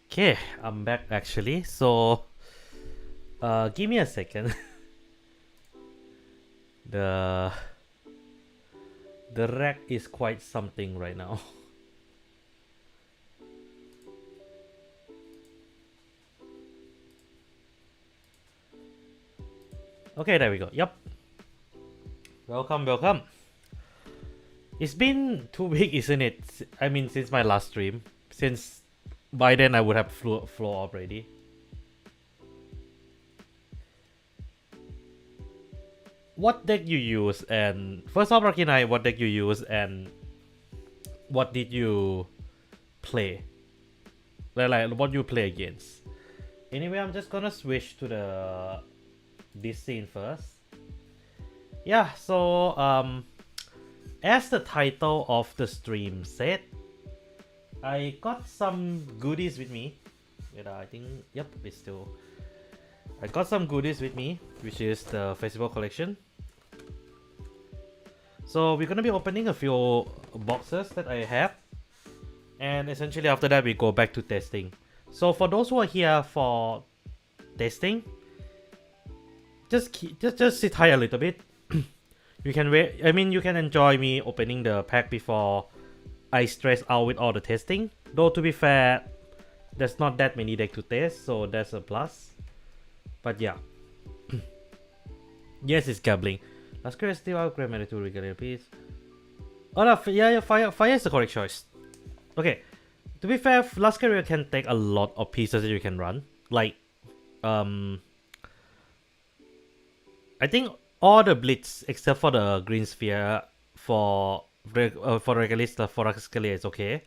Okay, I'm back actually. So, give me a second. the the rack is quite something right now. Okay, there we go. Yep. Welcome, welcome. It's been 2 weeks, isn't it? I mean, since my last stream. Since by then I would have floor already. What deck you use, and first off, Rocky Knight, what deck you use, and what did you play? Like what you play against? Anyway, I'm just gonna switch to this scene first. Yeah, so as the title of the stream said, I got some goodies with me. I think, yep, it's still. I got some goodies with me, which is the festival collection. So we're gonna be opening a few boxes that I have, and essentially after that we go back to testing. So for those who are here for testing, just sit high a little bit. You can wait. I mean, you can enjoy me opening the pack before I stress out with all the testing. Though to be fair, there's not that many decks to test, so that's a plus. But yeah, yes, it's gambling. Last card is still upgrade to regular piece. Oh no, yeah, fire is the correct choice. Okay, to be fair, last carrier can take a lot of pieces that you can run. Like, I think all the blitz except for the green sphere for Regalist, for Scalia is okay.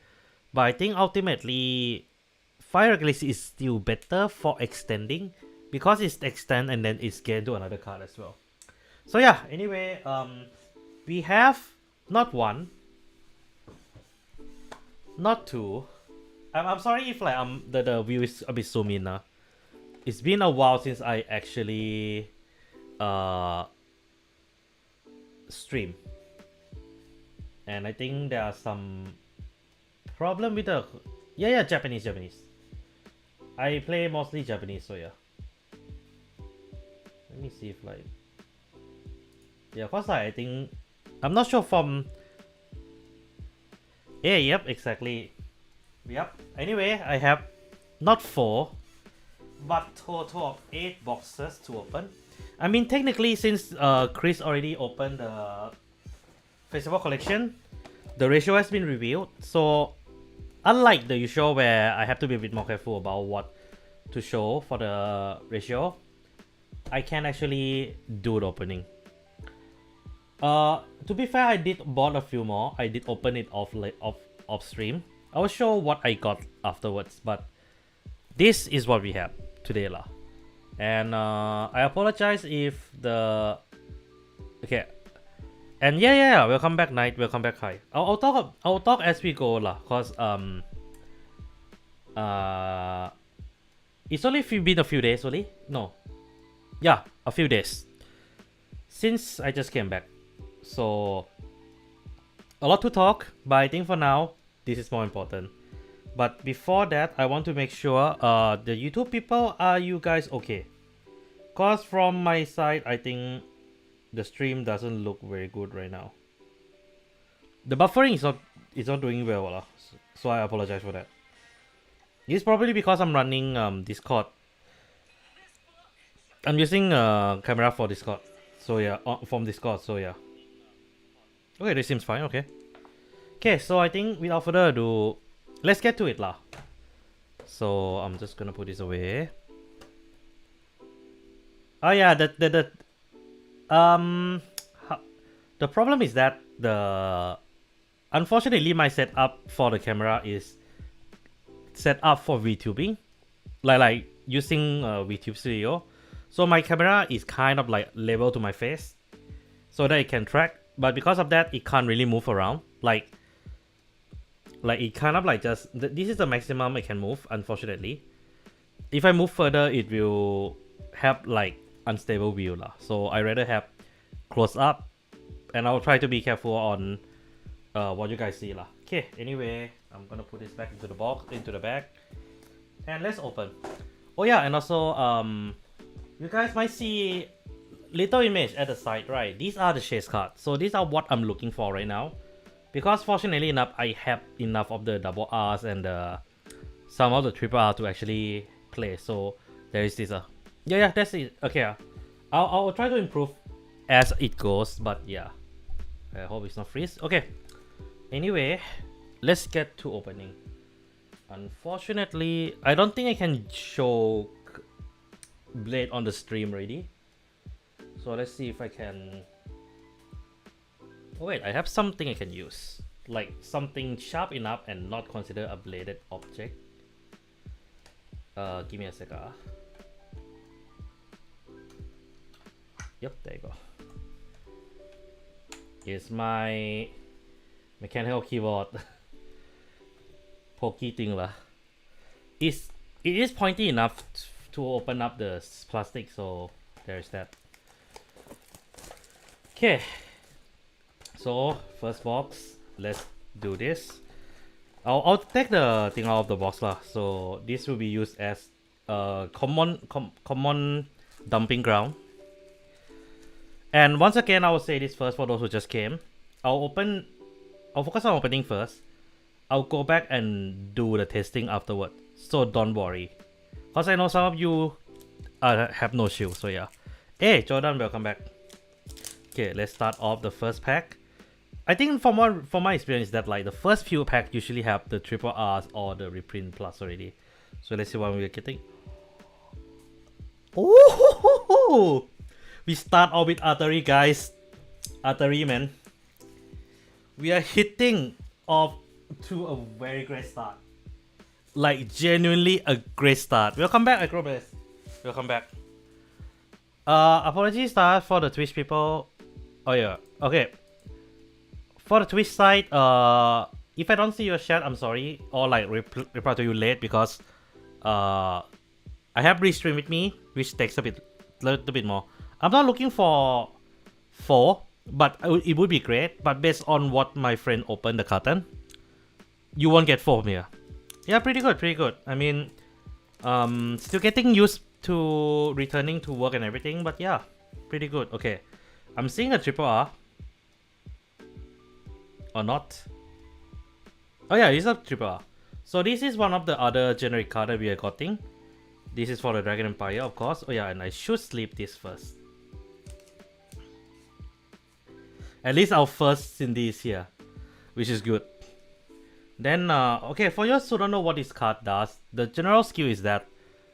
But I think ultimately Fire Regalist is still better for extending because it's extend and then it's get into another card as well. So yeah, anyway, we have not one, not two. I'm sorry if like the view is a bit zoomed in. It's been a while since I actually stream, and I think there are some problem with the Japanese. I play mostly Japanese, so yeah. Let me see if like cause I think I'm not sure from yep, exactly. Yep. Anyway, I have not 4, but total of 8 boxes to open. I mean, technically, since Chris already opened the festival collection, the ratio has been revealed. So, unlike the usual where I have to be a bit more careful about what to show for the ratio, I can actually do the opening. To be fair, I did bought a few more. I did open it off stream. I will show what I got afterwards, but this is what we have today lah. And I apologize if the okay. And yeah, welcome back night, welcome back high. I'll talk as we go lah, cause it's only been a few days only. No, yeah, a few days since I just came back, so a lot to talk. But I think for now, this is more important. But before that, I want to make sure the YouTube people, are you guys okay? Cause from my side, I think the stream doesn't look very good right now. The buffering is not doing well, so I apologize for that. It's probably because I'm running Discord. I'm using camera for Discord, so yeah, from Discord, so yeah. Okay, this seems fine. Okay, so I think without further ado, let's get to it lah. So I'm just gonna put this away. Oh yeah, the problem is that unfortunately my setup for the camera is set up for VTubing, like using VTube Studio. So my camera is kind of like level to my face, so that it can track. But because of that, it can't really move around. Like it kind of like just this is the maximum it can move. Unfortunately, if I move further, it will have like unstable view lah. So I rather have close up, and I'll try to be careful on what you guys see lah. Okay, anyway, I'm gonna put this back into the box, into the bag. And let's open. Oh yeah, and also you guys might see little image at the side, right? These are the chase cards. So these are what I'm looking for right now. Because fortunately enough, I have enough of the double R's and some of the triple R to actually play. So there is this. Yeah, that's it. Okay, I'll try to improve as it goes. But yeah, I hope it's not freeze. Okay. Anyway, let's get to opening. Unfortunately, I don't think I can show Blade on the stream already. So let's see if I can. Oh wait, I have something I can use. Like something sharp enough and not considered a bladed object. Give me a second. Yep, there you go. Here's my mechanical keyboard. Pokey thing lah. It is pointy enough to open up the plastic, so there's that. Okay. So first box, let's do this. I'll take the thing out of the box lah. So this will be used as a common dumping ground. And once again, I will say this first for those who just came. I'll focus on opening first. I'll go back and do the testing afterward. So don't worry, cause I know some of you have no shield. So yeah. Hey Jordan, welcome back. Okay, let's start off the first pack. I think from my experience that like the first few packs usually have the triple R's or the reprint plus already. So let's see what we're getting. Oh, we start off with artery, guys. Artery, man. We are hitting off to a very great start. Like genuinely a great start. Welcome back, Acrobus. Welcome back. Apologies for the Twitch people. Oh yeah, okay. For the Twitch side, if I don't see your chat, I'm sorry, or like reply to you late because I have restream with me, which takes a little bit more. I'm not looking for 4, but it would be great. But based on what my friend opened the carton, you won't get 4 from here. Yeah, pretty good, pretty good. I mean, still getting used to returning to work and everything, but yeah, pretty good. Okay, I'm seeing a triple R. Or not? Oh yeah, it's a triple R. So this is one of the other generic card that we are getting. This is for the Dragon Empire, of course. Oh yeah, and I should sleep this first. At least our first Cindy is here, which is good. Then, okay, for those who don't know what this card does, the general skill is that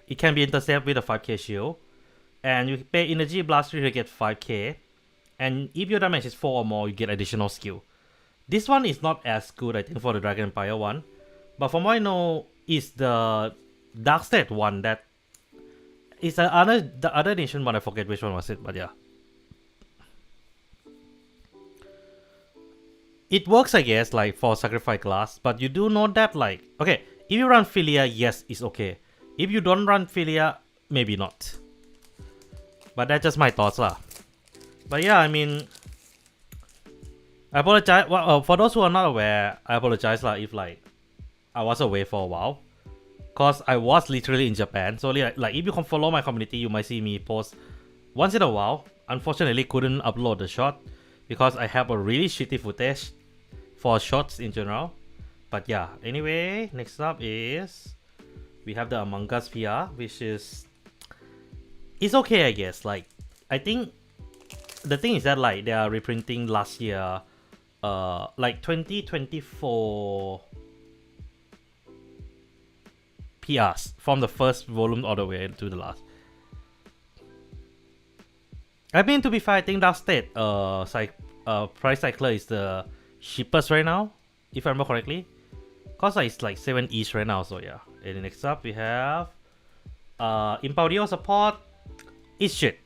it can be intercepted with a 5k shield. And you pay energy blast to get 5k. And if your damage is 4 or more, you get additional skill. This one is not as good, I think, for the Dragon Empire one. But from what I know, is the Dark State one that is the other nation one. I forget which one was it, but yeah. It works, I guess, like for Sacrifice class, but you do know that, like, okay, if you run Philia, yes, it's okay. If you don't run Philia, maybe not. But that's just my thoughts lah. But yeah, I mean, I apologize. Well, for those who are not aware, I apologize lah if like I was away for a while, cause I was literally in Japan. So like if you can follow my community, you might see me post once in a while. Unfortunately, couldn't upload the shot because I have a really shitty footage for shots in general. But yeah, anyway, next up is we have the Among Us PR, which is it's okay, I guess. Like I think the thing is that like they are reprinting last year, like 2024 PRs from the first volume all the way to the last. I mean, to be fair, I think that state Price Cycler is the cheapest right now, if I remember correctly. Cause it's like 7 each right now, so yeah. And next up we have Impaudio support. It's shit.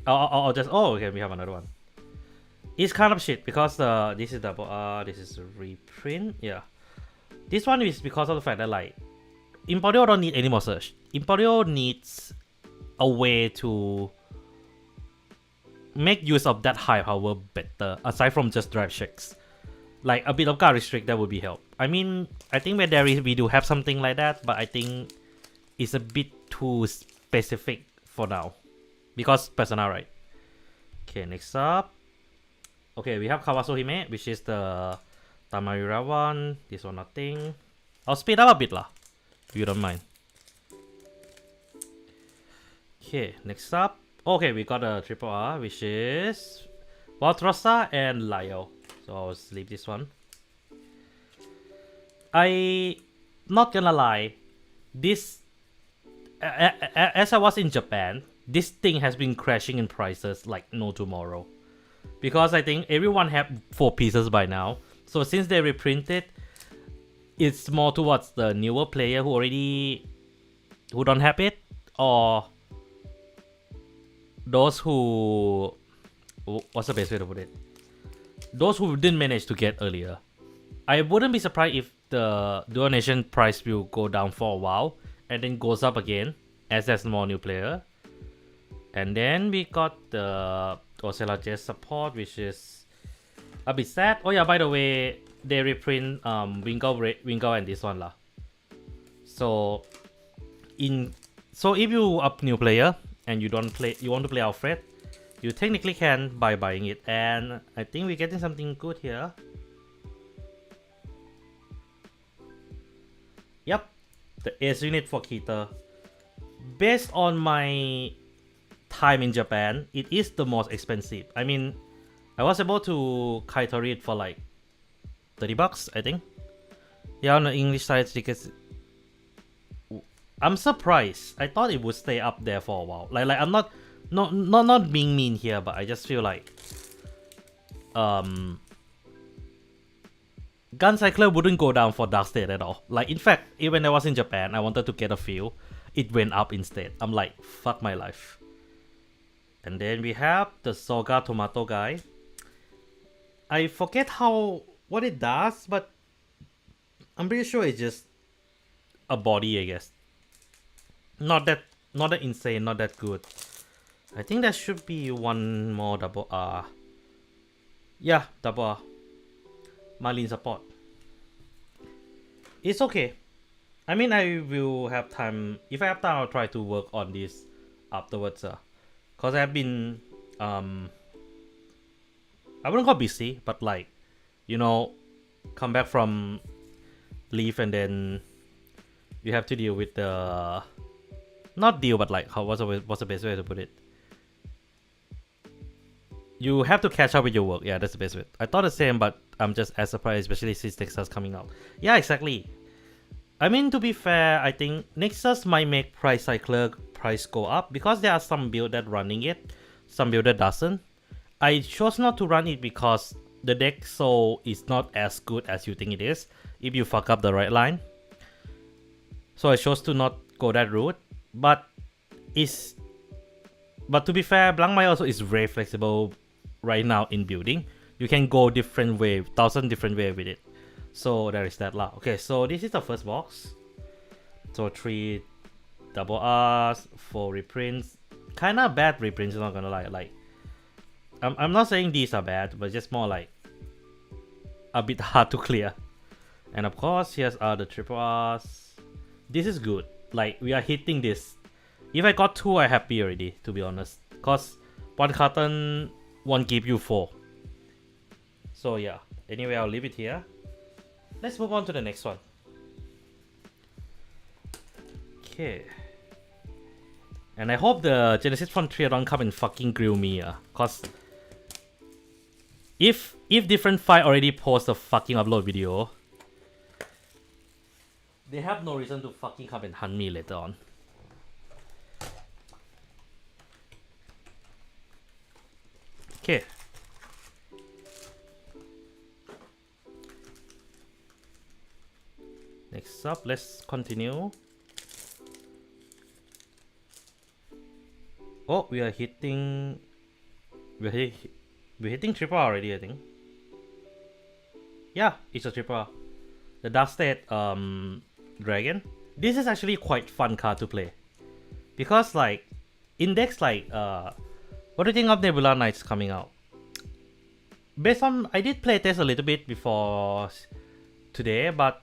I'll just okay, we have another one. It's kind of shit because this is double this is a reprint. Yeah. This one is because of the fact that like Impaudio don't need any more search. Impaudio needs a way to make use of that high power better, aside from just drive checks. Like a bit of guard restrict that would be help. I mean, I think where there is we do have something like that, but I think is a bit too specific for now. Because persona, right? Okay, next up. Okay, we have Kawaso Hime, which is the Tamayura one. This one nothing. I'll speed up a bit lah, if you don't mind. Okay, next up. Okay, we got a triple R, which is Valtrosa and Lyo. So I'll leave this one. Not gonna lie, this as I was in Japan, this thing has been crashing in prices like no tomorrow. Because I think everyone have 4 pieces by now. So since they reprinted, it's more towards the newer player who don't have it, or those who, what's the best way to put it? Those who didn't manage to get earlier. I wouldn't be surprised if the donation price will go down for a while and then goes up again as there's more new player. And then we got the Osela Jess support, which is a bit sad. Oh yeah, by the way, they reprint Vanguard and this one lah. So if you up new player and you want to play Alfred, you technically can by buying it, and I think we're getting something good here. Yep, the Ace unit for Kita. Based on my time in Japan, it is the most expensive. I mean, I was able to Kaitori it for like $30, I think. Yeah, on the English side, because I'm surprised. I thought it would stay up there for a while. Like I'm not being mean here, but I just feel like Guncycler wouldn't go down for Dark State at all. Like, in fact, even when I was in Japan, I wanted to get a feel. It went up instead. I'm like, fuck my life. And then we have the Soga Tomato guy. I forget what it does, but I'm pretty sure it's just a body, I guess. Not that insane, not that good. I think there should be one more double R. Yeah, double R. Marlene support. It's okay. I mean, I will have time. If I have time, I'll try to work on this afterwards. Cause I've been I wouldn't call busy, but like, you know, come back from leave and then you have to deal with the not deal, but like what's the best way to put it? You have to catch up with your work. Yeah, that's the best way. I thought the same, but I'm just as surprised, especially since Nexus coming out. Yeah, exactly. I mean, to be fair, I think Nexus might make Price Cycler price go up because there are some build that running it, some build that doesn't. I chose not to run it because the deck is not as good as you think it is if you fuck up the right line. So I chose to not go that route. But to be fair, Blancmai also is very flexible right now in building. You can go different way, 1,000 different way with it. So there is that lah. Okay, so this is the first box. So 3 double R's, 4 reprints. Kinda bad reprints, not gonna lie. Like, I'm not saying these are bad, but just more like a bit hard to clear. And of course, here's the triple R's. This is good. Like, we are hitting this. If I got 2, I'm happy already, to be honest. Cause 1 carton won't give you 4. So yeah. Anyway, I'll leave it here. Let's move on to the next one. Okay. And I hope the Genesis Frontier don't come and fucking grill me, cause if different fight already post a fucking upload video, they have no reason to fucking come and hunt me later on. Okay. Next up, let's continue. Oh, we are hitting. We're hitting triple R already, I think. Yeah, it's a triple R. The Dark State Dragon. This is actually quite fun card to play. Because like index like what do you think of Nebula Knights coming out? Based on I did play test a little bit before today, but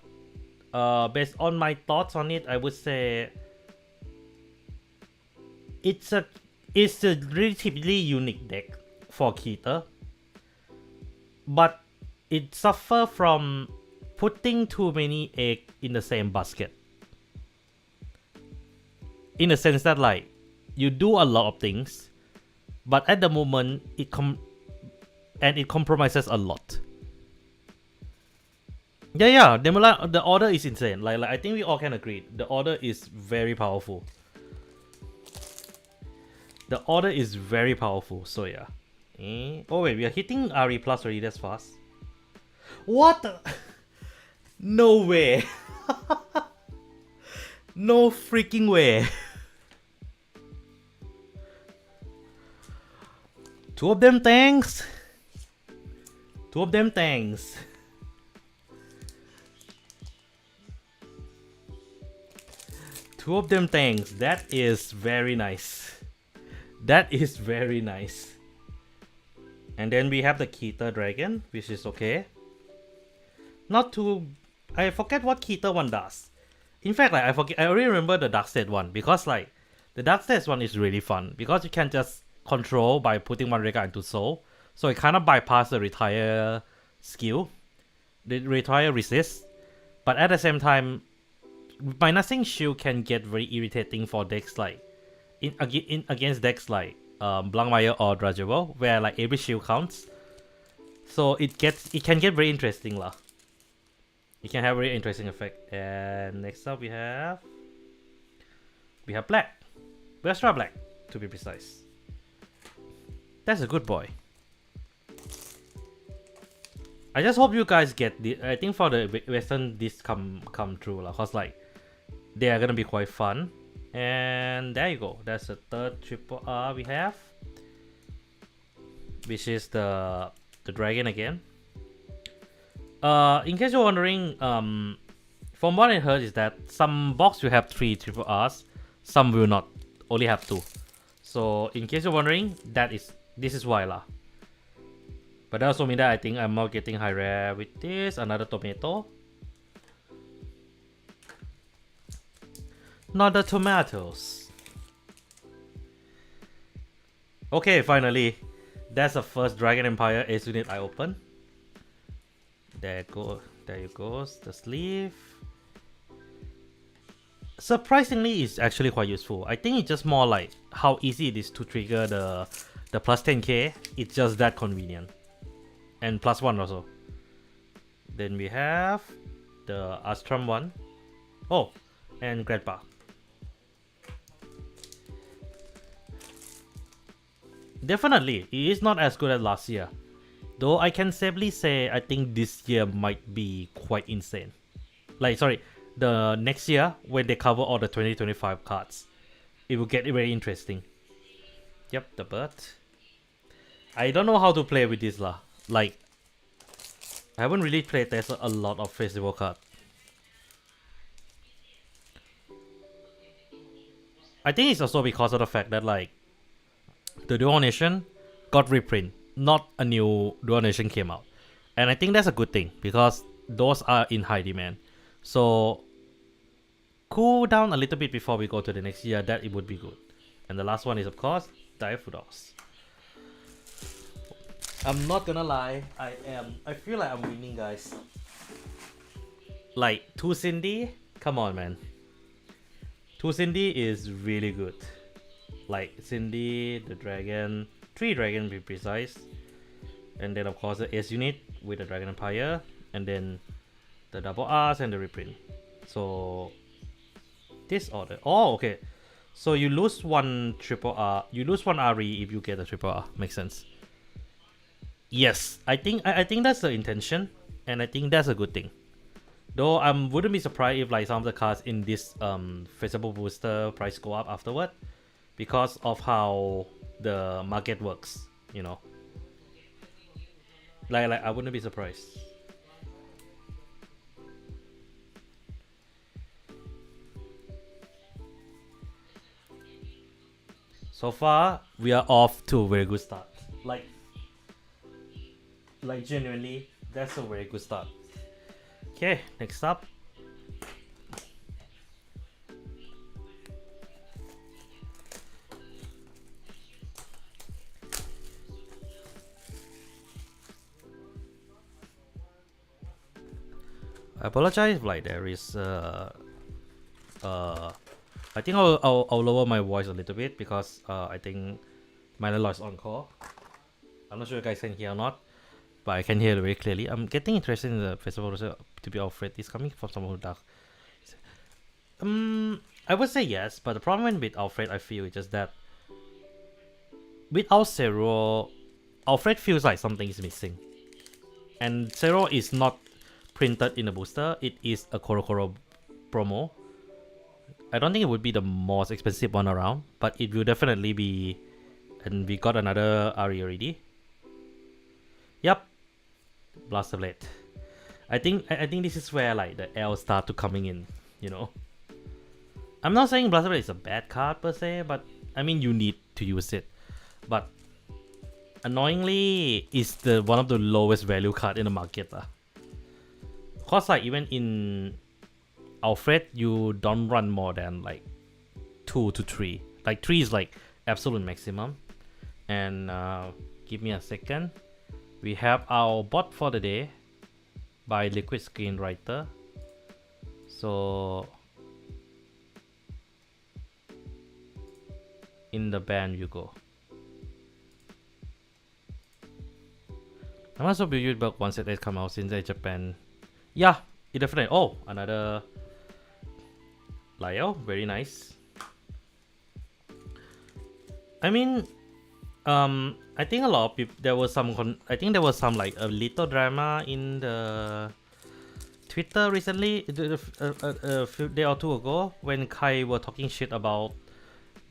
based on my thoughts on it, I would say it's a relatively unique deck for Keter, but it suffer from putting too many eggs in the same basket. In the sense that like you do a lot of things, but at the moment it compromises a lot. Yeah, the order is insane. Like I think we all can agree. The order is very powerful. The order is very powerful. So yeah. Oh wait, we are hitting RE plus already. That's fast. What? The? No way. No freaking way. Two of them tanks. Two of them tanks. Two of them tanks. That is very nice. That is very nice. And then we have the Keter Dragon, which is okay. Not too... I forget what Keter one does. In fact, like I already remember the Darkseid one, because like the Darkseid one is really fun because you can just control by putting one Rega into Soul. So it kind of bypass the retire skill, the retire resist, but at the same time, minusing shield can get very irritating for decks like against decks like Blankmeyer or Dragevo, where like every shield counts. So it can get very interesting lah. It can have a very interesting effect. And next up we have black. Vestra black, to be precise. That's a good boy. I just hope you guys get the... I think for the Western this come true lah, cause like they are gonna be quite fun. And there you go. That's the third triple R we have, which is the dragon again. In case you're wondering, from what I heard is that some box will have 3 triple Rs, some will not, only have 2. So in case you're wondering, this is why lah. But that also means that I think I'm not getting high rare with this. Another tomato. Not the tomatoes. Okay, finally. That's the first Dragon Empire Ace unit I open. There you goes the sleeve. Surprisingly, it's actually quite useful. I think it's just more like how easy it is to trigger the plus 10k. It's just that convenient. And plus 1 also. Then we have the Astrum one. Oh, and Grandpa. Definitely, it is not as good as last year. Though I can safely say I think this year might be quite insane. Like, sorry, the next year when they cover all the 2025 cards, it will get very interesting. Yep, the bird. I don't know how to play with this lah. Like, I haven't really played tested a lot of festival cards. I think it's also because of the fact that like the Dual Nation got reprint, not a new Dual Nation came out. And I think that's a good thing because those are in high demand. So cool down a little bit before we go to the next year, that it would be good. And the last one is of course Diaphudos. I'm not gonna lie, I feel like I'm winning, guys. Like 2 Cindy, come on man. 2 Cindy is really good. Like Cindy, the dragon, 3 dragon to be precise. And then of course the S unit with the Dragon Empire. And then the double R's and the reprint. So this order. Oh, okay. So you lose 1 triple R. You lose 1 RE if you get a triple R. Makes sense. Yes, I think that's the intention, and I think that's a good thing. Though I wouldn't be surprised if like some of the cards in this feasible booster price go up afterward, because of how the market works, you know. Like I wouldn't be surprised. So far, we are off to a very good start. Like genuinely, that's a very good start. Okay, next up. I apologize if like there is I think I'll lower my voice a little bit because I think my landlord is on call. I'm not sure if you guys can hear or not, but I can hear it very clearly. I'm getting interested in the festival to be Alfred. It's coming from someone who does. I would say yes, but the problem with Alfred, I feel, is just that without Zero, Alfred feels like something is missing. And Zero is not printed in the booster, it is a Korokoro promo. I don't think it would be the most expensive one around, but it will definitely be. And we got another Ari already. Yep, Blaster Blade. I think this is where like the L start to coming in, you know. I'm not saying Blaster Blade is a bad card per se, but I mean you need to use it. But annoyingly, it's the one of the lowest value card in the market. Cause like even in Alfred, you don't run more than like 2 to 3. Like 3 is like absolute maximum. And give me a second. We have our bot for the day by Liquid Screenwriter. So in the band you go. I'm also be back once it come out since Japan. Yeah, it definitely. Oh, another Lyle, very nice. I mean, I think a lot of people. There was some. I think there was some like a little drama in the Twitter recently, a few day or two ago, when Kai were talking shit about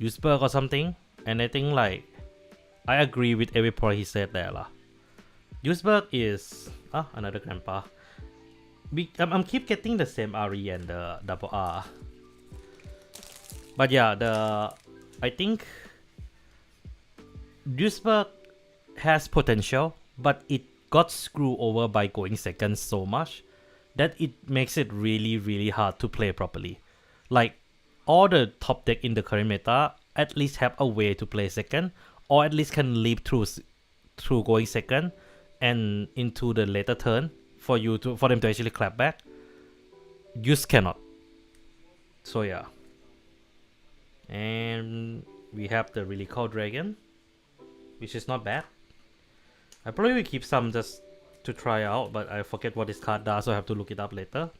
Duisburg or something, and I think like I agree with every point he said there lah. Duisburg is another grandpa. I'm keep getting the same RE and the double R. But yeah, I think Duisburg has potential, but it got screwed over by going second so much that it makes it really hard to play properly. Like all the top deck in the current meta at least have a way to play second, or at least can leap through going second and into the later turn for them to actually clap back. You just cannot. So yeah. And we have the really cold dragon, which is not bad. I probably will keep some just to try out, but I forget what this card does, so I have to look it up later.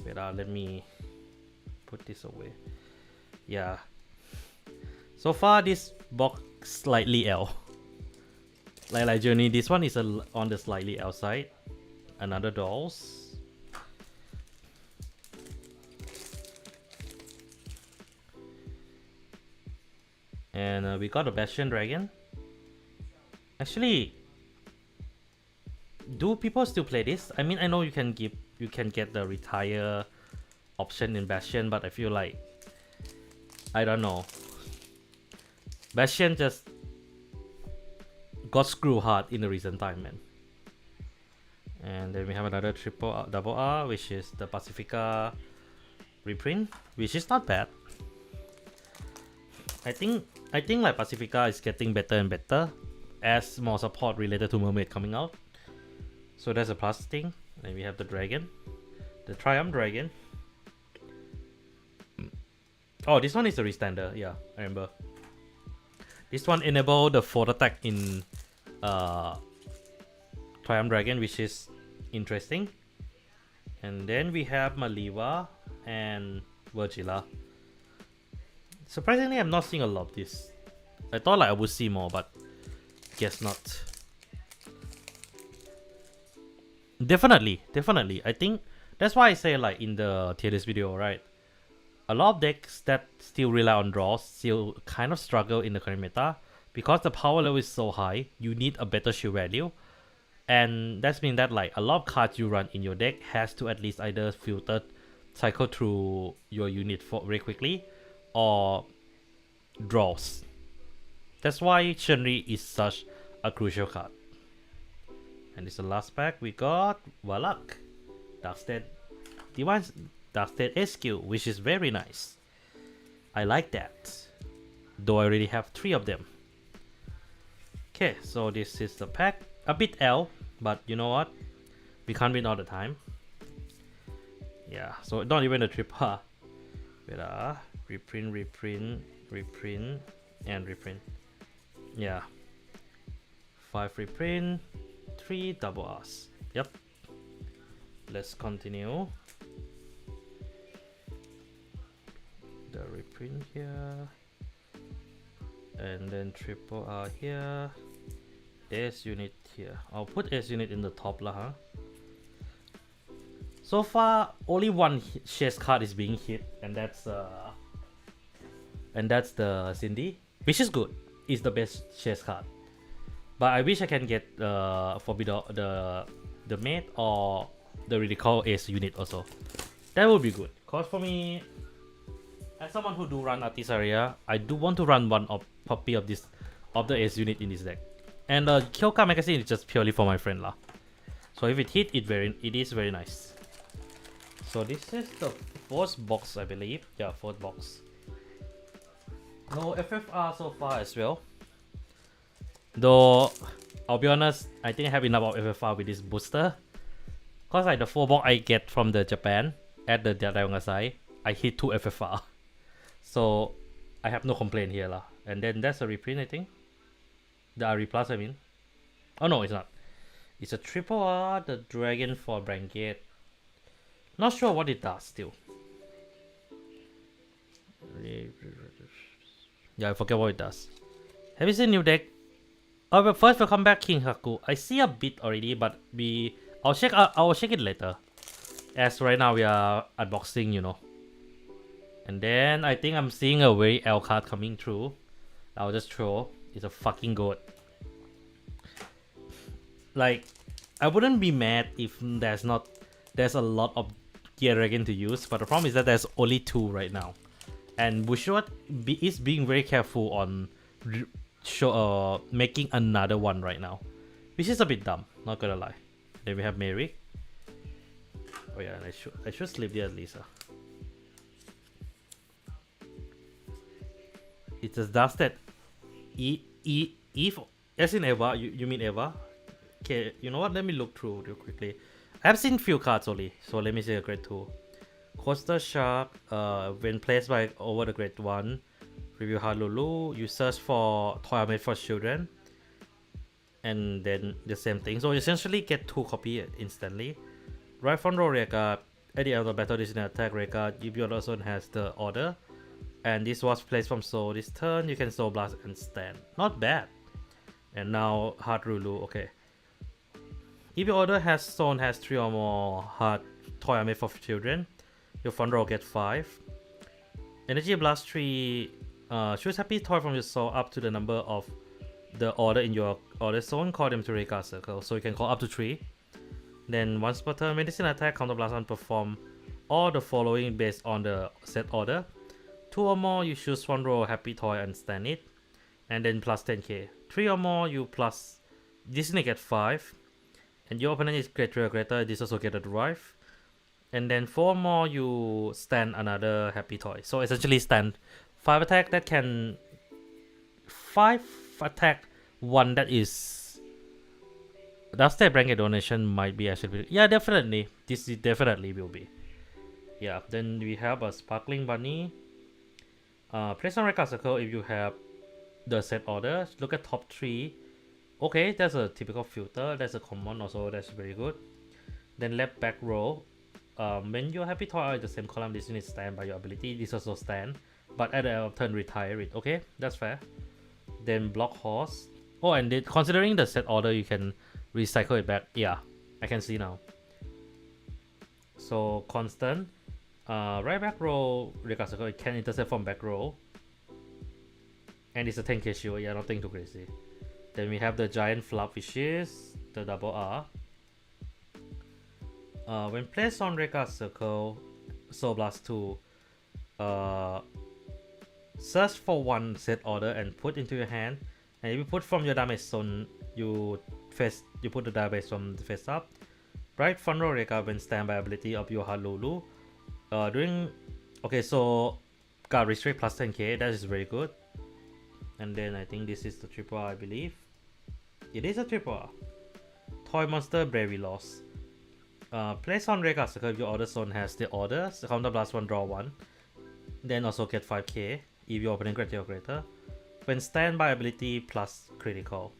Wait, let me put this away. Yeah. So far, this box slightly L. Like Journey, this one is on the slightly L side. Another dolls. And we got a Bastion Dragon. Actually, do people still play this? I mean, I know you can get the retire option in Bastion, but I feel like I don't know. Bastion just got screwed hard in the recent time, man. And then we have another double R, which is the Pacifica reprint, which is not bad. I think like Pacifica is getting better and better as more support related to Mermaid coming out. So that's a plus thing. And we have the dragon, the Triumph Dragon. Oh, this one is the restander. Yeah, I remember. This one enable the 4th attack in Triumph Dragon, which is interesting. And then we have Maliva and Virgila. Surprisingly, I'm not seeing a lot of this. I thought like I would see more, but guess not. Definitely. I think that's why I say like in the tier list video, right? A lot of decks that still rely on draws still kind of struggle in the current meta because the power level is so high. You need a better shield value, and that's mean that like a lot of cards you run in your deck has to at least either cycle through your unit very quickly, or draws. That's why Shenri is such a crucial card. And this is the last pack. We got Valak, Darkstead Divine, Darkstead SQ, which is very nice. I like that. Though I already have 3 of them. Okay, so this is the pack. A bit L, but you know what? We can't win all the time. Yeah, so not even a triple. Wait, reprint, and reprint. Yeah. 5 reprint, 3 double R's. Yep. Let's continue. The reprint here. And then triple R here. S unit here. I'll put S unit in the top lah, huh? So far, only one chase card is being hit, and that's the Cindy, which is good. It's the best chase card. But I wish I can get for the mate or the Radical Ace unit also. That would be good. Cause for me, as someone who do run Artisaria, I do want to run one copy of the Ace unit in this deck. And the Kyoka magazine is just purely for my friend lah. So if it hit, it is very nice. So this is the fourth box, I believe. Yeah, fourth box. No FFR so far as well. Though, I'll be honest, I think I have enough of FFR with this booster. Cause like the 4 box I get from the Japan at the Daiwangasai, I hit 2 FFR. So I have no complaint here lah. And then that's a reprint, I think. The RE Plus, I mean. Oh no, it's not. It's a triple R, the Dragon for Vanguard. Not sure what it does still. Yeah, I forget what it does. Have you seen new deck? Oh, but first we'll come back King Haku. I see a bit already, but I'll check it later. As right now we are unboxing, you know. And then I think I'm seeing a very L card coming through. I'll just throw. It's a fucking goat. Like, I wouldn't be mad if there's a lot of Gear Dragon to use, but the problem is that there's only 2 right now. And Bushido is being very careful on making another one right now, which is a bit dumb, not gonna lie. Then we have Mary. Oh yeah, I should sleep there at least. It just does that. If as in Eva, you mean Eva? Okay, you know what? Let me look through real quickly. I've seen few cards only, so let me see a grade 2. Coaster Shark, when placed by over the grade 1, review Halulu, you search for toy made for children, and then the same thing. So you essentially get 2 copies instantly. Right front row record, at the end of the battle, this is an attack record. If your also has the order, and this was placed from Soul this turn, you can Soul Blast and stand. Not bad. And now Hard Rulu, okay. If your order has 3 or more hard toy made for children, your front row get 5. Energy Blast 3, choose happy toy from your soul up to the number of the order in your order zone, call them to Raycard Circle, so you can call up to 3. Then once per turn, medicine attack, counter blast and perform all the following based on the set order. 2 or more, you choose one row happy toy and stand it, and then plus 10k. 3 or more, you plus Disney get 5, and your opponent is greater or greater, this also get a drive. And then 4 more, you stand another happy toy. So essentially stand 5 attack that can 5 attack 1 that is. Does that blanket donation might be actually, yeah, definitely. This definitely will be. Yeah, then we have a Sparkling Bunny. Place on record circle if you have the set order. Look at top 3. Okay, that's a typical filter. That's a common also. That's very good. Then left back row. When your happy toy are in the same column, this unit stand by your ability. This also stand, but at the end of turn retire it. Okay, that's fair. Then block horse. Oh, and then considering the set order, you can recycle it back. Yeah, I can see now. So constant. Right back row, regard circle, it can intercept from back row. And it's a 10k shield, yeah, nothing too crazy. Then we have the giant flop, which is the double R. When placed on record circle, Soul Blast 2, search for 1 set order and put into your hand. And if you put from your damage zone, you put the damage from the face up. Right front row record when standby ability of your Halulu. Okay, so got restrict plus 10k, that is very good. And then I think this is the triple R, I believe. It is a triple R. Toy Monster Bravery Loss. Place on Rega Circle if your order zone has the order. So counter blast 1, draw 1. Then also get 5k if your opponent greater or greater. When standby ability plus critical.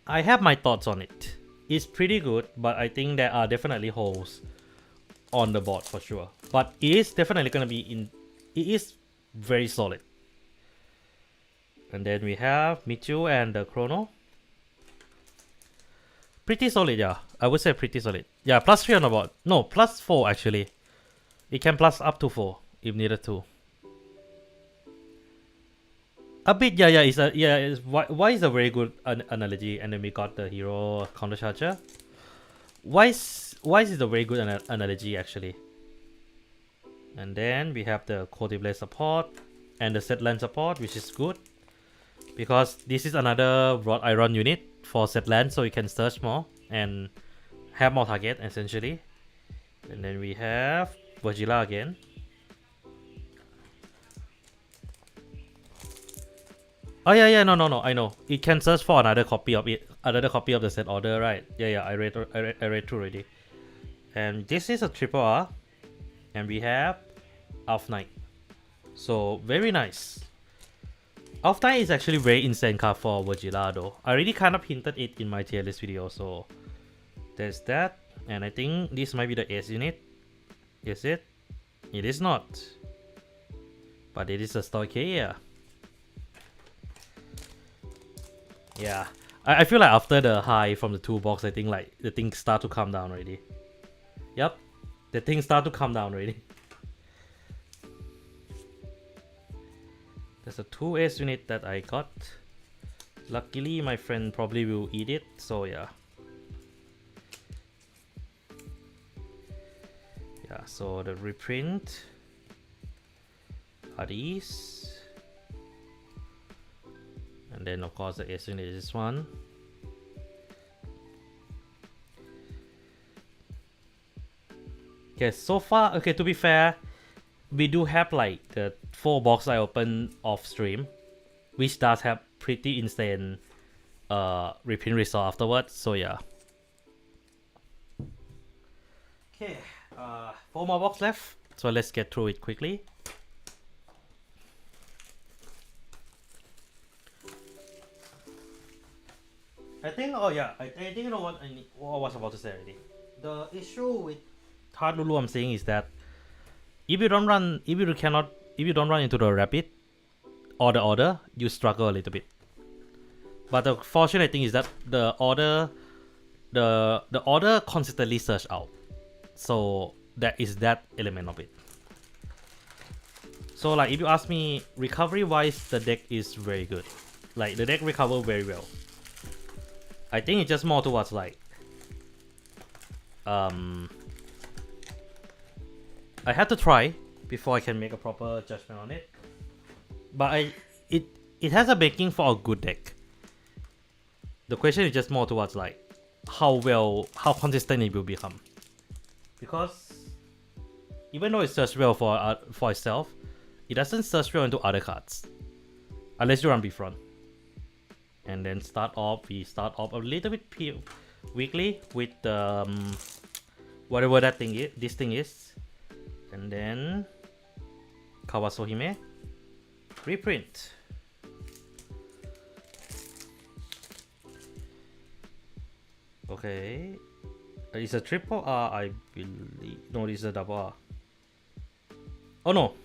I have my thoughts on it. It's pretty good, but I think there are definitely holes on the board for sure. But it is definitely gonna be in. It is very solid. And then we have Michu and the Chrono. Pretty solid, yeah. I would say pretty solid. Yeah, plus 3 on the board. No, plus 4 actually. It can plus up to 4 if needed to. A bit, yeah. Why is a very good analogy, and then we got the hero countercharger. Why is a very good analogy actually. And then we have the Codeblaze support and the Setland support, which is good because this is another Rod Iron unit for Setland, so you can search more and have more target essentially. And then we have Virgila again. Oh yeah, no, I know. It can search for another copy of it, another copy of the set order, right? Yeah, I read through already. And this is a triple R, and we have Elf Knight. So very nice. Elf Knight is actually very insane card for Virgila though. I already kind of hinted it in my tier list video, so there's that. And I think this might be the ace unit. Is it? It is not. But it is a Stoicheia. Yeah, I feel like after the high from the toolbox, I think like the things start to calm down already. Yep, the things start to calm down already. There's a 2 ace unit that I got. Luckily, my friend probably will eat it, so yeah. Yeah, so the reprint are these. And then of course the ace unit is this one. Okay, so far, okay, to be fair, we do have like the 4 box I opened off stream, which does have pretty insane reprint result afterwards, so yeah. Okay, 4 more box left, so let's get through it quickly. I think, oh yeah, I think you know what what I was about to say already. The issue with Hard Lulu I'm saying is that if you don't run into the rapid or the order, you struggle a little bit. But the fortunate thing is that the order consistently search out. So that is that element of it. So like if you ask me, recovery wise the deck is very good. Like the deck recover very well. I think it's just more towards like I have to try before I can make a proper judgment on it. But it has a backing for a good deck. The question is just more towards like how consistent it will become. Because even though it searches well for itself, it doesn't search well into other cards. Unless you run Bifron. And then we start off a little bit weakly with whatever this thing is. And then Kawasohime reprint. Okay, it's a triple R, I believe. No, it's a double R. Oh no,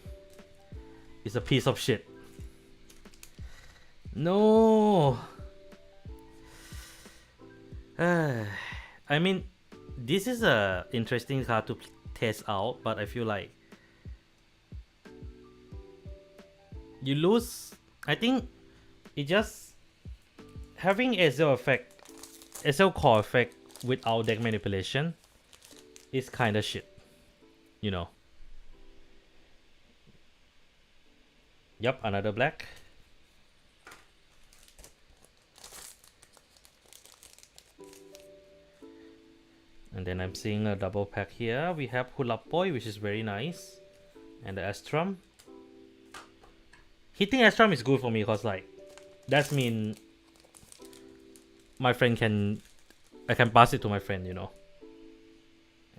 it's a piece of shit. No. I mean, this is a interesting card to test out, but I feel like you lose. I think it just having SL effect, SL core effect without deck manipulation is kind of shit, you know. Yep, another black. And then I'm seeing a double pack here. We have Hulap Boy, which is very nice, and the Astrum. Hitting Astrum is good for me because like that's mean my friend can, I can pass it to my friend, you know.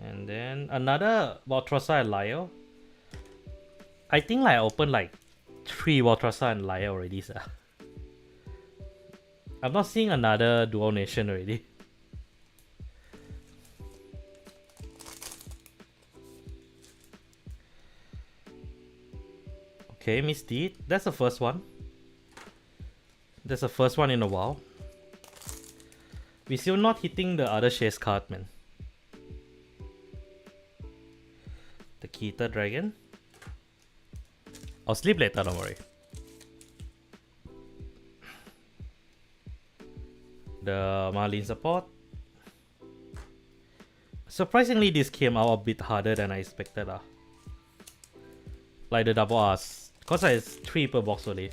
And then another Valtrosa and Lyle. I think like I opened like 3 Valtrosa and Lyle already, sir. I'm not seeing another Dual Nation already. Okay, Misty. That's the first one. That's the first one in a while. We still not hitting the other chase card, man. The Kita Dragon. I'll sleep later, don't worry. The Marlin support. Surprisingly, this came out a bit harder than I expected. Like the double R's. Cause it's 3 per box only.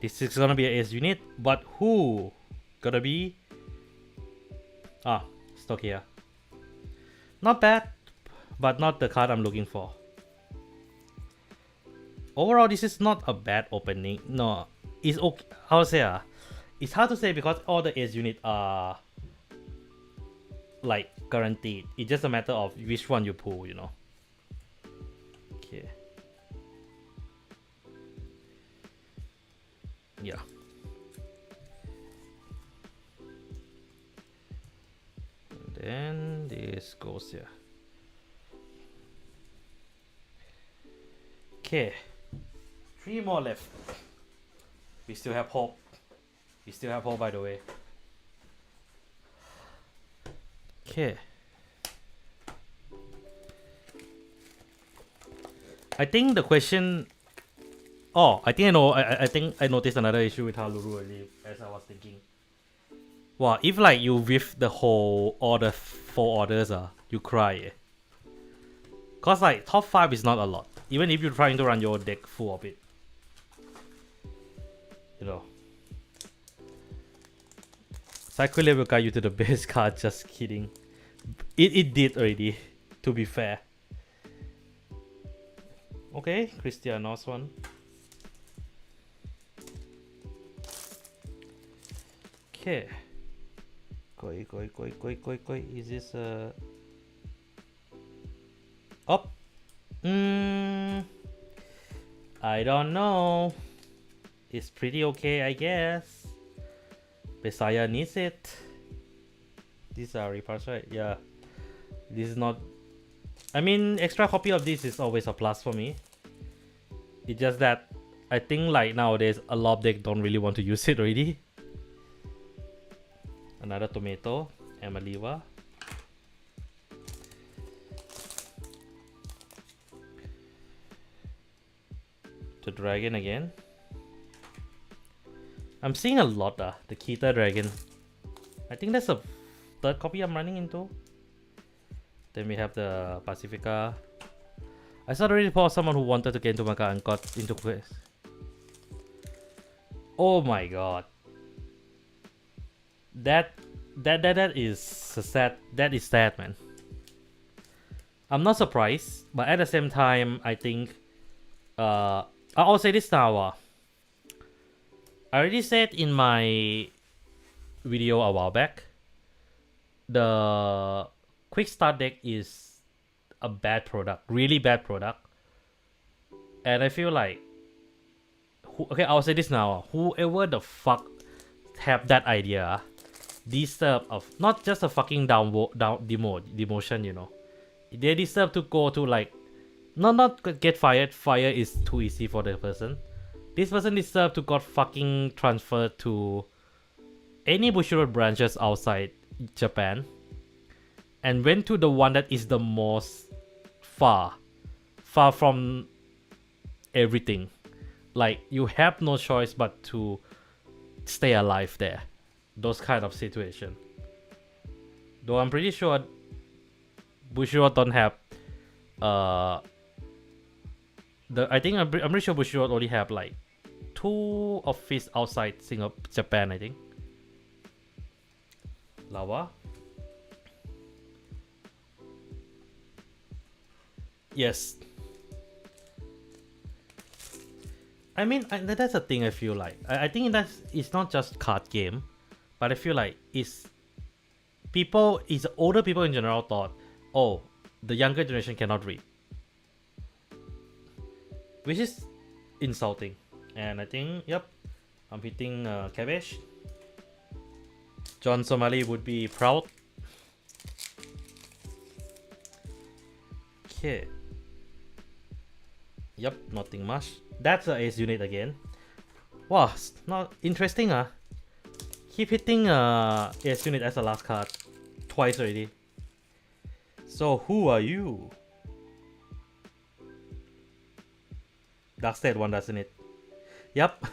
This is gonna be an ace unit, but who gonna be? Stock here. Not bad, but not the card I'm looking for. Overall, this is not a bad opening. No, it's okay. How to say? It's hard to say because all the ace units are like guaranteed. It's just a matter of which one you pull, you know. Okay. Yeah. And then this goes here. Okay. 3 more left. We still have hope. We still have hope, by the way. Okay. I think the question. Oh, I think I know. I think I noticed another issue with Haluru earlier, as I was thinking. Wow, if like you whiff the whole all the 4 orders, you cry. Cause like top 5 is not a lot, even if you're trying to run your deck full of it. You know. Cyclone will guide you to the base card. Just kidding. It did already. To be fair. Okay, Cristiano's one. Okay. Koi. Is this up? I don't know. It's pretty okay, I guess. Messiah needs it. These are repars, right? Yeah. This is not. I mean, extra copy of this is always a plus for me. It's just that I think like nowadays a lot of decks don't really want to use it already. Another tomato, Amaliva. The dragon again. I'm seeing a lot, the Kita dragon. I think that's the 3rd copy I'm running into. Then we have the Pacifica. I saw the report of someone who wanted to get into Maka and got into quest. Oh my god. That is sad. That is sad, man. I'm not surprised, but at the same time, I think I'll say this now. I already said in my video a while back, the quick start deck is a bad product, really bad product. And I feel like, okay, I'll say this now. Whoever the fuck have that idea, deserve of not just a fucking demotion, you know. They deserve to go to like, not get fired. Fire is too easy for the person. This person deserves to got fucking transferred to any Bushiroad branches outside Japan and went to the one that is the most far from everything. Like, you have no choice but to stay alive there. Those kind of situation. Though I'm pretty sure Bushiroad don't have I'm pretty sure Bushiroad only have like 2 office outside Japan, I think. Lava. Yes. I mean, that's the thing I feel like. I think it's not just card game. but I feel like it's older people in general thought, oh, the younger generation cannot read, which is insulting. And I think, yep, I'm hitting cabbage. John Somali would be proud. Okay. Yep, nothing much. That's a ace unit again. Wow, not interesting, Keep hitting ace unit as a last card twice already. So who are you? That's that one, doesn't it? Yep.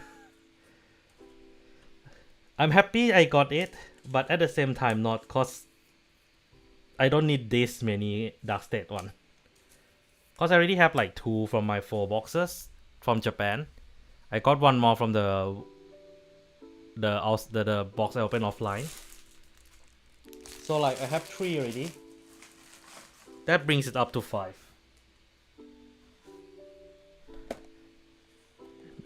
I'm happy I got it, but at the same time not, cause I don't need this many Dark State one. Cause I already have like 2 from my 4 boxes from Japan. I got 1 more from the box I opened offline. So like I have 3 already. That brings it up to 5.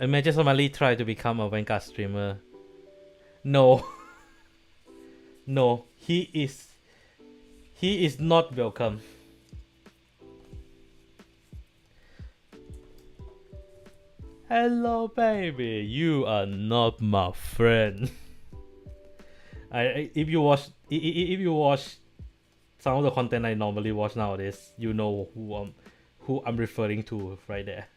Imagine somebody try to become a Vanguard streamer. No. No, he is not welcome. Hello, baby. You are not my friend. If you watch some of the content I normally watch nowadays, you know who I'm referring to right there.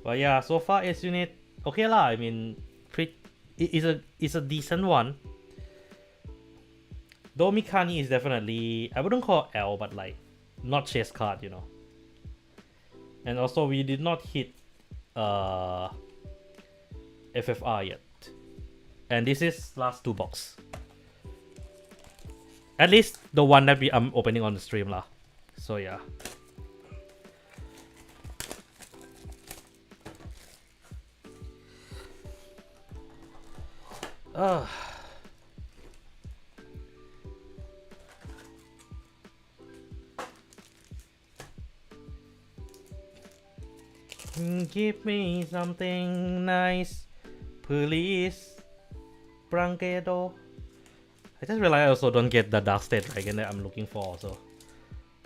But yeah, so far Ace unit okay lah. I mean, it's a decent one. Though Mikani is definitely, I wouldn't call L, but like not chase card, you know. And also we did not hit FFR yet, and this is last 2 box. At least the one that I'm opening on the stream lah. So yeah. Give me something nice, please, Branquedo. I just realized I also don't get the Dark State Dragon that I'm looking for also.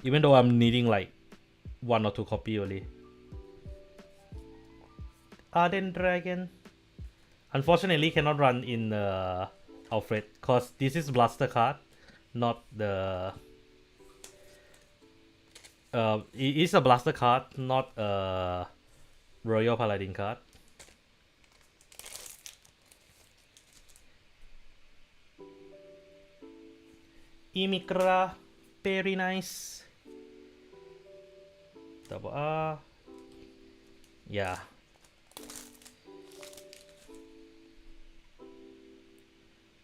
Even though I'm needing like 1 or 2 copy only. Arden Dragon. Unfortunately cannot run in Alfred, cause this is Blaster card, not the... it is a Blaster card, not a Royal Paladin card. Imikra, very nice. Double R. Yeah.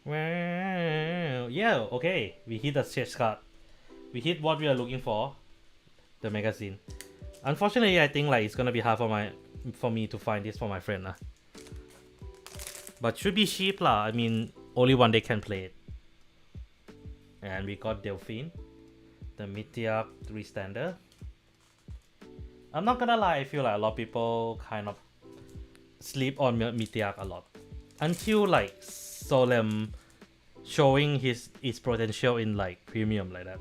Well, yeah, okay. We hit the chest card. We hit what we are looking for. The magazine. Unfortunately, I think like it's gonna be hard for me to find this for my friend lah. But should be cheap lah. I mean, only one day can play it. And we got Delphine, the Mythiac 3-stander. I'm not gonna lie, I feel like a lot of people kind of sleep on Mythiac a lot. Until like Solem showing his potential in like premium like that.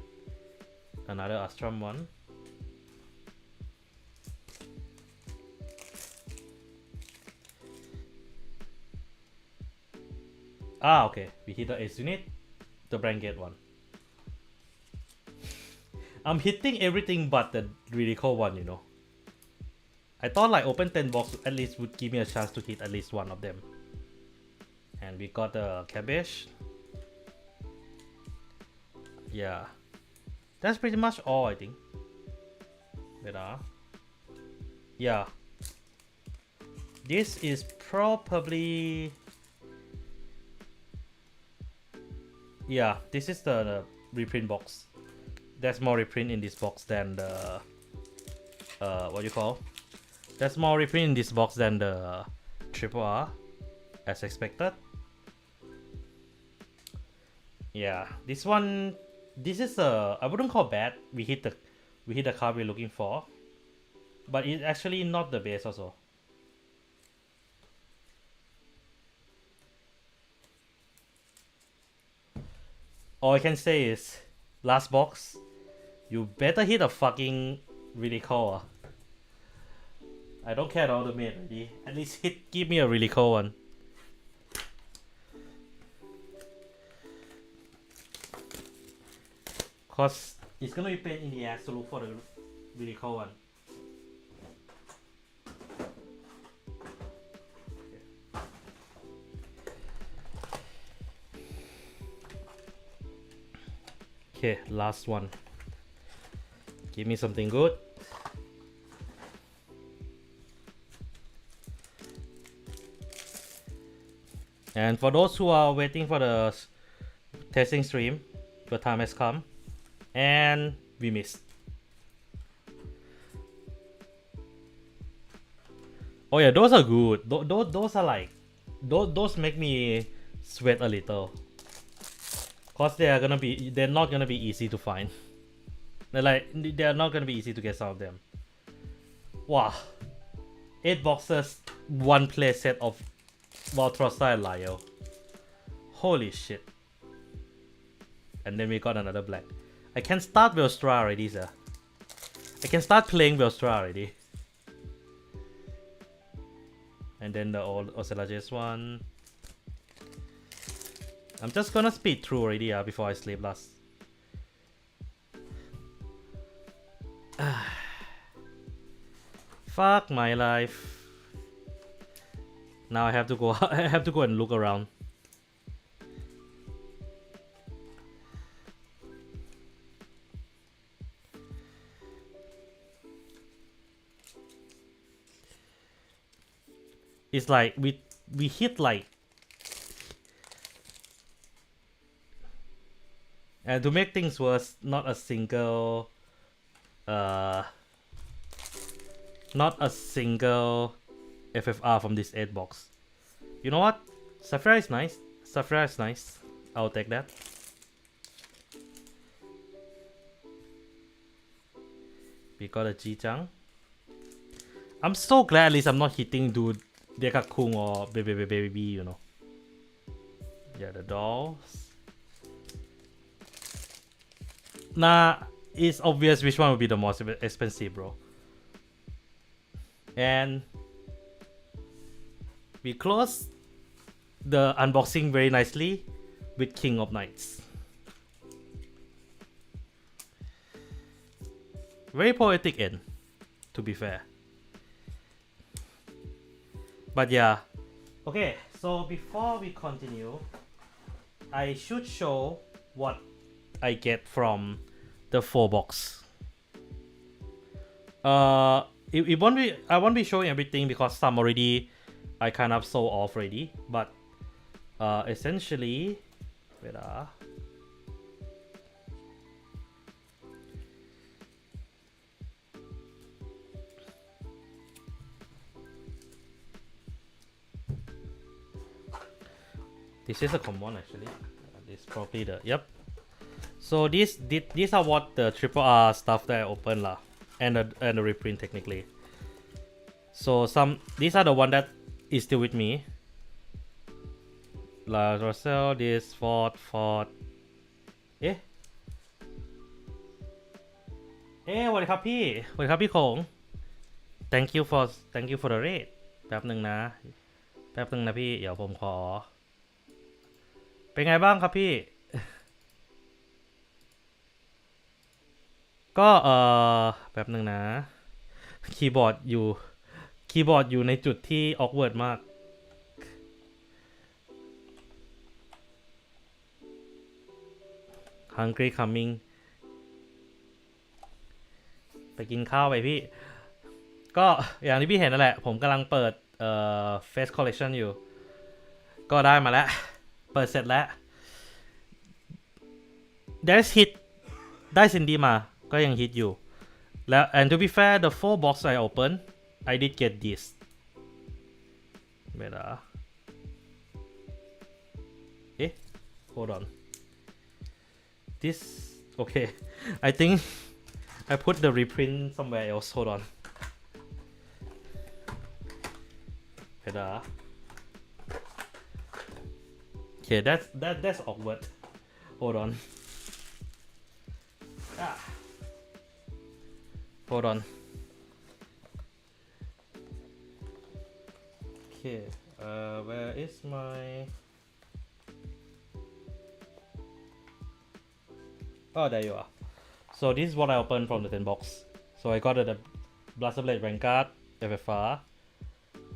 Another Astrum one. Ah, okay. We hit the Ace unit, the Branquet one. I'm hitting everything but the really cool one, you know. I thought like open 10 box at least would give me a chance to hit at least one of them. And we got the cabbage. Yeah. That's pretty much all, I think. Better. Yeah. This is probably... Yeah, this is the reprint box. There's more reprint in this box than the... what do you call? There's more reprint in this box than the triple R, as expected. Yeah, this one... This is I wouldn't call bad. We hit the card we're looking for, but it's actually not the base also. all I can say is, last box, you better hit a fucking really cool. I don't care about the main already. At least give me a really cool one. Cause it's gonna be pain in the ass to look for the really cool one. Okay, last one. Give me something good. And for those who are waiting for the testing stream, your time has come. And we missed. Oh yeah, those are good. Those are like, those make me sweat a little. Cause they're not gonna be easy to find. They're not gonna be easy to get some of them. Wow, 8 boxes, 1 play set of Valtrosa and Lyle. Holy shit! And then we got another black. I can start Velstra already, sir. I can start playing Velstra already. And then the old Ocellages one. I'm just gonna speed through already before I sleep last. Fuck my life. Now I have to go. I have to go and look around. It's like we hit like. And to make things worse, not a single FFR from this 8 box. You know what? Sapphire is nice. Sapphire is nice. I'll take that. We got a Ji-Chang. I'm so glad at least I'm not hitting dude Dekakung or baby, you know. Yeah, the dolls. Nah, it's obvious which one would be the most expensive, bro. And we close the unboxing very nicely with King of Knights. Very poetic end, to be fair. But yeah. Okay, so before we continue, I should show what I get from the 4 box. It won't be. I won't be showing everything because some already I kind of sold off already. But essentially, wait This is a common actually. This is probably the So these are what the triple R stuff that I opened lah, and the reprint technically. So these are the one that is still with me. La Roselle, this Ford. What สวัสดีครับพี่สวัสดีครับพี่โขง thank you for the raid แป๊บหนึ่งนะพี่เดี๋ยวผมขอเป็นไงบ้างครับพี่ ก็แป๊บหนึ่งนะคีย์บอร์ดอยู่ในจุดที่ awkward มาก Hungry coming ไปกินข้าวไปพี่ก็อย่างที่พี่เห็นนั่นแหละผมกำลังเปิดface collection อยู่ก็ได้มาแล้วเปิดเสร็จแล้ว There's hit ได้ซินดี้มาก็ยังฮิตอยู่แล้ว and to be fair the 4 box I open I did get this wait hold on this okay I think I put the reprint somewhere else hold on wait okay that's awkward Hold on. Hold on. Okay, where is my... Oh, there you are. So this is what I opened from the 10 box. So I got the Blaster Blade Vanguard, FFR,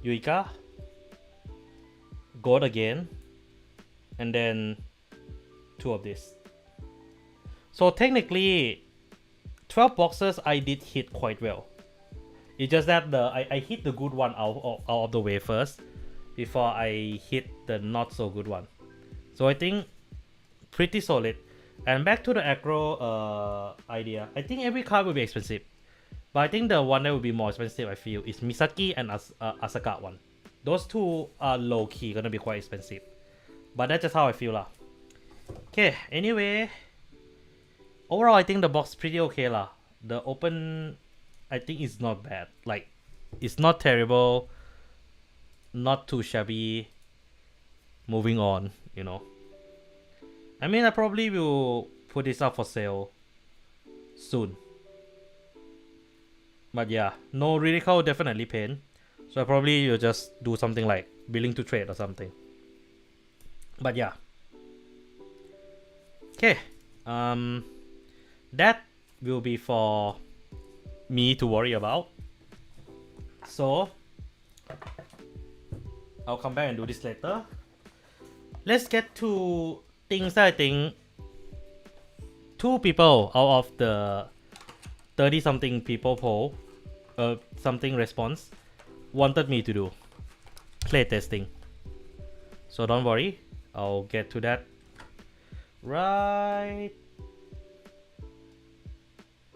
Yuika, Gold again, and then 2 of this. So technically, 12 boxes I did hit quite well. It's just that I hit the good one out of the way first before I hit the not so good one. So I think pretty solid. And back to the aggro idea. I think every card will be expensive. But I think the one that will be more expensive, I feel, is Misaki and Asaka one. Those two are low-key gonna be quite expensive. But that's just how I feel lah. Okay, anyway. Overall, I think the box is pretty okay lah. The open, I think it's not bad. Like, it's not terrible. Not too shabby. Moving on, you know. I mean, I probably will put this up for sale soon. But yeah, no Ridicule definitely pain. So I probably will just do something like willing to trade or something. But yeah. Okay. That will be for me to worry about. So I'll come back and do this later. Let's get to things that I think 2 people out of the 30 something people poll, something response, wanted me to do play testing. So don't worry, I'll get to that right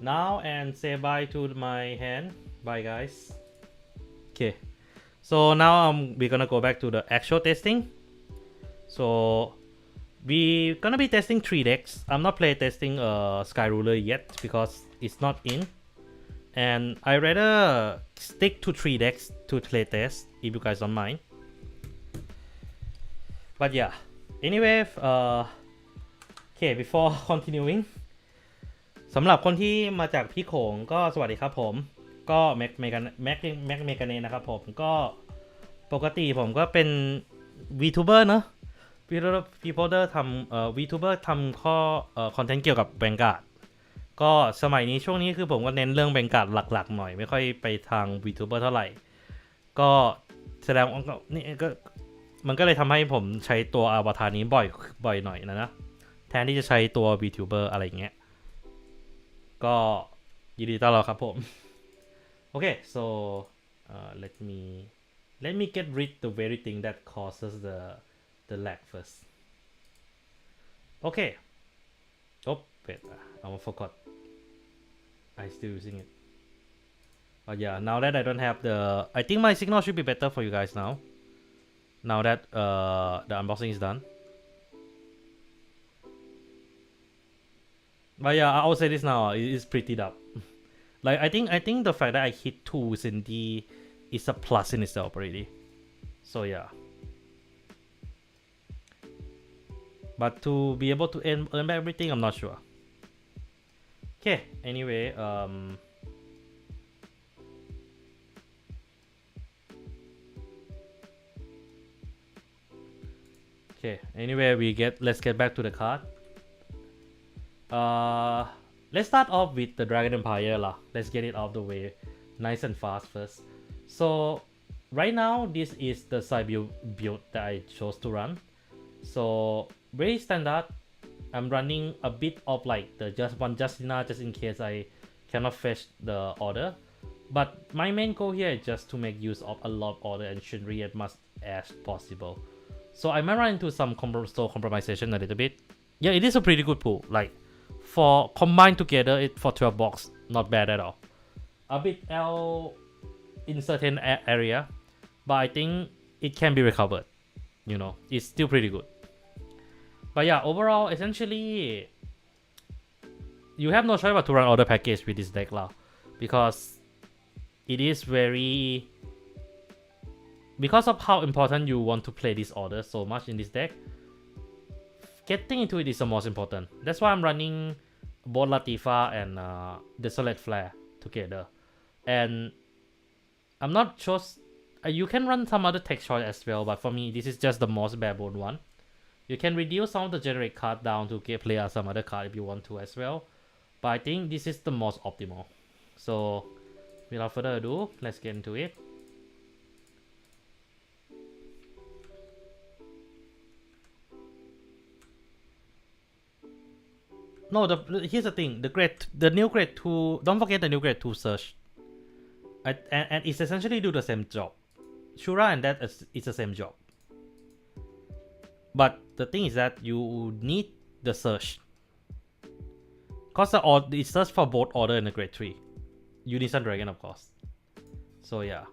now and say bye to my hand. Bye guys. Okay, so now we're gonna go back to the actual testing. So we're gonna be testing 3 decks. I'm not play testing Sky Ruler yet because it's not in, and I rather stick to 3 decks to play test if you guys don't mind. But yeah, anyway, okay, before continuing สำหรับคนที่มาจากพี่โขงก็สวัสดีครับผมก็แม็กเมกาเนนะครับผมก็ปกติผมก็เป็น VTuber เนอะ VTuber ทำVTuber ทำข้อคอนเทนต์เกี่ยวกับ Vanguard ก็สมัยนี้ช่วงนี้คือผมก็เน้นเรื่อง Vanguard หลักๆหน่อยไม่ค่อยไปทาง VTuber เท่าไหร่ก็แสดงนี่ก็มันก็เลยทำให้ผมใช้ตัวอวตารนี้บ่อยหน่อยนะแทนที่จะใช้ตัว VTuber อะไรอย่างเงี้ยก็ยินดีต้อนรับครับผม Okay, so let me get rid the very thing that causes the lag first. Okay. Oh, wait, I forgot. I still using it. But yeah, now that I don't have I think my signal should be better for you guys now. Now that the unboxing is done. But yeah, I'll say this now. It is pretty dumb. Like I think the fact that I hit 2 Cindy is a plus in itself already. So yeah. But to be able to earn back everything, I'm not sure. Okay. Anyway, okay. Anyway, let's get back to the card. Let's start off with the Dragon Empire lah. Let's get it out of the way nice and fast first. So right now this is the side build that I chose to run. So very standard. I'm running a bit of like the just one Justina just in case I cannot fetch the order. But my main goal here is just to make use of a lot of order and Shinri as much as possible. So I might run into some compromisation a little bit. Yeah, it is a pretty good pool. Like for combined together, it for 12 box, not bad at all. A bit L in certain area, but I think it can be recovered. You know, it's still pretty good. But yeah, overall, essentially, you have no choice but to run order package with this deck lah, because it is very, because of how important you want to play this order so much in this deck. getting into it is the most important. That's why I'm running both Latifa and Desolate Flare together. And I'm not sure. You can run some other tech choice as well, but for me, this is just the most barebone one. You can reduce some of the generic card down to play some other card if you want to as well. But I think this is the most optimal. So, without further ado, let's get into it. No, here's the thing. The new grade 2. Don't forget the new grade 2 search. And it's essentially do the same job. Shura and that is the same job. But the thing is that you need the search. Cause it search for both order and the grade 3. Unison Dragon, of course. So yeah.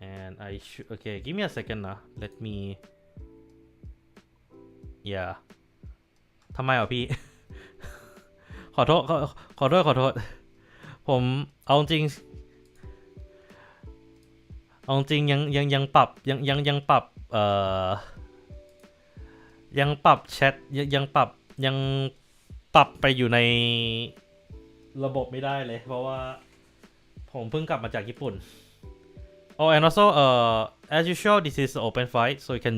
And I should. Okay, give me a second now. Let me. Yeah. ทำไมอ่ะพี่ ขอโทษผมเอาจริงยังปรับยังปรับแชทยังปรับไปอยู่ในระบบไม่ได้เลยเพราะว่าผมเพิ่งกลับมาจากญี่ปุ่น Oh, and also as usual this is an open fight, so you can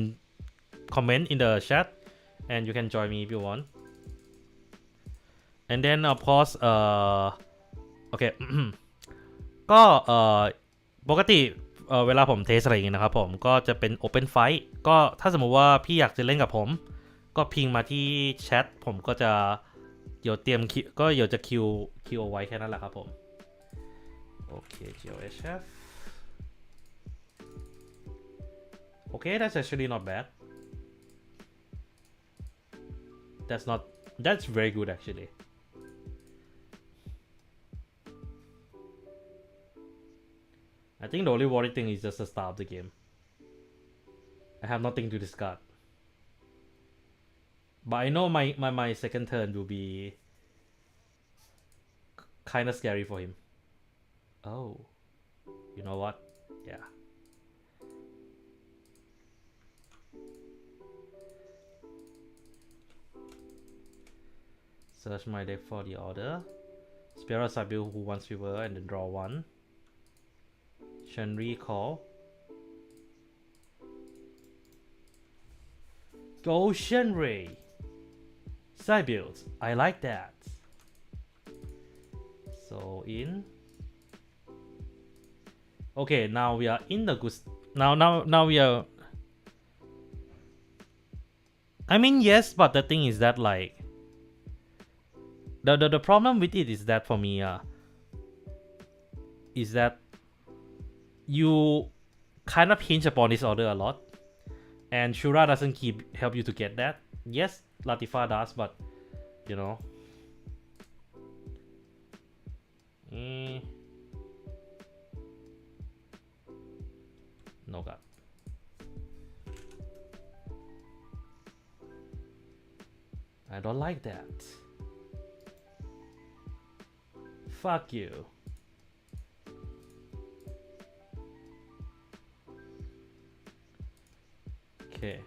comment in the chat and you can join me if you want. And then of course okay ก็ปกติเวลาผมเทสอะไรอย่างงี้นะครับผมก็จะเป็น Open Fight ก็ถ้าสมมุติว่าพี่อยากจะเล่นกับผมก็พิงมาที่แชทผมก็จะเดี๋ยวเตรียมก็เดี๋ยวจะคิวเอาไว้แค่นั้นแหละครับผมโอเค GLHF Okay, that's actually not bad. That's very good actually. I think the only worry thing is just the start of the game. I have nothing to discard. But I know my second turn will be kind of scary for him. Oh. You know what? Yeah. Search my deck for the order. Spiral Sabil who wants River and then draw one. Shenri call. Go Shenri! Side builds. I like that. So in. Okay, now we are in the good. Now we are. I mean yes, but the thing is that like. The problem with it is that for me is that you kind of hinge upon this order a lot and Shura doesn't help you to get that. Yes, Latifa does, but you know no god. I don't like that. Fuck you. Okay.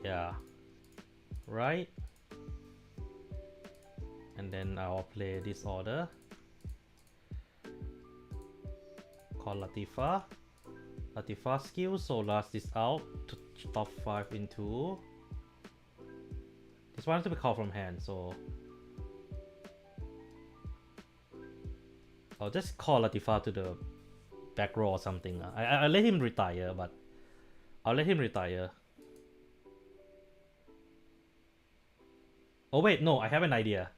Yeah. Right. And then I'll play this order. Call Latifa. Latifa skill, so last this out to top 5 into. This one has to be called from hand, so I'll just call Latifa to the back row or something. I let him retire, but I'll let him retire. Oh wait, no, I have an idea.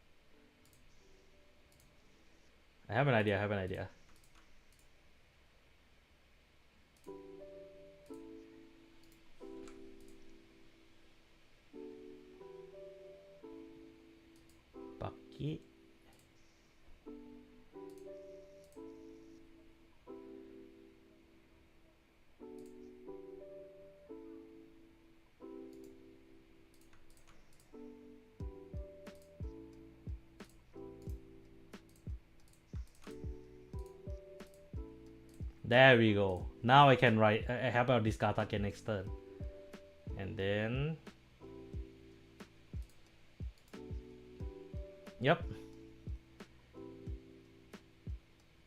I have an idea. Bucky. There we go. Now I can write. I have a discard target next turn, and then yep,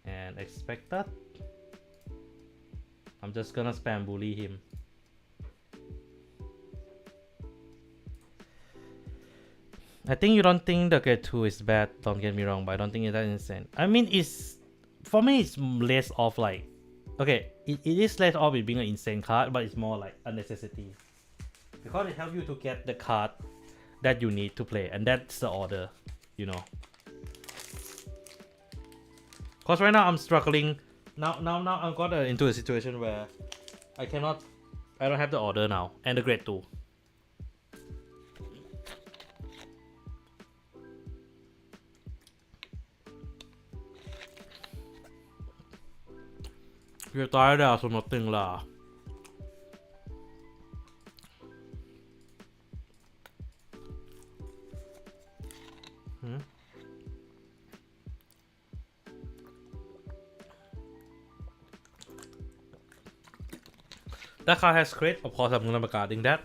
and expected. I'm just gonna spam bully him. I think you don't think the grade 2 is bad, don't get me wrong, but I don't think it's that insane. I mean, it's for me, it's less of like, okay, it is less of it being an insane card, but it's more like a necessity. Because it helps you to get the card that you need to play, and that's the order, you know. Because right now I'm struggling. Now I've got into a situation where I don't have the order now, and the grade 2. You're tired out, so nothing lah. That card has crit, of course I'm gonna be guarding that.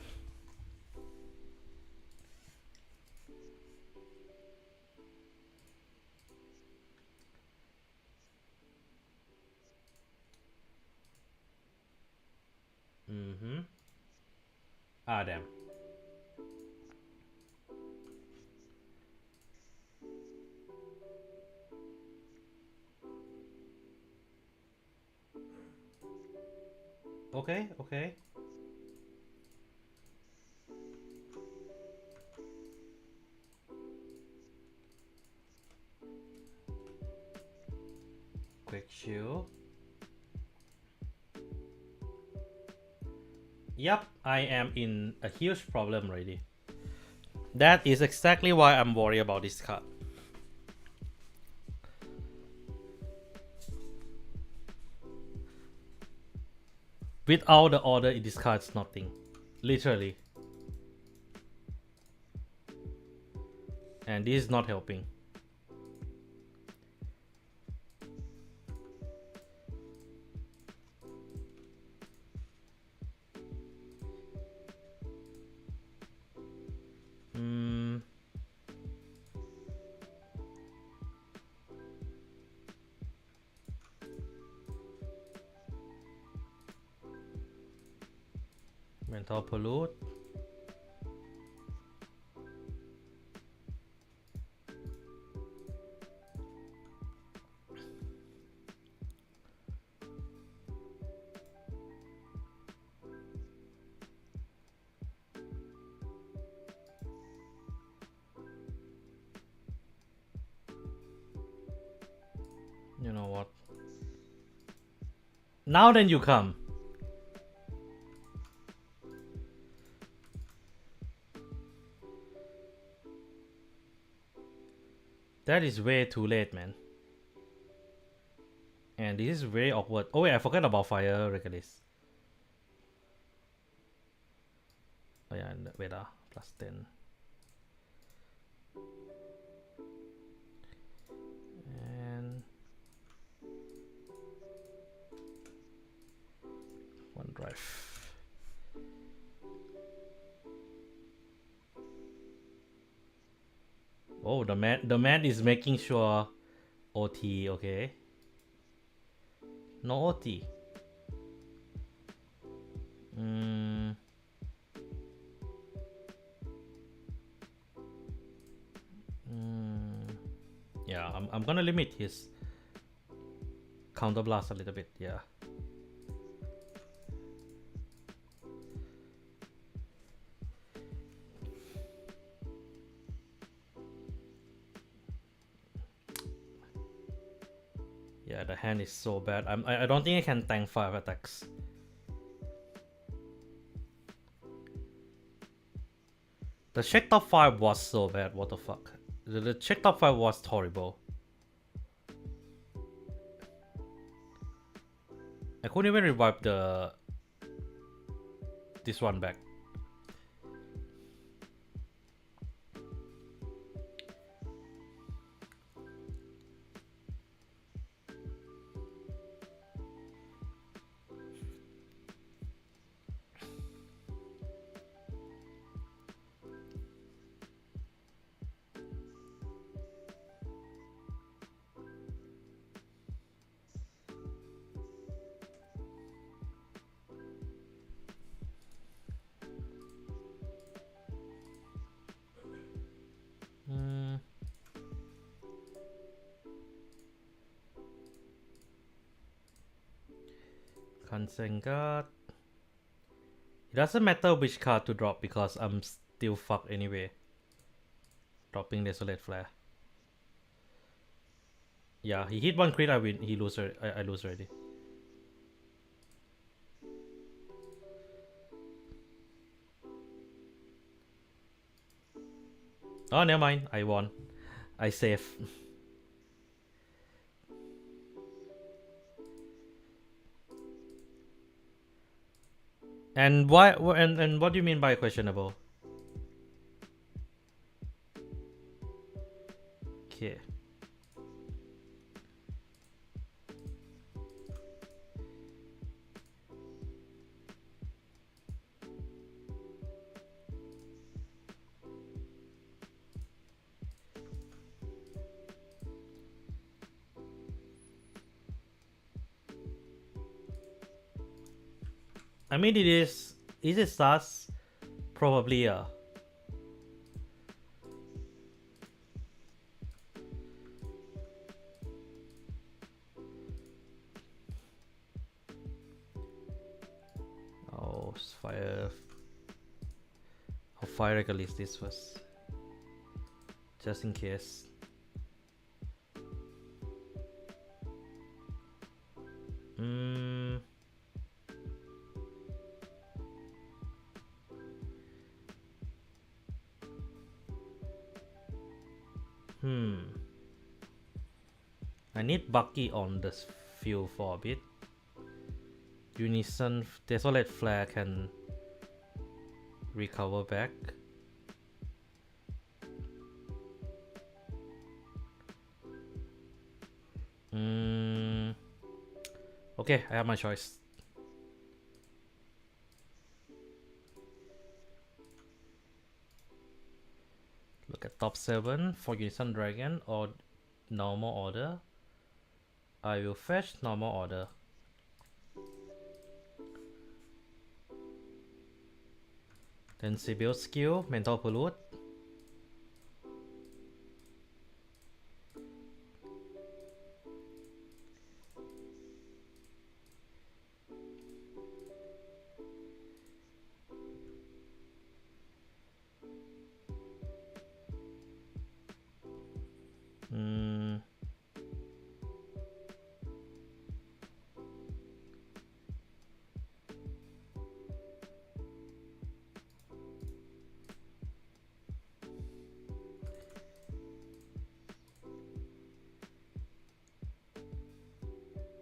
Ah, damn. Okay. Quick shield. Yep, I am in a huge problem already. That is exactly why I'm worried about this card. Without the order, it discards nothing. Literally. And this is not helping. Mental pollute. You know what? Now then you come. That is way too late, man. And this is very awkward. Oh wait, I forgot about fire Regulus. Oh yeah, wait, plus 10. And one drive. Oh, the man is making sure OT, okay. No OT. Yeah, I'm gonna limit his counter blast a little bit, yeah. Yeah, the hand is so bad. I don't think I can tank 5 attacks. The check top 5 was so bad, what the fuck. The check top 5 was horrible. I couldn't even revive this one back. Kansengat. It doesn't matter which card to drop because I'm still fucked anyway. Dropping Desolate Flare. Yeah, he hit one crit, I win. He lose. I lose already. Oh, never mind. I won. I save. And why? And what do you mean by questionable? Okay. I mean, it is. Is it sus? Probably, yeah. Oh, fire. I'll fire at least this first. Just in case. I need Bucky on this field for a bit. Unison Desolate Flare can recover back. Okay, I have my choice. Look at top 7 for Unison Dragon or normal order. I will fetch normal order. Then Sibyl skill, Mental Pollute.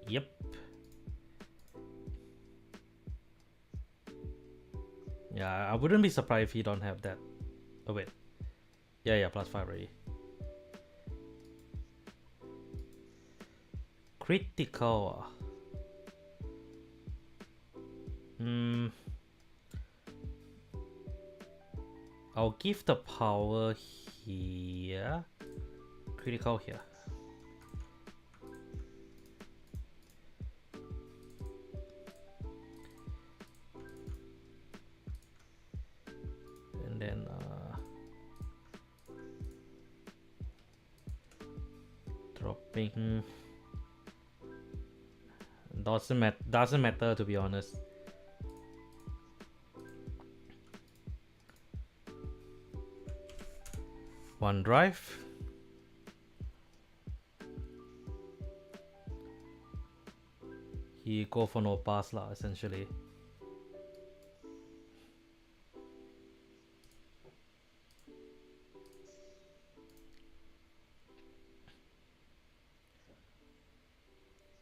Yep. Yeah, I wouldn't be surprised if he don't have that. Oh wait. Yeah, +5 already. Critical. I'll give the power here. Critical here. And then dropping doesn't matter to be honest. One drive. He go for no pass lah, essentially.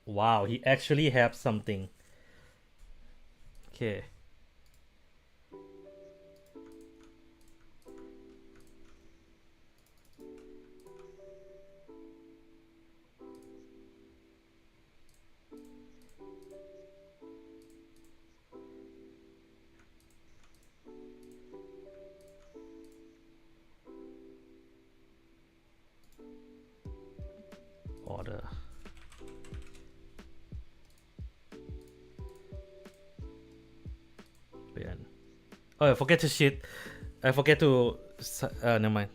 Wow, he actually have something. Okay. Order. Oh, I forget to shit. I forget to. Never mind.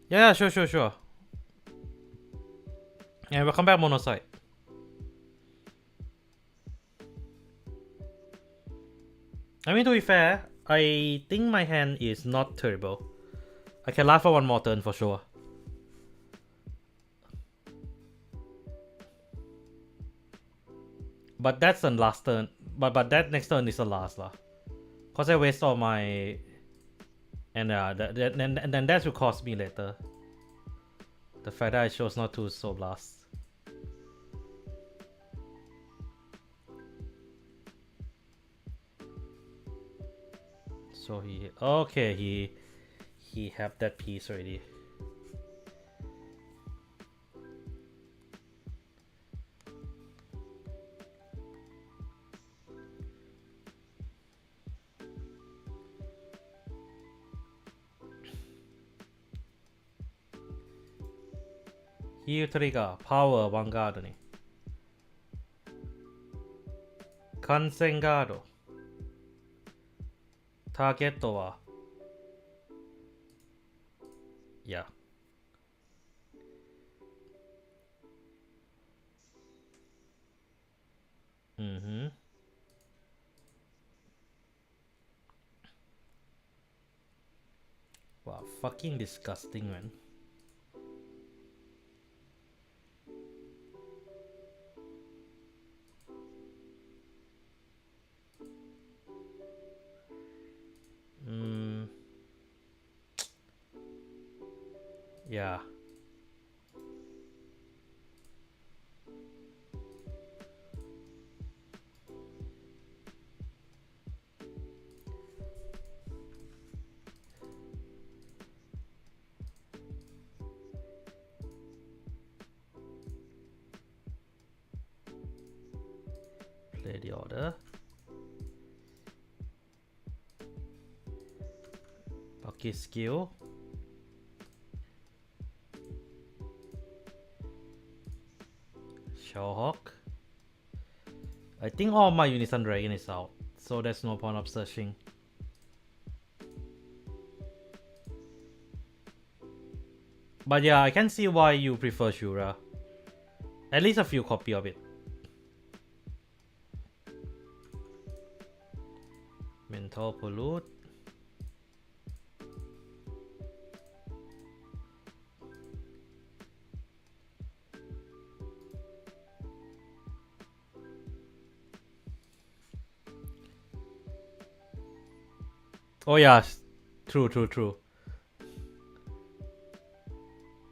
Yeah, sure. Yeah, we'll come back mono side. I mean, to be fair, I think my hand is not terrible. I can last for one more turn for sure. But that's the last turn. But that next turn is the last lah. Cause I waste all my, and then that will cost me later. The fact that I chose not to soul blast. So he have that piece already. Heal trigger power Vanguard ni. Kansengado. Target wa yeah. Wow, fucking disgusting, man. Yeah. Play the order. Bucky skill. Shellhawk. I think all my Unison Dragon is out, so there's no point of searching. But yeah, I can see why you prefer Shura. At least a few copy of it. Mental Pollute. Oh yeah, true.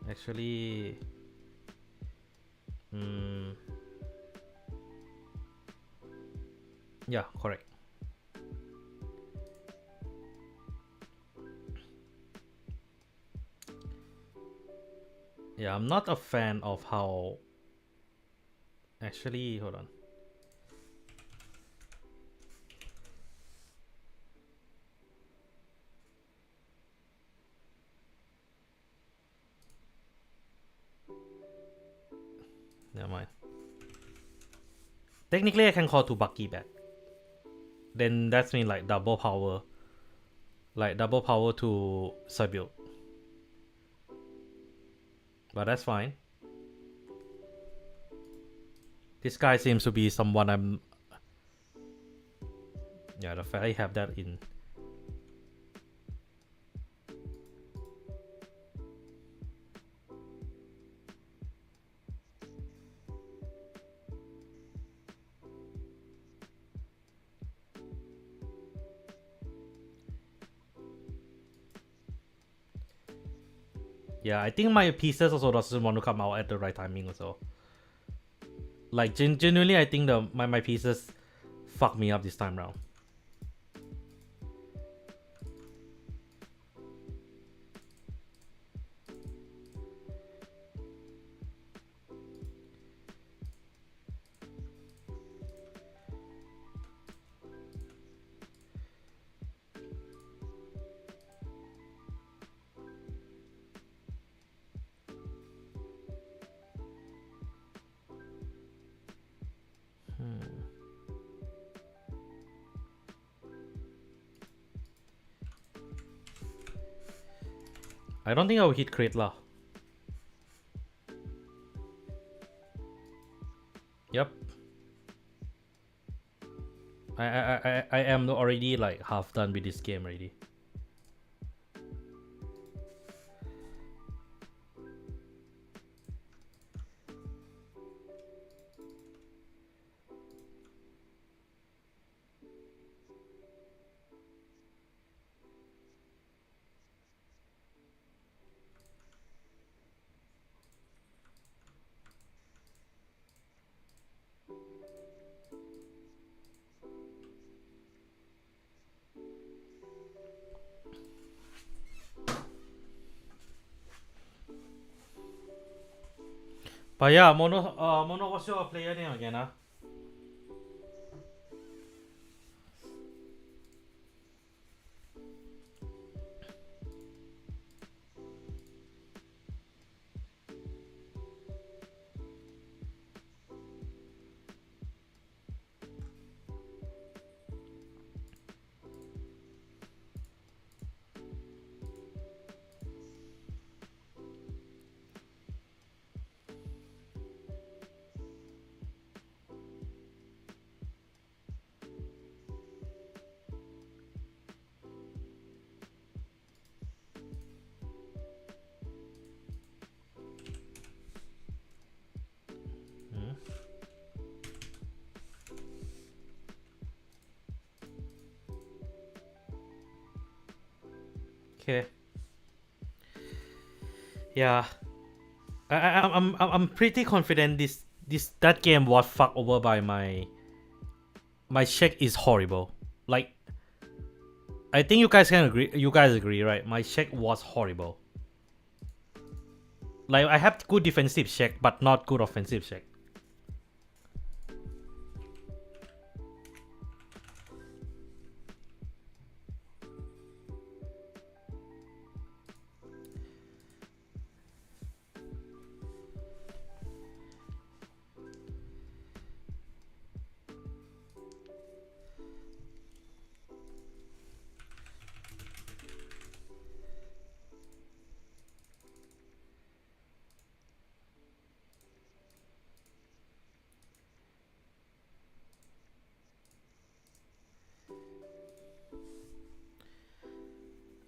Actually, yeah, correct. Yeah, I'm not a fan of how. Actually, hold on. Never mind. Technically, I can call to Bucky back. Then that's mean like double power. Like double power to sub-build. But that's fine. This guy seems to be someone I'm... Yeah, the fact I have that in... Yeah, I think my pieces also doesn't want to come out at the right timing also. Like, genuinely, I think my pieces fuck me up this time round. I don't think I will hit crit lah. Yep. I am already like half done with this game already. But yeah, Mono, what's your player name again, huh? Okay. Yeah. I'm pretty confident that game was fucked over by my check is horrible. Like, I think you guys can agree. You guys agree, right? My check was horrible. Like, I have good defensive check, but not good offensive check.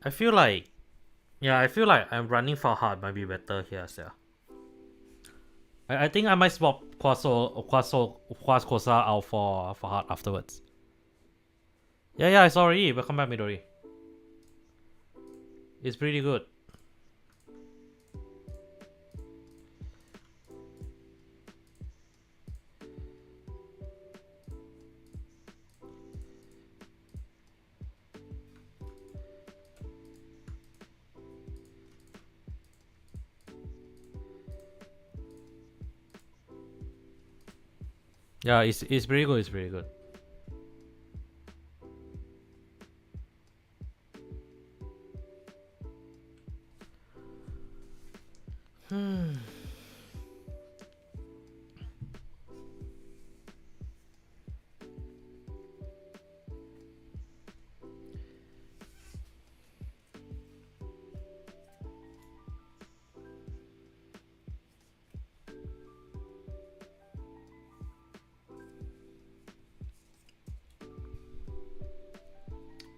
I feel like, yeah, I feel like I'm running for hard might be better here, yeah. I think I might swap Quasosa out for hard afterwards. Yeah, I saw already. Welcome back, Midori. It's pretty good. Yeah, it's pretty good. It's pretty good.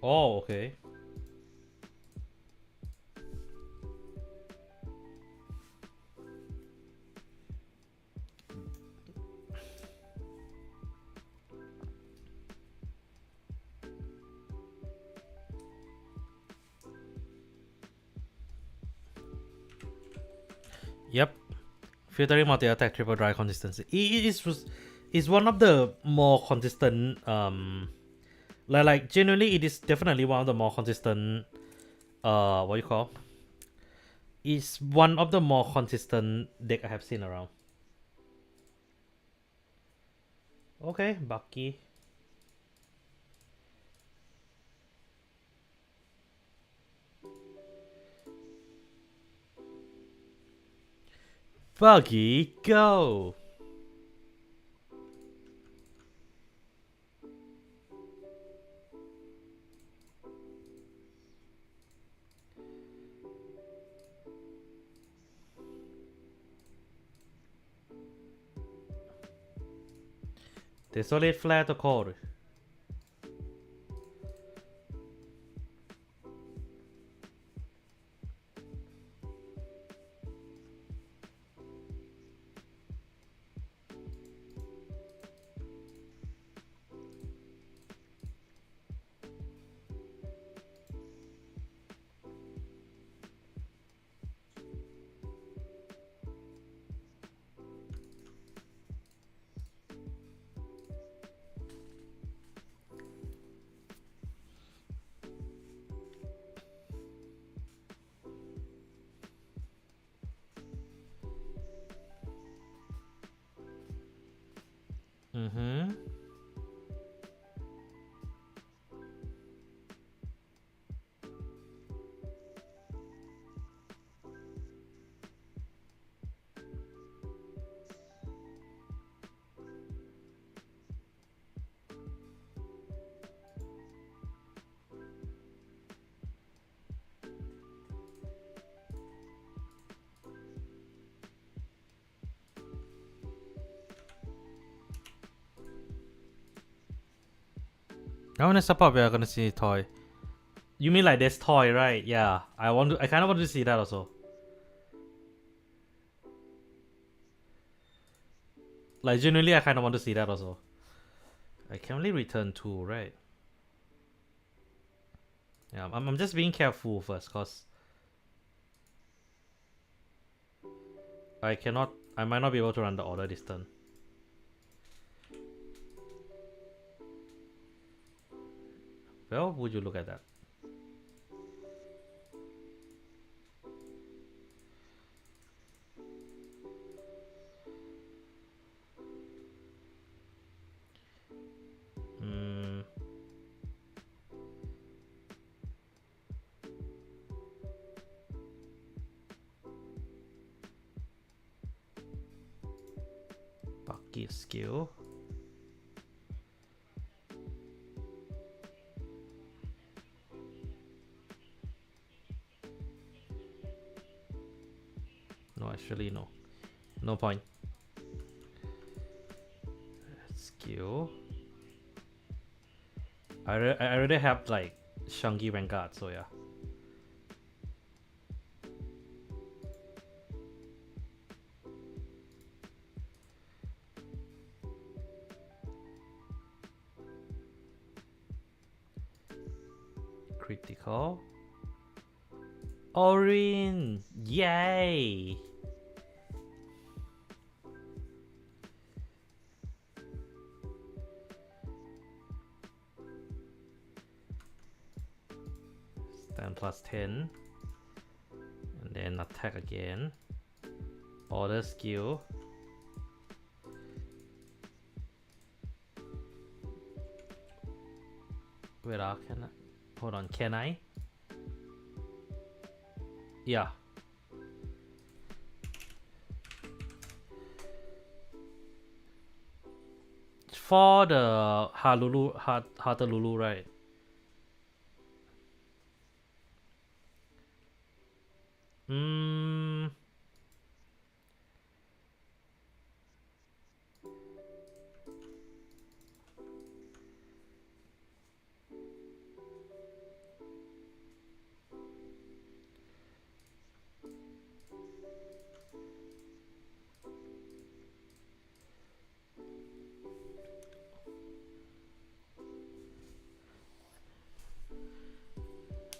Oh, okay. Yep. Filtering multi-attack triple drive consistency. It's one of the more consistent like generally it is definitely one of the more consistent what you call? It's one of the more consistent deck I have seen around. Okay, Bucky. Buggy, go! Desolate Flare to core. Mm-hmm. I want to support. We are gonna see toy. You mean like this toy, right? Yeah. I kind of want to see that also. Like genuinely, I kind of want to see that also. I can only return 2, right? Yeah. I'm just being careful first, cause I might not be able to run the order this turn. Well, would you look at that? Bucket skill. No, actually no. No point. Skill. I already have like chunky Vanguard, so yeah. Critical. Orin! Yay! Stand plus 10. And then attack again. Order skill. Wait, can I? Hold on, can I? Yeah. For the Hartalulu, right?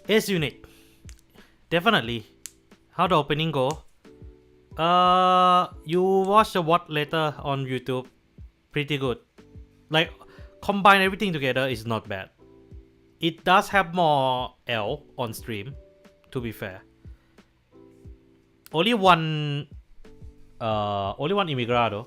Ace unit. Definitely. How the opening go? You watch the what later on YouTube. Pretty good. Like, combine everything together is not bad. It does have more L on stream, to be fair. Only one Immigrado.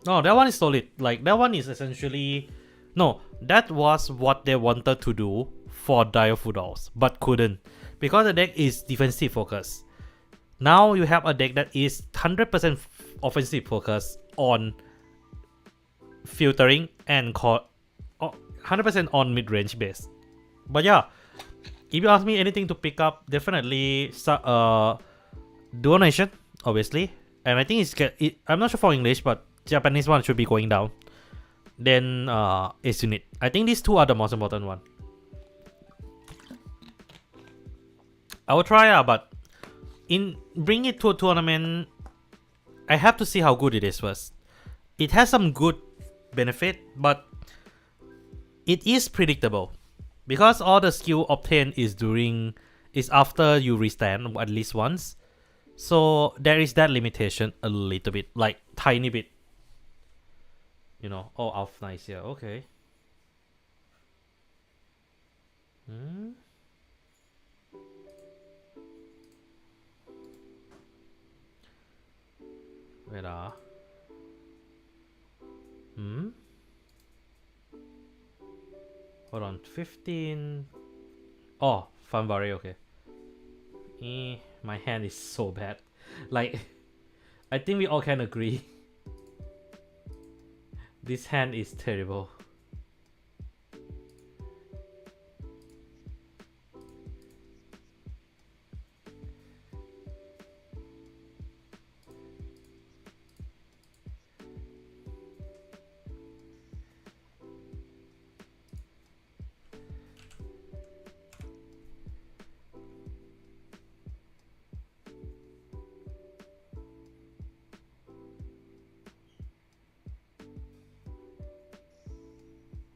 No, that one is solid. Like, that one is essentially... No, that was what they wanted to do for Dire Foodals, but couldn't. Because the deck is defensive focus. Now you have a deck that is 100% offensive focus on filtering and 100% on mid-range base. But yeah, if you ask me anything to pick up, definitely Dual Nation, obviously. And I think I'm not sure for English, but Japanese one should be going down. Then Ace Unit. I think these two are the most important one. I will try but bring it to a tournament, I have to see how good it is first. It has some good benefit, but it is predictable because all the skill obtained is after you restand at least once. So there is that limitation a little bit, like tiny bit. You know, oh, off nice, yeah, okay. Hmm? Wait Hmm? Hold on, 15. Oh, Fanvari, okay. My hand is so bad. Like, I think we all can agree. This hand is terrible.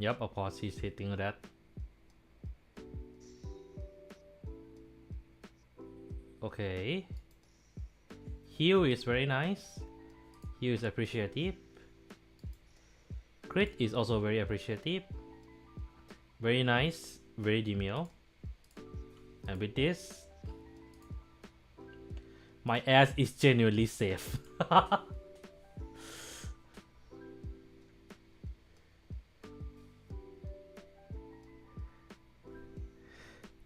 Yep, of course he's hitting that. Okay. Heal is very nice. Heal is appreciative. Crit is also very appreciative. Very nice. Very demure. And with this, my ass is genuinely safe.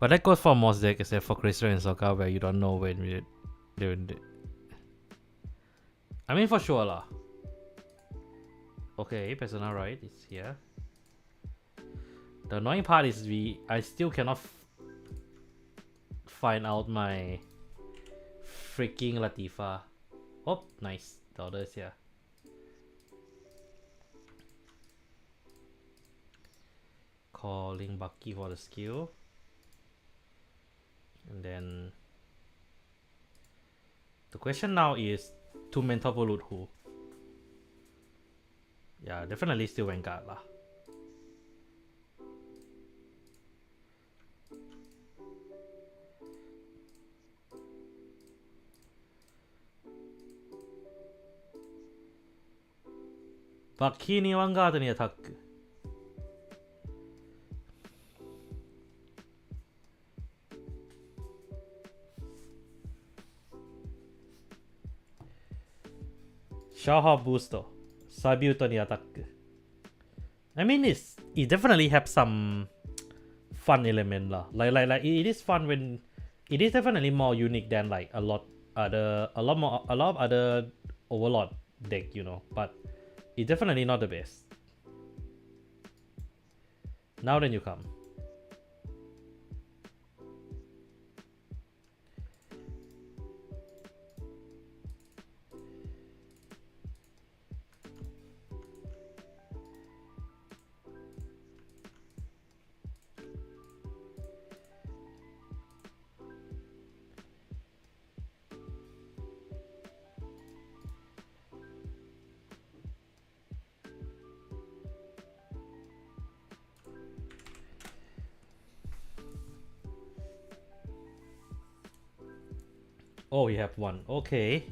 But that goes for most decks except for Crystal and Sokka where you don't know when we do. I mean for sure lah. Okay, Persona right is here. The annoying part is I still cannot find out my freaking Latifa. Oh, nice. The order is here. Calling Bucky for the skill. And then the question now is to mental pollute who? Yeah, definitely still Vanguard lah. Bucky ni Vanguard ni attack. Shaha booster. Sabiuto ni attack. I mean it definitely have some fun element lah. Like it is fun when it is definitely more unique than like a lot of other Overlord deck, you know, but it's definitely not the best. Now then you come. Oh, we have one. Okay.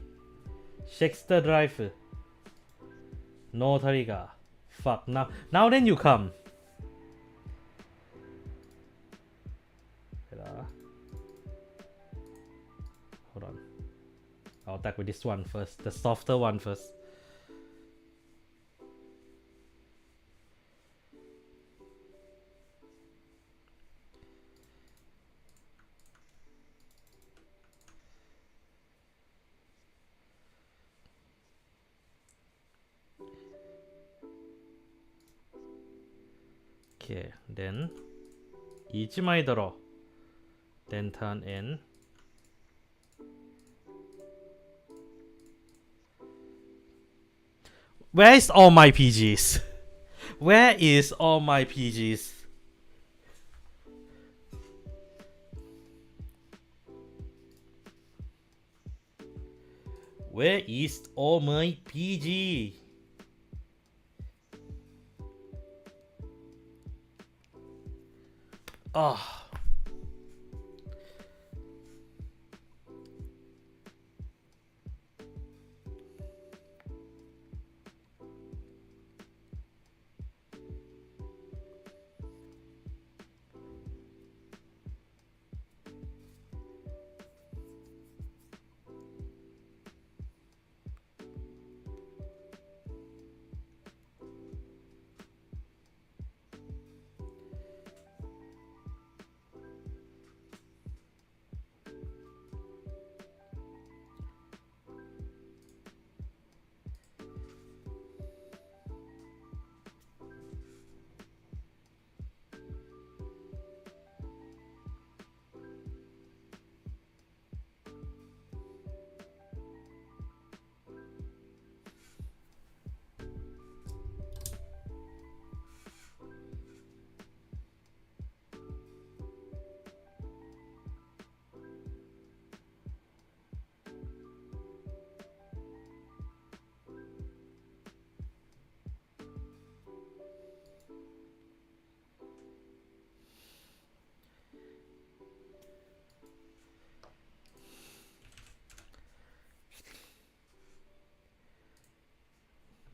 Shakespeare Drive. No Tariga. Fuck. Now then you come. Hold on. I'll attack with this one first. The softer one first. Okay, then 1枚 draw. Then turn in. Where is all my PGs? Where is all my PGs? Where is all my PG? Ah.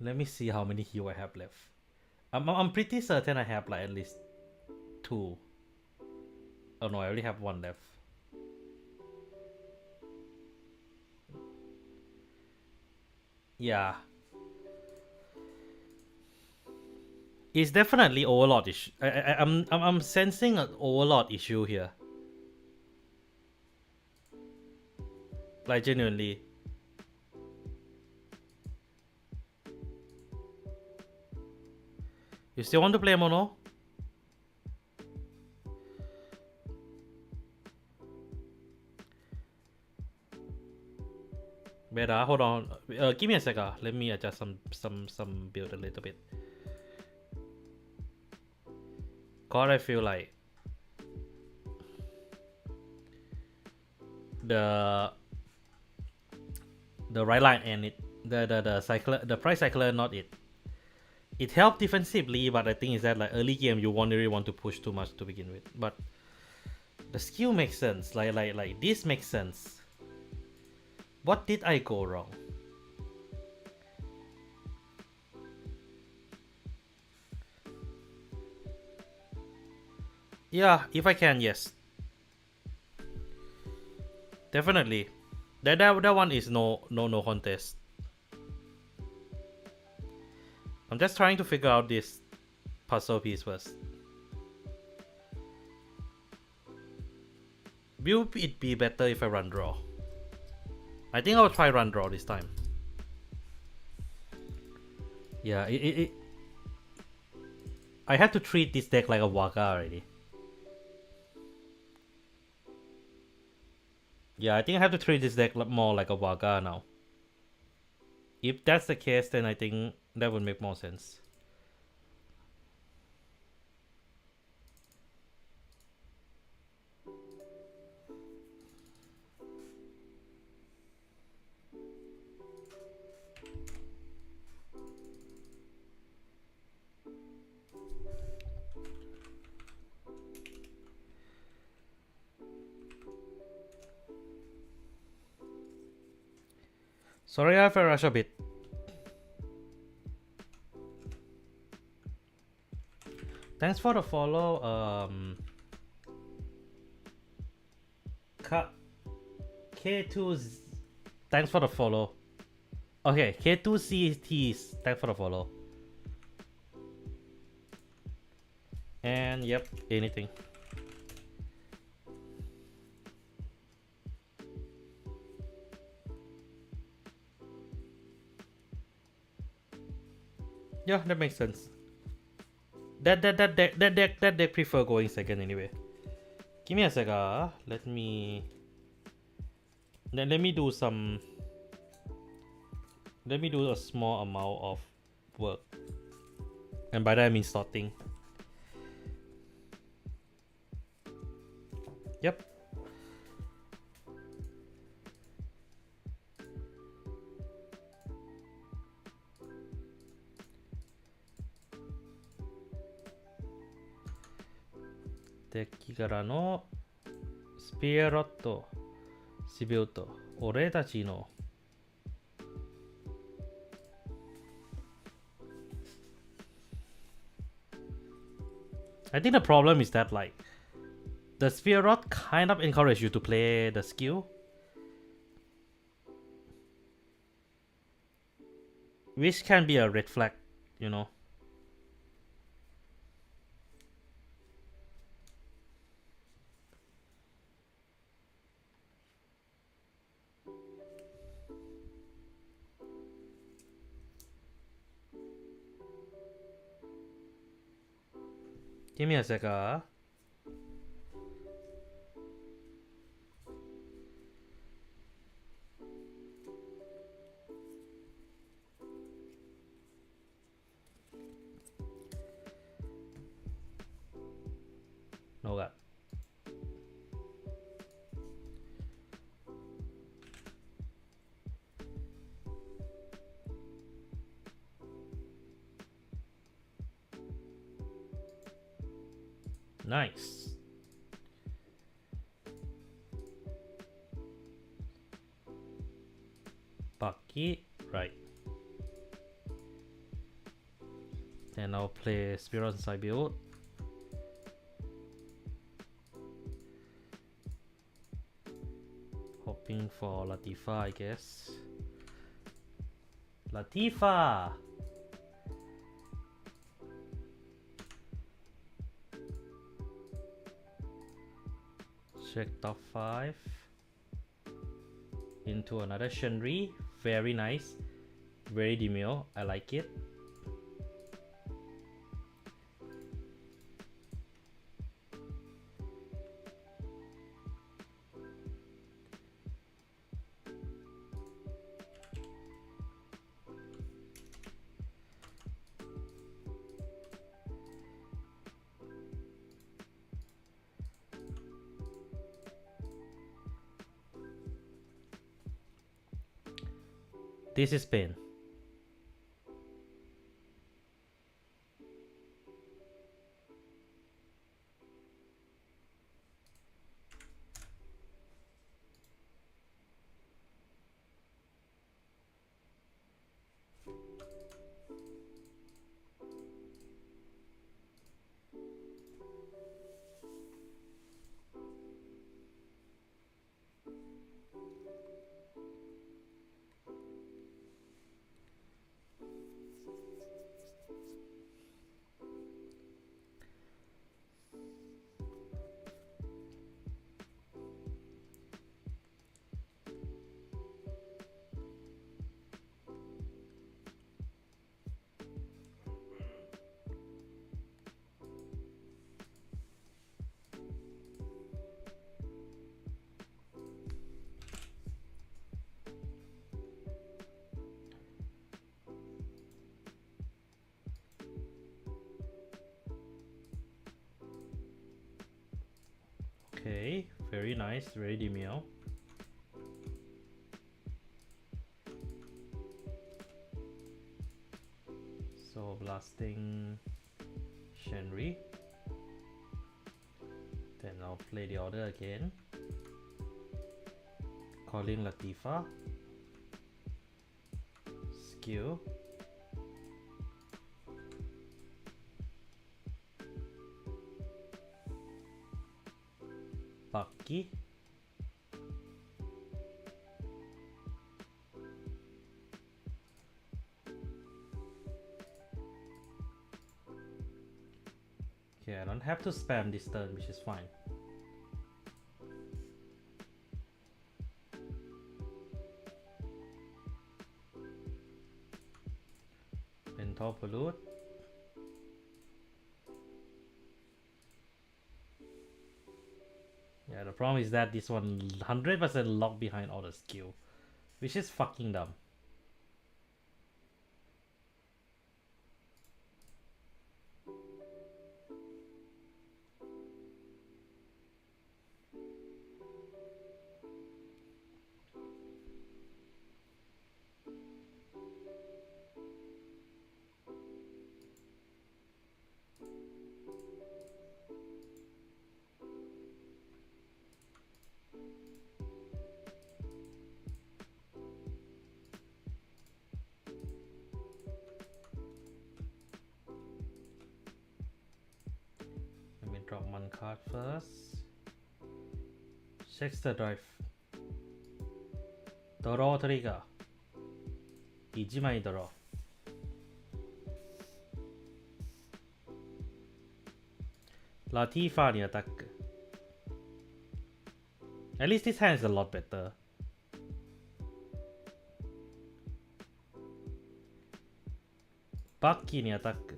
Let me see how many heal I have left. I'm pretty certain I have like at least 2. Oh no, I only have 1 left. Yeah. It's definitely overload issue. I'm sensing an overload issue here. Like genuinely. You still want to play mono? Beta, hold on. Give me a second. Let me adjust some build a little bit. Cause I feel like the right line and it the cycler, the price cycler, not it. It helped defensively, but I think is that like early game you won't really want to push too much to begin with. But the skill makes sense. Like this makes sense. What did I go wrong? Yeah, if I can, yes. Definitely. That one is no contest. I'm just trying to figure out this puzzle piece first. Will it be better if I run draw? I think I'll try run draw this time. Yeah, I have to treat this deck like a Waka already. Yeah, I think I have to treat this deck more like a Waka now. If that's the case, then I think that would make more sense. Sorry if I rush a bit. Thanks for the follow. K2. Thanks for the follow. Okay, K2CTs. Thanks for the follow. And yep, anything. Yeah, that makes sense. That deck prefer going second anyway. Give me a second. Let me do some. Let me do a small amount of work, and by that I mean sorting. Yep. Deck からのスピエロット、シビウト、俺たちの I think the problem is that like the sphere rod kind of encourage you to play the skill, which can be a red flag, you know. Give me a second. No that. Nice. Bucky, right. Then I'll play Spirit Side build. Hoping for Latifa, I guess. Latifa! Check top 5. Into another Shenri. Very nice. Very demure. I like it. This is pain. Okay, very nice, very demure. So blasting Shenri. Then I'll play the order again. Calling Latifa. Skill. Bucky. Okay, I don't have to spam this turn, which is fine. Mentor Pollute. Yeah, the problem is that this one 100% locked behind all the skill, which is fucking dumb. Drop one card first. Checks the drive. Draw trigger. 1枚ドロー。ラティファーにアタック。At least this hand is a lot better. バッキーにアタック。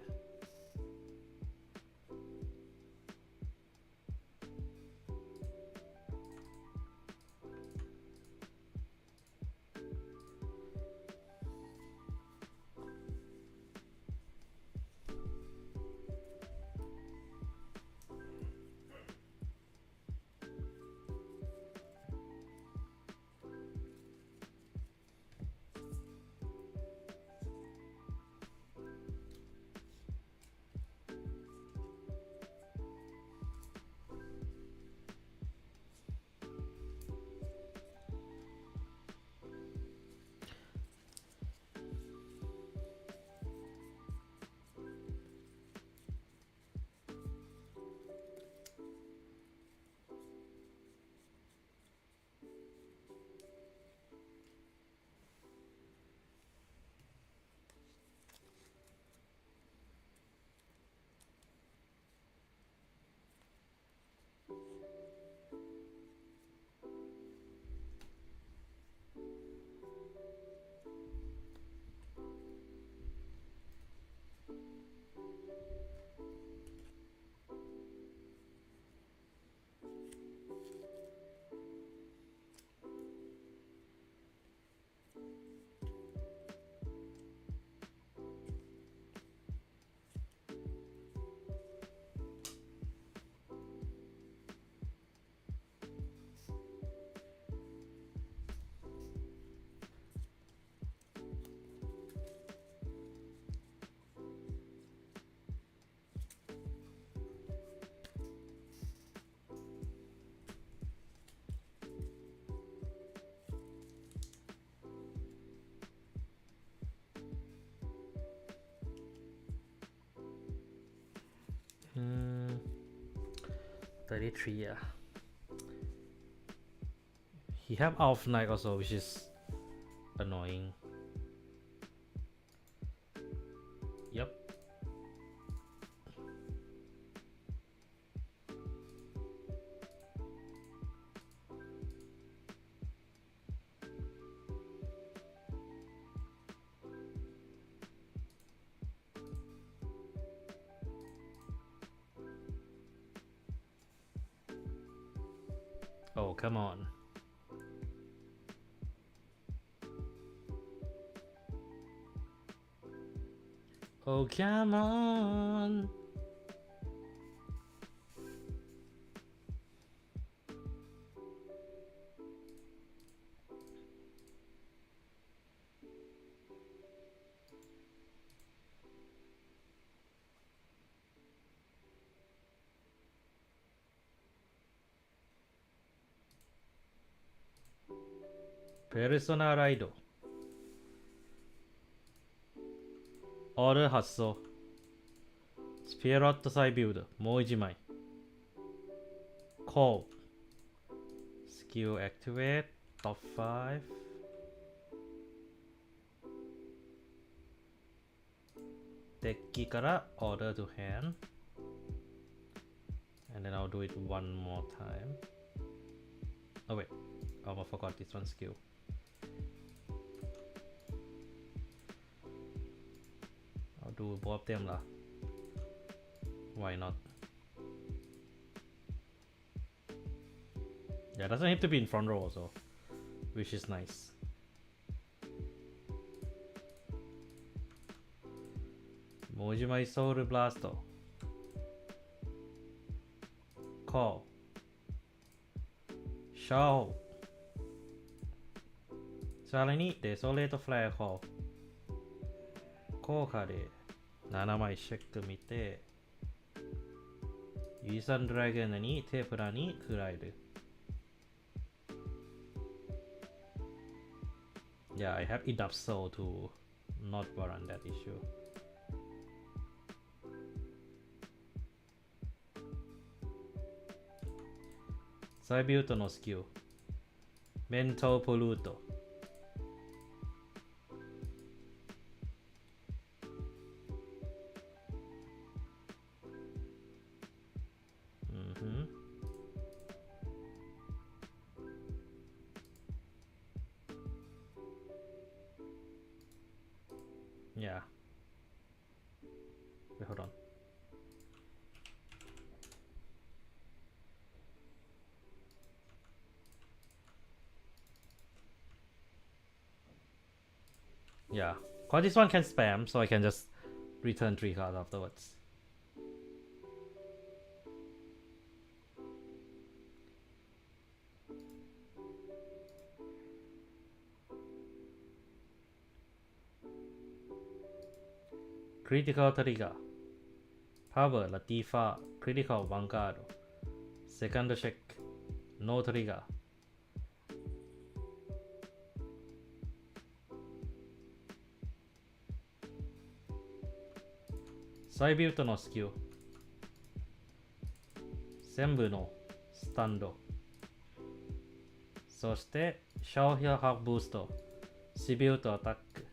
33, yeah. He have Alf Knight also, which is annoying. Yep. Oh, come on. Oh, come on. Persona ライド。オール発送。スピリット再ビルド。もう一枚。Call。Skill activate。Top 5。デッキから Order to hand。And then I'll do it one more time. Oh wait, I almost forgot this one skill. I'll do both of them lah. Why not? Yeah, it doesn't have to be in front row also, which is nice. Mojimai Soul Blast. Call. Show. さらにデソレートフライホー。効果で7枚チェック見て、ユーサンドラゴンにテープラに食らえる。Yeah, I have enough soul to not warrant that issue. Side build no skill. Mental Polluto. Yeah. Wait, hold on. Yeah. Cause this one can spam, so I can just return 3 cards afterwards. Critical trigger. Power Latifa. Critical Vanguard. Second check. No trigger. Side build no skill. 全部のスタンド。そして消費ハーブブースト。シビルトアタック。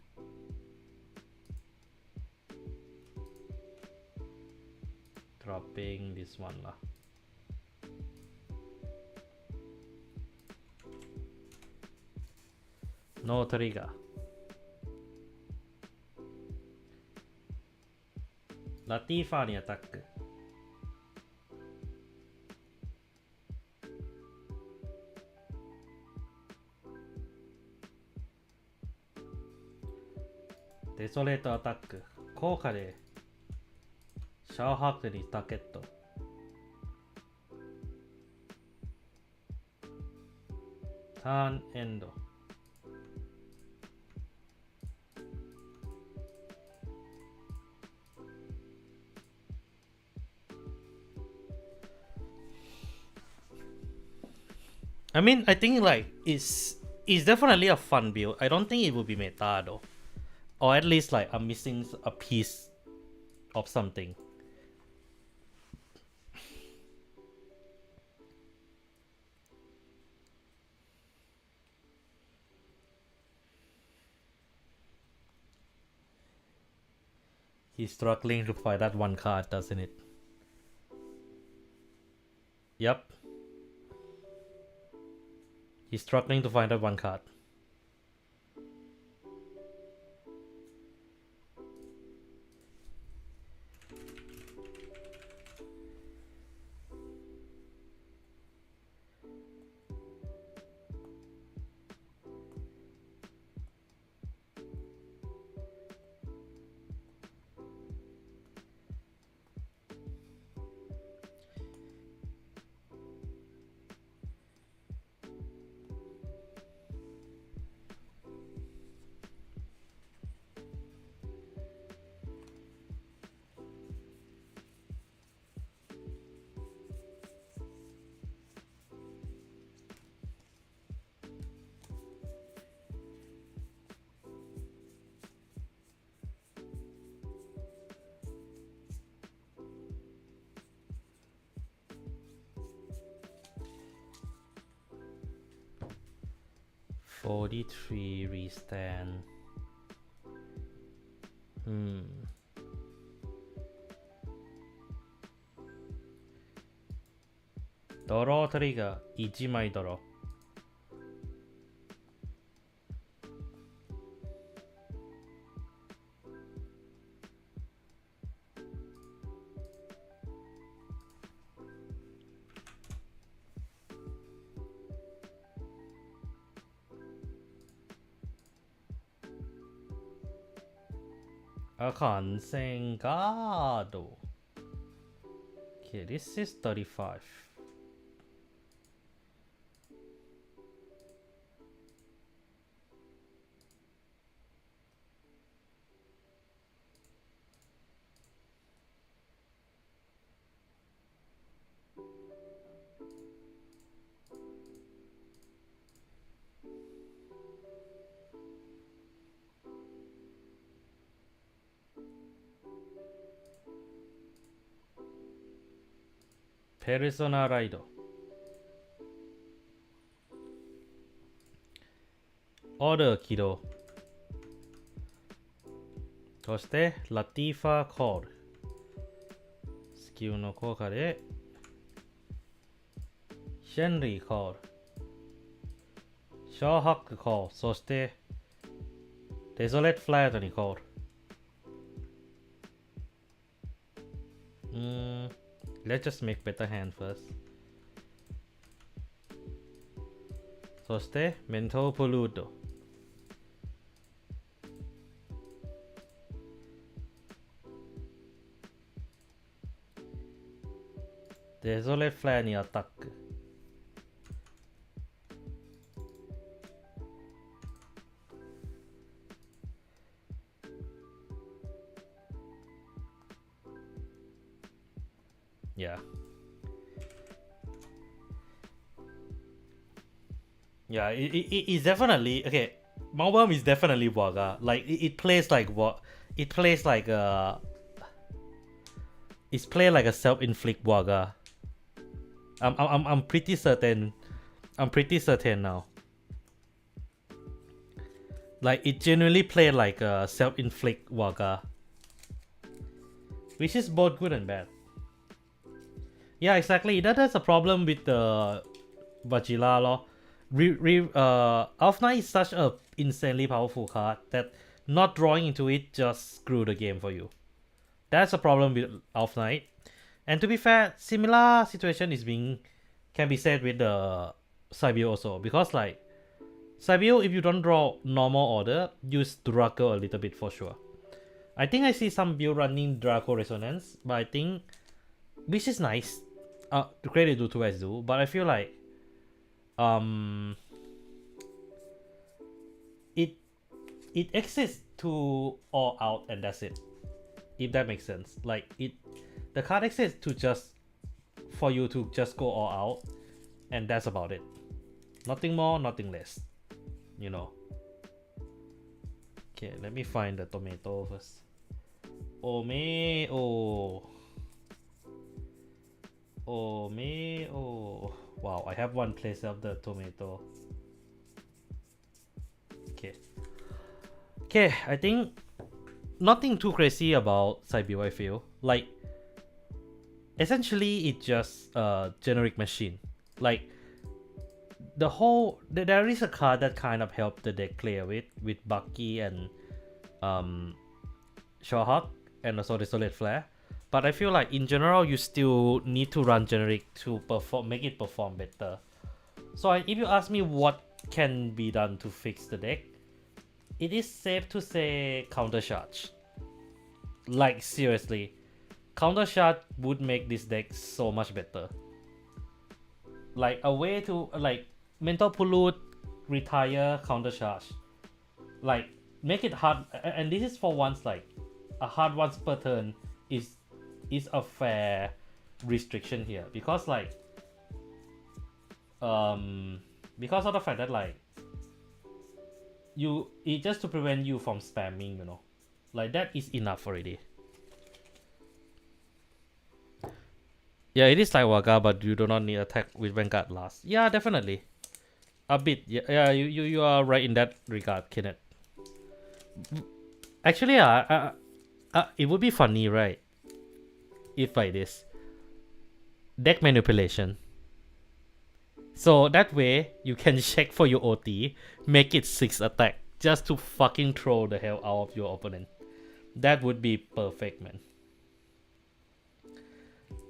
Dropping this one lah. No trigger. ラティファーにアタック。デソレートアタック。効果でシャワーハークにターゲット。ターンエンド。I mean, I think like it's definitely a fun build. I don't think it will be meta though, or at least like I'm missing a piece of something. He's struggling to find that one card, doesn't it? Yep. He's struggling to find that one card. $43 restand.ドロートリガー1枚ドロー。アカンセンガード。Okay, this is 35. Persona Raid. Order 起動。そして、ラティファーコール。スキルの効果で、シェンリーコール。ショーハックコール。そして、デゾレットフライトにコール。Let's just make better hand first. そして、メントポルード。デゾレフライにアタック。Yeah. Yeah, it's definitely okay. Malworm is definitely Wagga. Like it plays like what? It plays like it's played like a self-inflict Wagga. I'm pretty certain. I'm pretty certain now. Like it genuinely played like a self-inflict Wagga, which is both good and bad. Yeah, exactly. That's a problem with the Vagila law. Elf Knight is such a insanely powerful card that not drawing into it just screw the game for you. That's a problem with Elf Knight. And to be fair, similar situation can be said with the Cybio also, because like Cybio, if you don't draw normal order, use Draco a little bit for sure. I think I see some build running Draco Resonance, but I think which is nice. The credit to 2S do, but I feel like it exists to all out and that's it. If that makes sense. Like the card exists to just for you to just go all out and that's about it. Nothing more, nothing less. You know. Okay, let me find the tomato first. Oh. Wow, I have one place of the tomato. Okay, I think nothing too crazy about side build, I feel. Like, essentially, it's just a generic machine. Like, there is a card that kind of helped the deck clear with Bucky and Shawhawk and also the Solid Flare. But I feel like in general you still need to run generic to make it perform better. So if you ask me what can be done to fix the deck, it is safe to say counter charge. Like seriously, counter charge would make this deck so much better. Like a way to like mental pollute, retire, counter charge. Like make it hard, and this is for once like a hard once per turn is a fair restriction here, because like because of the fact that like it just to prevent you from spamming, you know, like that is enough already. Yeah, it is like Waga, but you do not need attack with Vanguard last. Yeah, definitely. A bit. Yeah, you are right in that regard, Kenneth. Actually, it would be funny, right? If like this. Deck manipulation. So that way, you can check for your OT, make it 6 attack, just to fucking throw the hell out of your opponent. That would be perfect, man.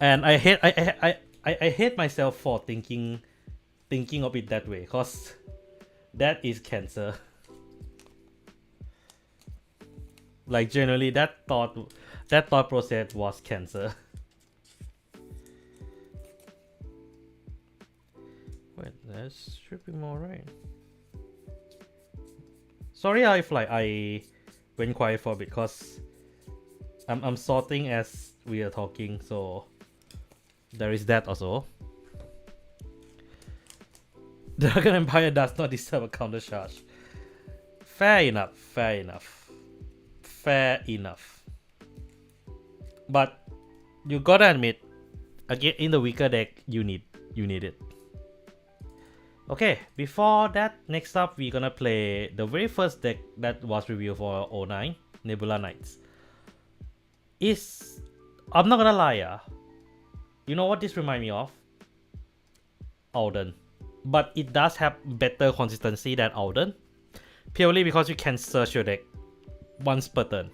And I hate myself for thinking of it that way, cause that is cancer. Like generally, that thought process was cancer. Wait, there's should be more, right? Sorry if like I went quiet for a bit, cause I'm sorting as we are talking, so there is that also. Dragon Empire does not deserve a counter charge. Fair enough. But you gotta admit, again in the weaker deck, you need it. Okay, before that, next up we're gonna play the very first deck that was reviewed for 09, Nebula Knights. I'm not gonna lie, you know what this reminds me of? Alden. But it does have better consistency than Alden, purely because you can search your deck once per turn.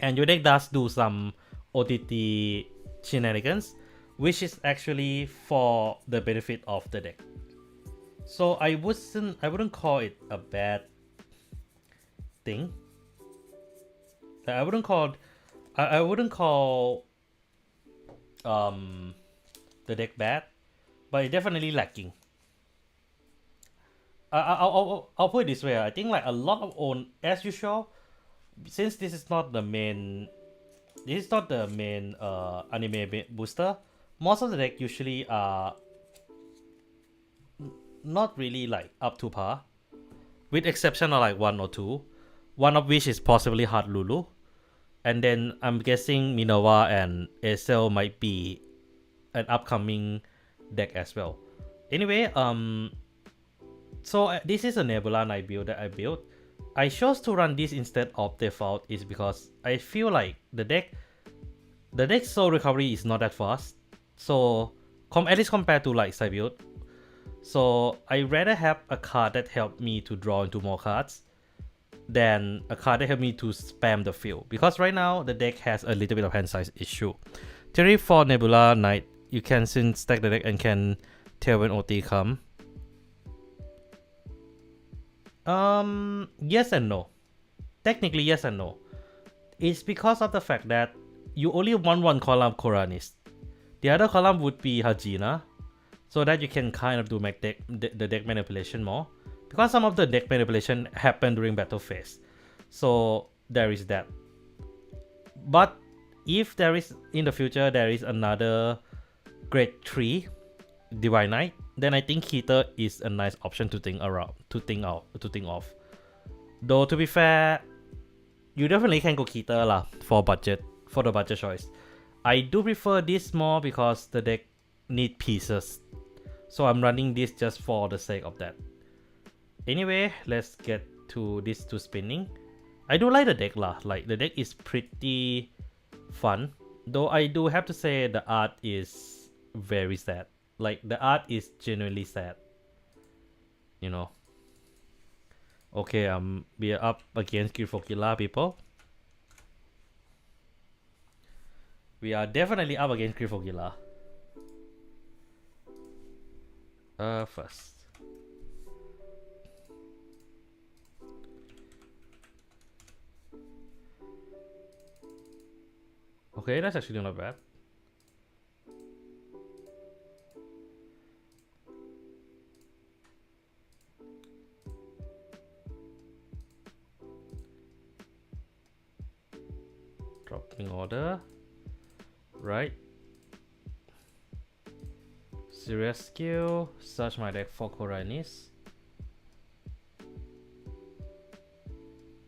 And your deck does do some OTT shenanigans, which is actually for the benefit of the deck. So I wouldn't call it a bad thing. I wouldn't call the deck bad, but it's definitely lacking. I'll put it this way. I think like a lot of as usual, since this is not the main anime booster, most of the deck usually are not really like up to par, with exception of like 1 or 2, one of which is possibly Hard Lulu, and then I'm guessing Minova and Acel might be an upcoming deck as well. Anyway, so this is a Nebula Knight build that I built. I chose to run this instead of default is because I feel like the deck's soul recovery is not that fast. So at least compared to like side build. So I rather have a card that helped me to draw into more cards than a card that helped me to spam the field. Because right now the deck has a little bit of hand size issue. Theory for Nebula Knight, you can soon stack the deck and can tell when OT come. Yes and no. Technically yes and no. It's because of the fact that you only want one column Koranist. The other column would be Hajina, so that you can kind of do the deck manipulation more. Because some of the deck manipulation happen during battle phase. So there is that. But if there is in the future there is another grade 3 Divine Knight, then I think Heater is a nice option to think of. Though to be fair, you definitely can go Heater lah for the budget choice. I do prefer this more because the deck need pieces, so I'm running this just for the sake of that. Anyway, let's get to spinning. I do like the deck lah. Like the deck is pretty fun. Though I do have to say the art is very sad. Like the art is genuinely sad. You know. Okay, we are up against Grifogilla, people. We are definitely up against Grifogilla. First. Okay, that's actually not bad. Dropping order. Right. Serious skill. Search my deck for Koranis.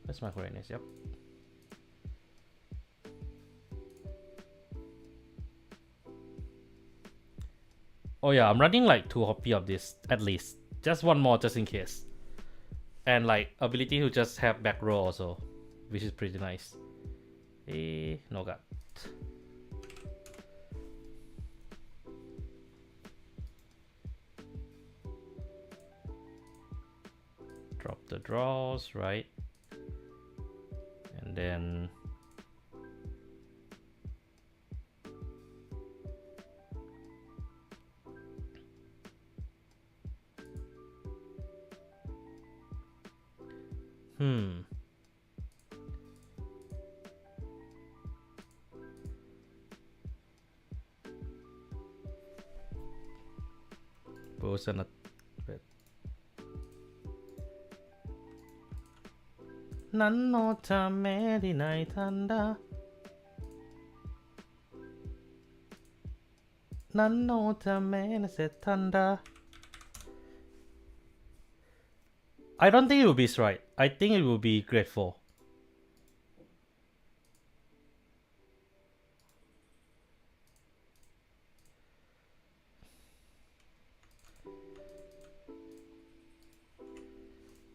That's my Koranis, yep. Oh yeah, I'm running like 2 copy of this at least. Just one more just in case. And like ability to just have back row also, which is pretty nice. No god. Drop the draws, right? And then Both are not bad. 何のために泣いたんだ何のためにせたんだ I don't think it will be strike. I think it will be grateful.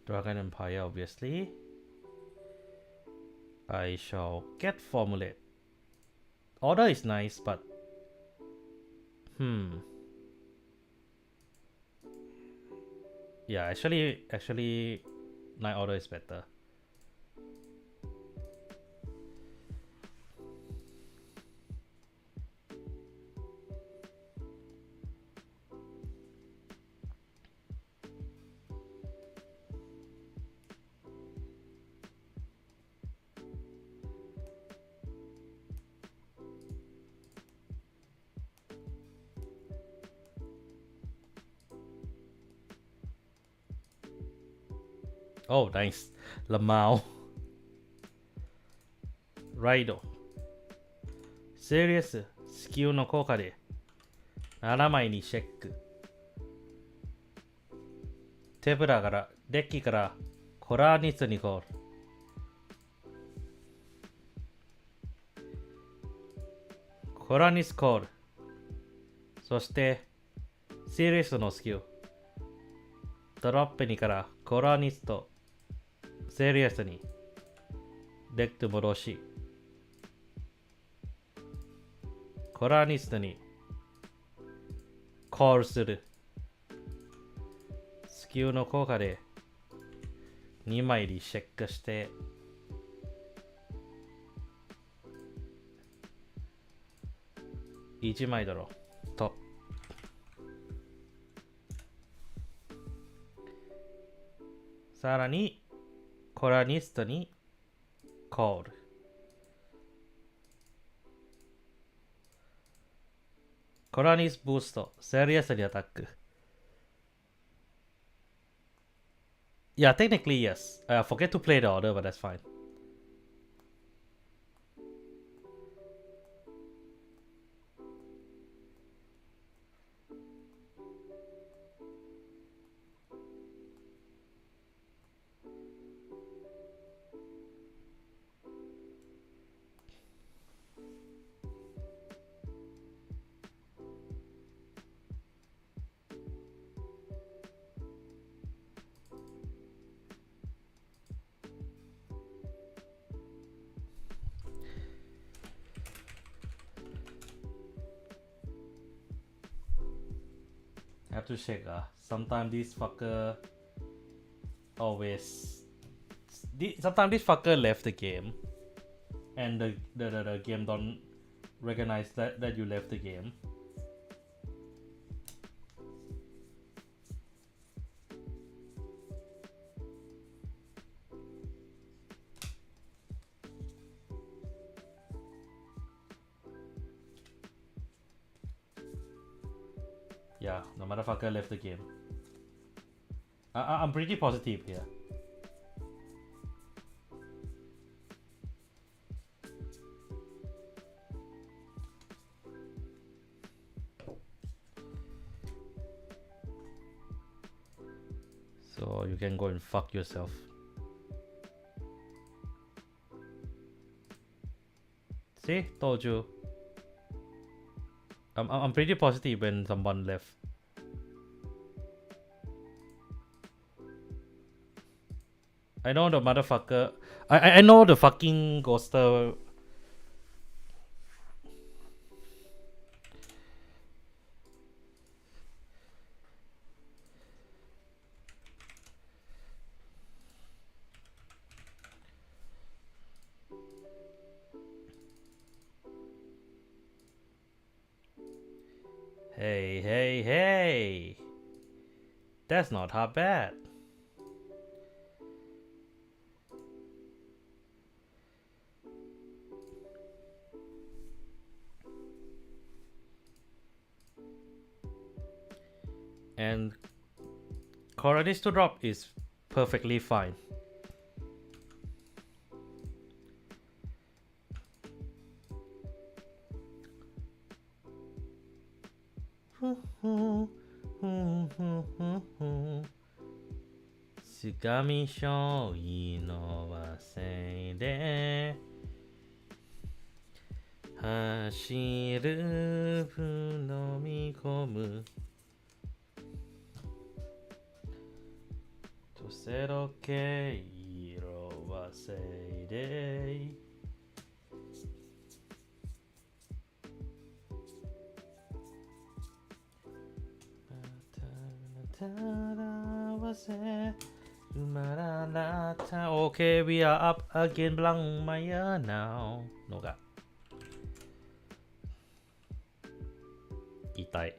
Dragon Empire, obviously. I shall get Formulate. Order is nice, but yeah, actually, Night Order is better. Oh, nice. Lamau. Raido. Serious スキルの効果で7枚にチェック。手ぶらからデッキからコラーニスにコール。コラーニスコール。そしてシリスのスキル。ドロップにからコラーニスとセリアスにデック戻しコラーニストにコールするスキルの効果で2枚リチェックして1枚ドローとさらにコラニストにコールコラニスブーストセリアスにアタック Yeah, technically yes. I forget to play the order, but that's fine. have to check. Sometimes this fucker always. Sometimes this fucker left the game, and the game don't recognize that you left the game. Yeah, the motherfucker left the game. I'm pretty positive here. So you can go and fuck yourself. See, told you. I'm pretty positive when someone left. I know the motherfucker. I know the fucking ghoster. Hey. That's not half bad. And Coronis to drop is perfectly fine. Sugami shou no wasei de hashiru nomikomu tosero ke iro wasei de. Okay, we are up again. Blang Maya now. No ga. Itai.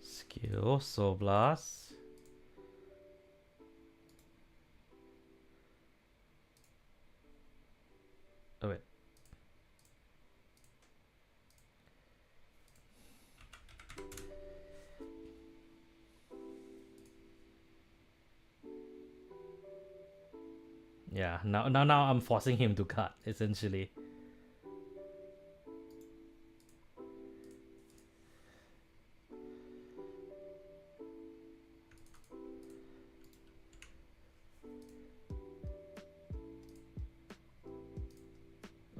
Skill, Soul Blast. Oh wait. Yeah, now I'm forcing him to cut, essentially.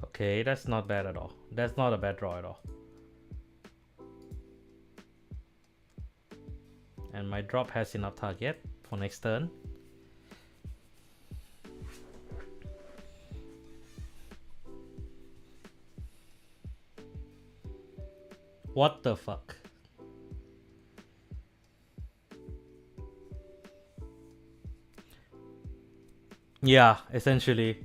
Okay, that's not bad at all. That's not a bad draw at all. And my drop has enough target for next turn. What the fuck? Yeah, essentially.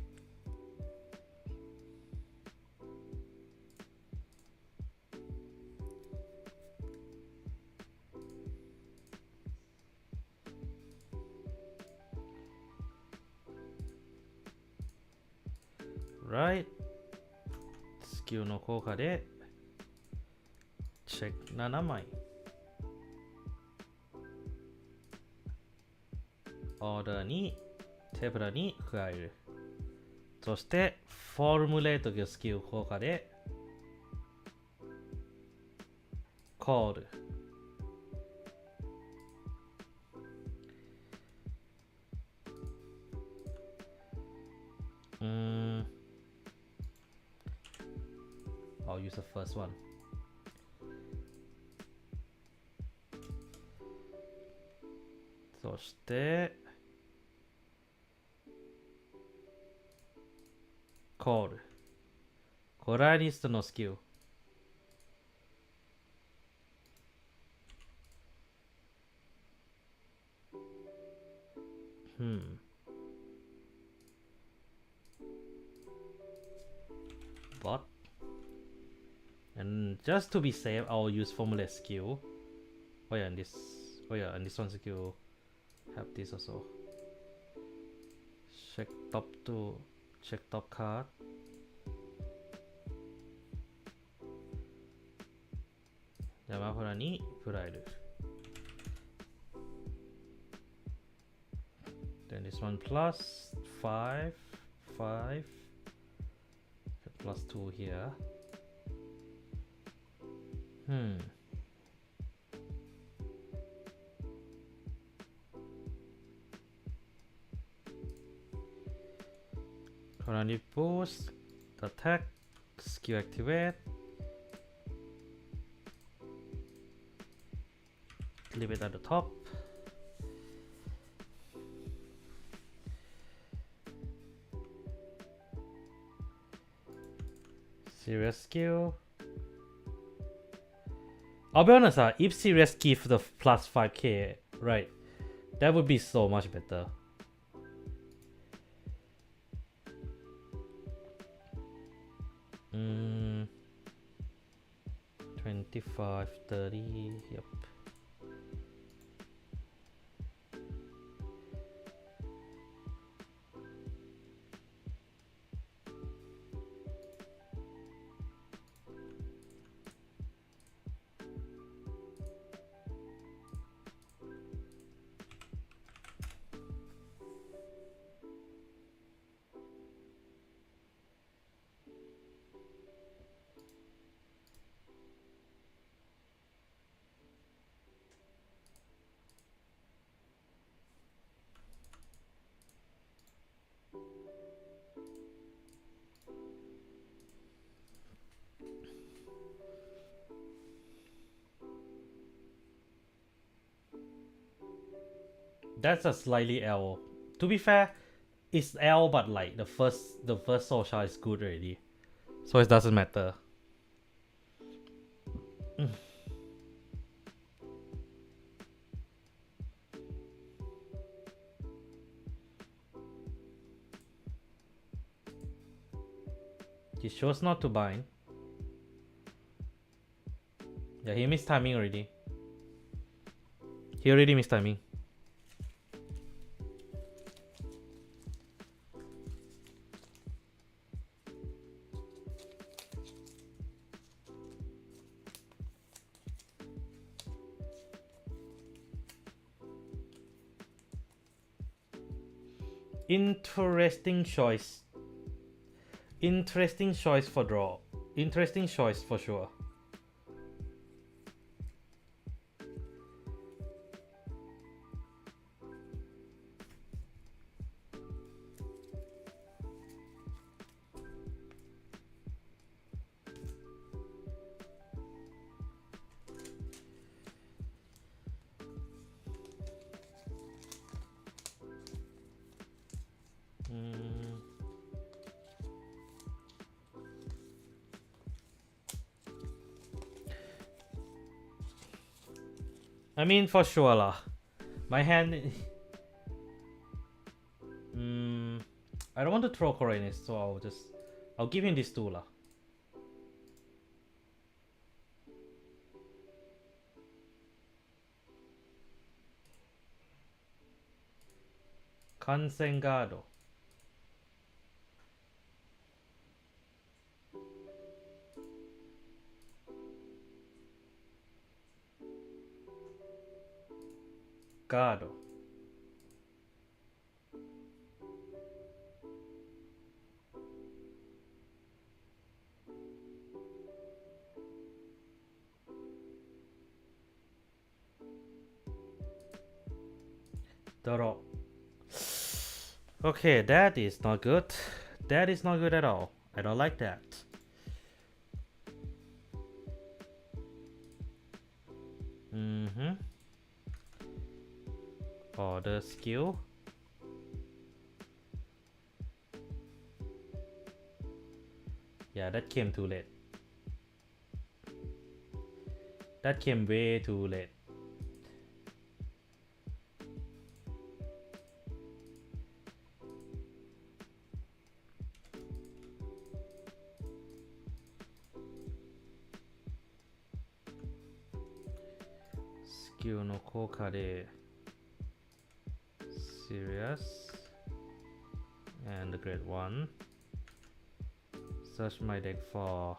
Right. スキルの効果でチェック7枚。オーダーに手札に加える。そしてフォームレートというスキル効果でコール。first one. So してコール。コラリストのスキル。But and just to be safe, I'll use formula skill. Oh yeah, and this. Oh yeah, and this one skill have this also. Check top 2. Check top card. Yamahara ni puraeru. Then this one plus 5, 5. Plus 2 here. Currently boost, attack, skill activate. Leave it at the top. Serious skill. I'll be honest, if serious give the plus 5k, right, that would be so much better. Mm, 25, 30, yep. That's a slightly L. To be fair, it's L, but like the first soul shard is good already, so it doesn't matter. He chose not to bind. Yeah, he missed timing already. He already missed timing. Interesting choice. Interesting choice for draw. Interesting choice for sure. I mean, for sure lah. My hand. I don't want to throw Koreanist, so I'll give him this two lah. Kansengado. Gado. Draw. Okay, that is not good. That is not good at all. I don't like that. Order skill. Yeah, that came too late. That came way too late. Skill no koka de serious and the grade 1. Search my deck for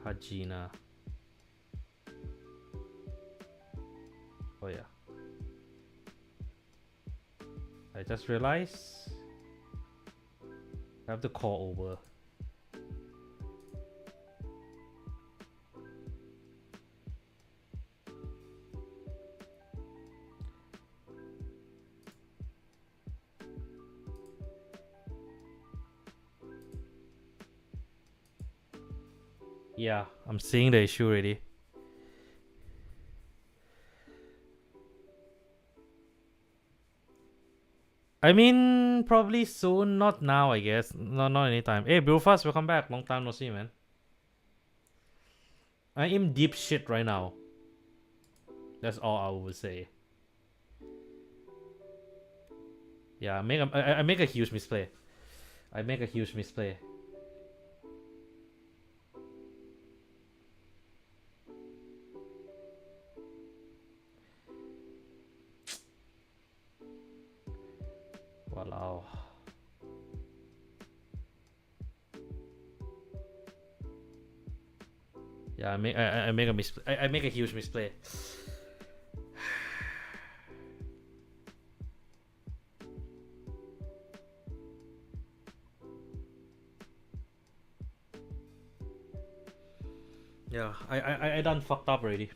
Hajina. Oh yeah, I just realized I have to call over. Yeah, I'm seeing the issue already. I mean, probably soon, not now, I guess. Not anytime. Hey, Brewfast, welcome back. Long time no see, man. I am deep shit right now. That's all I would say. Yeah, I make a huge misplay. I make a huge misplay. Walao. Yeah, I make a misplay. I make a huge misplay. Yeah, I done fucked up already.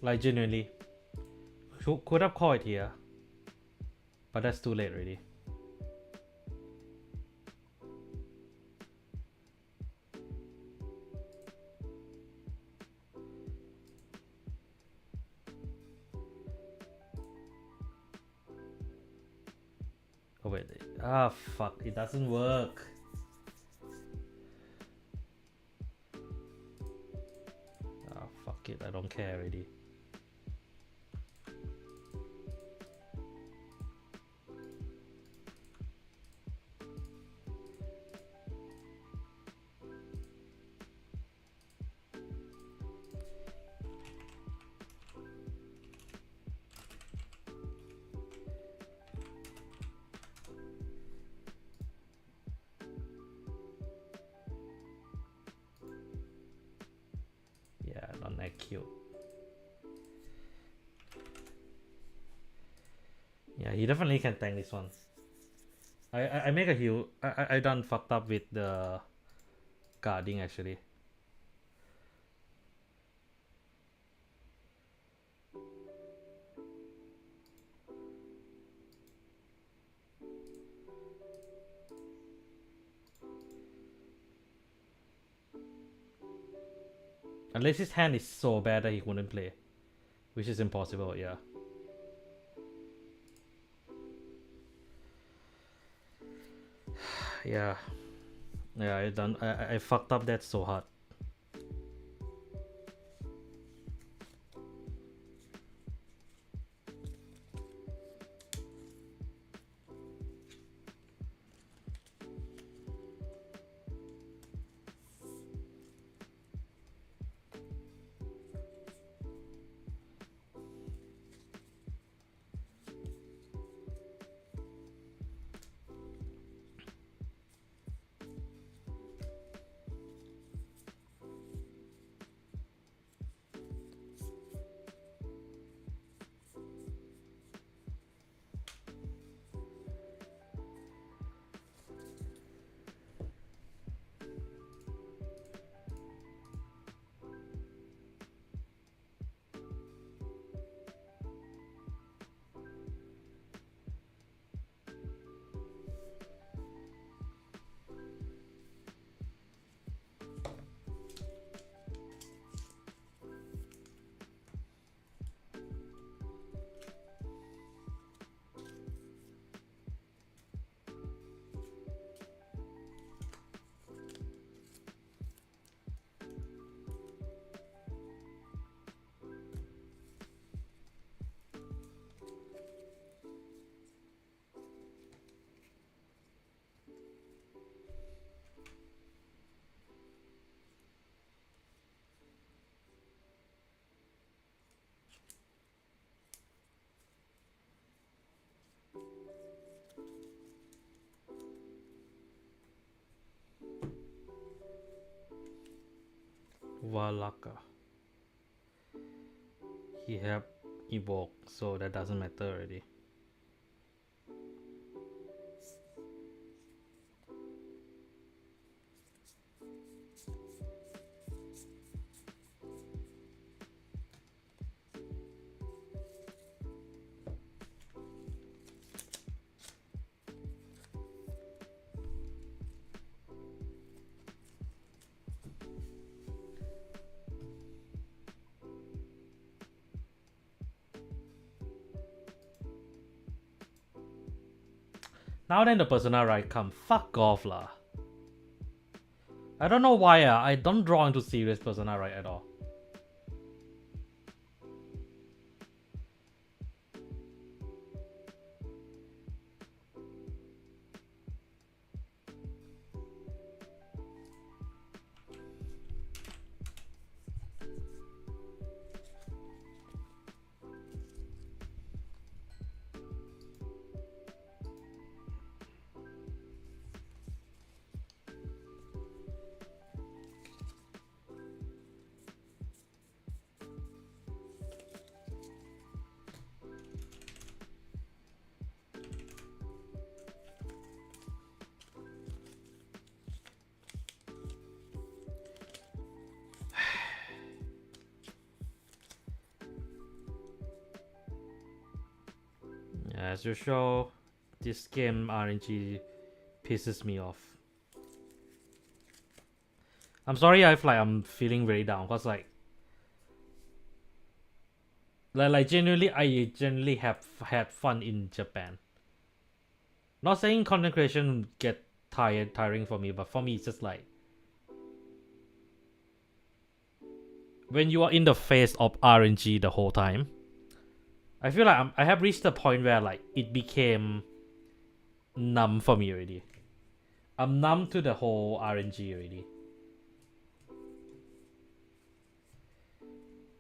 Like genuinely. Could have called it here. But that's too late already. Oh wait. Ah fuck, it doesn't work. Ah fuck it, I don't care already. Yeah, not that cute. Yeah, he definitely can tank this one. I make a huge. I done fucked up with the guarding actually. Unless his hand is so bad that he couldn't play, which is impossible. Yeah. Yeah. Yeah, I fucked up that so hard. Valaka. He have evoke, so that doesn't matter already. Now then the persona right come. Fuck off lah. I don't know why I don't draw into serious persona right at all. As usual, this game RNG pisses me off. I'm sorry if I'm feeling very down because like genuinely I generally have had fun in Japan. Not saying content creation get tiring for me, but for me it's just like when you are in the face of RNG the whole time, I feel like I have reached the point where like it became numb for me already. I'm numb to the whole RNG already.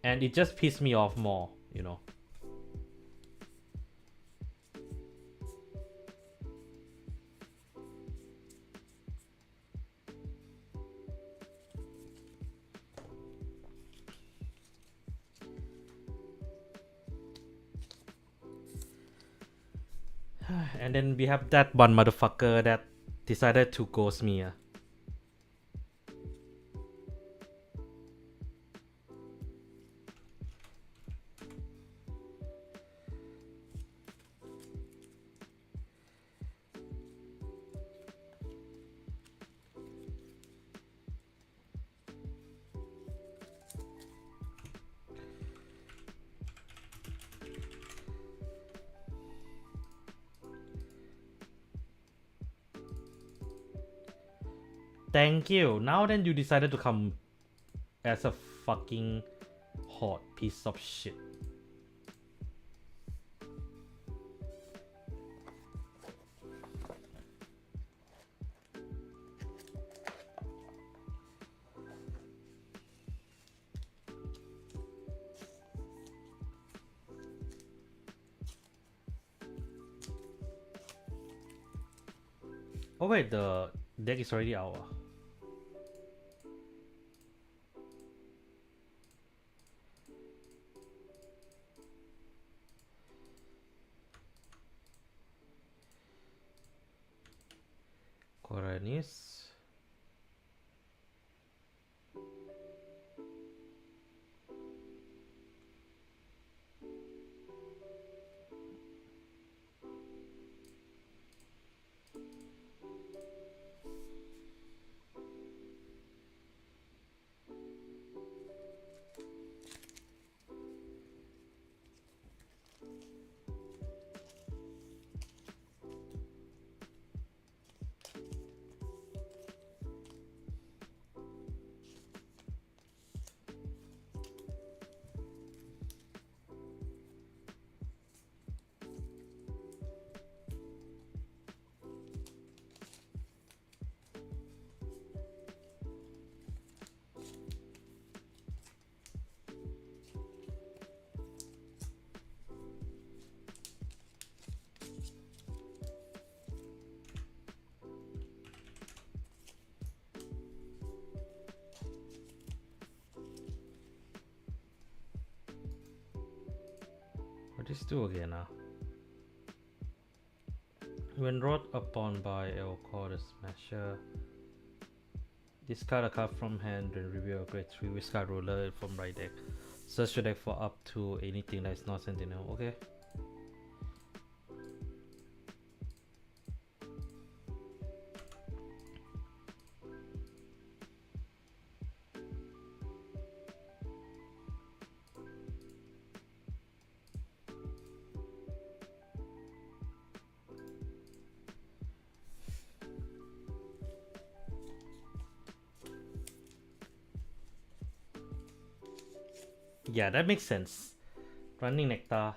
And it just pissed me off more, you know. And then we have that one motherfucker that decided to ghost me. Thank you. Now then you decided to come as a fucking hot piece of shit. Oh wait, the deck is already out. Koreanis. this do again now? When wrought upon by I'll call the smasher. Discard a card from hand and reveal a grade 3 discard ruler from right deck. Search your deck for up to anything that is not sentinel. Okay. Yeah, that makes sense. Running Nectar.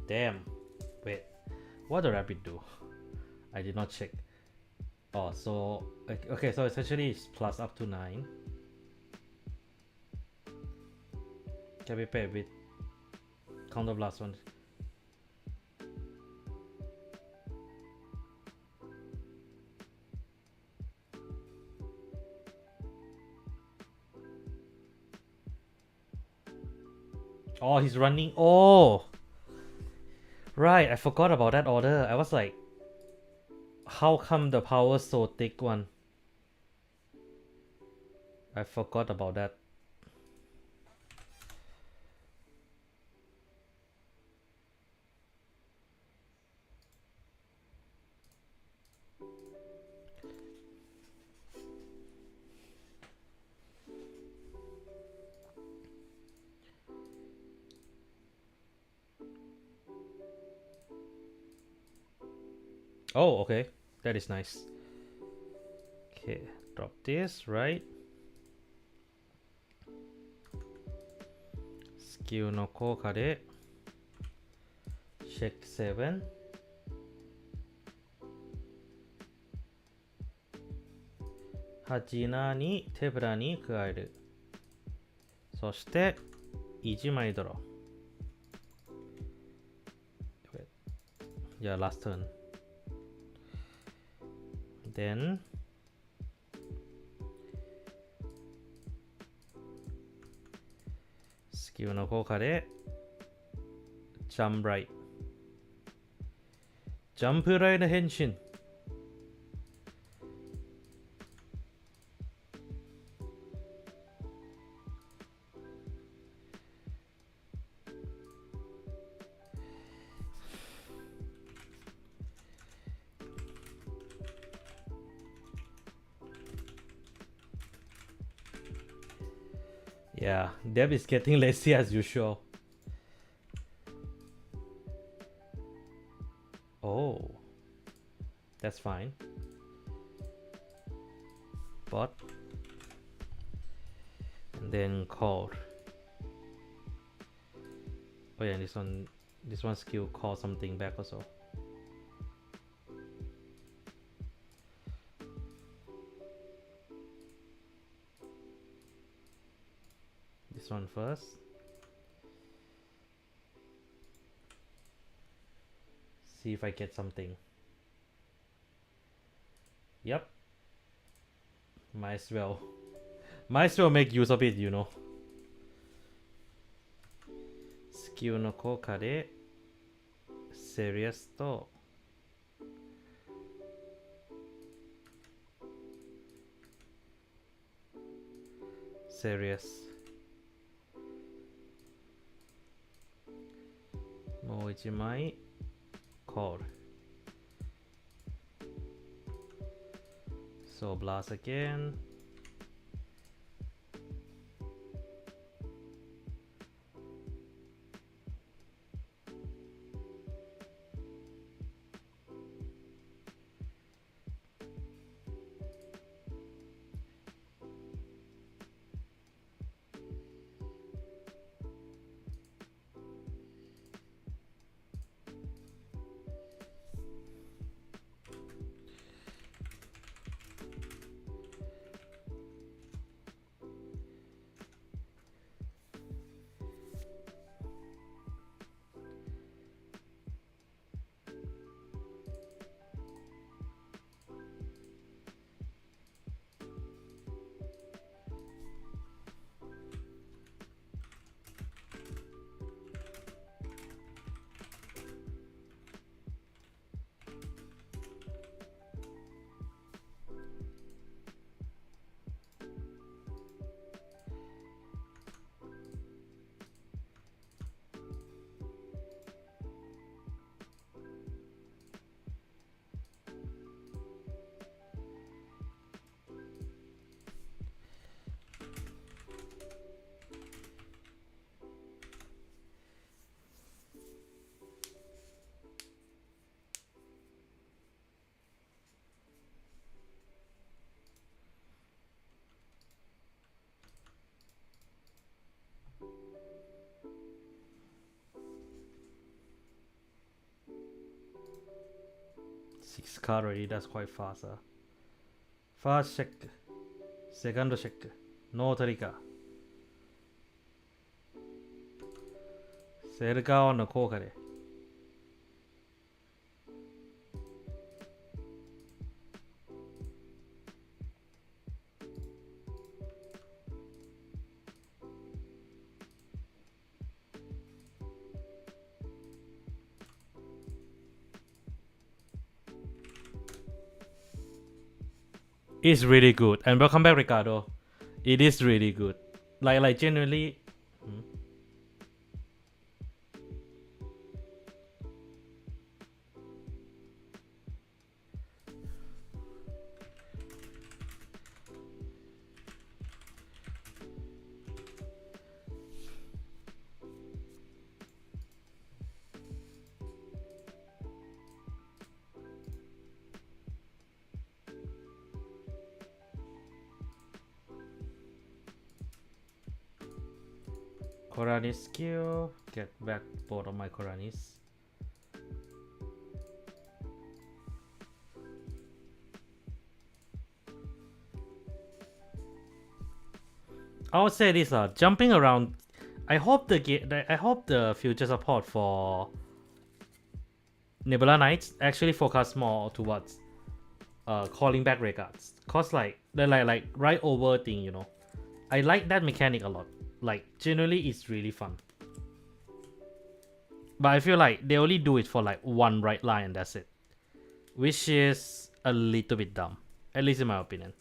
Damn. Wait. What the rabbit do? I did not check. Oh, so okay, so essentially it's plus up to 9. Can be paired with counter blast one. Oh, he's running. Oh, right. I forgot about that order. I was like, how come the power so thick one? I forgot about that. Oh, okay. That is nice. Okay, drop this, right? Skill no 効果で check 7 8に手ぶらに加える。そして1枚ドロー。Yeah, last turn. Thenスキルの効果でジャンプライト。ジャンプライト変身。Yeah, Deb is getting lazy as usual. Oh, that's fine. But and then call. Oh yeah, this one skill call something back also. This one first. See if I get something. Yep. Might as well. Might as well make use of it, you know. スキルの効果でセリアスとセリアスもう一枚コール So blast again. Six card already, that's quite fast. First check, second check, no trigger. セルカオンの効果で It's really good, and welcome back, Ricardo. It is really good. Like genuinely. Koranis skill, get back both of my Koranis. I would say this jumping around. I hope the future support for Nebula Knights actually focus more towards calling back regards. Cause like the like right over thing, you know. I like that mechanic a lot. Like generally it's really fun. But I feel like they only do it for like one right line and that's it. Which is a little bit dumb. At least in my opinion.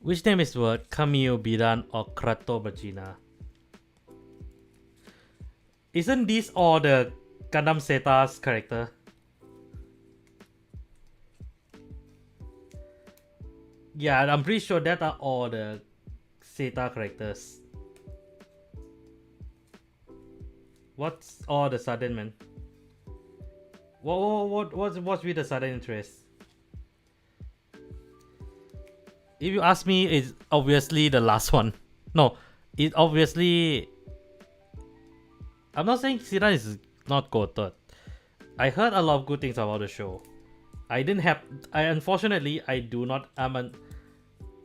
Which name is what? Camille, Bidan, or Krato Virginia? Isn't this all the Gundam Zeta's character? Yeah, I'm pretty sure that are all the Zeta characters. What's all the sudden, man? What's with the sudden interest? If you ask me, it's obviously the last one. No, it obviously. I'm not saying Zeta is not quoted. I heard a lot of good things about the show. I didn't have. Unfortunately, I do not.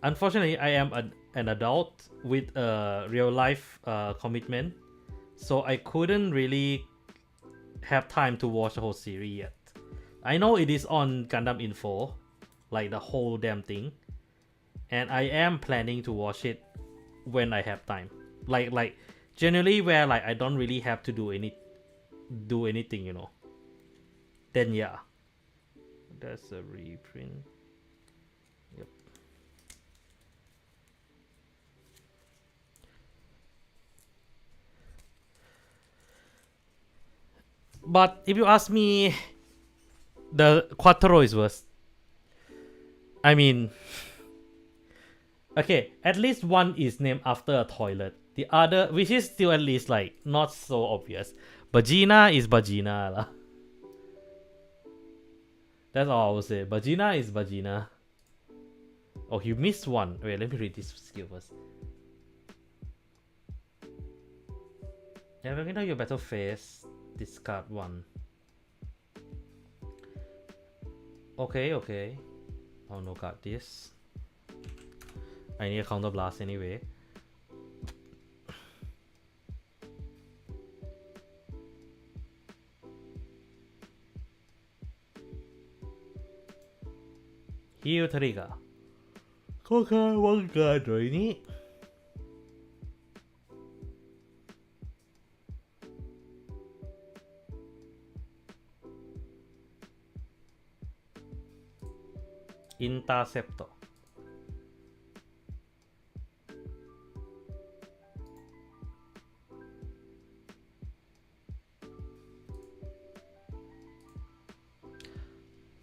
Unfortunately, I am an adult with a real life commitment, so I couldn't really have time to watch the whole series yet. I know it is on Gundam Info, like the whole damn thing, and I am planning to watch it when I have time. Like generally where like I don't really have to do anything, you know. Then yeah, that's a reprint. Yep. But if you ask me, the Quattro is worse. I mean, okay, at least one is named after a toilet. The other, which is still at least like not so obvious. Vagina is vagina lah. That's all I will say. Vagina is vagina. Oh, you missed one. Wait, let me read this skill first. Yeah, we're gonna your battle phase. Discard one. Okay. I'll no card this. I need a counter blast anyway. Heal trigger. ก็แค่วางการหน่อยนี้ Interceptor.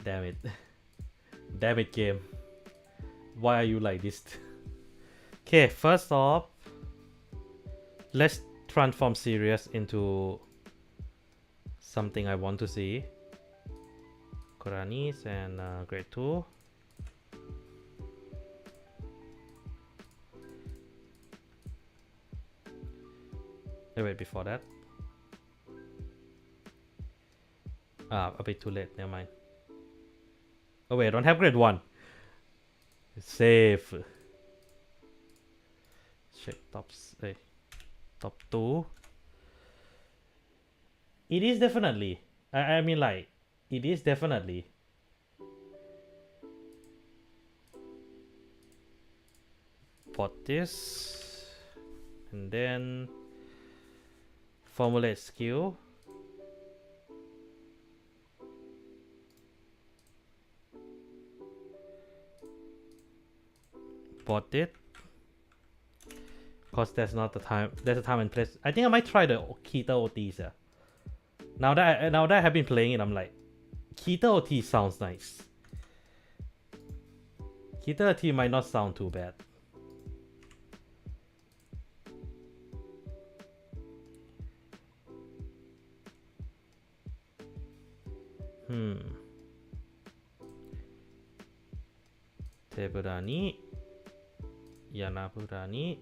Damn it. Damn it, game. Why are you like this? Okay, first off, let's transform Sirius into something I want to see. Koranis and grade 2. Wait, before that. A bit too late, never mind. Oh wait, I don't have grade 1. Save. Check tops. Hey, top 2. It is definitely. I mean, like, it is definitely. Put this. And then formulate skill. Bought it. Cause that's not the time. That's the time and place. I think I might try the Kita OTs. Yeah. Now that I have been playing it, I'm like, Kita OT sounds nice. Kita OT might not sound too bad. Tebura ni Yanabura ni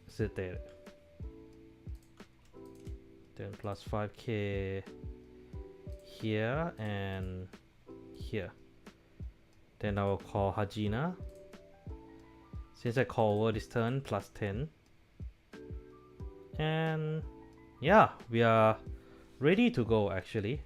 Suteru. Then plus 5k here and here. Then I will call Hajina. Since I call over this turn, plus 10. And yeah, we are ready to go actually.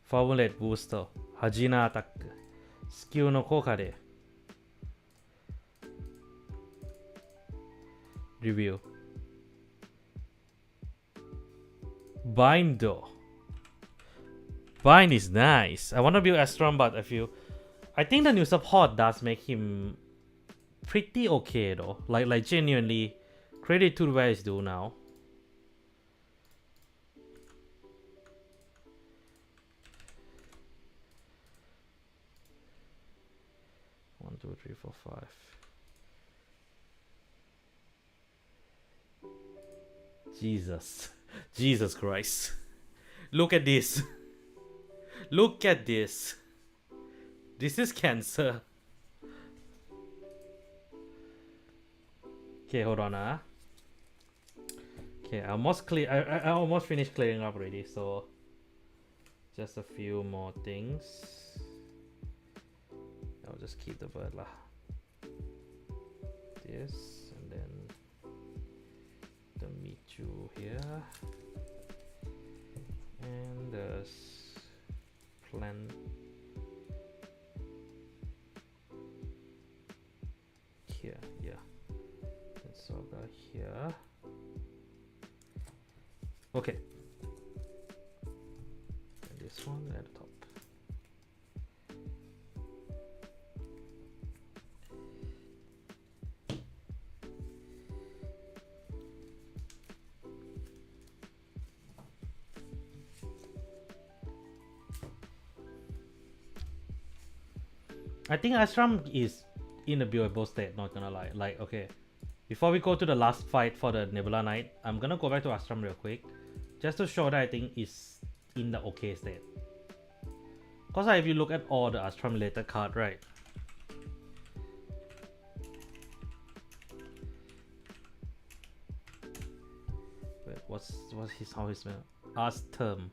Formulate booster. Hajina attack. Skill no koka de. Review. Bindo. Bind is nice. I want to build Astron, but I think the new support does make him pretty okay though. Like genuinely Credit to where it's due now. One, two, three, four, five. Jesus. Jesus Christ. Look at this. Look at this. This is cancer. Okay, hold on. Okay, I almost finished clearing up already, so just a few more things. I'll just keep the bird lah. This, and then the Michu here, and the plant here, yeah, and Soga here. Okay, and this one at the top. I think Ashram is in a buildable state, not gonna lie. Like, okay, before we go to the last fight for the Nebula Knight, I'm gonna go back to Ashram real quick, just to show that I think it's in the okay state. Cause if you look at all the Ashram related card, right? Wait, how his name? Astrum.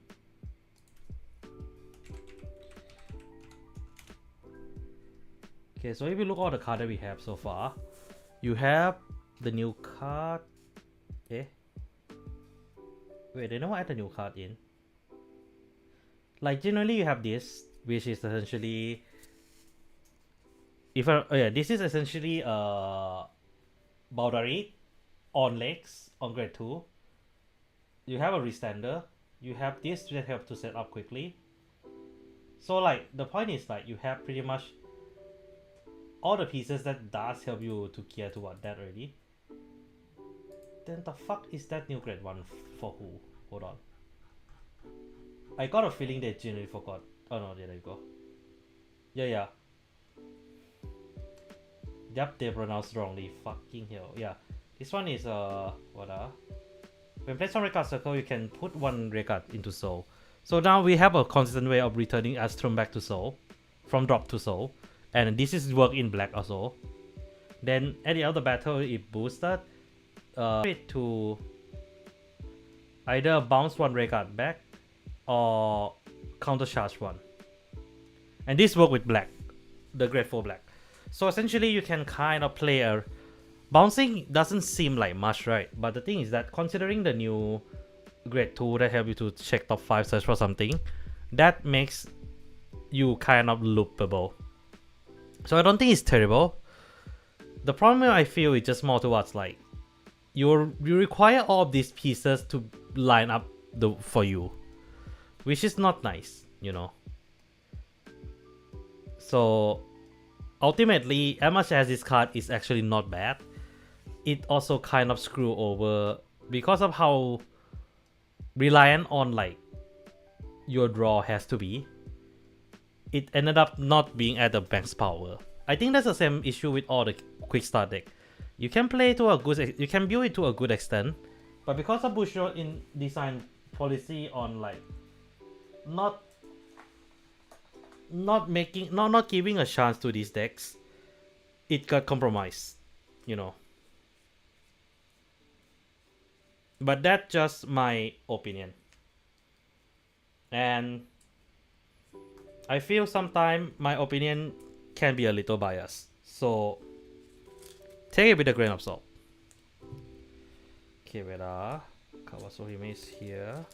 Okay, so if you look at all the cards that we have so far, you have the new card. Eh? Wait, they don't add the new card in. Like generally you have this, which is essentially, this is essentially Baldari on legs on grade 2. You have a restander. You have this that help to set up quickly. So like the point is like you have pretty much all the pieces that does help you to gear toward that already. Then the fuck is that new grade 1 for who? Hold on. I got a feeling they genuinely forgot. Oh no, there you go. Yeah. Yep, they pronounced wrongly. Fucking hell. Yeah. This one is when placed on record circle, you can put one record into soul. So now we have a consistent way of returning Astrum back to soul. From drop to soul. And this is work in black also. Then at the other battle, it boosted to either bounce one record back or counter charge one. And this work with black, the grade 4 black. So essentially you can kind of play a bouncing doesn't seem like much, right? But the thing is that considering the new grade 2 that help you to check top 5 search for something, that makes you kind of loopable. So I don't think it's terrible. The problem I feel is just more towards like you require all of these pieces to line up for you, which is not nice, you know. So ultimately, as much as this card is actually not bad, it also kind of screw over because of how reliant on like your draw has to be. It ended up not being at the max power. I think that's the same issue with all the quick start deck. You can play to a good, you can build it to a good extent, but because of Bushido in design policy on like not giving a chance to these decks, it got compromised, you know. But that's just my opinion, and I feel sometimes my opinion can be a little biased, so take it with a grain of salt. Okay, wait, Kawasohime is here.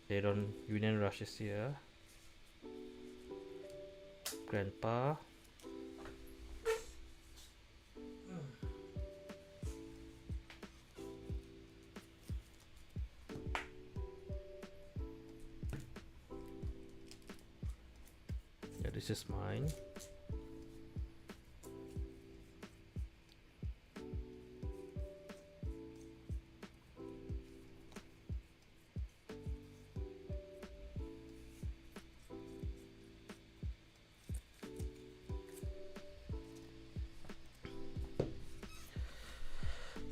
They don't Union Rush is here. Grandpa. Yeah, this is mine.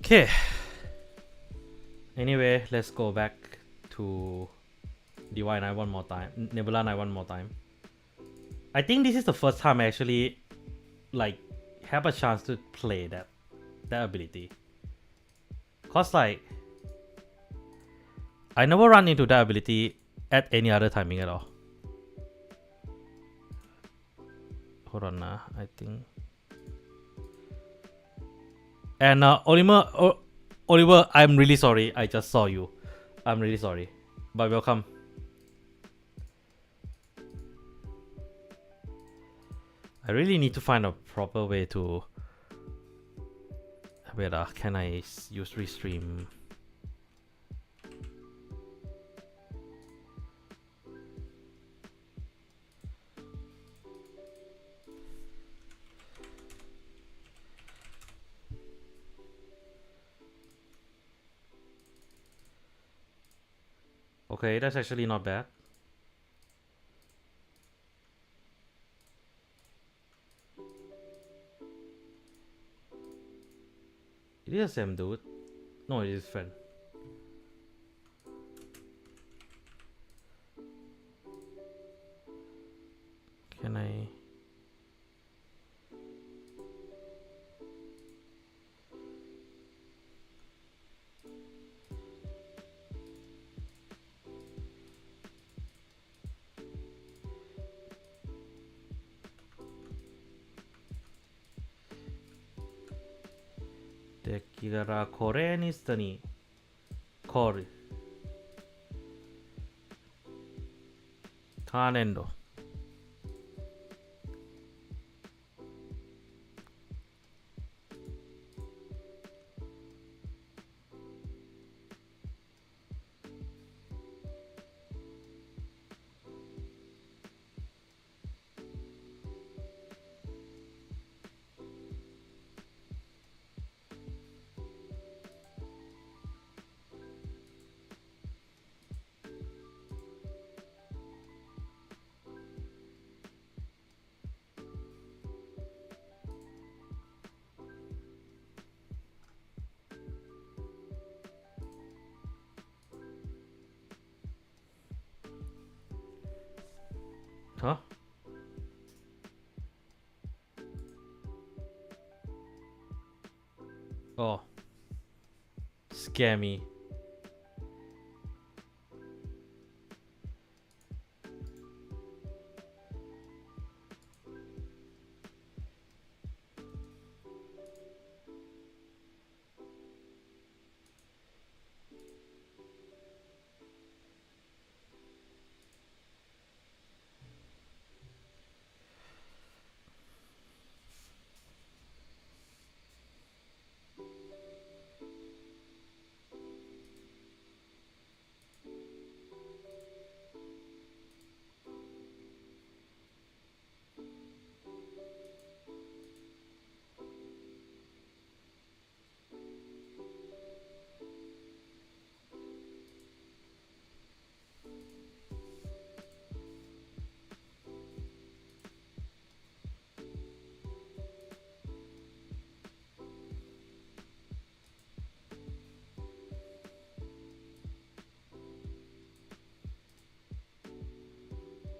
Okay. Anyway, let's go back to DY Knight one more time. Nebula Knight one more time. I think this is the first time I actually like have a chance to play that ability. Cause like I never run into that ability at any other timing at all. Hold on now, I think. And Oliver, I'm really sorry. I just saw you. I'm really sorry. But welcome. I really need to find a proper way to... Wait, can I use restream? Okay, that's actually not bad. It is the same dude. No, it is friend. Can I...敵からこれにしたにコールカーネンド Huh? Oh. Scare me.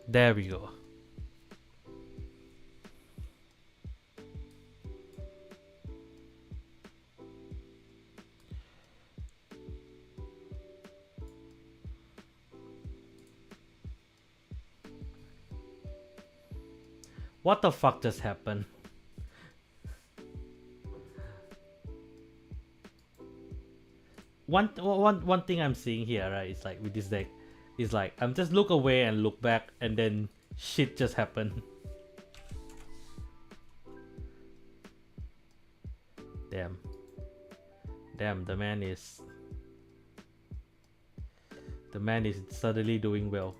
There we go. What the fuck just happened? One thing I'm seeing here, right? It's like with this deck, is like I'm just look away and look back, and then shit just happened. Damn, the man is suddenly doing well.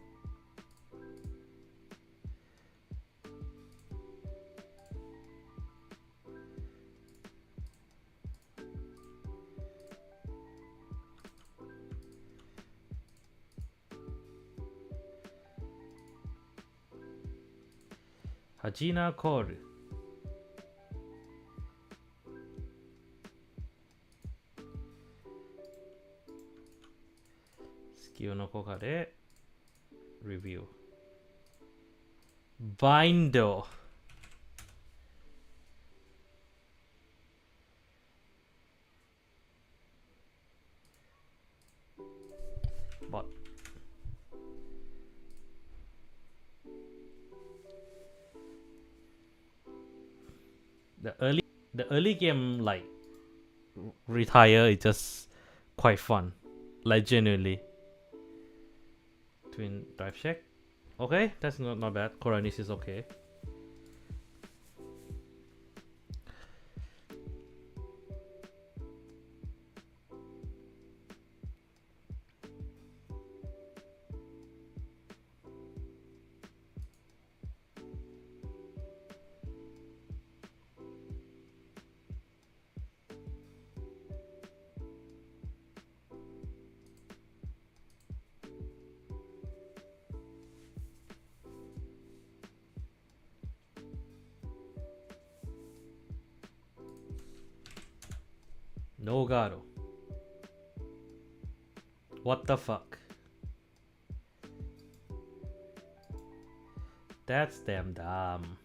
Hajina Koru. 効果で review binder bot the early game like retire is just quite fun, like genuinely. Twin drive check. Okay, that's not bad. Koranis is okay. No Garo. What the fuck? That's damn dumb.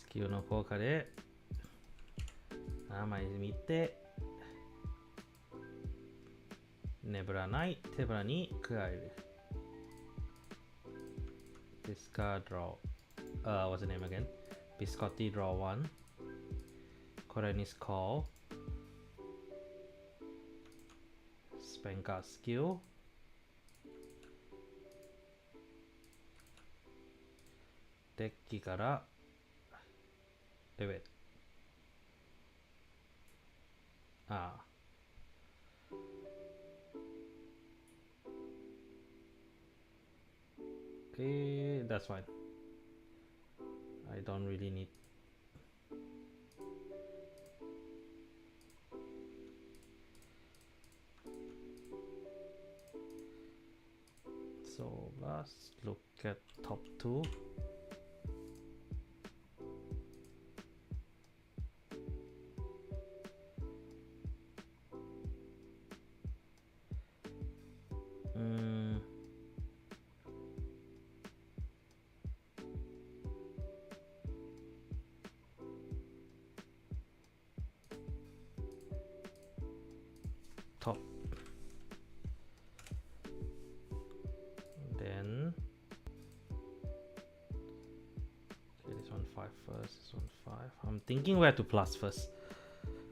Skill の効果で名前見て眠らない手ぶらに加える Discard draw what's the name again? Biscotti draw 1 Korenis call Spanka skillデッキからレベルOkay, that's fine. I don't really need. So let's look at top 2. Top. Then okay, this one 5 first, this one 5. I'm thinking where to plus first.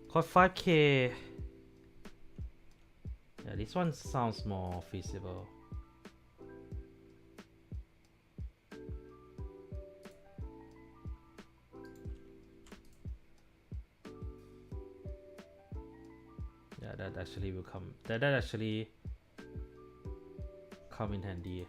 Cause 5k. Yeah, this one sounds more feasible. Yeah, that actually will come. That actually come in handy.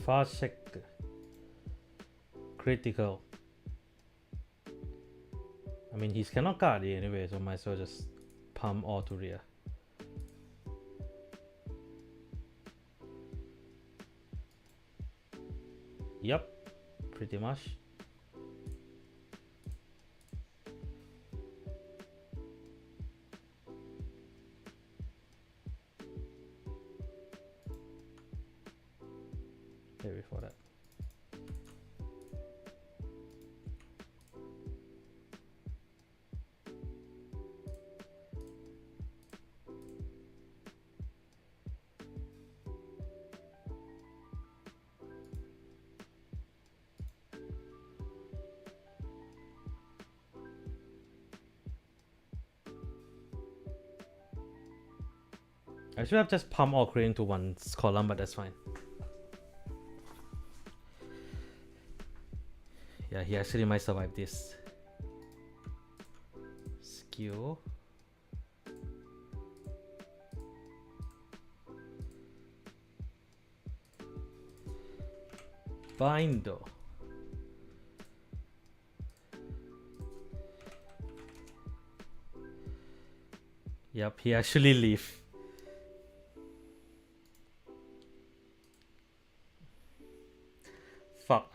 Fast check. Critical. I mean, he's cannot guard it anyway, so might as well just pump all to rear. Yep, pretty much. play before that. I should have just pumped all green into one column, but that's fine. Yeah, he actually might survive this. Skill. Bindo. Yep, he actually leave. Fuck.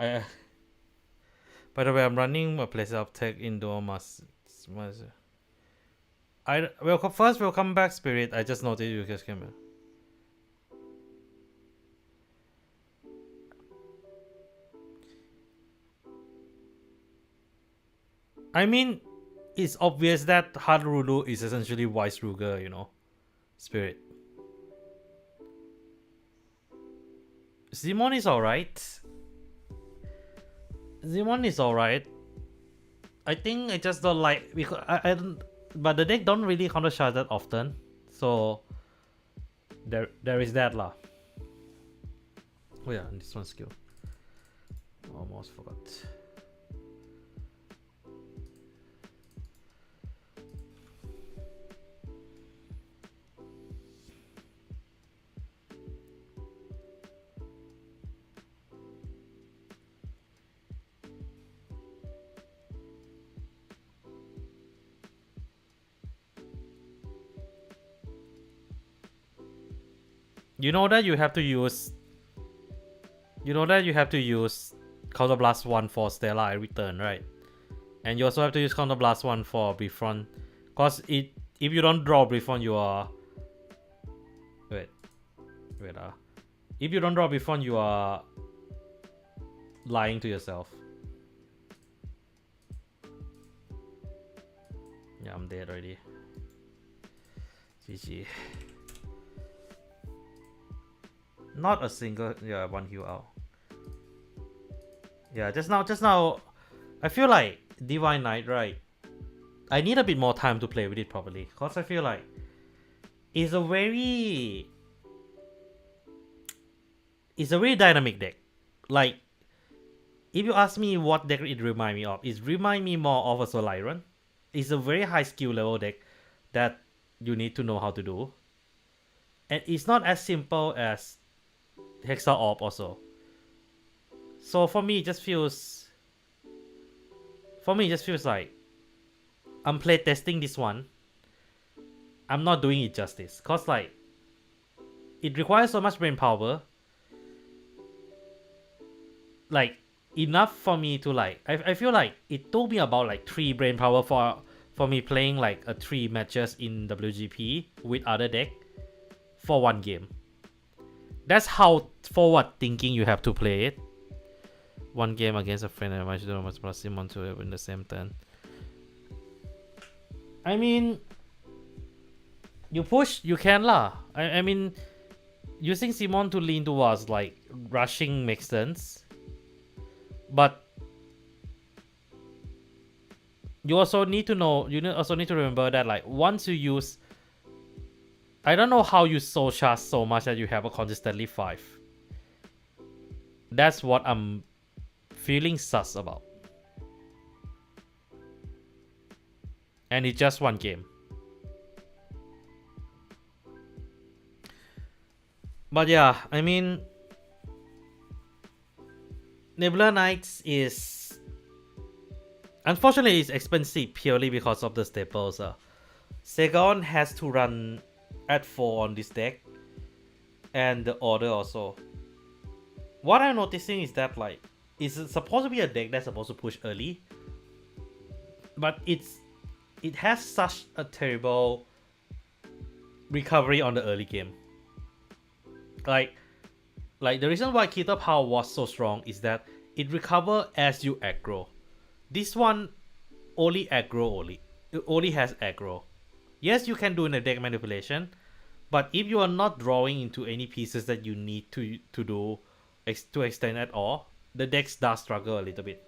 By the way, I'm running a place of tech indoor welcome back, Spirit. I just noticed you guys came in. I mean, it's obvious that hard Rulu is essentially Wise Ruger, you know. Spirit. Zimon is alright. Zimon is alright. I think I just don't like because I don't, but the deck don't really counter charge that often, so there is that lah. Oh yeah, and this one skill. Almost forgot. You know that you have to use. You know that you have to use Counter Blast 1 for Stella every turn, right? And you also have to use Counter Blast 1 for Bifron. Cause if you don't draw Bifron, you are. Wait. If you don't draw Bifron, you are lying to yourself. Yeah, I'm dead already. GG. Not a single, yeah, one heal out. Yeah, just now, I feel like Divine Knight, right? I need a bit more time to play with it properly, cause I feel like it's a very dynamic deck. Like, if you ask me what deck it remind me of, it remind me more of a Soliron. It's a very high skill level deck that you need to know how to do, and it's not as simple as Hexa Orb also. So for me, it just feels like I'm play testing this one. I'm not doing it justice, cause like it requires so much brain power. Like enough for me to like I feel like it took me about like 3 brain power for me playing like 3 matches in WGP with other deck for one game. That's how forward thinking you have to play it. One game against a friend and I should do much plus Simon to in the same turn. I mean, you push, you can lah. I mean, using Simon to lean towards like rushing makes sense, but you also need to know. You also need to remember that like once you use, I don't know how you soul charge so much that you have a consistently 5. That's what I'm feeling sus about. And it's just one game. But yeah, I mean, Nebula Knights is unfortunately it's expensive purely because of the staples. Segon has to run at 4 on this deck, and the order also. What I'm noticing is that like it's supposed to be a deck that's supposed to push early, but it has such a terrible recovery on the early game. Like Like the reason why Keter Power was so strong is that it recover as you aggro. This one only aggro only. It only has aggro. Yes, you can do in a deck manipulation, but if you are not drawing into any pieces that you need to do to extend at all, the decks does struggle a little bit.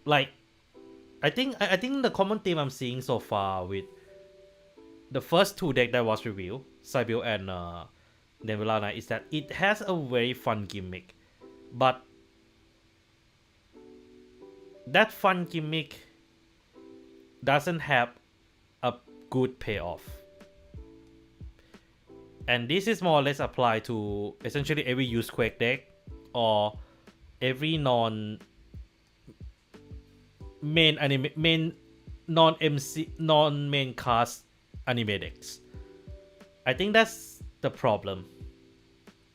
Like I think the common theme I'm seeing so far with the first two deck that was revealed, Sybil and Nebula Knight, is that it has a very fun gimmick, but that fun gimmick doesn't have a good payoff. And this is more or less applied to essentially every use Quake deck or every non main cast anime decks. I think that's the problem.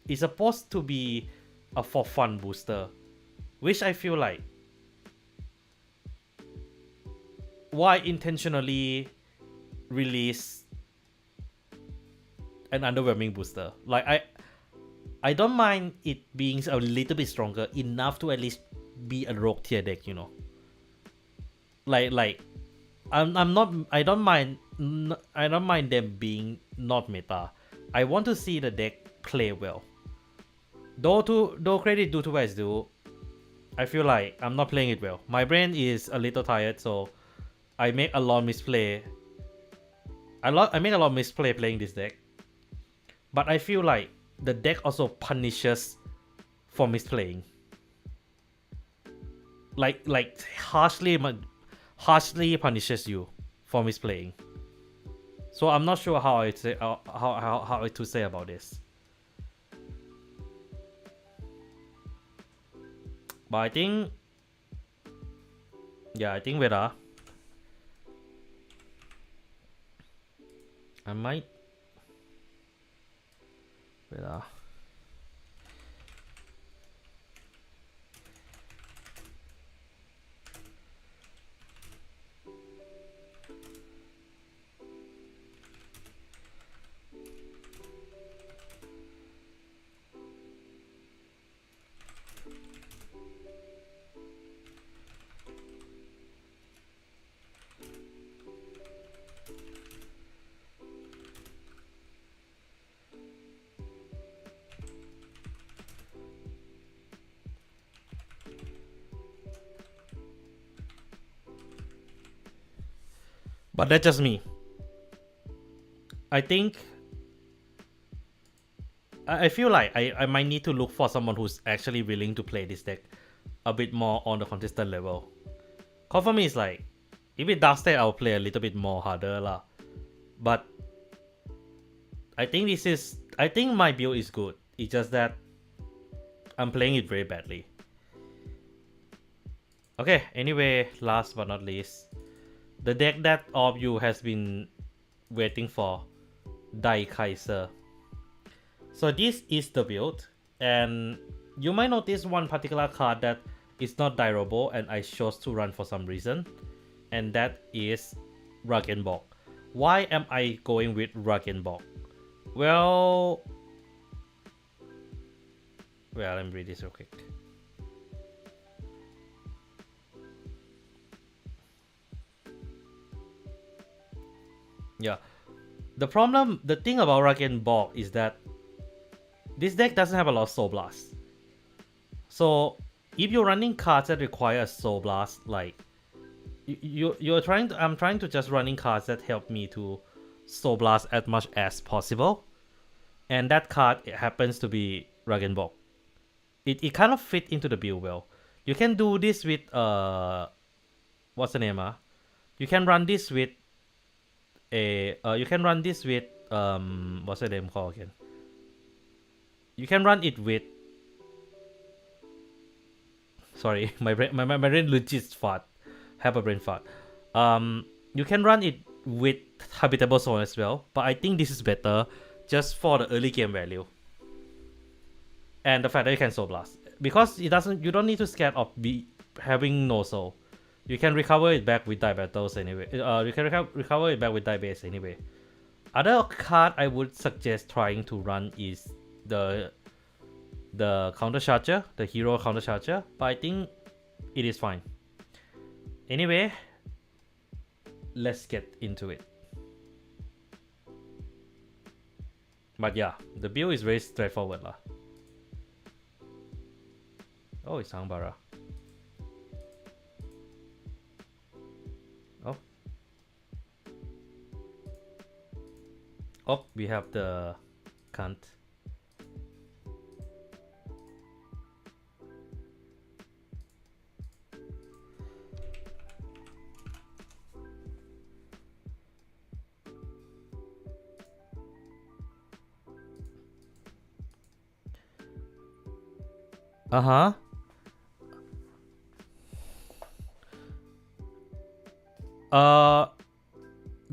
It's supposed to be a for fun booster, which I feel like why intentionally release an underwhelming booster. Like I don't mind it being a little bit stronger enough to at least be a rogue tier deck, you know. Like I'm not I don't mind them being not meta. I want to see the deck play well. Though credit due to what I do, I feel like I'm not playing it well. My brain is a little tired, so I make a lot of misplay. I make a lot of misplay playing this deck. But I feel like the deck also punishes for misplaying. Like harshly punishes you for misplaying. So I'm not sure how I say how to say about this. But I think Vera. I might Vera. But that's just me. I think I feel like I might need to look for someone who's actually willing to play this deck a bit more on the consistent level. Cause for me it's like if it does that I'll play a little bit more harder lah. But I think my build is good. It's just that I'm playing it very badly. Okay, anyway, last but not least, the deck that all of you has been waiting for, Dai Kaiser. So this is the build, and you might notice one particular card that is not die robo and I chose to run for some reason, and that is Ragenbog. Why am I going with Ragenbog? Well, let me read this real quick. Yeah, the thing about Ragenbog is that this deck doesn't have a lot of Soul Blast. So if you're running cards that require a Soul Blast, like I'm trying to just running cards that help me to Soul Blast as much as possible, and that card happens to be Ragenbog. It kind of fit into the build well. You can do this with what's the name? You can run this with what's the name called again? You can run it with. Sorry, my brain legit fart. Have a brain fart. You can run it with Habitable Zone as well, but I think this is better just for the early game value. And the fact that you can Soul Blast, because you don't need to scared of having no soul. You can recover it back with die battles anyway. You can recover it back with die base anyway. Other card I would suggest trying to run is the the counter charger, the hero counter charger, but I think it is fine. Anyway, let's get into it. But yeah, the build is very straightforward lah. Oh, it's Hangbara. Oh. Oh, we have the cunt. Uh-huh.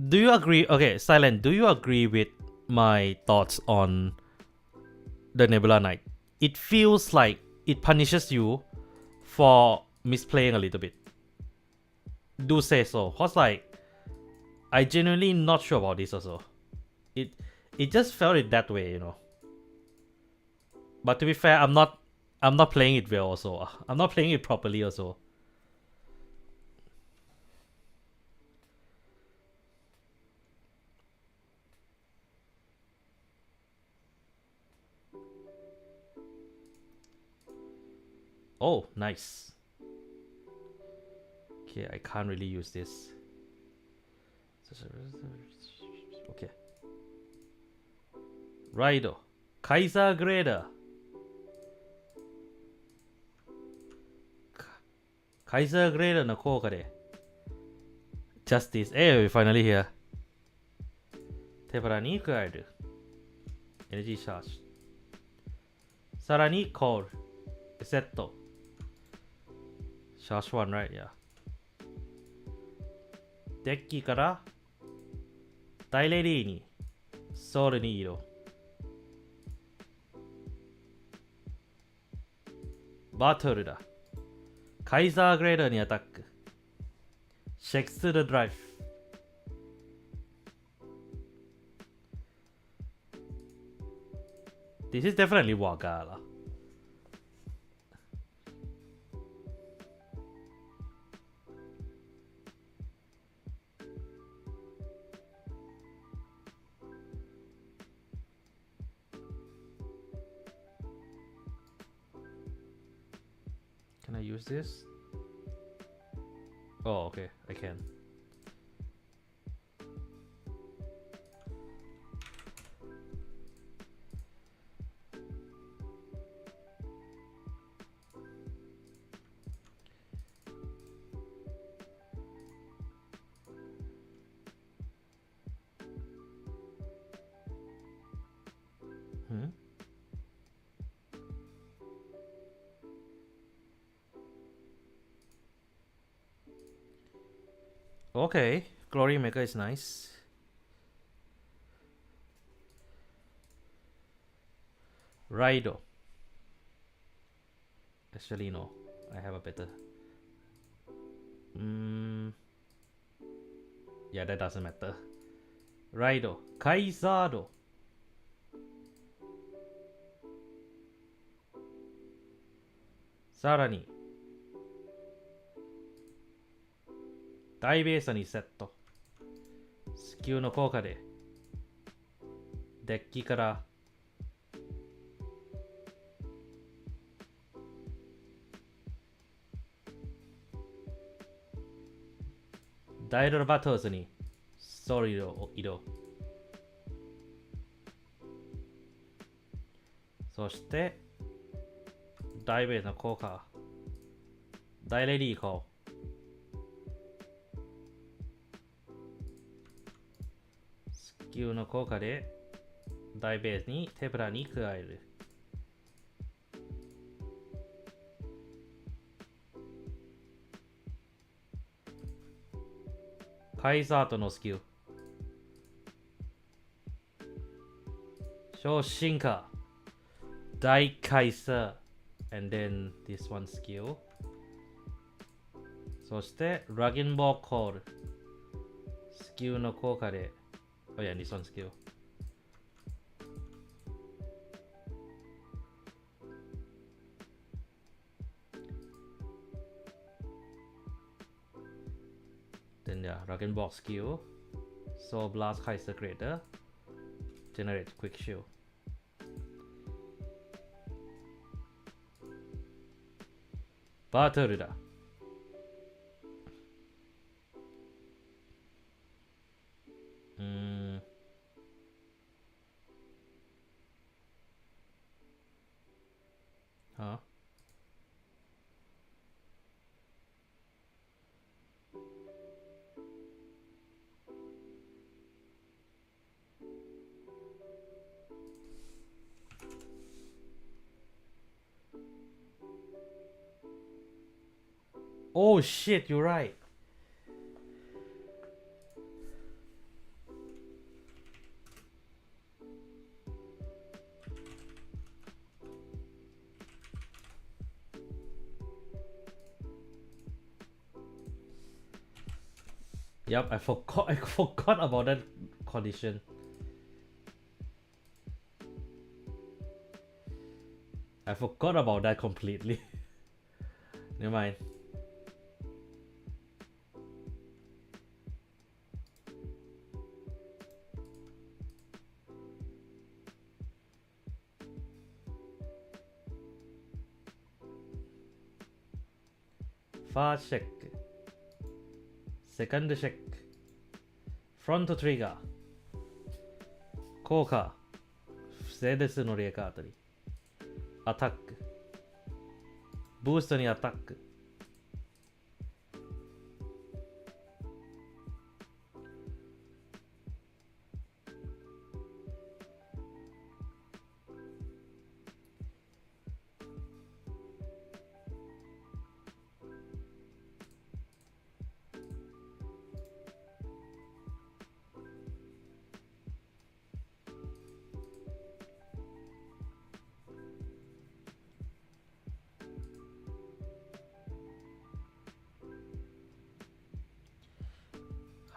Do you agree? Okay, Silent, do you agree with my thoughts on the Nebula Knight? It feels like it punishes you for misplaying a little bit. Do say so. Cause like, I genuinely not sure about this also. It just felt it that way, you know. But to be fair, I'm not playing it well also. I'm not playing it properly also. Oh, nice. Okay, I can't really use this. Okay. Raido. Kaiser Grader. Kaiser Grader の効果で Justice. Hey, we're finally here. 手腹に加える Energy Charge. さらに Call. セット Charge 1, right? Yeah. デッキから大レディにソウルに移動。バトルだ。カイザーグレーダーにアタック。チェックスthe drive。This is definitely Wagala. Can I use this? Oh, okay, I can. Okay, Glory Maker is nice. Raido. Actually, no. I have a better. Yeah, that doesn't matter. Raido. Kaizado. Sarani. 大ベースにセット。スキルの効果でデッキからダイヤルバトルズにソリを移動。そして大ベースの効果。大レディーコー。スキルの効果で大ベースにテプラに加える。カイザートのスキル。超進化。大カイザー。and then this one skill. そしてラギンボーコール。スキルの効果で。Oh yeah, this one skill. Dragon Ball skill. Soul Blast Kaiser Creator. Generate Quick Shield. Battle da. Huh? Oh shit, you're right. Yep, I forgot about that condition. I forgot about that completely. Never mind. First check. Second check. Front trigger. 効果。セデスのレカートリ。アタック。ブーストにアタック。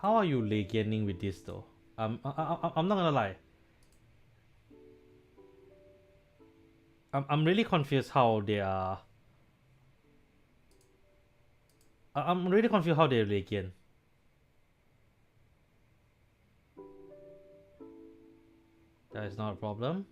How are you late gaining with this though? I'm not gonna lie. I'm really confused how they are. I'm really confused how they're late gain. That is not a problem.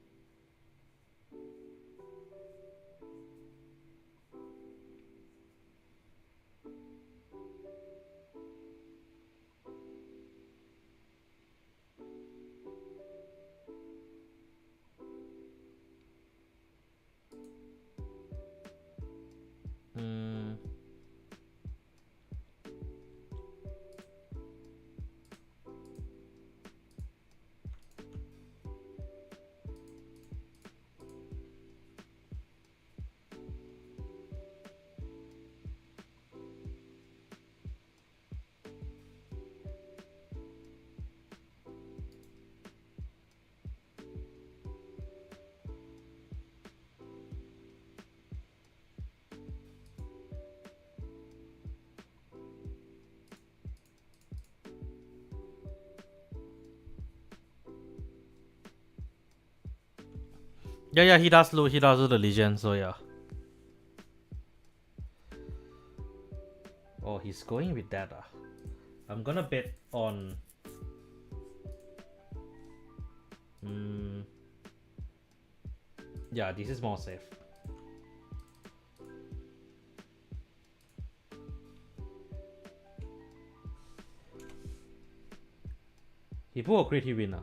Yeah, he does do the Legion, so yeah. Oh, he's going with that. I'm gonna bet on. Yeah, this is more safe. He pulled a crit, he win.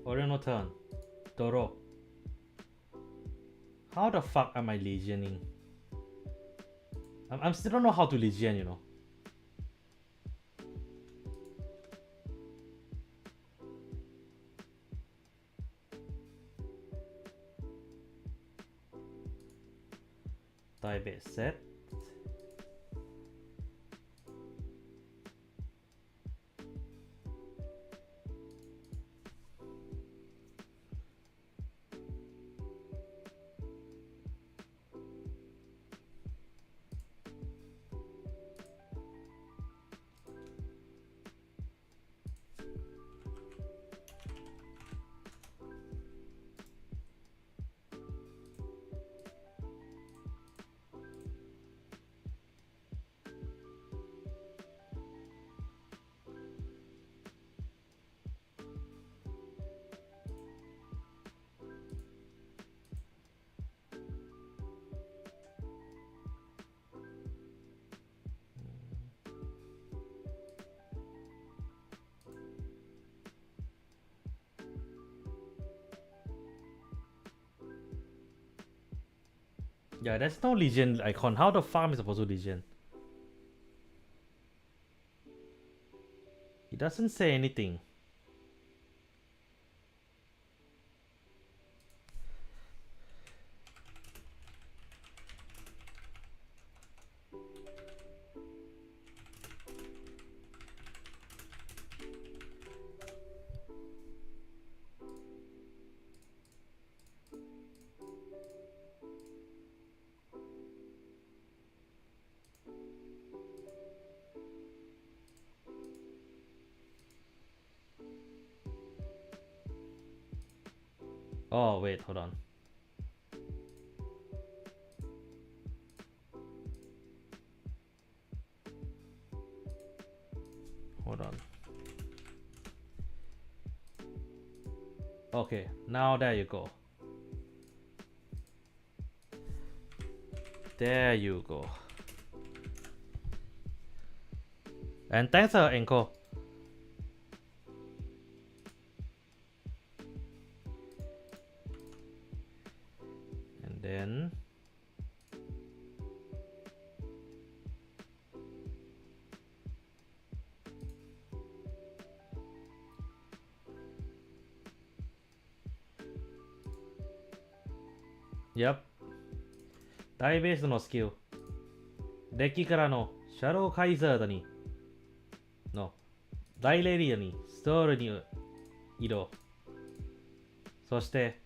俺の turn. ドロー. How the fuck am I legioning? I'm still don't know how to legion, you know. Die base set. Yeah, there's no legion icon. How the fuck am I supposed to legion? It doesn't say anything. Oh, wait, hold on. Hold on. Okay, now there you go. There you go. And thanks, Enko. And then Yep. 大ベースのスキル。デッキからのシャローカイザードにの大レディアにストールに移動。そして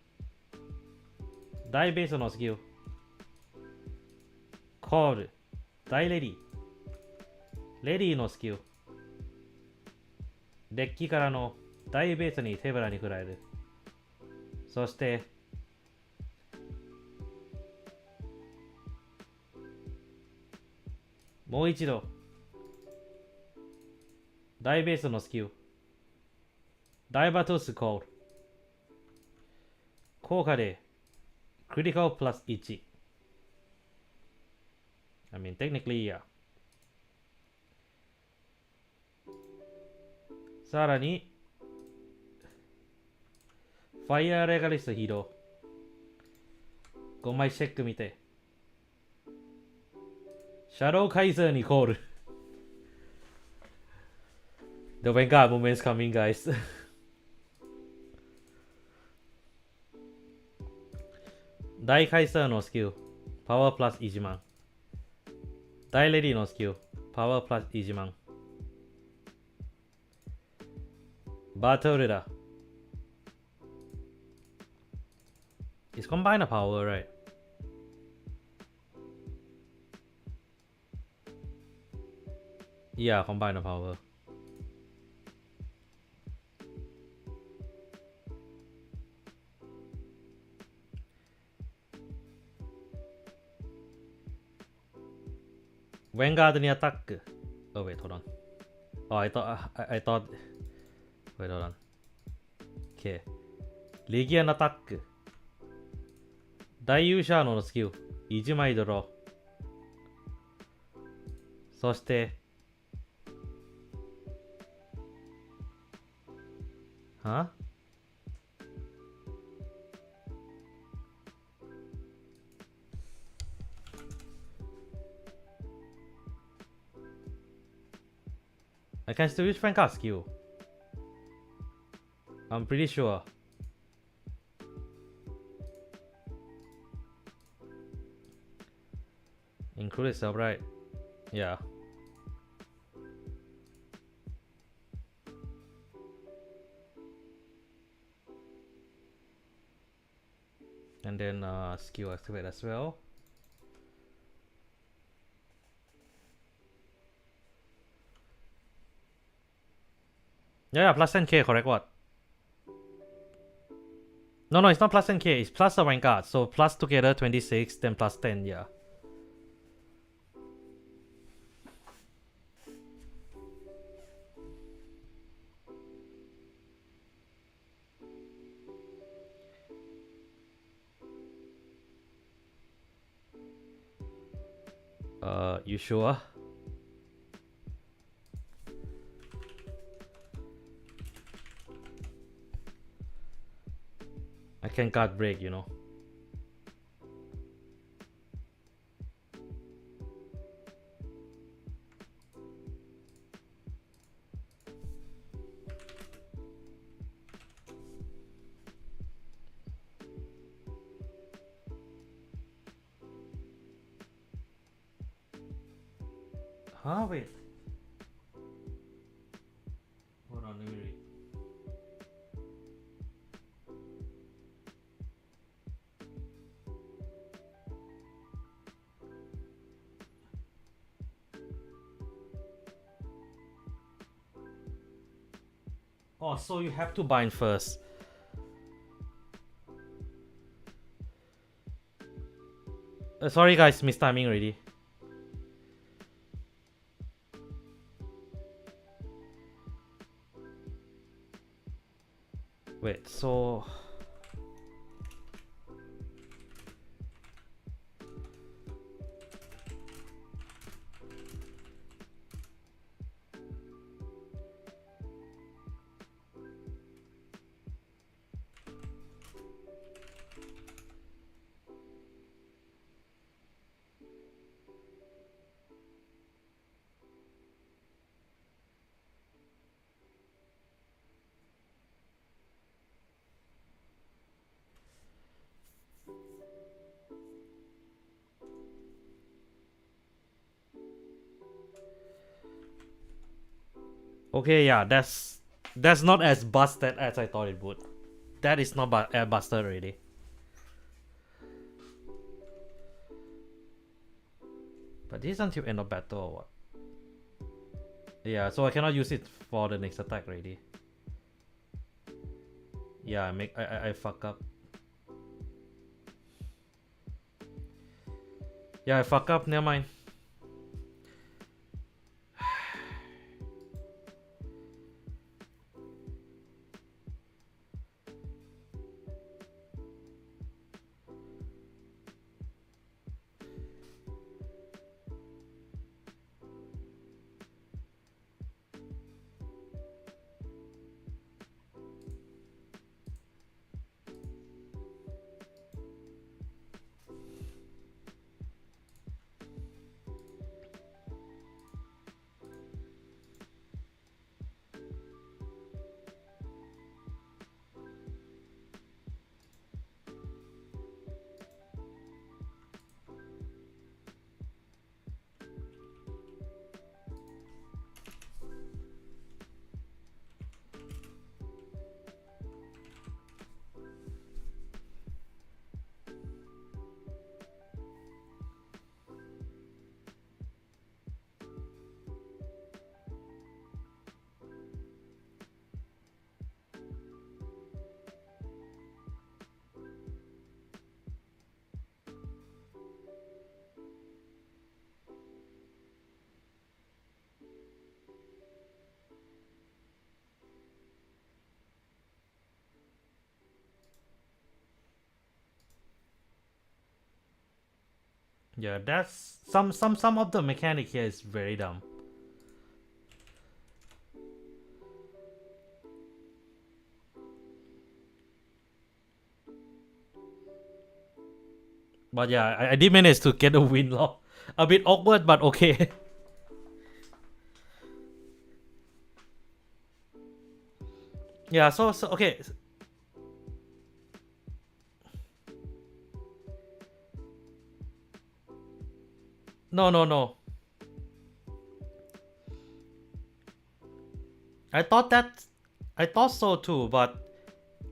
大ベースのスキル。コール。大レディ。レディのスキル。デッキからの大ベースに手ぶらに振られる。そしてもう一度大ベースのスキルダイバトゥスコール効果でクリティカルプラス1 I mean technically yeah さらにファイアーレガリストヒーロー5枚チェック見てシャローカイザーにコールThe Vanguard moment is coming, guys. 大カイザーのスキルパワープラス1万大レディのスキルパワープラス1万バトルだ It's combined power, right? Yeah, combined power. Vanguard にアタック。Oh wait, hold on. Oh, I thought. Wait, hold on. Okay. レギアンアタック。大勇者のスキル。1枚ドロー。そして、は I can still use Vanguard skill. I'm pretty sure. Include itself, right? Yeah. And then skill activate as well. Yeah, plus 10k, correct what? No, it's not plus 10k, it's plus the Vanguard. So plus together 26, then plus 10, yeah. You sure? I can guard break, you know. Huh? Wait. Hold on, let me read. Oh, so you have to bind first. Sorry guys, missed timing already. Wait, so... Okay, yeah, that's not as busted as I thought it would. That is not busted already. But this is until end of battle or what? Yeah, so I cannot use it for the next attack already. Yeah, I fuck up. Yeah, I fuck up, never mind. Yeah, that's some of the mechanic here is very dumb. But yeah, I did manage to get a win lock. A bit awkward, but okay. Yeah, so okay. No. I thought that I thought so too, but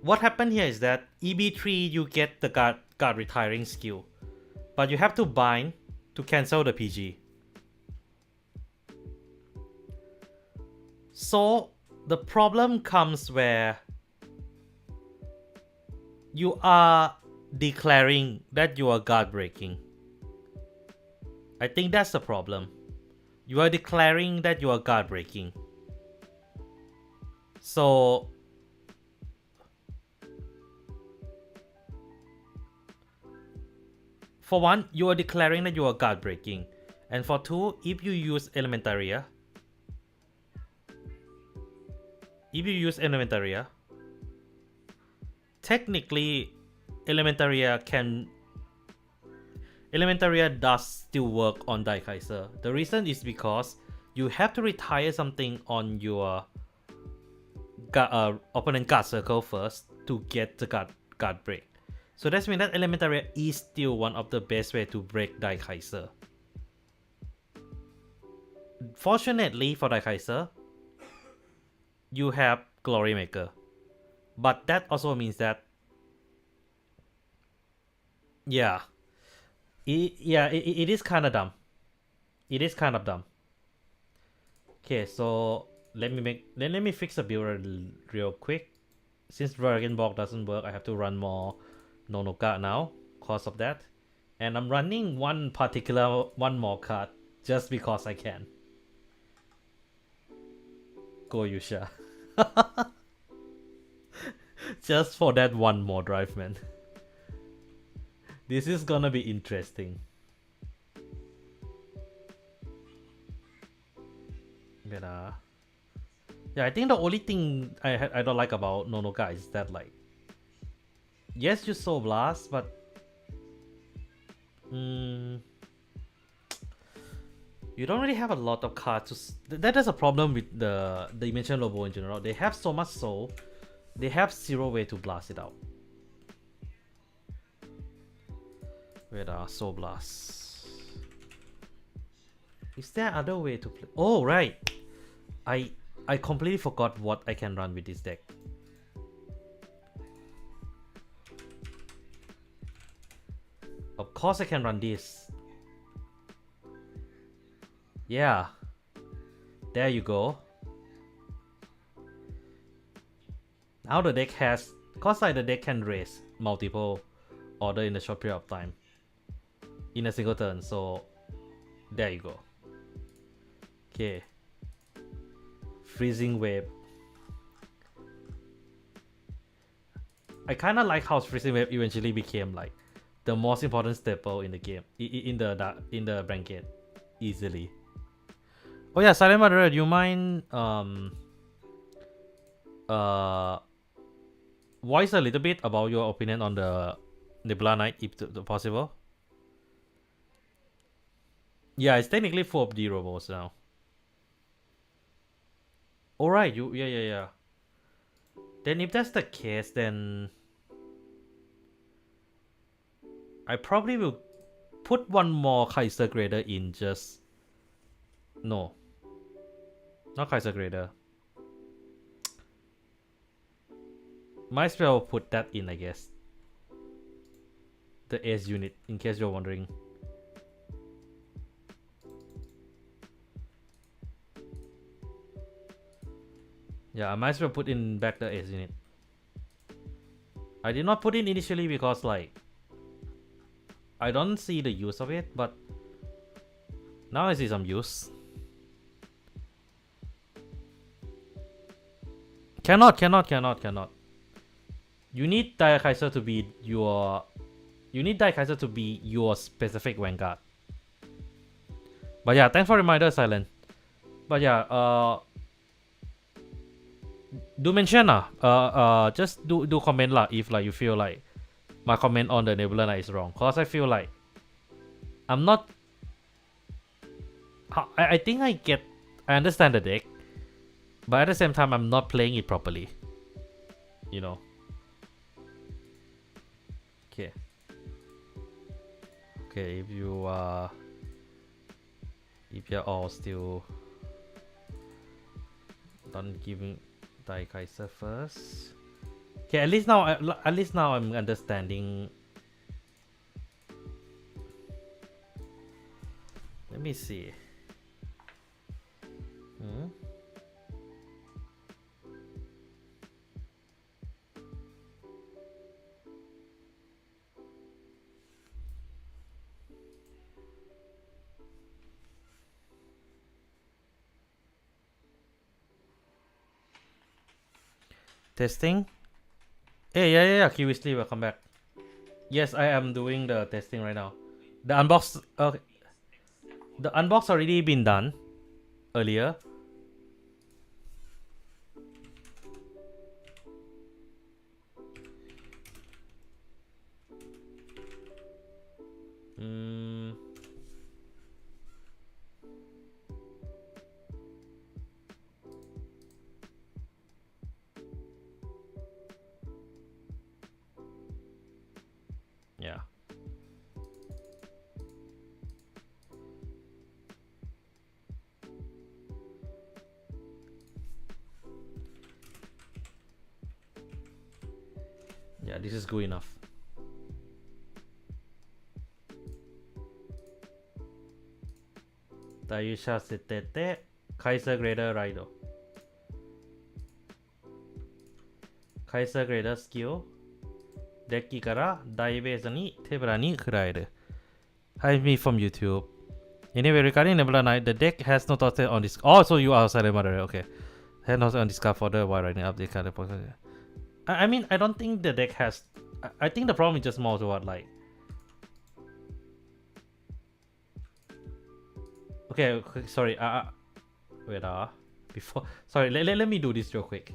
what happened here is that EB3 you get the guard retiring skill, but you have to bind to cancel the PG. So the problem comes where you are declaring that you are guard breaking. I think that's the problem. You are declaring that you are guard breaking. So for one, you are declaring that you are guard breaking. And for two, if you use Elementaria, technically Elementaria does still work on Daikaiser. The reason is because you have to retire something on your opponent guard circle first to get the guard break. So that's mean that Elementaria is still one of the best way to break Daikaiser. Fortunately for Daikaiser, you have Glory Maker. But that also means that it is kind of dumb. It is kind of dumb. Okay, so let me fix a build real quick. Since Dragon Ball doesn't work, I have to run more Nonoka now because of that. And I'm running one more card just because I can. Go Yusha. Just for that one more drive, man. This is gonna be interesting. But yeah, I think the only thing I don't like about Nonoka is that, like, yes, you Soul Blast, but you don't really have a lot of cards. That is a problem with the Dimension Lobo in general. They have so much soul, they have zero way to blast it out. Wait, Soul Blast. Is there other way to play? Oh, right. I completely forgot what I can run with this deck. Of course I can run this. Yeah. There you go. Now the deck has... Cause the deck can raise multiple order in a short period of time. In a single turn, so... There you go. Okay. Freezing Wave. I kinda like how Freezing Wave eventually became like the most important staple in the game, in the bracket, easily. Oh yeah, Silent Murderer, do you mind voice a little bit about your opinion on the Nebula Knight, if possible? Yeah, it's technically 4 of the robots now. Alright, yeah. Then if that's the case, then I probably will put one more Kaiser Grader in just... No. Not Kaiser Grader. Might as well put that in, I guess. The Ace unit, in case you're wondering. Yeah, I might as well put in back the Ace unit. I did not put in initially because, like, I don't see the use of it, but now I see some use. Cannot. You need Daikaiser to be your... You need Daikaiser to be your specific Vanguard. But yeah, thanks for reminder, Silent. But yeah, do mention just do comment lah if like you feel like my comment on the Nebula Knight is wrong. Cause I feel like I'm not... I think I understand the deck, but at the same time I'm not playing it properly. you know. Okay. Okay, if you're all still done giving Die Kaiser first. Okay, at least now I'm understanding. Let me see. Testing. Hey, yeah. Curiously, welcome back. Yes, I am doing the testing right now. The unbox. Okay, the unbox already been done earlier. Yeah. Yeah, this is good enough. Taisha Setete, Kaiser Grader Raido. Kaiser Grader skill. デッキから大ベースに手ぶらに食らえる。Hi, me from YouTube. Anyway, regarding Nebula Knight, the deck has no thought on this. Oh, so you are Silent Mother, okay. Has no on this card for the while writing up the card. I mean, I don't think the deck has. I think the problem is just more to what, like. Okay, sorry. Wait, before. Sorry, let me do this real quick.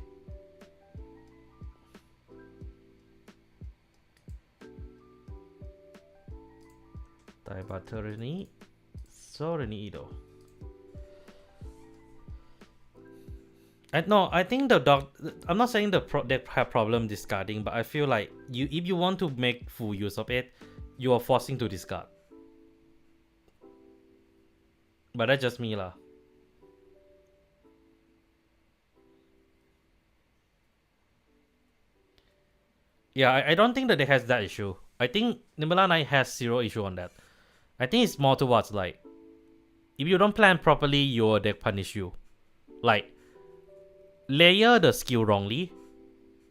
Battery ni Sorry ni Ido. No, I think the dog. I'm not saying they have problem discarding, but I feel like if you want to make full use of it, you are forcing to discard. But that's just me lah. Yeah, I don't think that it has that issue. I think Nimala Knight has zero issue on that. I think it's more towards like, if you don't plan properly, your deck punish you. Like, layer the skill wrongly,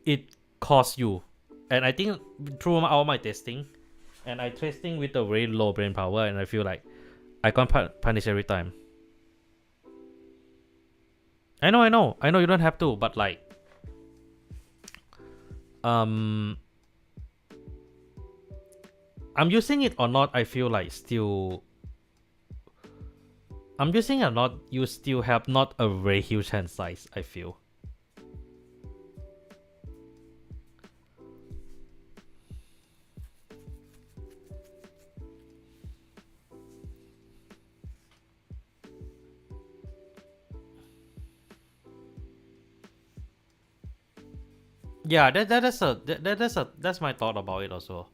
it costs you. And I think through all my testing, and I testing with a very low brain power, and I feel like I can't punish every time. I know you don't have to, but like, I'm using it or not, I feel like still. I'm using it or not, you still have not a very huge hand size, I feel. Yeah, that's my thought about it also.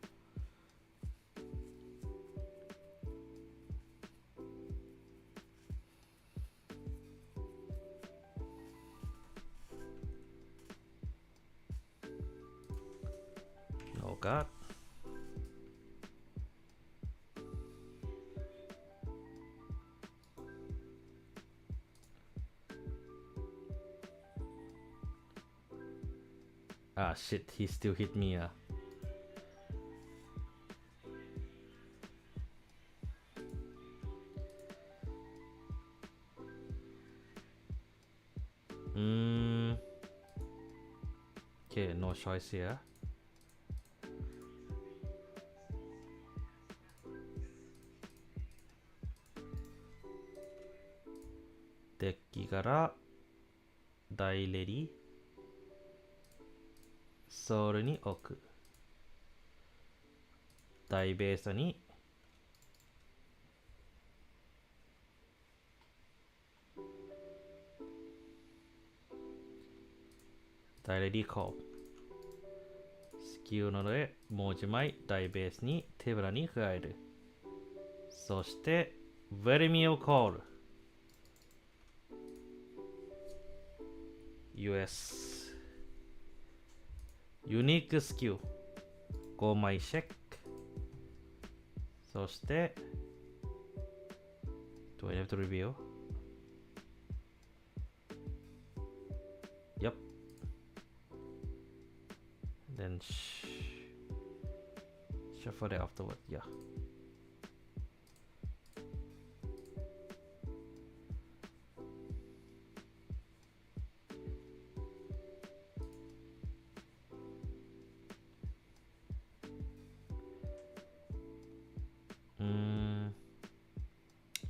Oh god. Ah shit, he still hit me. Okay, no choice here. Deckから大レディソウルに置く。大ベースに大レディコール。キルなのでもう一枚大ベースに手ぶらに加える。そしてヴェルミオコール US ユニークスキル5枚チェック。そしてDo I have to reveal? Yep. Then shuffle it afterward. Yeah.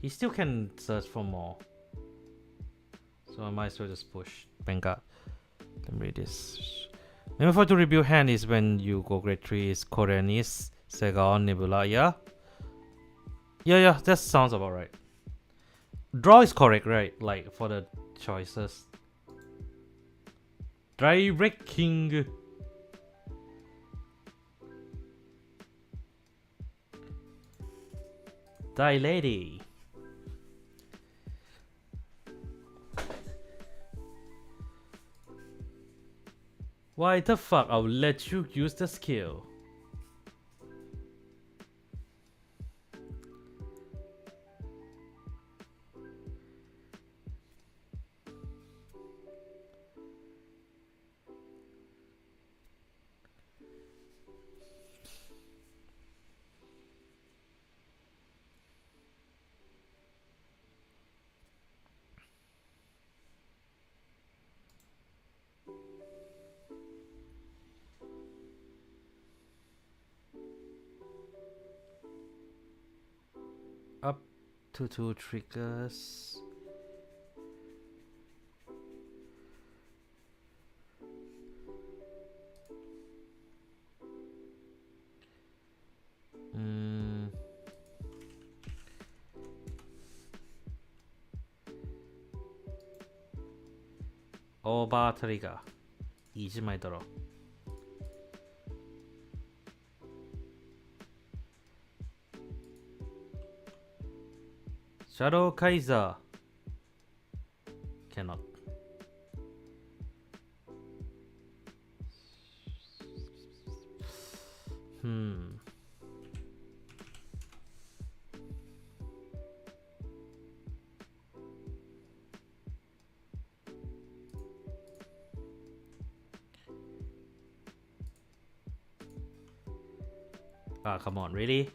He still can search for more. So I might as well just push Vanguard. Let me read this. Remember for to review hand is when you go grade 3 is Koreanis, Sega, Nebula, yeah? Yeah, that sounds about right. Draw is correct, right? Like for the choices. Direct King. Die Lady. Why the fuck? I'll let you use the skill. Up to 2 triggers. Over trigger. 1枚ドロー。Shadow Kaiser cannot. Ah, come on, really?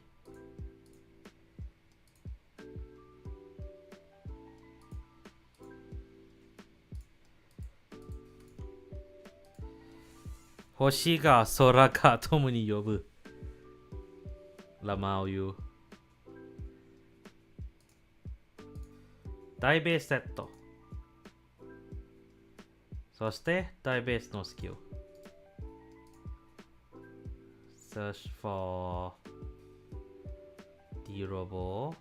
Hoshiga Soraka Tomu ni yobu. Lamau yu. 大ベースセット。そして大ベースのスキル。Search for the robot.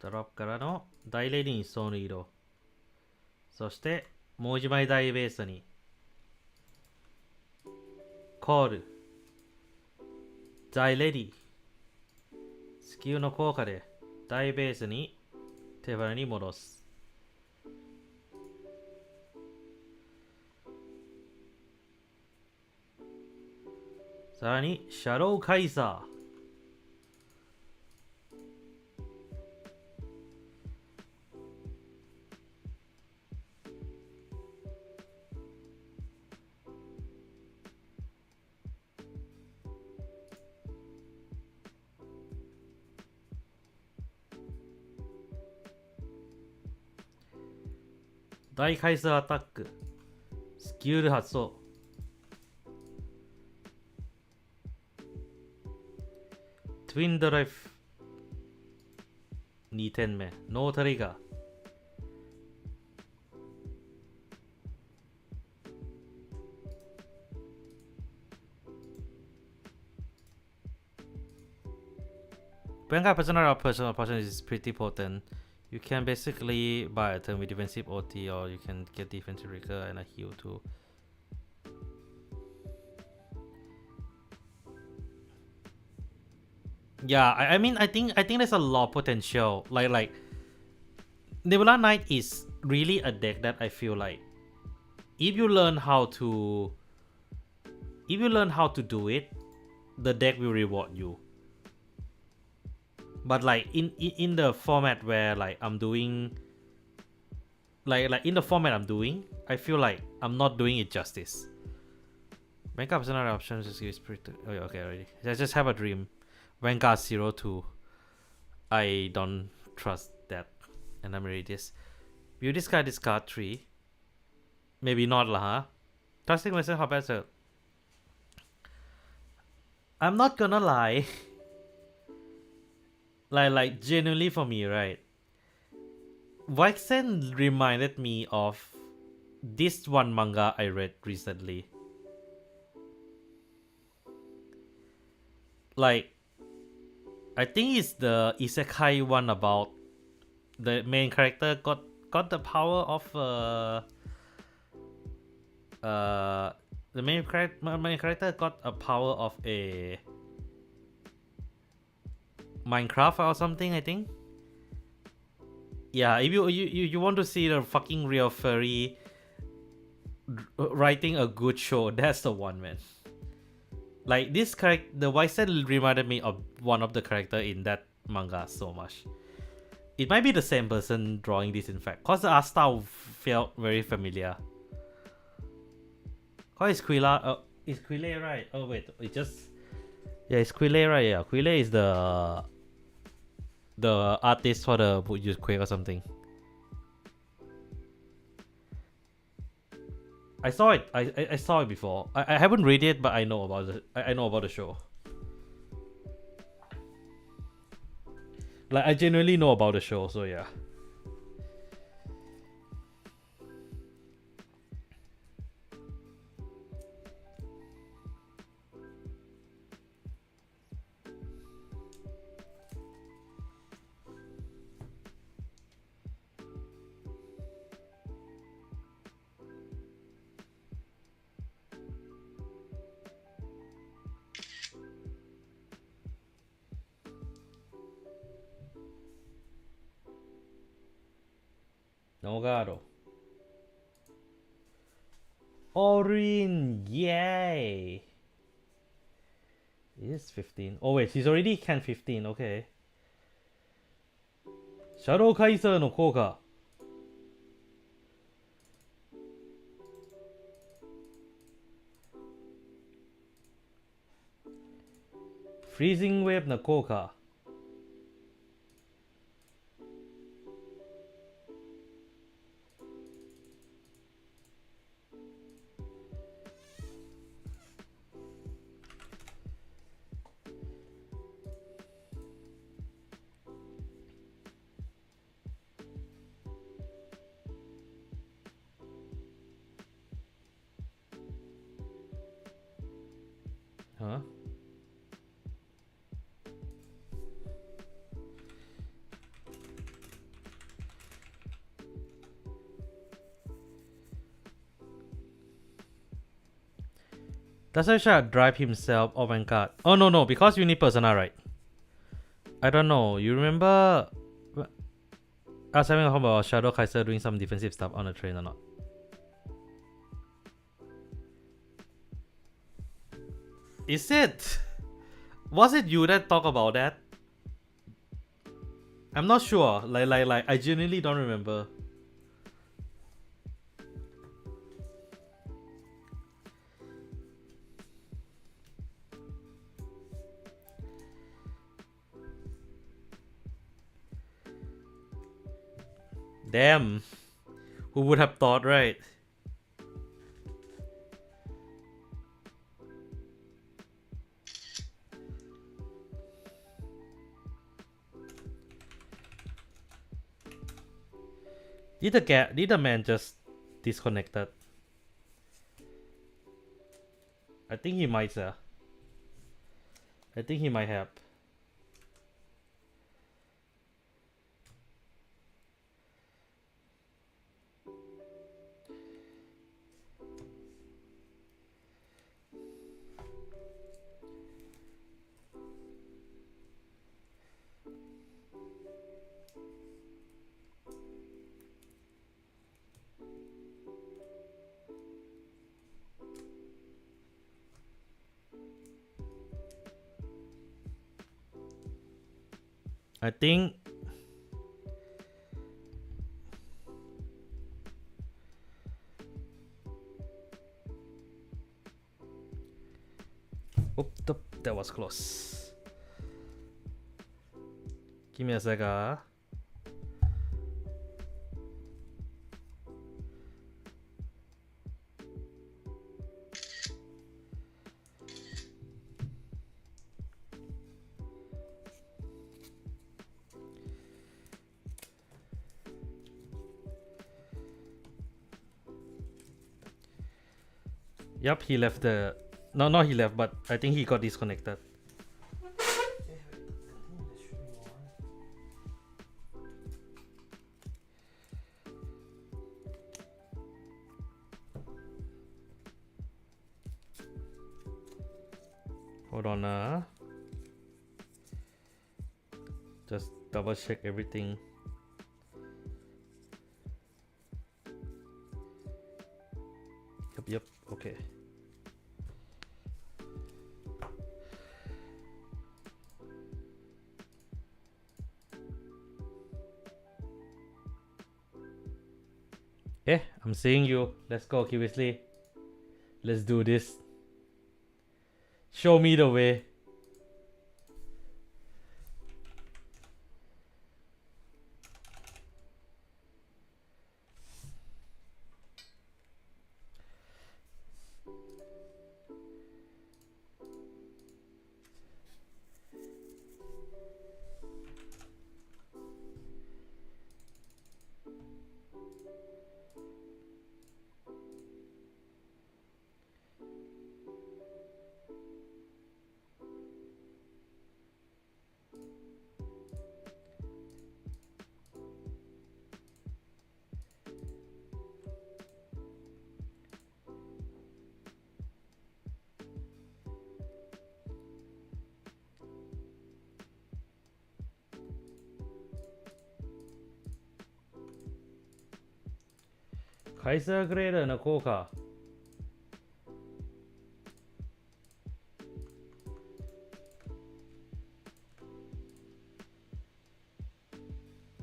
Drop からの大レディにその色。そしてもう一枚大ベースにコール大レディスキルの効果で大ベースに手札に戻す。さらにシャドウカイザー大回数アタックスキル発動トゥインドライフ2点目ノートリガー Vanguard personal potion is pretty potent. You can basically buy a turn with defensive OT, or you can get defensive trigger and a heal too. Yeah, I mean I think there's a lot of potential. Like Nebula Knight is really a deck that I feel like if you learn how to do it, the deck will reward you. But like in the format where like I'm doing like in the format I'm doing, I feel like I'm not doing it justice. Vanguard is another option. Just give spirit. Oh, okay, already. I just have a dream. Vanguard 02. I don't trust that. And I'm ready this. View this guy discard 3. Maybe not lah, huh? Trusting myself how better. I'm not gonna lie. like genuinely for me, right? Vaixen reminded me of this one manga I read recently. Like, I think it's the isekai one about the main character got the power of the main character got a power of a Minecraft or something, I think. Yeah, if you want to see the fucking real furry writing a good show, that's the one, man. Like this character, the Vaixen reminded me of one of the character in that manga so much. It might be the same person drawing this, in fact, cause the art style felt very familiar. Oh, it's Quilla. It's Quille, right? Oh wait, it just it's Quille, right? Yeah, Quille is the artist for the Use Quake or something. I saw it. I saw it before. I haven't read it, but I know about it. I know about the show. Like I genuinely know about the show, so yeah. Nogaro. Orin, yay! It is 15. Oh wait, he's already can 15, okay. Shadow Kaiser no Koka. Freezing Wave no Koka. Huh? Does Aisha drive himself or Vanguard? Oh no, because you need persona, right? I don't know. You remember us having a home about Shadow Kaiser doing some defensive stuff on the train or not? Is it? Was it you that talked about that? I'm not sure. Like I genuinely don't remember. Damn. Who would have thought, right? Did the man just disconnected? I think he might, sir. I think he might have. I think that was close. Give me a second. Yep, he left the... No, not he left, but I think he got disconnected. Hold on, just double check everything. Yep, okay. I'm seeing you. Let's go, Kiwisley. Let's do this. Show me the way.カイザーグレーダーの効果。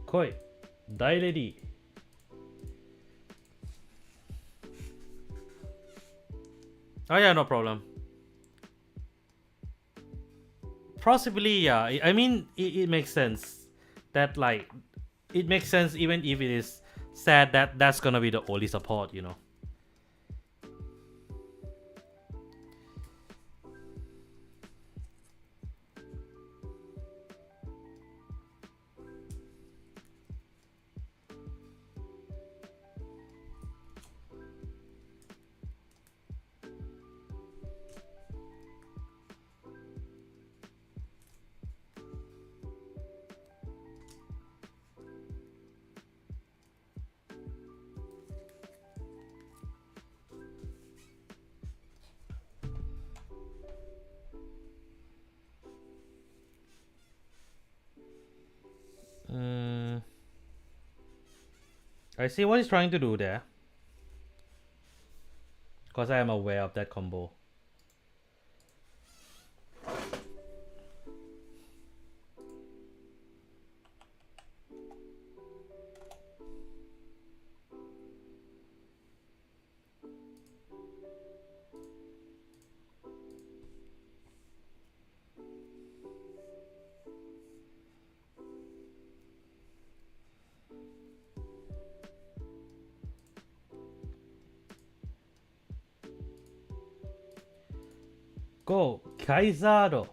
来い。大レディー。Oh yeah, no problem. Possibly, yeah. I mean, it makes sense. That like, it makes sense even if it is sad that that's gonna be the only support, you know. I see what he's trying to do there. Because I am aware of that combo. Go, Kaizado.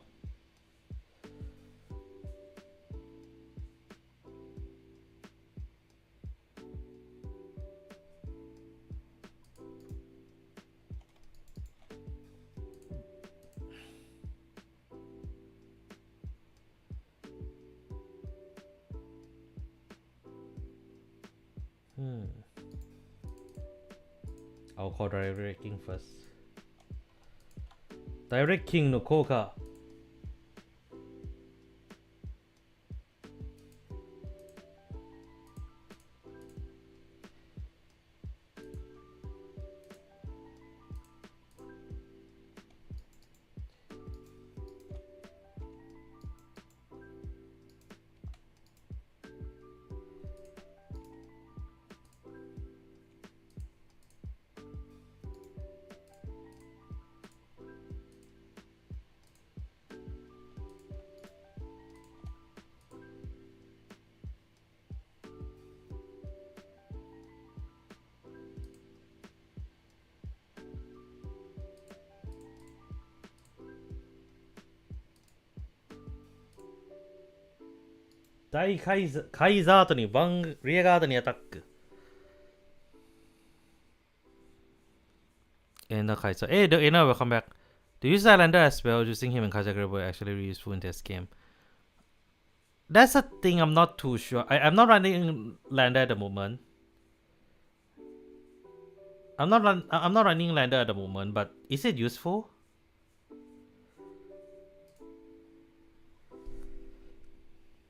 I'll call Direct King first. Direct King no Koka. 大カイザー後にリアガードにアタック。And the Kaiser. Hey, the Ina, welcome back. To use Islander as well, using him in Kaiser will actually be useful in this game. That's a thing I'm not too sure. I'm not running Lander at the moment. I'm not running Lander at the moment, but is it useful?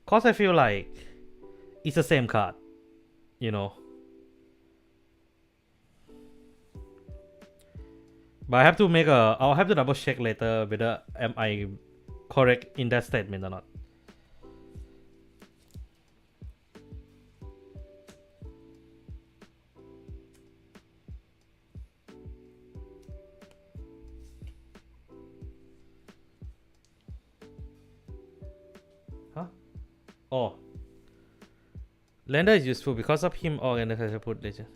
Cause I feel like it's the same card, you know. But I'll have to double check later whether am I correct in that statement or not. Huh? Oh. Lander is useful because of him or and the put legend.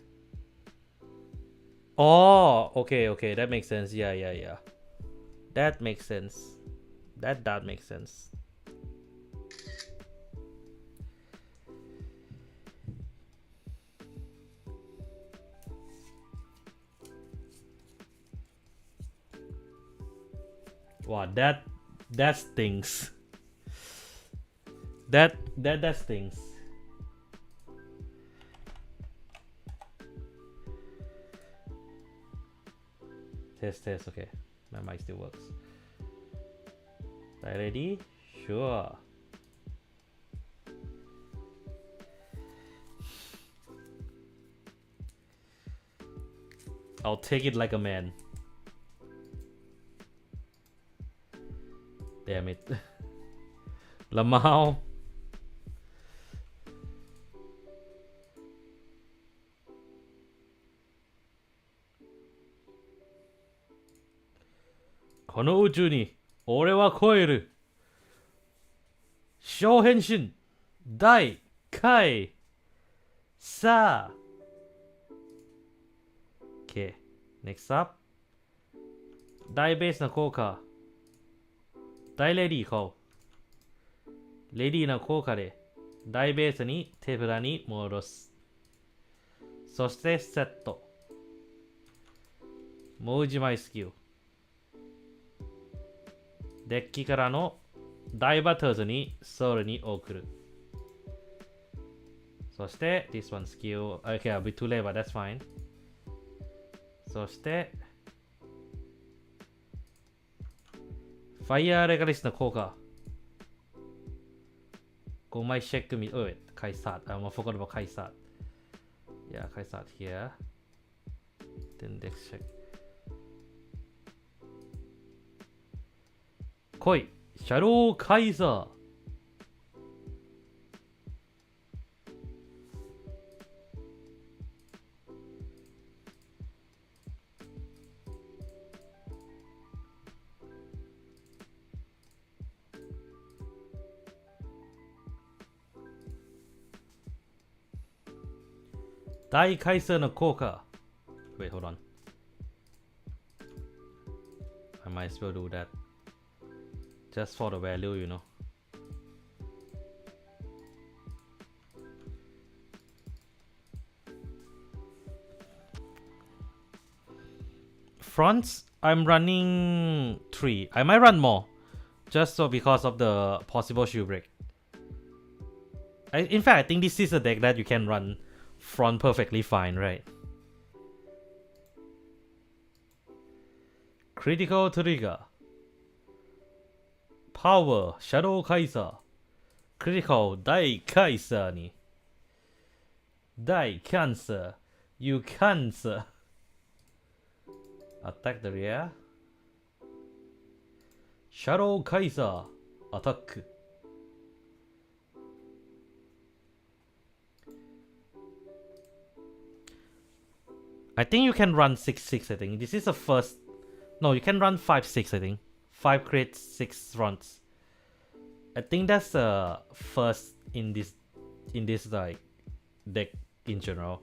Oh, okay, that makes sense. Yeah. That makes sense. That makes sense. Wow, that stings. That stings. Test, okay. My mic still works. Are you ready? Sure. I'll take it like a man. Damn it. Lamau. Kono uju ni ore wa koeru. Shou henshin. Dai kai. Sa. Okay. Next up. Dai base na kouka. 大レディーこう。レディーの効果で大ベースに手札に戻す。そしてセット。もう一枚スキル。デッキからの大バトルズにソウルに送る。そして this one skill. Okay, I'll be too late, but that's fine. そしてファイヤーレガリスの効果。5枚チェックみ、wait, Kaisat. I forgot about Kaisat. Yeah, Kaisat here. Then dex check. 来い、シャローカイザー。大回数の効果。Wait, hold on. I might as well do that. Just for the value, you know. Fronts, I'm running 3. I might run more. Just so because of the possible shield break. In fact, I think this is a deck that you can run front perfectly fine, right? Critical trigger. Power, Shadow Kaiser. Critical, Dai Kaiser に。Dai Cancer. You Cancer. Attack the rear. Shadow Kaiser. Attack. I think you can run 6-6, I think. This is the first. No, you can run 5-6, I think. 5 crits, 6 runs. I think that's the first in this like deck in general.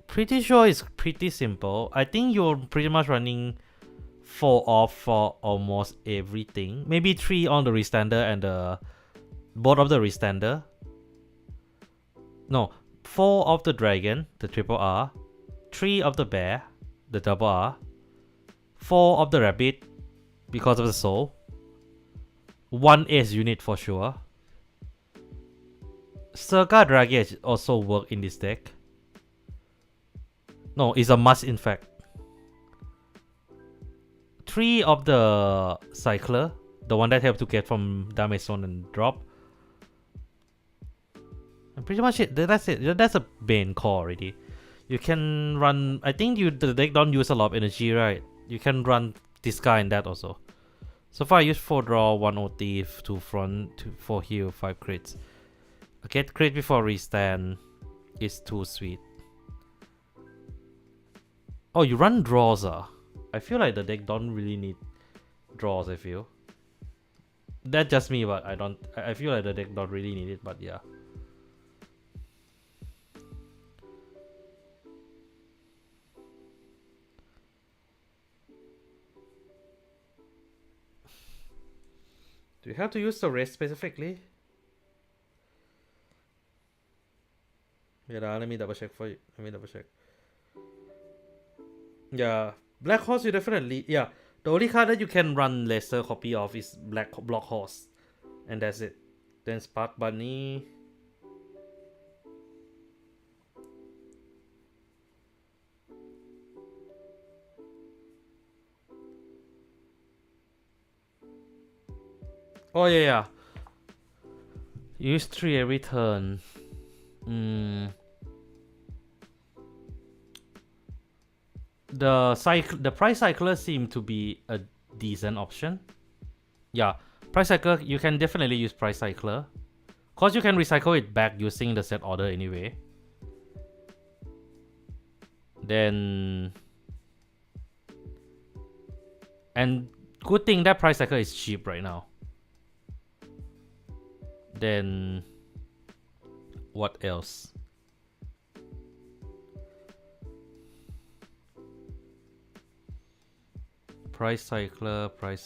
Pretty sure it's pretty simple. I think you're pretty much running 4 off for almost everything. Maybe 3 on the restander and the both of the restander. No, 4 of the dragon, the triple R, 3 of the bear, the double R, 4 of the rabbit because of the soul, 1 ace unit for sure. Circa Dragage also work in this deck. No, it's a must in fact. 3 of the Cycler, the one that help to get from damage zone and drop. And pretty much it. That's it. That's a main core already. You can run. I think the deck don't use a lot of energy, right? You can run this guy and that also. So far I use 4 draw, 1 OT, 2 front, 4 heal, 5 crits. Get crit before restand is too sweet. Oh, you run draws, I feel like the deck don't really need draws, I feel. That's just me, but I feel like the deck don't really need it, but yeah. Do you have to use the rest specifically? Yeah, let me double check for you. Let me double check. Yeah, Black Horse you definitely, yeah. The only card that you can run lesser copy of is Black Horse, and that's it. Then Spark Bunny. Oh yeah. Use 3 every turn. The Price Cycler seem to be a decent option. Yeah, Price Cycler, you can definitely use Price Cycler, cause you can recycle it back using the set order anyway. Then, and good thing that Price Cycler is cheap right now. Then, what else? Price Cycler. Price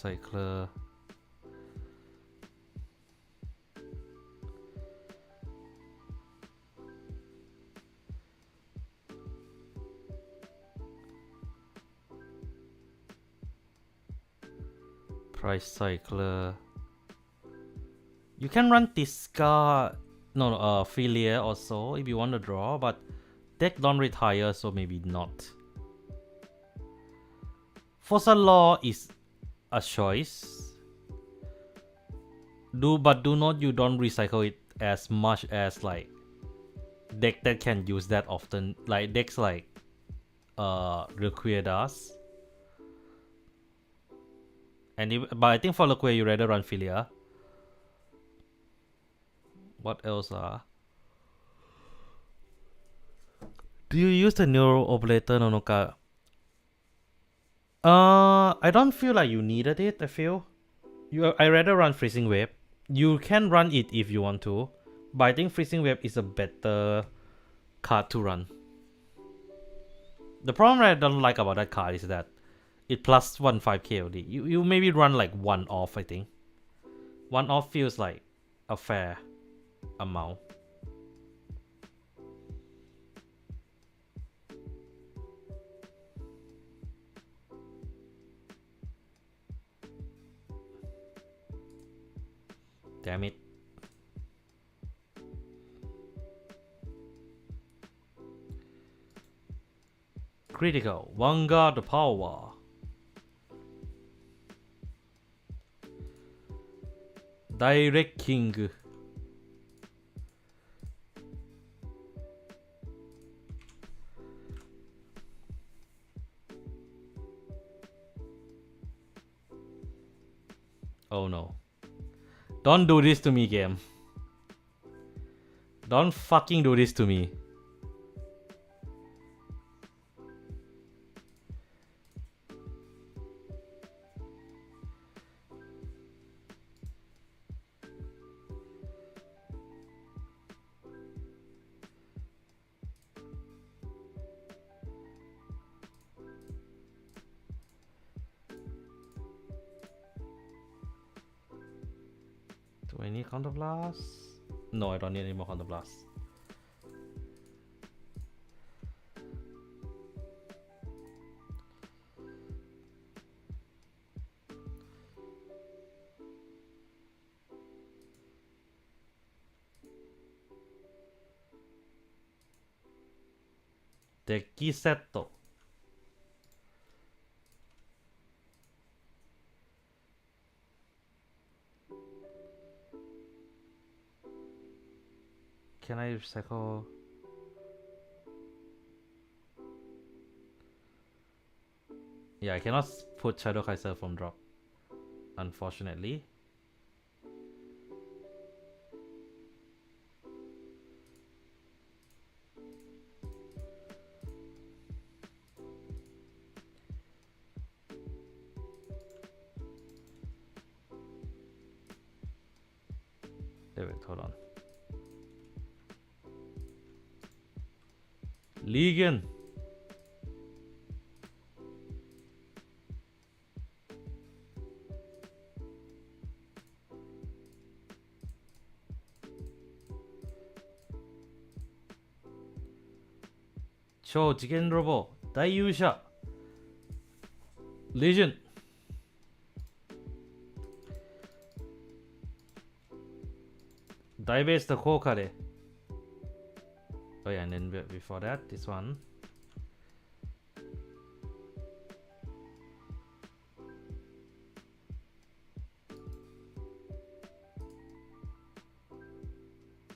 Cycler, you can run Tiska, Filia also if you want to draw, but deck don't retire, so maybe not. Fossil Law is a choice. But do not, you don't recycle it as much as like deck that can use that often, like decks like Requia does. But I think for Requia you rather run Filia. What else do you use the Neuro Oblator Nonoka? I don't feel like you needed it. I rather run Freezing Wave. You can run it if you want to, but I think Freezing Wave is a better card to run. The problem I don't like about that card is that it plus 1 5 KOD. You maybe run like 1 off, I think. 1 off feels like a fair amount. Damn it. Critical. Vanguard the power. Direct King. Oh no. Don't do this to me, game. Don't fucking do this to me. I need counter blast? No, I don't need any more counter blast. Deck set. Can I recycle? Yeah, I cannot put Shadow Kaiser from drop, unfortunately. Wait, hold on. Legion. Cho Jigen Robo. Daiyusha. Legion. Daibase the Kokare. Oh yeah, and then before that, this one.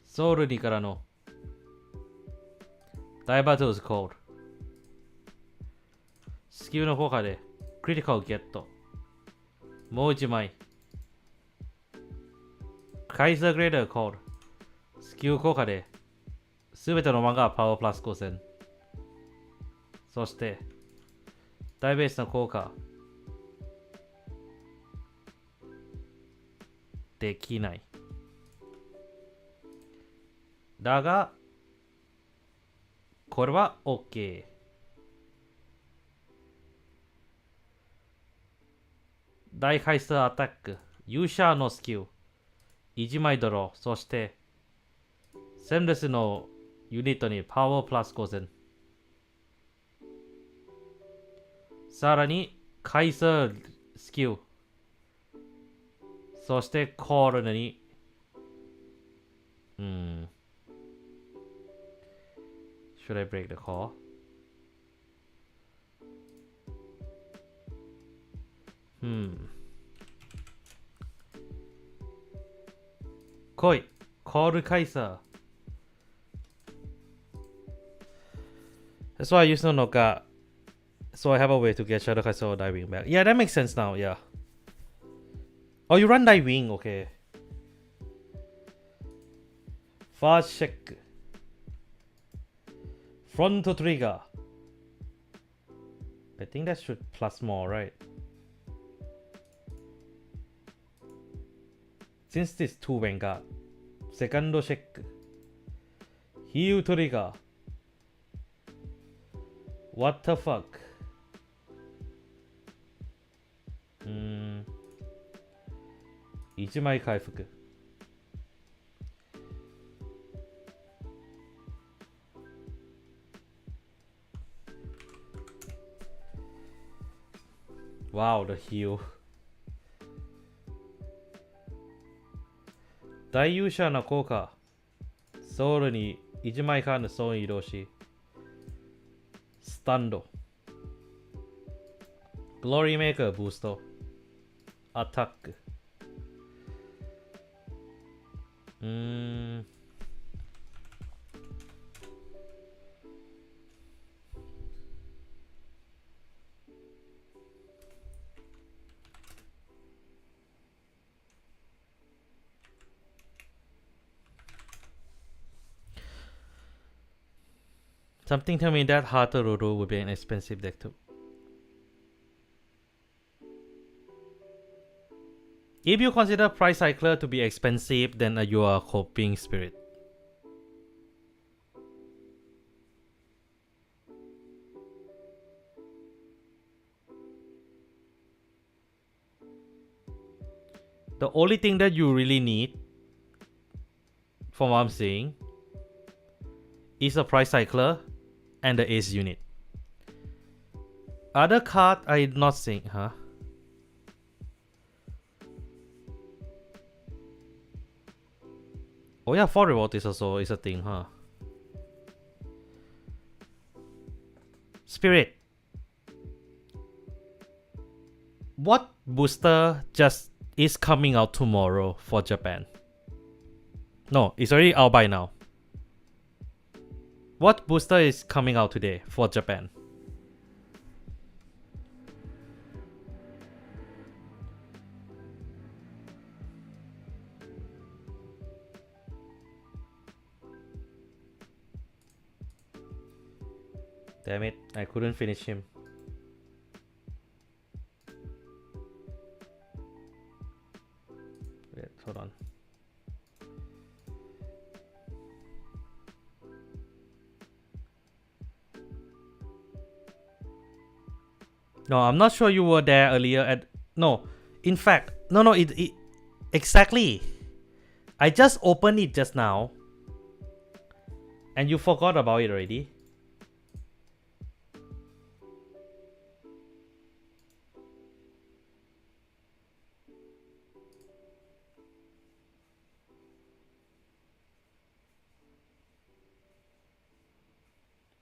Soul ni kara no Dai Battle is called. スキルの効果でクリティカルをゲット。もう一枚。カイザーグレーダーコール。スキル効果で全てのマンがパワープラス5000。そしてダイベースの効果できない。だがこれは OK。大回数アタック。勇者のスキル。1枚ドロー。そしてセムレスのユニットにパワープラス5000。さらに回数スキル。そしてコールにShould I break the call? 来い。コールカイサー。That's why I use no Noka. So I have a way to get Shadow Kaiser or Diving back. Yeah, that makes sense now, yeah. Oh, you run Diving, okay. Fast check. Front to trigger. I think that should plus more, right? Since this 2 Vanguard. Second check. Heal trigger. What the fuck? 1枚回復。Wow, the heal. 大勇者の効果。ソウルに1枚からのソウル移動し。スタンド。グローリーメーカーブースト。アタック。Something tell me that Hataruru would be an expensive deck too. If you consider Price Cycler to be expensive, then you are coping spirit. The only thing that you really need from what I'm seeing, is a Price Cycler and the Ace unit. Other card I'm not seeing, huh? Oh yeah, 4 reward is also is a thing, huh? Spirit. What booster just is coming out tomorrow for Japan? No, it's already out by now. What booster is coming out today for Japan? Damn it, I couldn't finish him. Wait, hold on. No, I'm not sure you were there earlier at... No, in fact, no, it exactly. I just opened it just now. And you forgot about it already.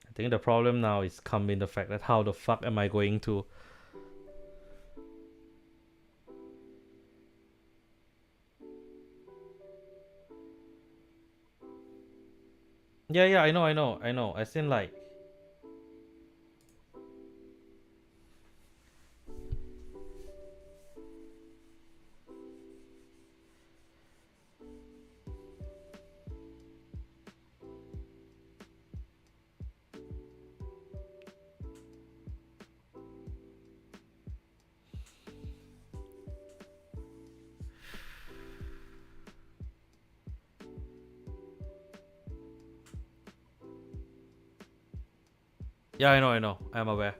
I think the problem now is come in the fact that how the fuck am I going to... Yeah, I know. I seem like... Yeah, I know. I'm aware.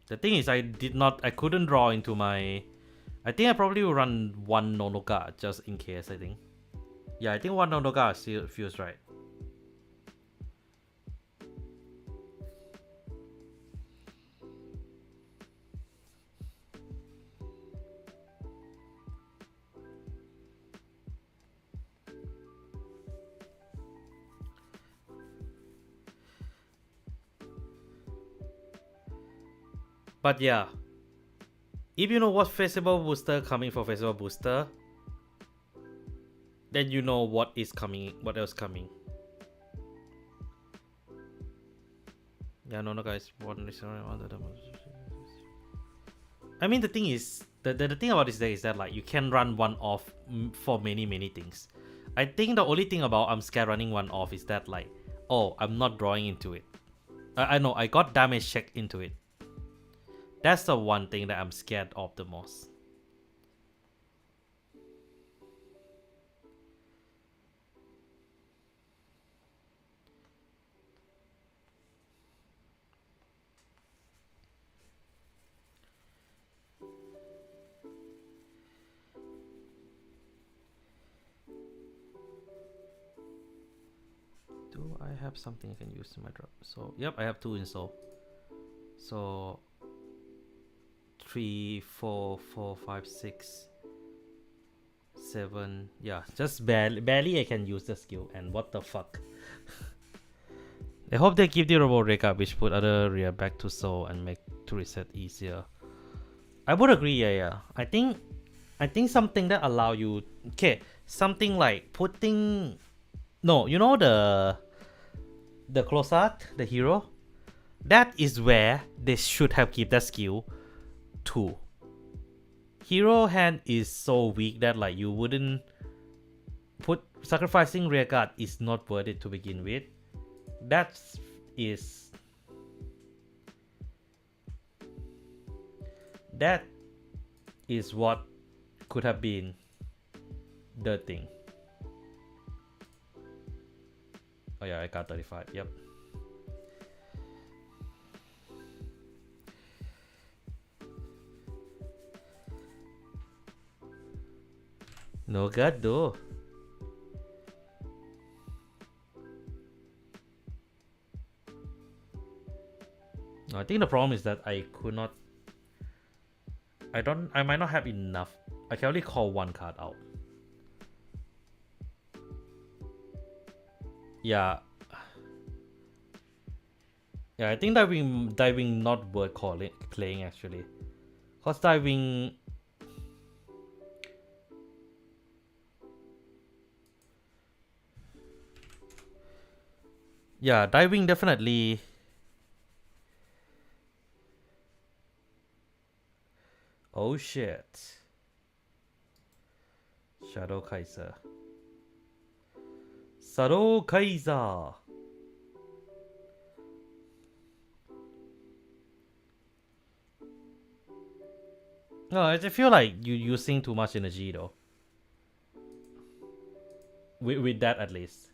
The thing is, I couldn't draw into my... I think I probably will run one Nonoka just in case, I think. Yeah, I think one Nonoka still feels right. But yeah, if you know what festival booster coming for festival booster, then you know what is coming, what else coming. Yeah, no guys, I mean the thing is, the thing about this deck is that like you can run one off for many things. I think the only thing about I'm scared running one off is that like, oh, I'm not drawing into it. I know I got damage check into it. That's the one thing that I'm scared of the most. Do I have something I can use in my drop? So, yep, I have 2 in soul. So 3, 4, 4, 5, 6, 7. Yeah, just barely I can use the skill. And what the fuck? I hope they give the robot Reka, which put other rear back to soul and make to reset easier. I would agree, yeah. I think something that allow you, okay, something like putting, no, you know the Closat, the hero, that is where they should have kept that skill too. Hero hand is so weak that like you wouldn't put sacrificing rear guard is not worth it to begin with. That is what could have been the thing. Oh yeah, I got 35. Yep. No god though. I think the problem is that I could not. I might not have enough. I can only call one card out. Yeah. Yeah, I think diving not worth playing actually. Cause diving. Yeah, diving definitely. Oh shit. Shadow Kaiser. Shadow Kaiser. No, I just feel like you using too much energy though. With that at least.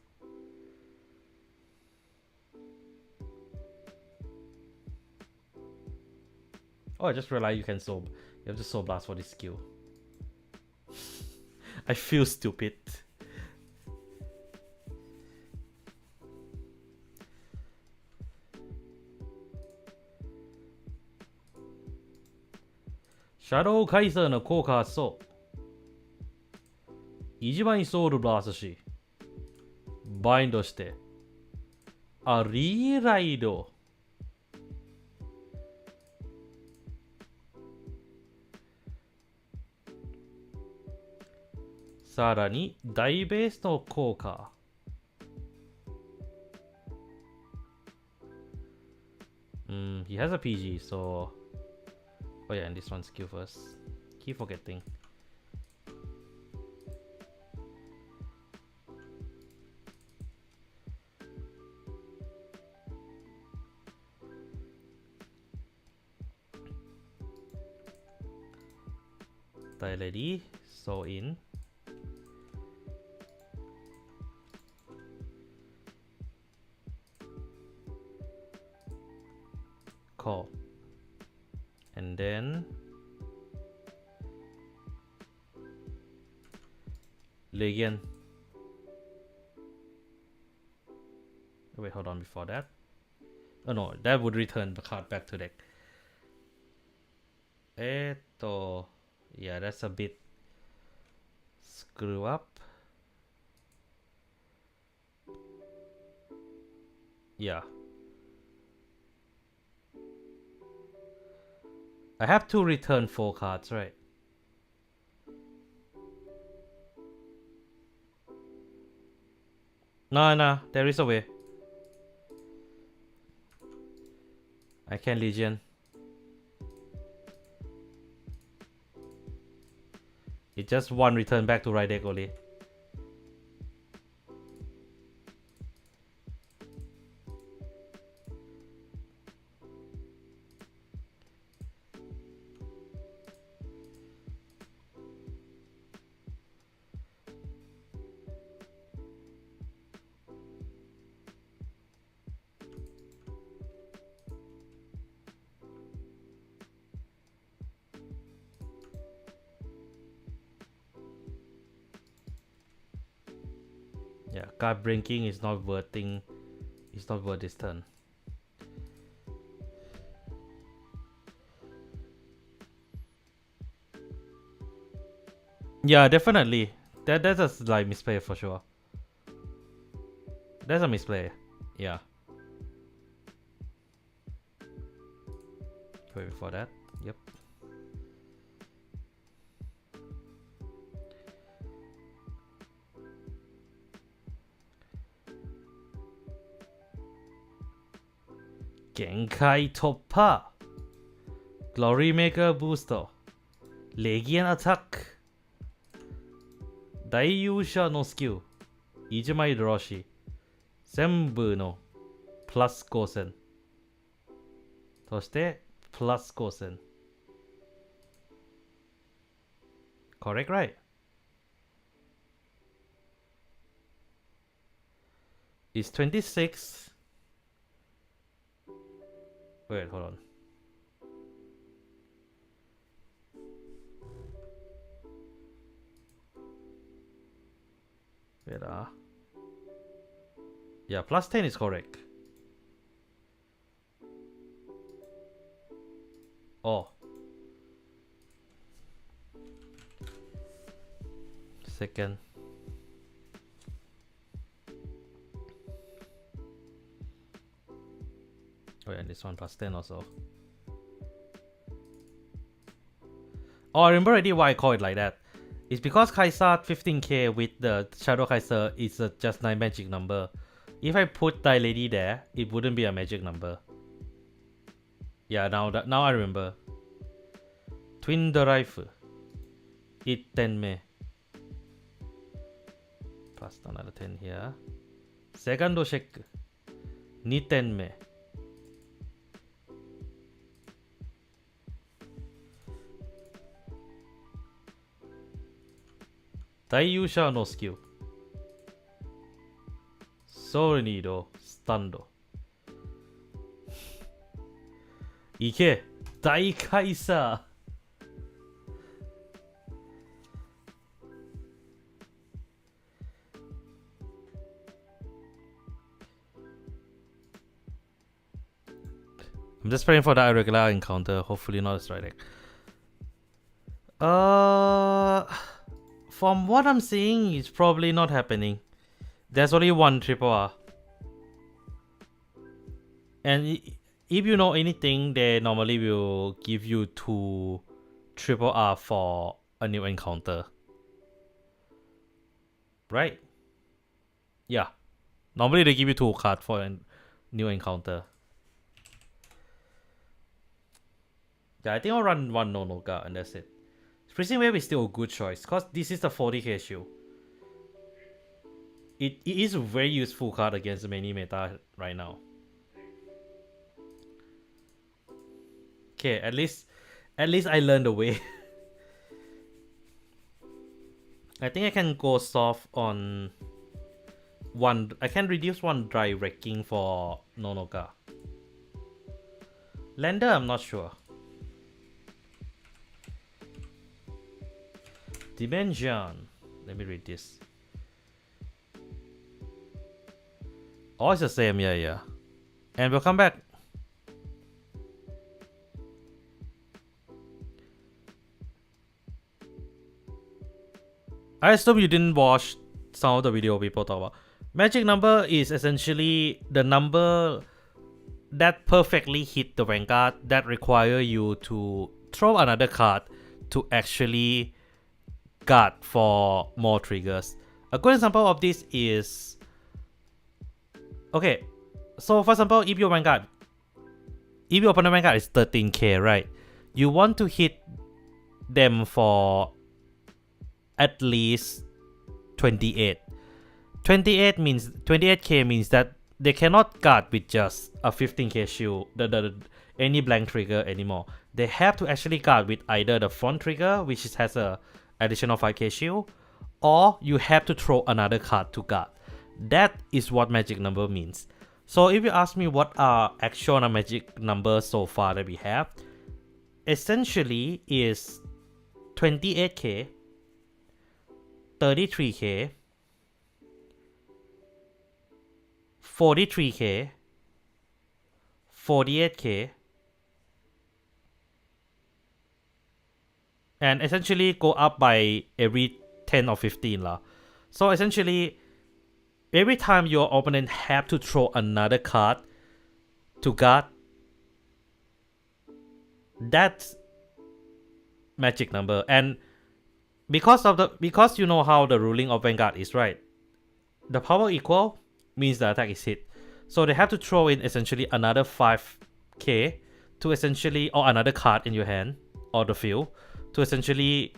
Oh, I just realized you have to soul blast for this skill. I feel stupid. Shadow Kaiser の効果はそう。一番にソウルブラストし、バインドして、リライド。さらに、大ベースの効果。He has a PG, so. Oh, yeah, and this one's skill first. Keep forgetting. Die lady, so in. Call. And then Legion. Wait, hold on before that. Oh no, that would return the card back to deck. Yeah, that's a bit screw up. Yeah. I have to return 4 cards, right? No, there is a way. I can Legion. It's just one return back to right deck only. Yeah, card breaking is not worth it's not worth this turn. Yeah, definitely. That's a slight misplay for sure. That's a misplay. Yeah. Wait before that. Yep. Genkai Toppa. Glory Maker Booster. Legion Attack. 大勇者のスキル1枚ドローし全部のプラス光線そしてプラス光線 correct right is 26 wait hold on Better. Yeah, plus 10 is correct. Oh. Second. Oh, and this one plus 10 also. Oh, I remember already why I call it like that. It's because Kai'Sa 15k with the Shadow Kai'Sa is a just 9 magic number. If I put Dai Lady there, it wouldn't be a magic number. Yeah, now I remember. Twin the rifle. It 10 me. Plus another 10 here. Segundo check. Ni 10 me. Daiyusha no skill. Sornido stando. Ike. Dai Kai'Sa. I'm just praying for that irregular encounter. Hopefully not a strike deck. From what I'm seeing, it's probably not happening. There's only one triple R. And if you know anything, they normally will give you 2 triple R for a new encounter. Right? Yeah. Normally they give you 2 cards for a new encounter. Yeah, I think I'll run 1 Nonoga and that's it. Freezing Wave is still a good choice because this is the 40k shield. It is a very useful card against many meta right now. Okay, at least I learned the way. I think I can go soft on 1. I can reduce 1 dry wrecking for Nonoga. Lander, I'm not sure. Dimension. Let me read this. Oh, it's the same. Yeah. And we'll come back. I assume you didn't watch some of the video people talk about. Magic number is essentially the number that perfectly hit the Vanguard that require you to throw another card to actually guard for more triggers. A good example of this is, okay, so for example, if your opponent Vanguard is 13k, right? You want to hit them for at least 28. 28k means that they cannot guard with just a 15k shield, any blank trigger anymore. They have to actually guard with either the front trigger, which has a additional 5k shield, or you have to throw another card to guard. That is what magic number means. So if you ask me what are actual magic numbers so far that we have, essentially is 28k, 33k, 43k, 48k, and essentially go up by every 10 or 15 lah. So essentially, every time your opponent have to throw another card to guard, that's magic number. And because you know how the ruling of Vanguard is, right? The power equal means the attack is hit. So they have to throw in essentially another 5k to essentially, or another card in your hand or the field, to essentially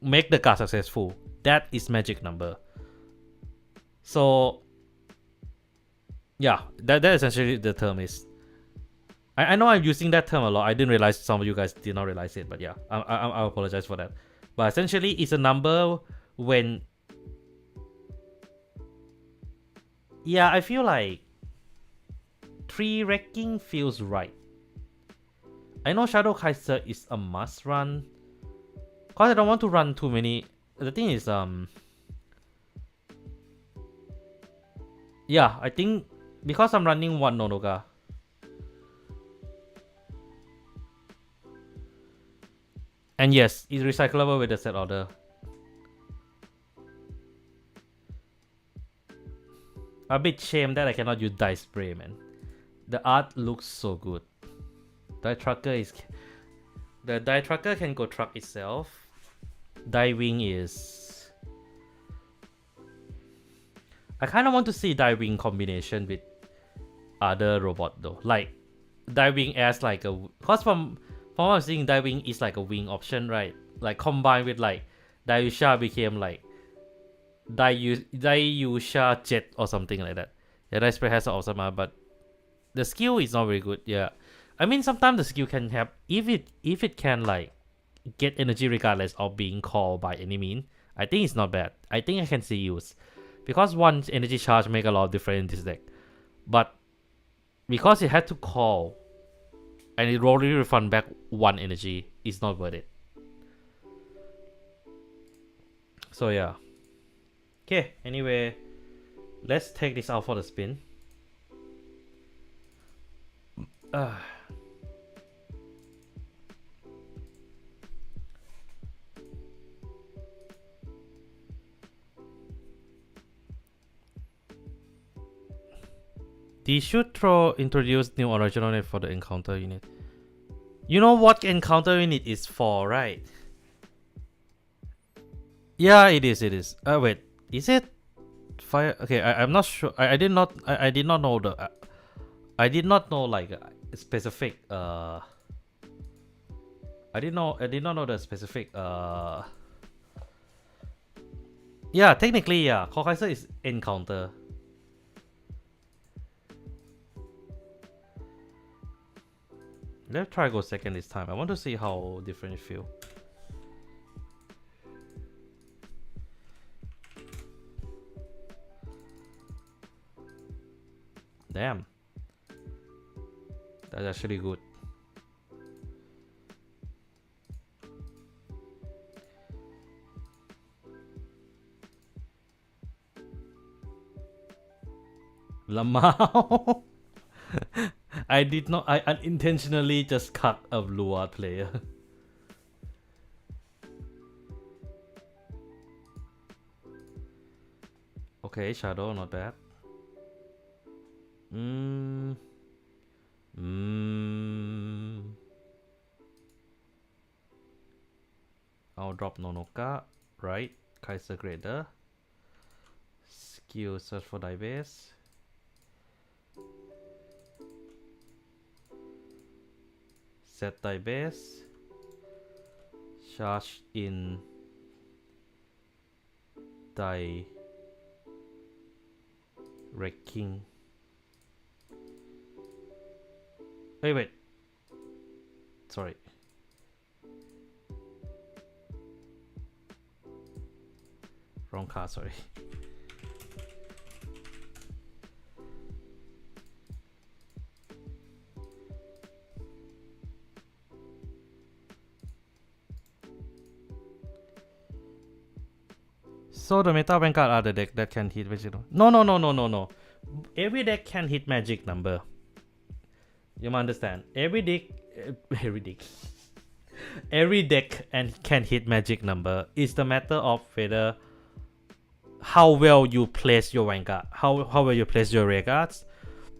make the card successful. That is magic number. So yeah, that essentially the term is. I know I'm using that term a lot. I didn't realize some of you guys did not realize it, but yeah, I apologize for that. But essentially, it's a number when. Yeah, I feel like 3 wrecking feels right. I know Shadow Kai'Sa is a must run, cause I don't want to run too many. The thing is, Yeah, I think because I'm running one Nonoga. And yes, it's recyclable with the set order. A bit shame that I cannot use dye spray, man. The art looks so good. Dye trucker is... The dye trucker can go truck itself. Dye wing is... I kind of want to see dye wing combination with other robot though. Like, dye wing as like a... Because from what I'm seeing, dye wing is like a wing option, right? Like combined with like Dayusha became like Dayusha Jet or something like that. Yeah, dye spray has an awesome art, but the skill is not very good. Yeah, I mean sometimes the skill can have if it can like get energy regardless of being called by any mean. I think it's not bad. I think I can see use because one energy charge make a lot of difference in this deck, but because it had to call and it only refund back one energy, it's not worth it. So yeah. Okay. Anyway, let's take this out for the spin. They should introduce new original unit for the encounter unit. You know what encounter unit is for, right? Yeah, it is. It is. Wait, is it fire? Okay, I'm not sure. I did not. I did not know the. I did not know like specific. I did not know the specific. Yeah, technically, yeah. Kokaiser is encounter. Let's try go second this time. I want to see how different it feel. Damn. That's actually good. Lamau. I did not. I unintentionally just cut a blue art player. Okay, Shadow, not bad. I'll drop Nonoka, right? Kaiser Grader. Skill search for die base. Set die base. Charge in die wrecking. Wait. Sorry. Wrong card, sorry. So the meta Vanguard are the deck that can hit magic. No. Every deck can hit magic number. You understand? Every deck and can hit magic number. It's the matter of whether how well you place your Vanguard, how well you place your regards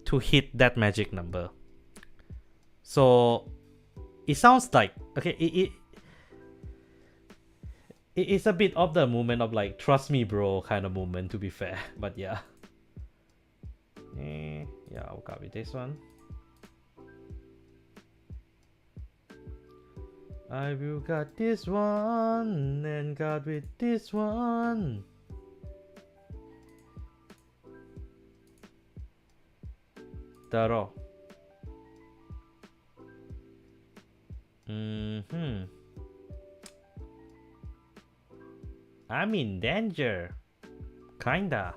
to hit that magic number. So it sounds like okay. It's a bit of the moment of like trust me bro kind of moment, to be fair. But yeah. Yeah, I'll copy this one. I will got this one and got with this one. Taro. I'm in danger. Kinda.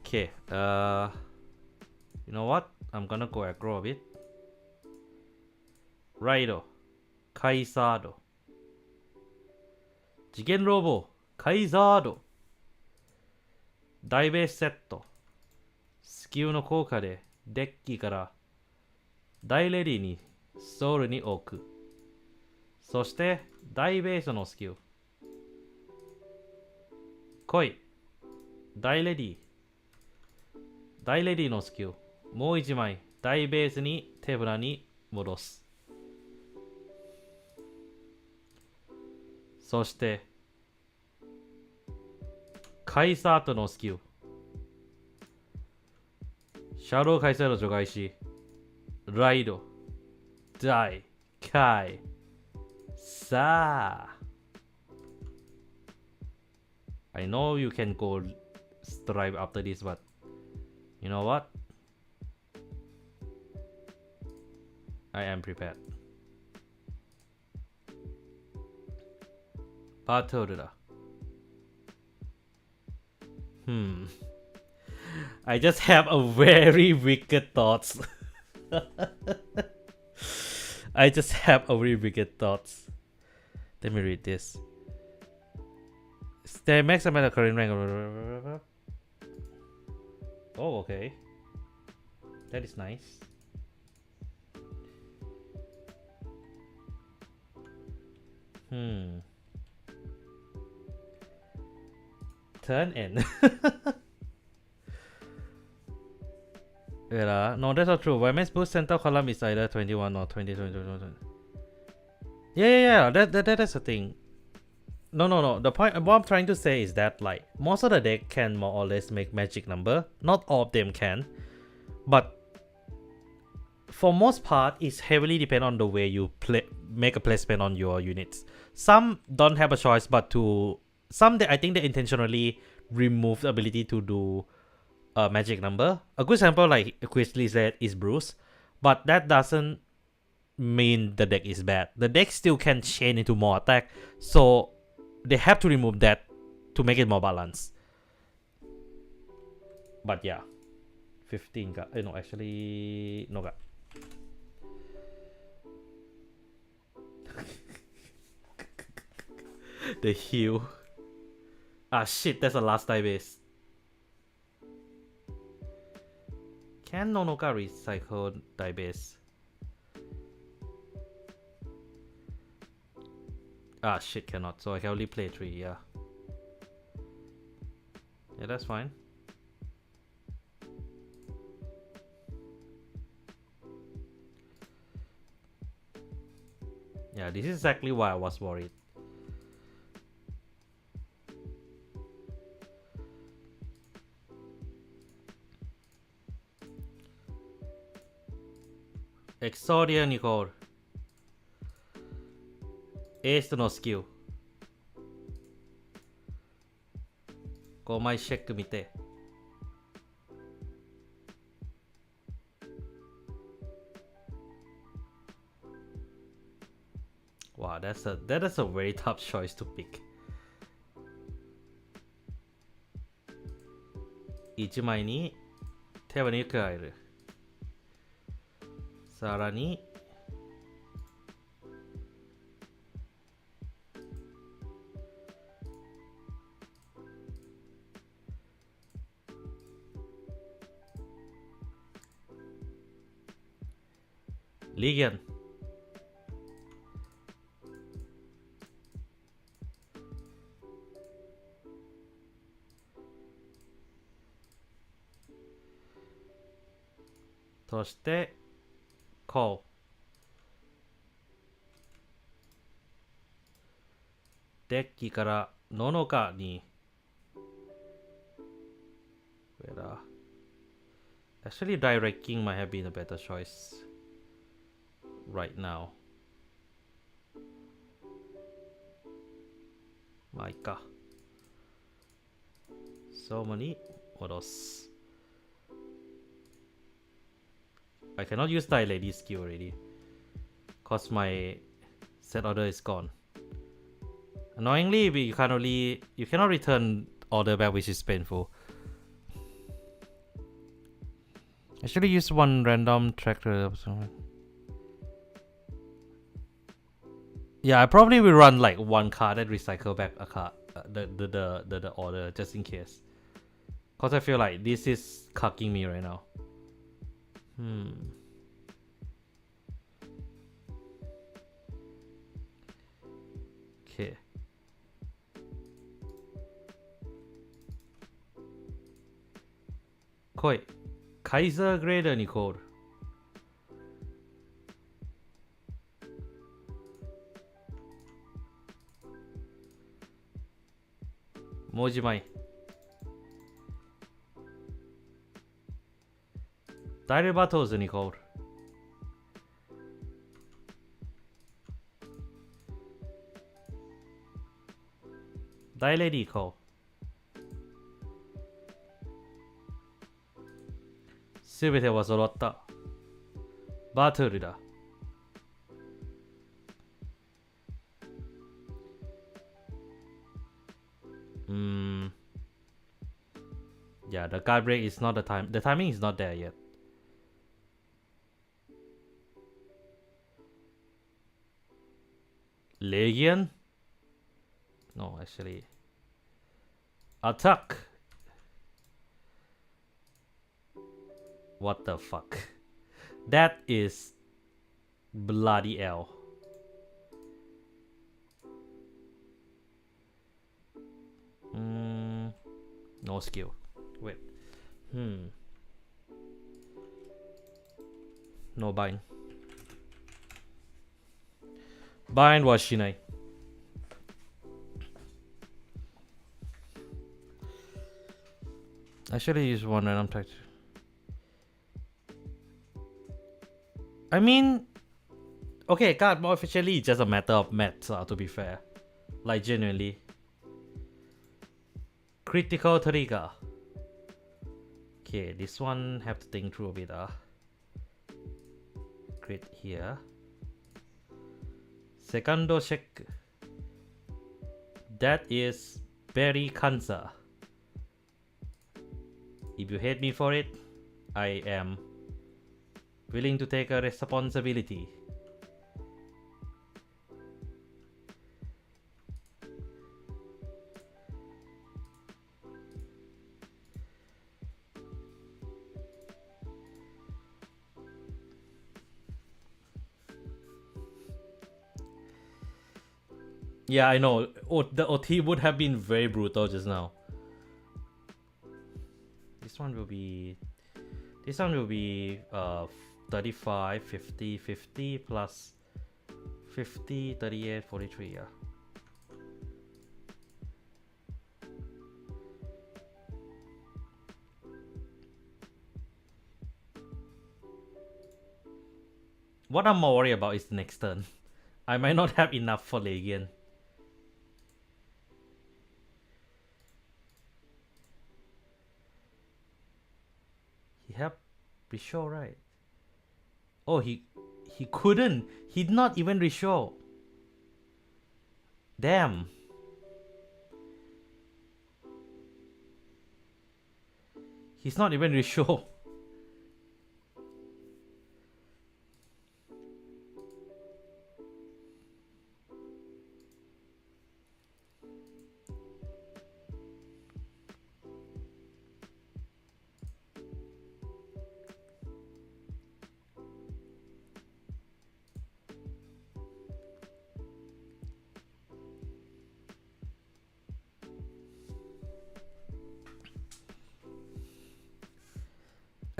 Okay, you know what? I'm gonna go aggro a bit. Raido. Kaisado. Jigen Robo. Kaisado. Daibe Setto. キルの効果でデッキから大レディにソウルに置く。そして大ベースのスキル。来い。大レディ。大レディのスキル。もう一枚大ベースに手ぶらに戻す。そしてカイサートのスキル。シャドウカイサート除外し、ライド、ダイ、カイ、さあ。I know you can go strive after this, but you know what? I am prepared. バトルだ。I just have a very wicked thoughts. I just have a very wicked thoughts. Let me read this. Stay maximum the current rank. Oh, okay. That is nice. Turn end. No, that's not true. Wyman's boost center column is either 21 or 20. Yeah. That's the thing. No. The point, what I'm trying to say is that like most of the deck can more or less make magic number. Not all of them can, but for most part, it's heavily depend on the way you make a placement on your units. Some don't have a choice, but I think they intentionally remove the ability to do a magic number. A good example, like Quizly said, is Bruce, but that doesn't mean the deck is bad. The deck still can chain into more attack, so they have to remove that to make it more balanced. But yeah, 15 got no, actually no got. The heal. Ah shit, that's the last die base. Can Nonoka recycle die base? Ah shit, cannot. So I can only play 3, yeah. Yeah, that's fine. Yeah, this is exactly why I was worried. Exodia Nicole. Ace no skill. 5枚チェック見て。Wow, that is a very tough choice to pick. 1枚に手羽に加える。さらにリギャン。そしてこうデッキからノノカにActually, directing might have been a better choice right now. まあいいか。So many 戻す。I cannot use die lady skill already, cause my set order is gone. Annoyingly, you cannot return order back, which is painful. Actually, use one random tractor. Yeah, I probably will run like one card and recycle back a card, the order just in case. Cause I feel like this is cucking me right now. Okay. Koi. Kaiser Grader Nicole. Mojimai. Dire Battles Nicole. Dai Nicole. すべては揃った。バトルだ。Yeah, the guard break is not the time. The timing is not there yet. Legion? No, actually. Attack! What the fuck? That is bloody hell. No skill. Wait. No bind. Bind was Shinai. I should have used one random type. I mean, okay, God, more officially, it's just a matter of maths, to be fair. Like, genuinely. Critical trigger. Okay, this one have to think through a bit. Crit here. Secondo check. That is very cancer. If you hate me for it, I am willing to take a responsibility. Yeah, I know. The OT would have been very brutal just now. This one will be 35, 50, 50 plus 50, 38, 43, yeah. What I'm more worried about is the next turn. I might not have enough for Legion. He have reshow, right? Oh, he couldn't. He did not even reshow. Damn. He's not even reshow.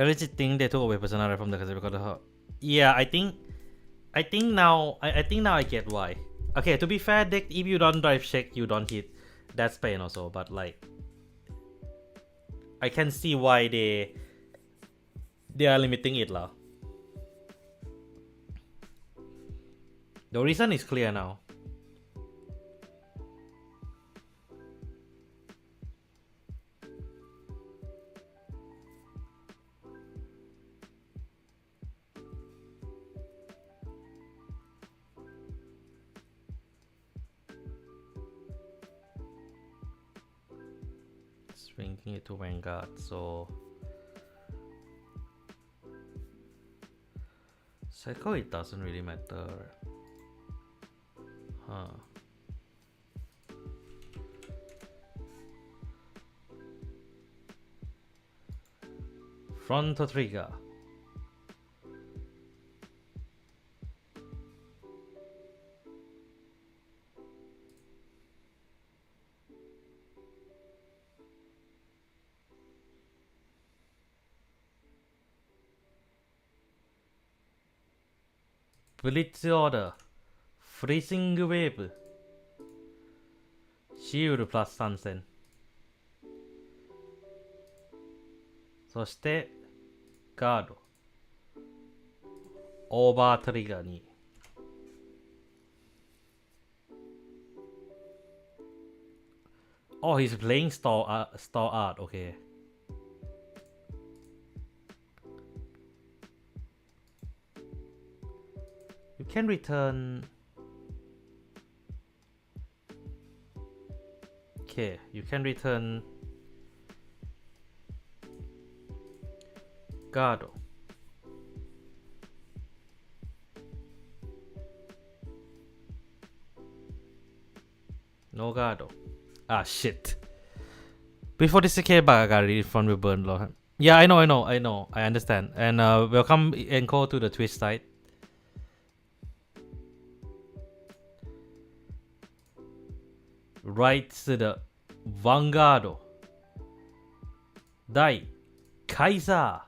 I legit think they took away Persona from the because of her. Yeah, I think now I get why. Okay, to be fair, deck, if you don't drive check, you don't hit. That's pain also, but like I can see why they are limiting it lah. The reason is clear now. Swinging it to Vanguard, so Psycho, it doesn't really matter. Huh. フロントトリガー。ブリッジオーダー。フリーシングウェーブ。シールプラス参戦。そして、ガード。オーバートリガーに。Oh, he's playing Star Art. Okay. You can return. Okay, you can return Gado. No Gado. Ah, shit. Before this came back, I got read from the burn law. Yeah, I know. I understand. And welcome Encore to the Twitch site. Right to the Vanguard. Dai Kaiser.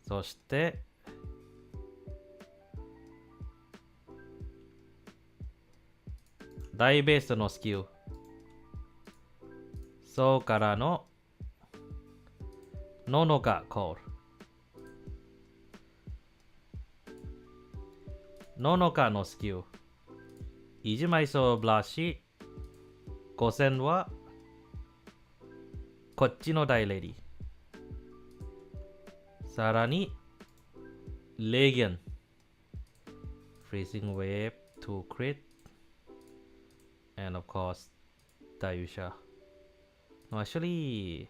そして大ベースのスキル。そうからのののかコール。ののかのスキル。一枚そうブラシ。5000はこっちの大レディ。さらにレギョン。Freezing Wave to crit. And of course, Dayusha. No, actually,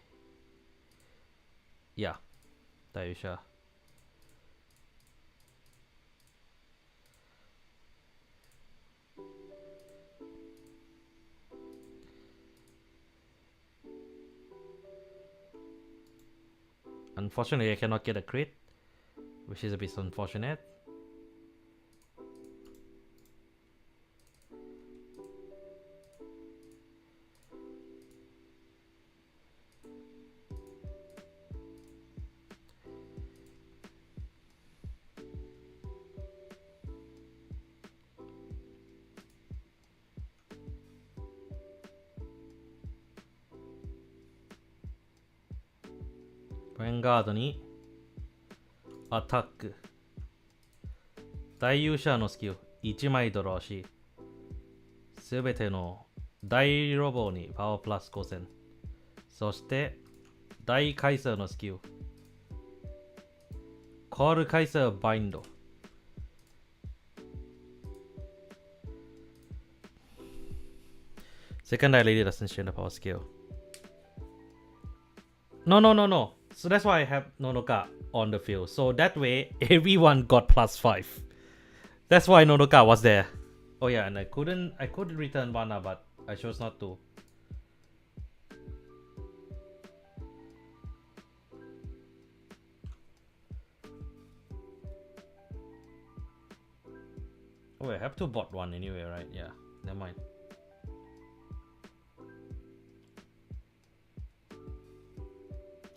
yeah, Dayusha. Unfortunately, I cannot get a crit, which is a bit unfortunate. Vanguard にアタック。大勇者のスキル1枚ドローし、すべての大ロボにパワープラス5000。そして大カイサーのスキル。コールカイサーバインド。Second eye lady doesn't share the power skill. No. So that's why I have Nonoka on the field. So that way, everyone got +5. That's why Nonoka was there. Oh yeah, and I could return Vana, but I chose not to. Oh, I have to bot one anyway, right? Yeah, never mind.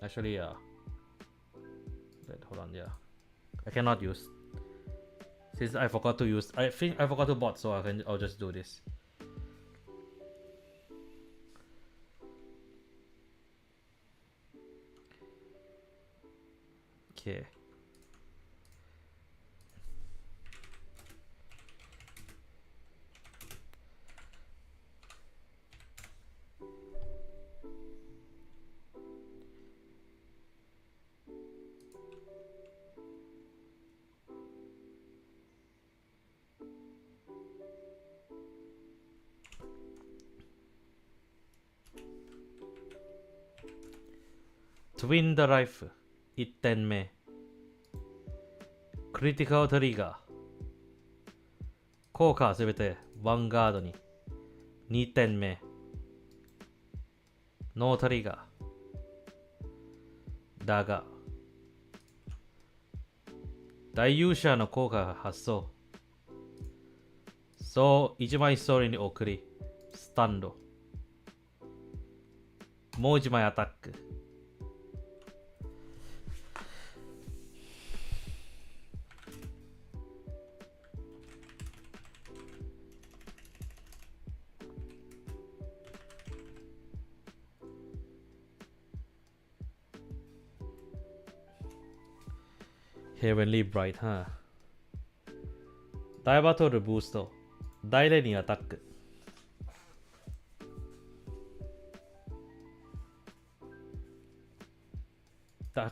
Actually, wait, hold on, yeah. I cannot use. Since I forgot to use, I think I forgot to bot, so I'll just do this. Okay. Twin the Rifle 1点目。クリティカルトリガー。効果はすべてヴァンガードに2点目。ノートリガー。だが、大勇者の効果が発動。そう1枚ストーリーに送り、スタンド。もう1枚アタック。Heavenly Bright 5大バトルブースト大レニーアタック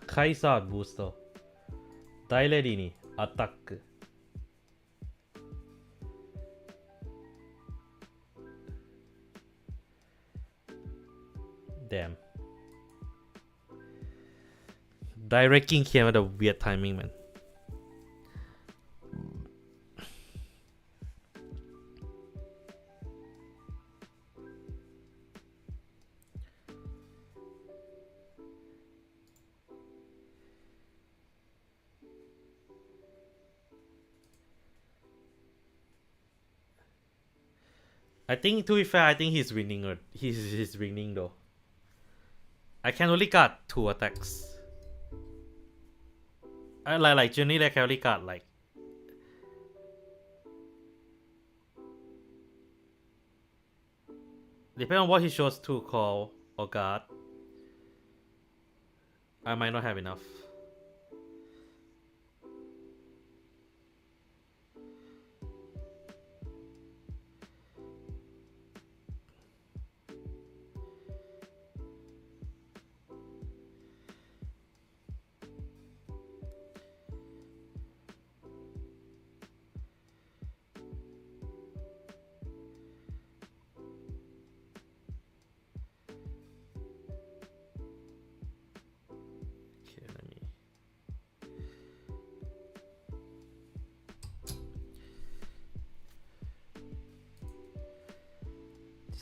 カイサーブースト大レディにアタックDamn Directing came at a weird timing man I think to be fair I think he's winning or he's winning though I can only got 2 attacks I like generally I can only got like depending on what he chose to call or guard I might not have enough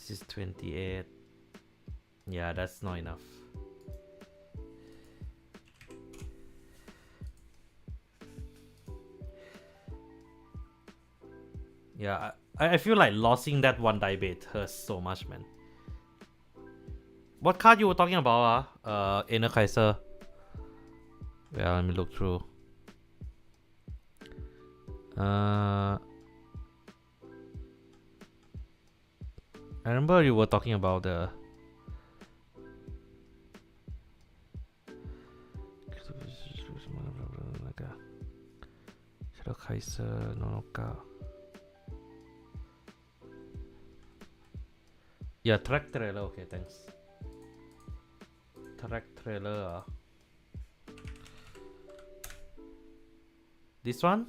This is 28 yeah that's not enough yeah I feel like losing that one die bait hurts so much man what card you were talking about Inner Kaiser yeah let me look through I remember you were talking about the Shadow Kaiser Nonoka yeah track trailer okay thanks track trailer this one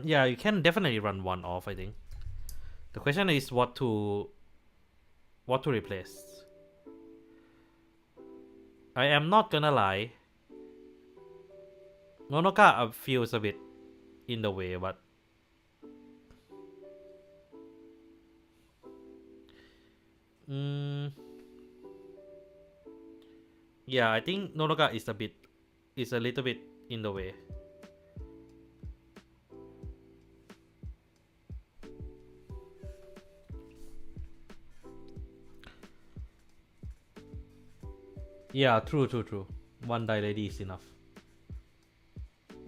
yeah you can definitely run one off I think the question is what to replace I am not gonna lie Nonoka feels a bit in the way but yeah I think Nonoka is a little bit in the way yeah true one die lady is enough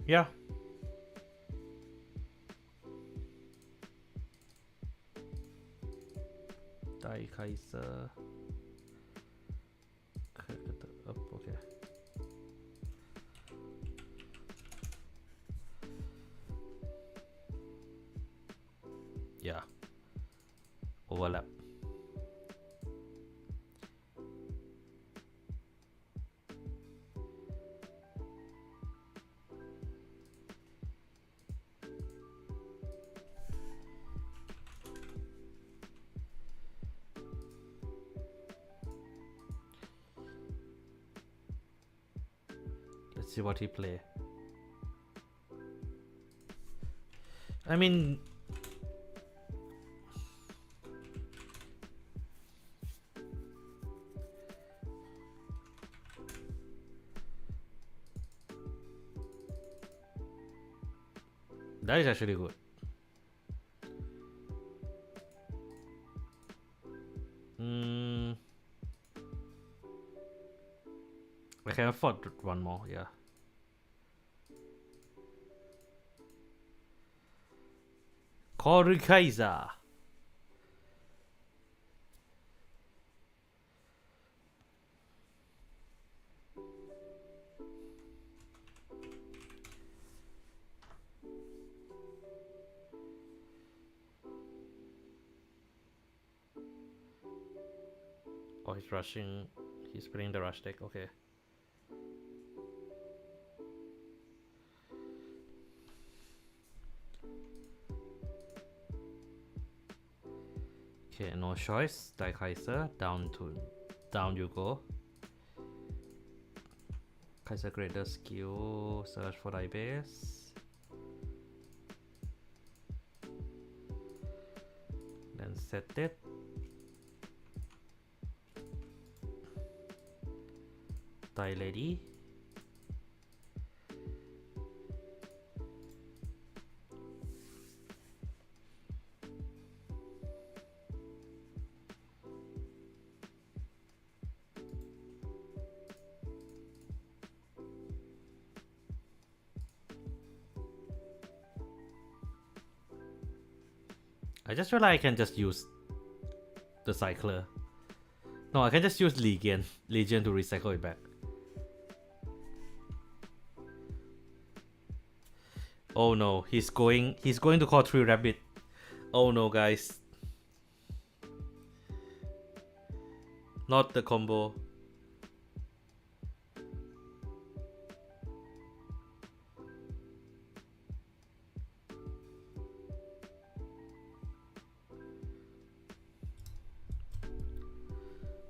yeah die Kaiser up okay yeah overlap let's see what he play I mean, that is actually good. I can afford one more, yeah. Kaiser. Oh, he's rushing. He's playing the rush deck. Okay. Okay, no choice. Die Kaiser. Down you go. Kaiser Greater skill. Search for die base. Then set it. Die lady. I just feel like I can just use the cycler. No, I can just use Legion to recycle it back. Oh no, he's going to call 3 rabbit. Oh no, guys. Not the combo.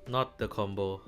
Not the combo.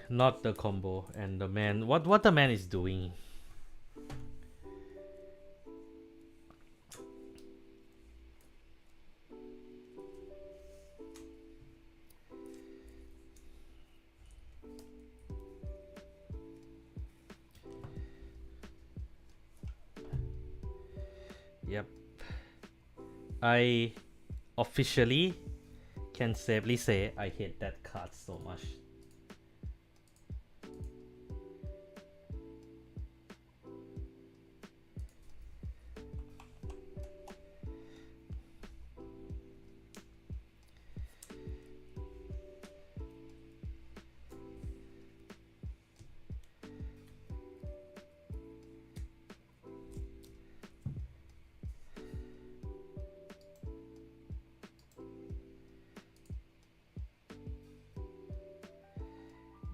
Not the combo. And the man, what the man is doing. Yep. I officially can safely say I hate that card so much.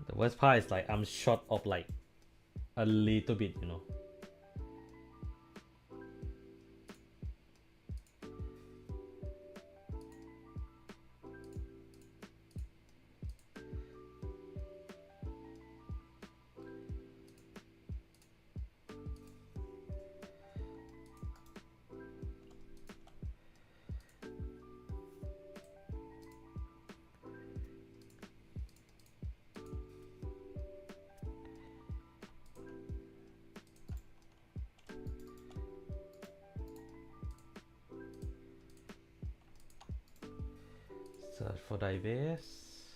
The worst part is like I'm short of like a little bit, you know. Search for die base.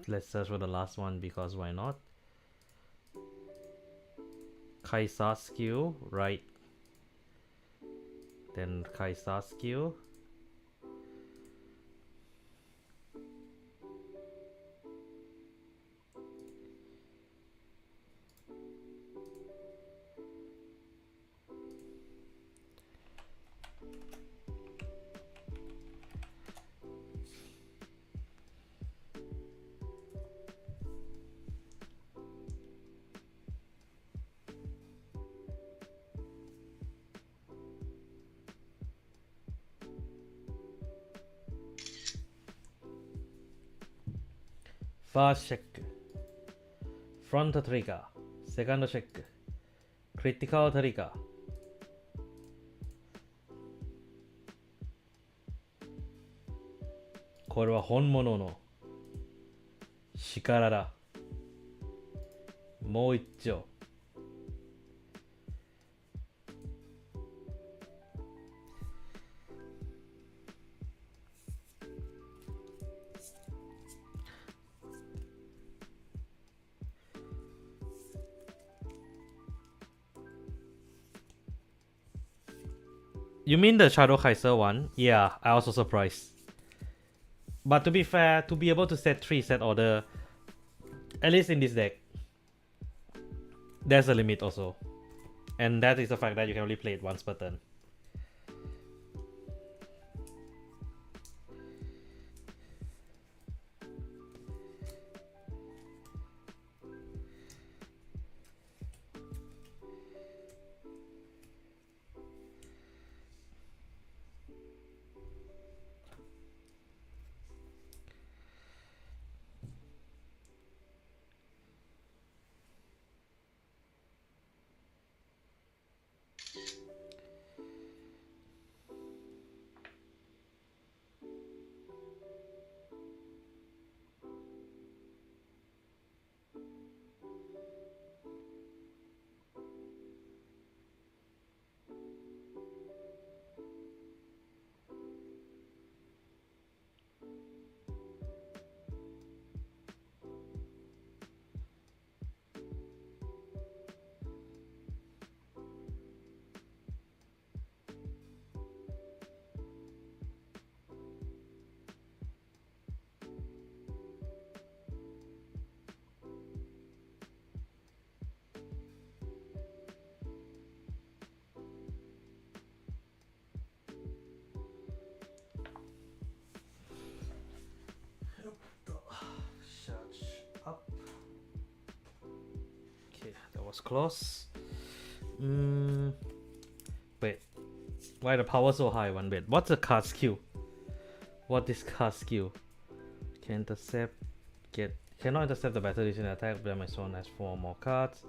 Let's search for the last one because why not? Kaiser skill, right? Then Kaiser skill. first check, front trigger, second check, critical trigger. これは本物の力だ。もう一丁。You mean the Shadow Kaiser one? Yeah, I also surprised. But to be fair, to be able to set 3 set order, at least in this deck, there's a limit also. And that is the fact that you can only play it once per turn. Close. Wait. Why the power so high? One bit. What's the card skill? What is card skill? Can intercept. Cannot intercept the battle decision attack. But my son has 4 more cards.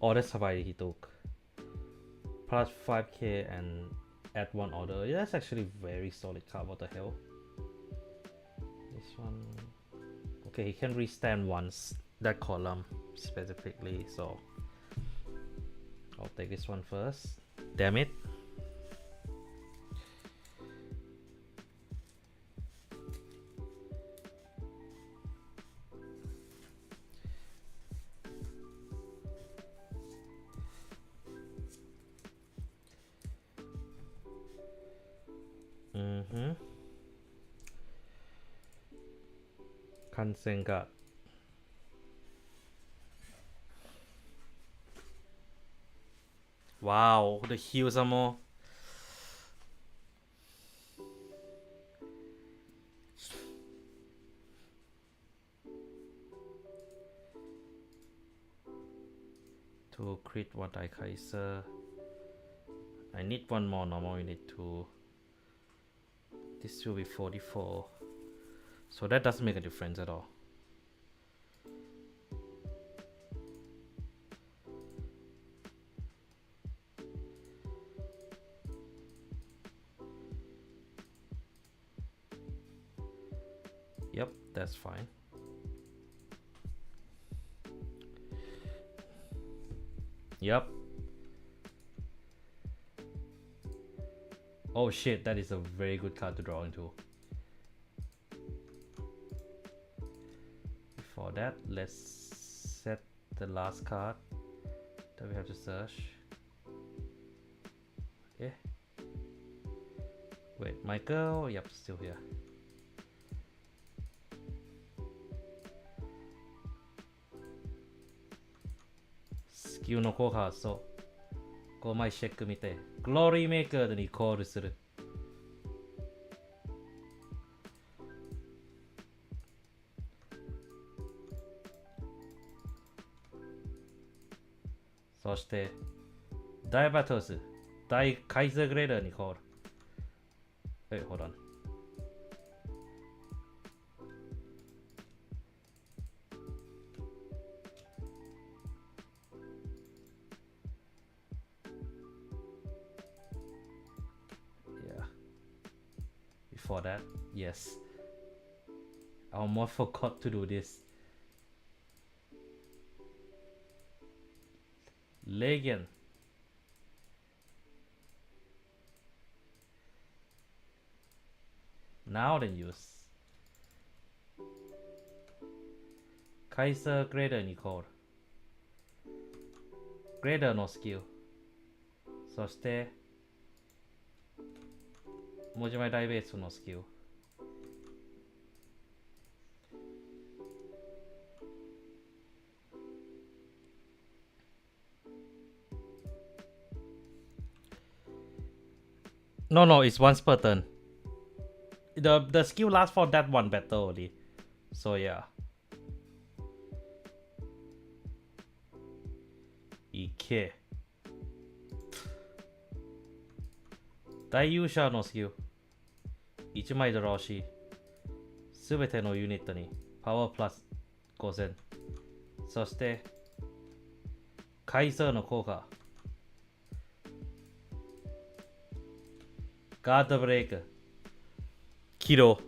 Oh, that's why he took. Plus 5k and add 1 order. Yeah, that's actually very solid card. What the hell? This one. Okay, he can restand once that column specifically. So. I'll take this one first. Damn it. Kansenga. Wow, the heals are more. To crit what I Kaiser. I need 1 more normal unit to. This will be 44. So that doesn't make a difference at all. Yep, that's fine. Yep. Oh shit, that is a very good card to draw into. Before that, let's set the last card that we have to search. Okay. Wait, Michael? Yep, still here. Skill の効果はそう。5枚チェック見て、グローリーメーカーにコールする。そして、大バトス、大カイザーグレーダーにコール。Wait, hold on. for that. Yes. I almost forgot to do this. Legend. Now then use. Kaiser greater Nicole. Greater no skill. そして文字前大ベースのスキル。No, no, it's once per turn. The skill lasts for that one battle only. So yeah. いけ。大勇者のスキル。1枚ドローし、すべてのユニットにパワープラス5000。そして、カイサーの効果。ガードブレイク。起動。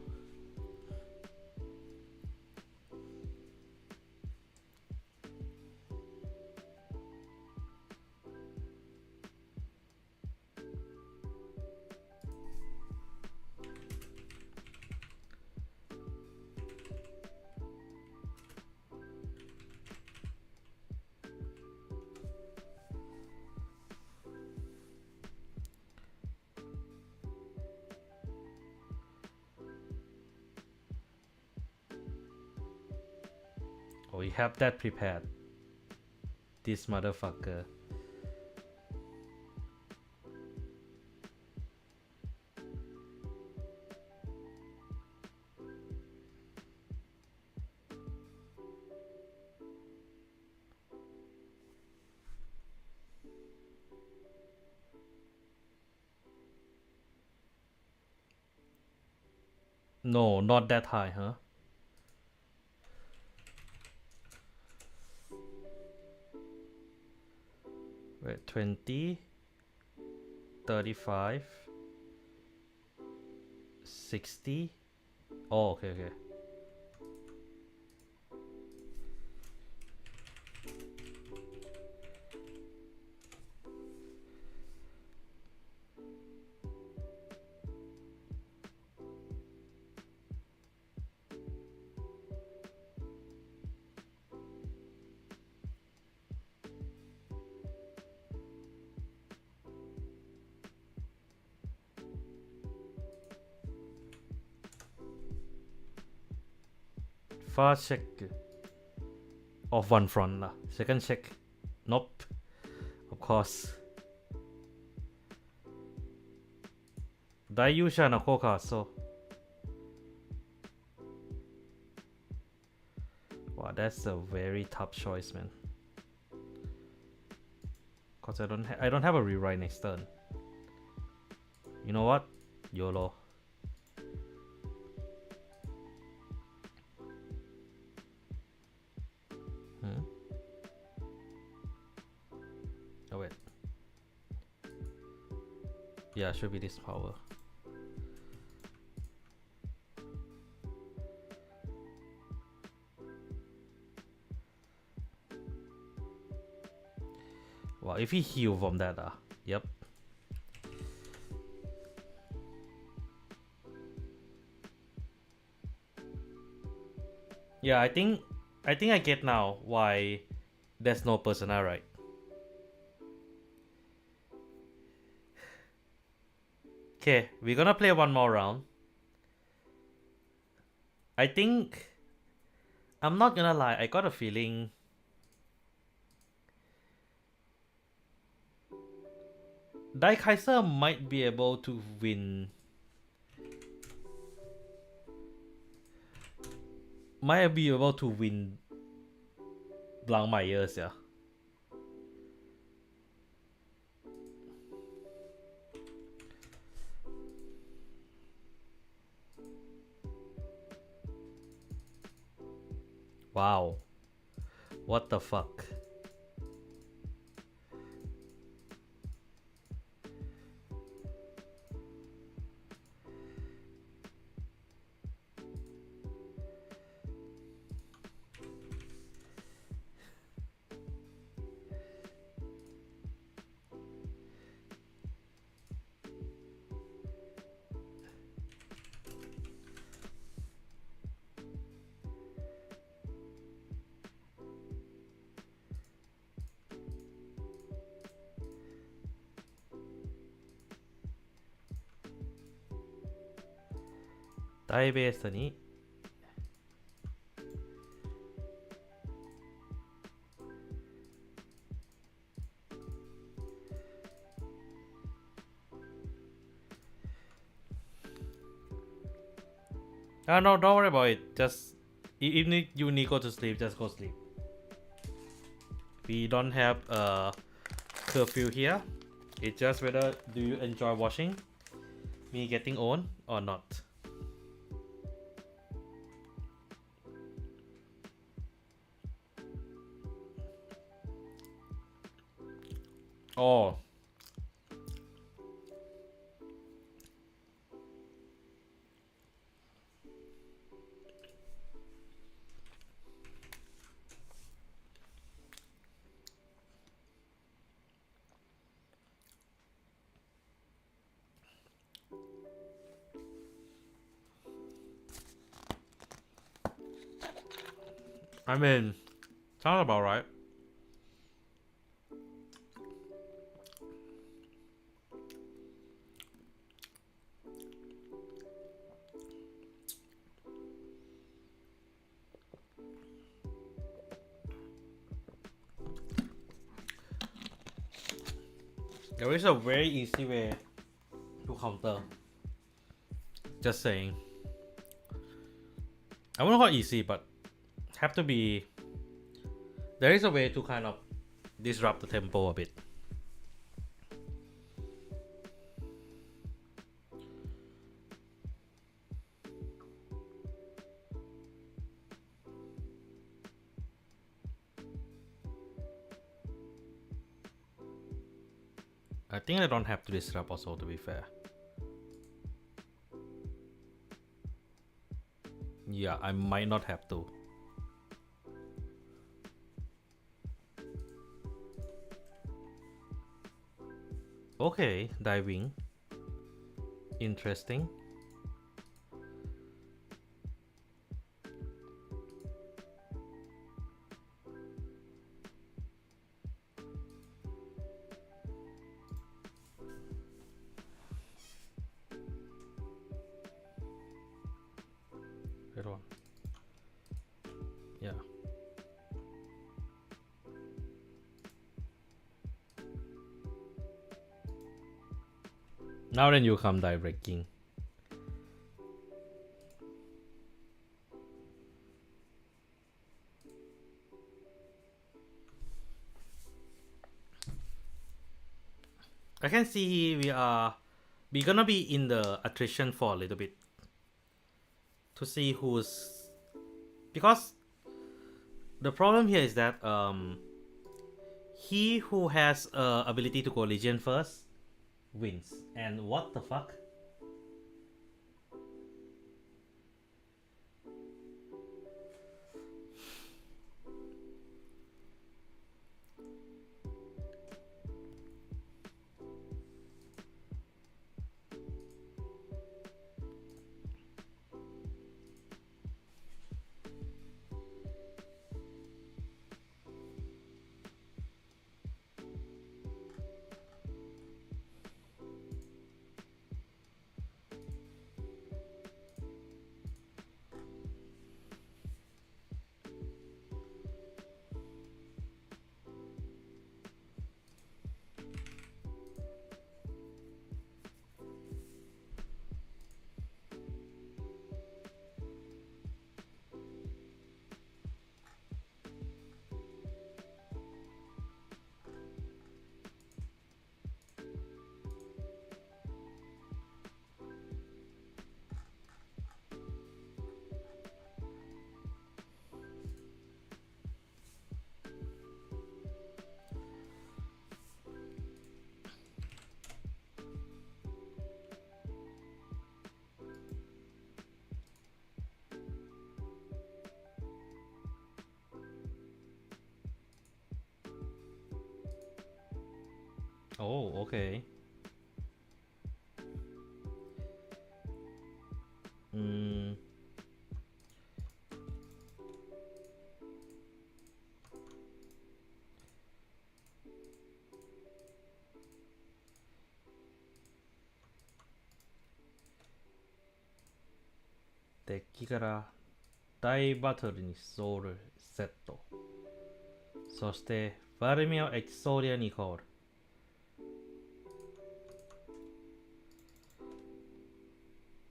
We have that prepared. This motherfucker. No, not that high, huh? Wait, 20, 35, 60. Oh, okay, okay. First check of one front lah. Second check, nope. Of course. 大勇者の効果はそう。Wow, that's a very tough choice, man. Cause I don't have a rewrite next turn. You know what? YOLO. Oh wait. Yeah, should be this power. Wow, if he heal from that, yep. Yeah, I think I get now why there's no persona, right? Okay, we're gonna play one more round. I think I'm not gonna lie, I got a feeling Dai Kaiser might be able to win. Might be able to win Blancmeyers, yeah. Wow. What the fuck? ไดเบสตัวนี้ no, don't worry about it. Just even if you need go to sleep, just go sleep. We don't have a curfew here. It's just whether do you enjoy watching me getting owned or not. Oh. I mean, sounds about right. There is a very easy way to counter. Just saying. I wouldn't call it easy, but have to be. There is a way to kind of disrupt the tempo a bit. I think I don't have to disrupt also, to be fair. Yeah, I might not have to. Okay, diving. Interesting. That one. Yeah. Now then you come die breaking. I can see we're gonna be in the attrition for a little bit to see who's, because the problem here is that he who has ability to go Legion first wins. And what the fuck? Oh, okay. デッキから大バトルにソウルセット。そしてファルミオエクソリアにコール。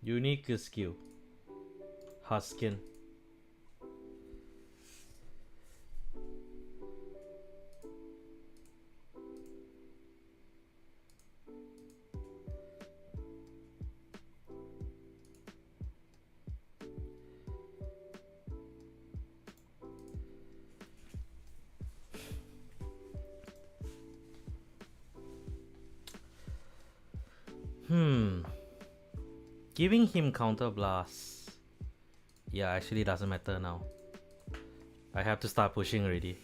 ユニークスキルハスキン。Giving him counter blast. Yeah, actually doesn't matter now. I have to start pushing already.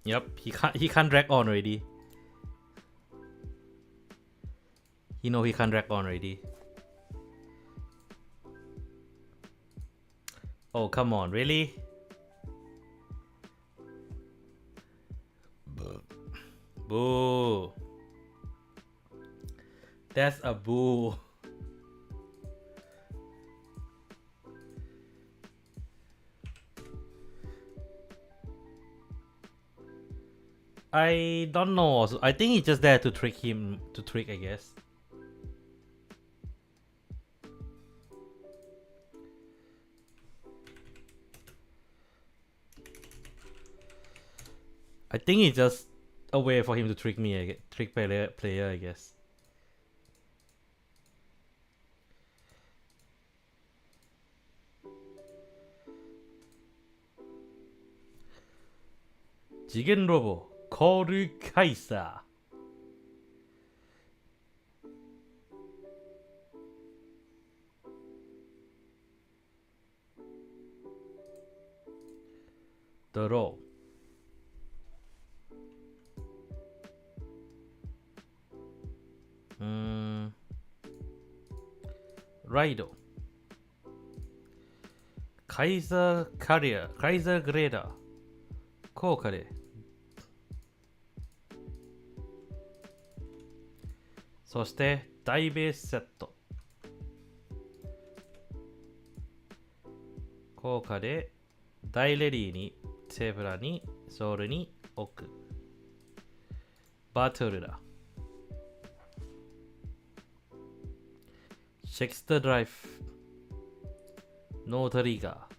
Yep, he can't drag on already. He know he can't drag on already. Oh, come on, really? Boo. That's a boo. I don't know. I think he's just there to trick him, I guess. I think it's just a way for him to trick me, trick player, I guess. 지겐 로보 거르 카이사. 드로. 라이더. 카이저 카리어, 카이저 그레이더. 効果でそして大ベースセット効果で大レディにセーブラにソウルに置くバトルだシェクスタードライブノートリガー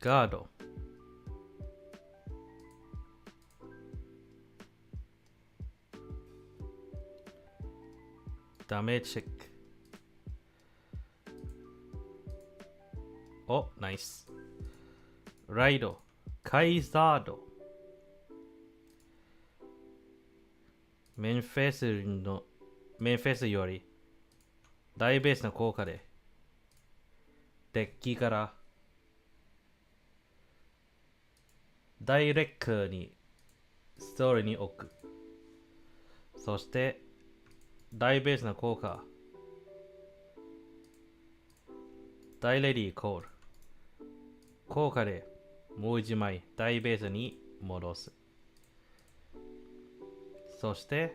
ガードダメージチェックおナイスライドカイザードメンフェスより大ベースの効果でデッキからダイレッカーにストーリーに置くそして大ベースの効果大レディーコール効果でもう一枚大ベースに戻すそして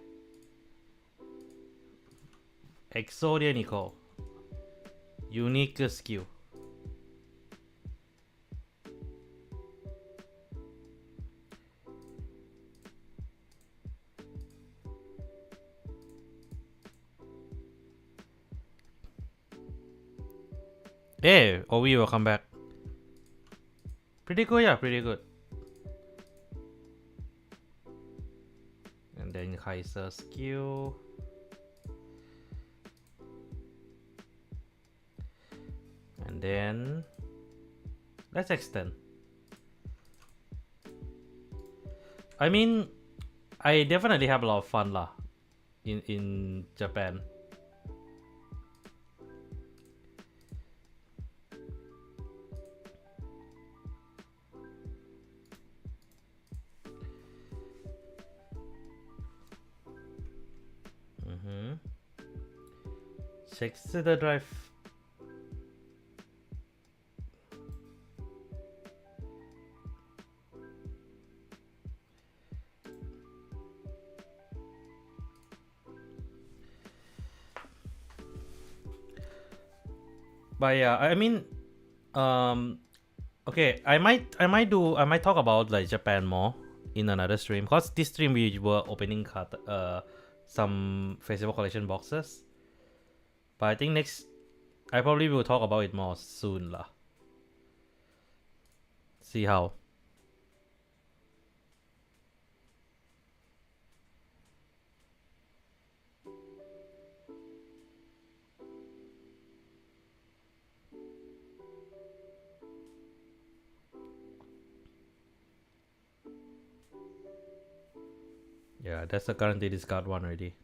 エクソリアにコールユニークスキルHey, Ovi will come back. Pretty good, yeah, pretty good. And then Kaiser skill. then let's extend. I mean, I definitely have a lot of fun lah in Japan. Check the drive. But yeah, I mean, okay, I might talk about like Japan more in another stream, because this stream we were opening some festival collection boxes. But I think next, I probably will talk about it more soon lah. See how. Yeah, that's the currently discard one already.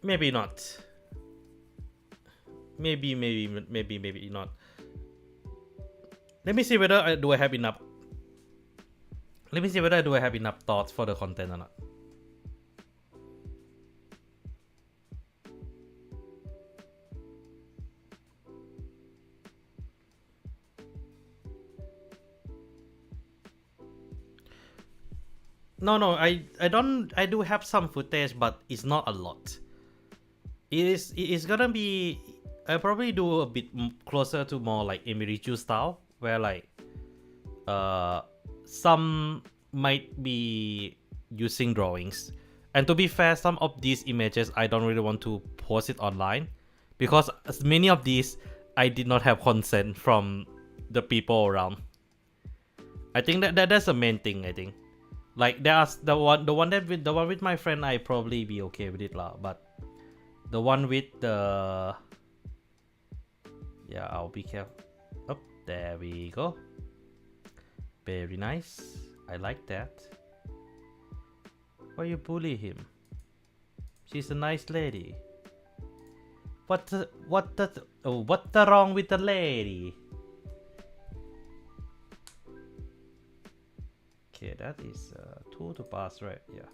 Maybe not. Maybe not. Let me see whether I have enough. Let me see whether I have enough thoughts for the content or not. No, I don't. I do have some footage, but it's not a lot. It is gonna be. I probably do a bit closer to more like Emirichu style, where like some might be using drawings. And to be fair, some of these images I don't really want to post it online, because many of these I did not have consent from the people around. I think that's the main thing. I think, like, there's the one with my friend, I probably be okay with it lah. But the one with the, yeah, I'll be careful. Oh, there we go. Very nice. I like that. Why you bully him? She's a nice lady. What the wrong with the lady? Okay, that is 2 to pass, right? Yeah.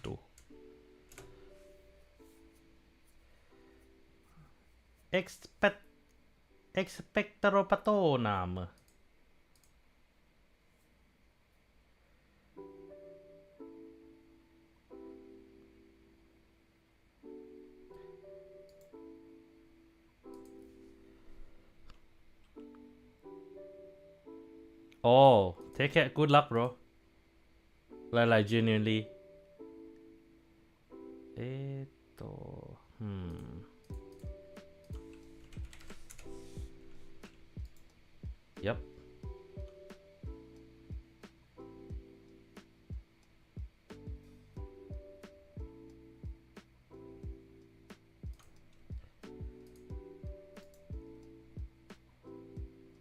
2. Expectorapatonam. Oh, take care. Good luck, bro. Like genuinely. Yep.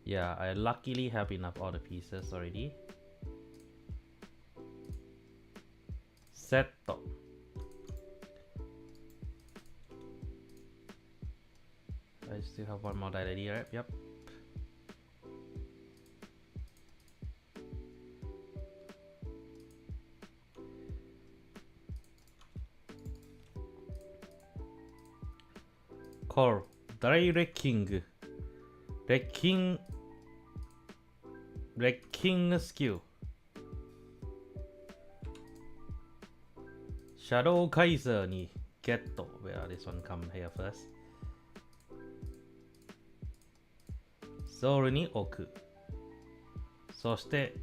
Yeah, I luckily have enough all the pieces already. Setto. I still have one more die ready, right? Yep. Core. Directing. Wrecking skill. Shadow Kaiser ni Getto. Where this one come here first. Soul ni Oku. そして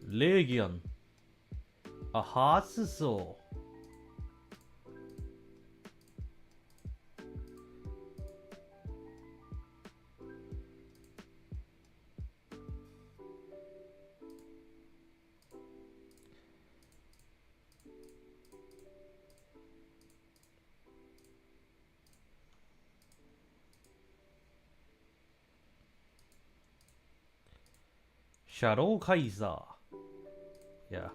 レギオン。あ、ハースソー。Shadow Kaiser. Yeah.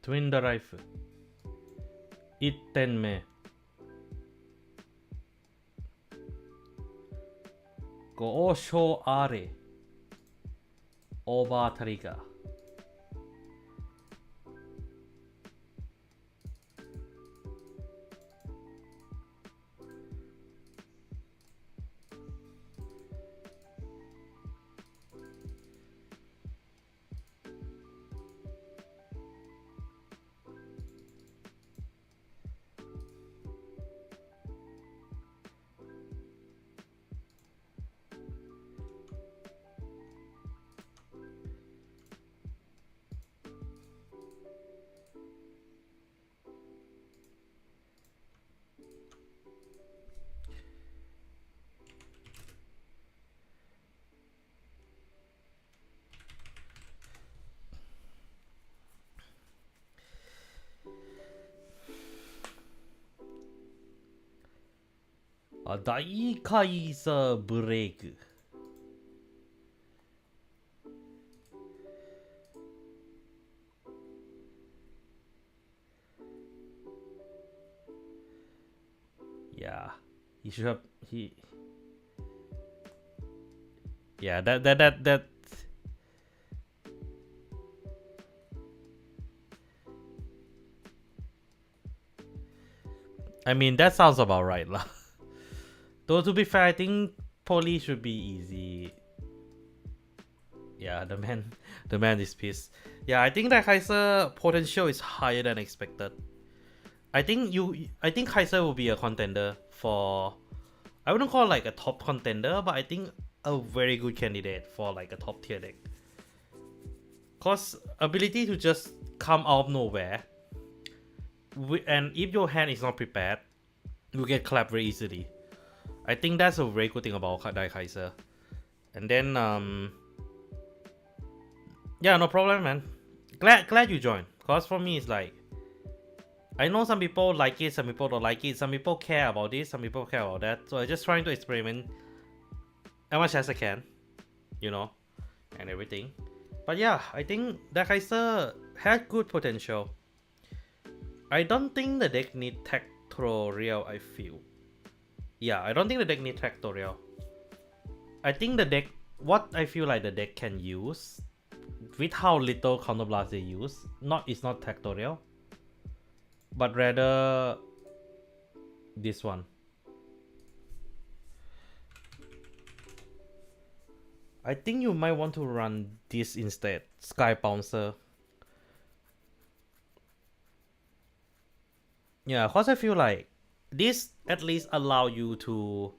Twin the rifle. 1点目。ご賞あれ。オーバートリガー。大カイザーブレイク。Yeah, he should have Yeah, that I mean that sounds about right lah. Though to be fair, I think Poly should be easy. Yeah, the man is pissed. Yeah, I think that Kaiser potential is higher than expected. I think Kaiser will be a contender for, I wouldn't call it like a top contender, but I think a very good candidate for like a top tier deck. Cause ability to just come out of nowhere, and if your hand is not prepared, you get clapped very easily. I think that's a very good thing about Kaiser. And then yeah, no problem, man. Glad you joined. Cause for me it's like, I know some people like it, some people don't like it, some people care about this, some people care about that. So I'm just trying to experiment as much as I can, you know, and everything. But yeah, I think that Kaiser had good potential. I don't think the deck need Tactorial, I feel. Yeah, I don't think the deck needs Tactorial. I think the deck, what I feel like the deck can use, with how little counterblast they use, it's not Tactorial, but rather this one. I think you might want to run this instead, Sky Bouncer. Yeah, cause I feel like this at least allow you to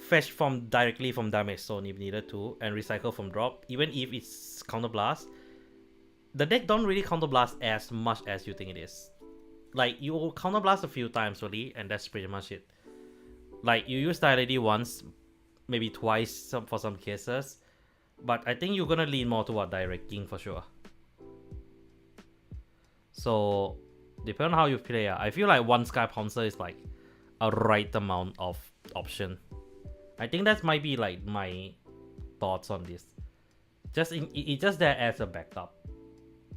fetch directly from damage zone if needed to, and recycle from drop, even if it's counterblast. The deck don't really counterblast as much as you think it is. Like, you will counterblast a few times really, and that's pretty much it. Like, you use Diality once, maybe twice for some cases, but I think you're gonna lean more toward directing for sure. So depending on how you play, I feel like one Sky Pouncer is like a right amount of option. I think that might be like my thoughts on this. It's just there as a backup.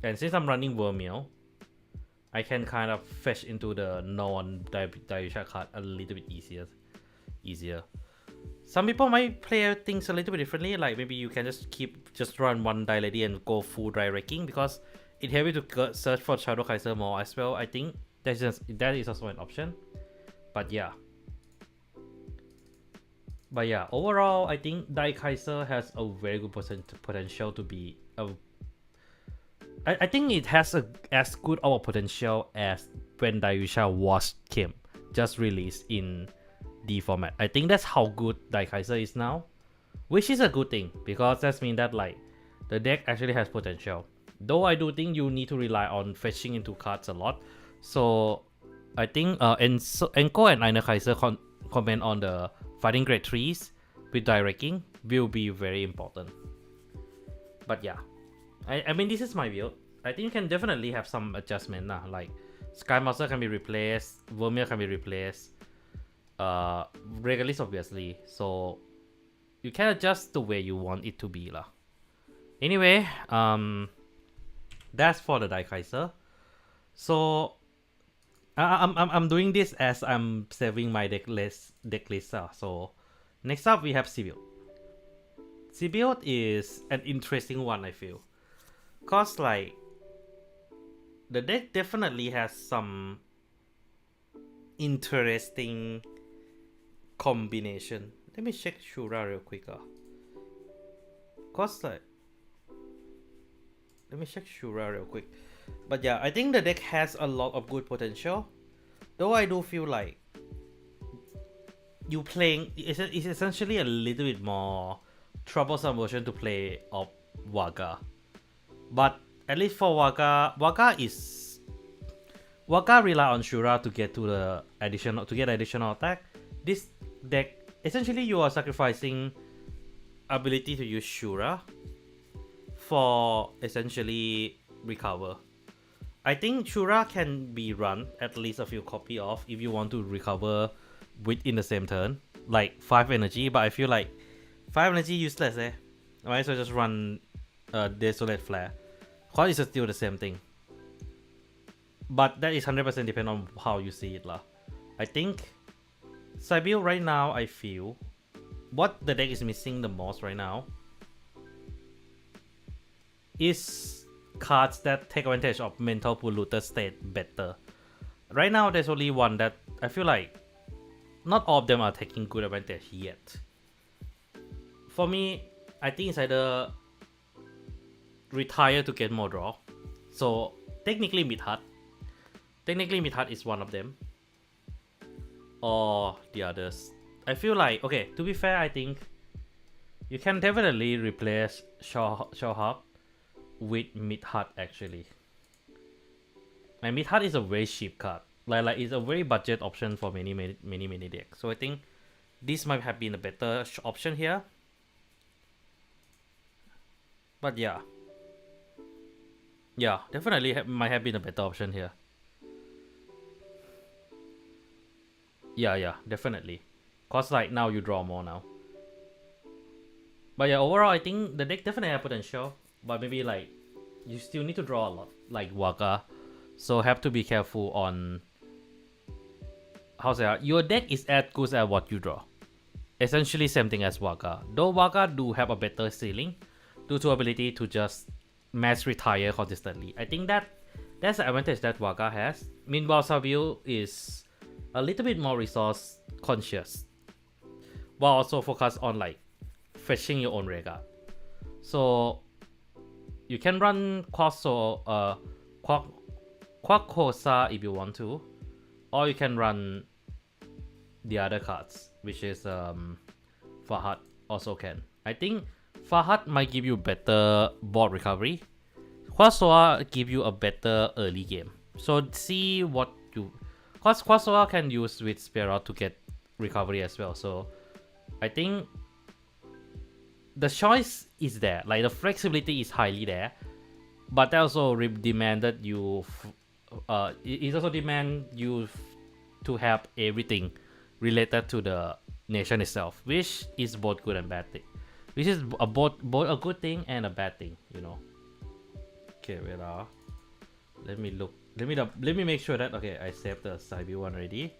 And since I'm running Vermeil, I can kind of fetch into the non-Daiusha card a little bit easier. Some people might play things a little bit differently. Like maybe you can just run one die lady and go full dry wrecking because it helps you to search for Shadow Kaiser more as well. I think that is also an option. But yeah. Overall, I think Dai Kaiser has a very good potential to be a. I think it has as good of a potential as when Daiyusha was came just released in D format. I think that's how good Dai Kaiser is now, which is a good thing because that means that like the deck actually has potential. Though I do think you need to rely on fetching into cards a lot. So I think Enko and Einer Kaiser comment on the fighting grade 3s with directing will be very important. But yeah, I mean this is my build. I think you can definitely have some adjustment now. Like Sky Master can be replaced, Vermeer can be replaced, Regalis obviously. So you can adjust the way you want it to be lah. Anyway, that's for the Dai Kaiser. So I'm doing this as I'm saving my deck list. So next up we have Sibyl. Sibyl is an interesting one, I feel, cause like the deck definitely has some interesting combination. Let me check Shura real quick. Cause like let me check Shura real quick. But yeah, I think the deck has a lot of good potential. Though I do feel like you playing is essentially a little bit more troublesome version to play of Waga. But at least for Waga rely on Shura to get to the additional attack. This deck essentially you are sacrificing ability to use Shura for essentially recover. I think Shura can be run at least a few copy of if you want to recover within the same turn, like 5 energy. But I feel like 5 energy useless. I might as well just run Desolate Flare. Cause it's still the same thing. But that is 100% depend on how you see it lah. I think Sibyl right now, I feel what the deck is missing the most right now is cards that take advantage of mental polluted state better. Right now there's only one that I feel like not all of them are taking good advantage yet. For me, I think it's either retire to get more draw. So technically Mid-Heart is one of them, or the others. I feel like, okay, to be fair, I think you can definitely replace Shawhawk with Mid-Heart actually. And Mid-Heart is a very cheap card. Like it's a very budget option for many decks. So I think this might have been a better option here. But yeah, definitely might have been a better option here. Yeah, definitely. Cause like now you draw more now. But yeah, overall I think the deck definitely has potential. But maybe like you still need to draw a lot, like Waka. So have to be careful on how say your deck is as good as what you draw. Essentially same thing as Waka. Though Waka do have a better ceiling due to ability to just mass retire consistently. I think that's the advantage that Waka has. Meanwhile, Sabil is a little bit more resource conscious, while also focus on like fetching your own regard. So you can run Quakosa if you want to, or you can run the other cards, which is Fahad also can. I think Fahad might give you better board recovery. Quasoa give you a better early game. So see what you... Cause Quasoa can use with Spira to get recovery as well. So I think the choice is there. Like the flexibility is highly there. But that also demanded you... it also demand you to have everything related to the nation itself, which is both good and bad thing. Which is both a good thing and a bad thing, you know. Okay, wait. Let me look. Let me make sure that okay, I saved the Cyber one already.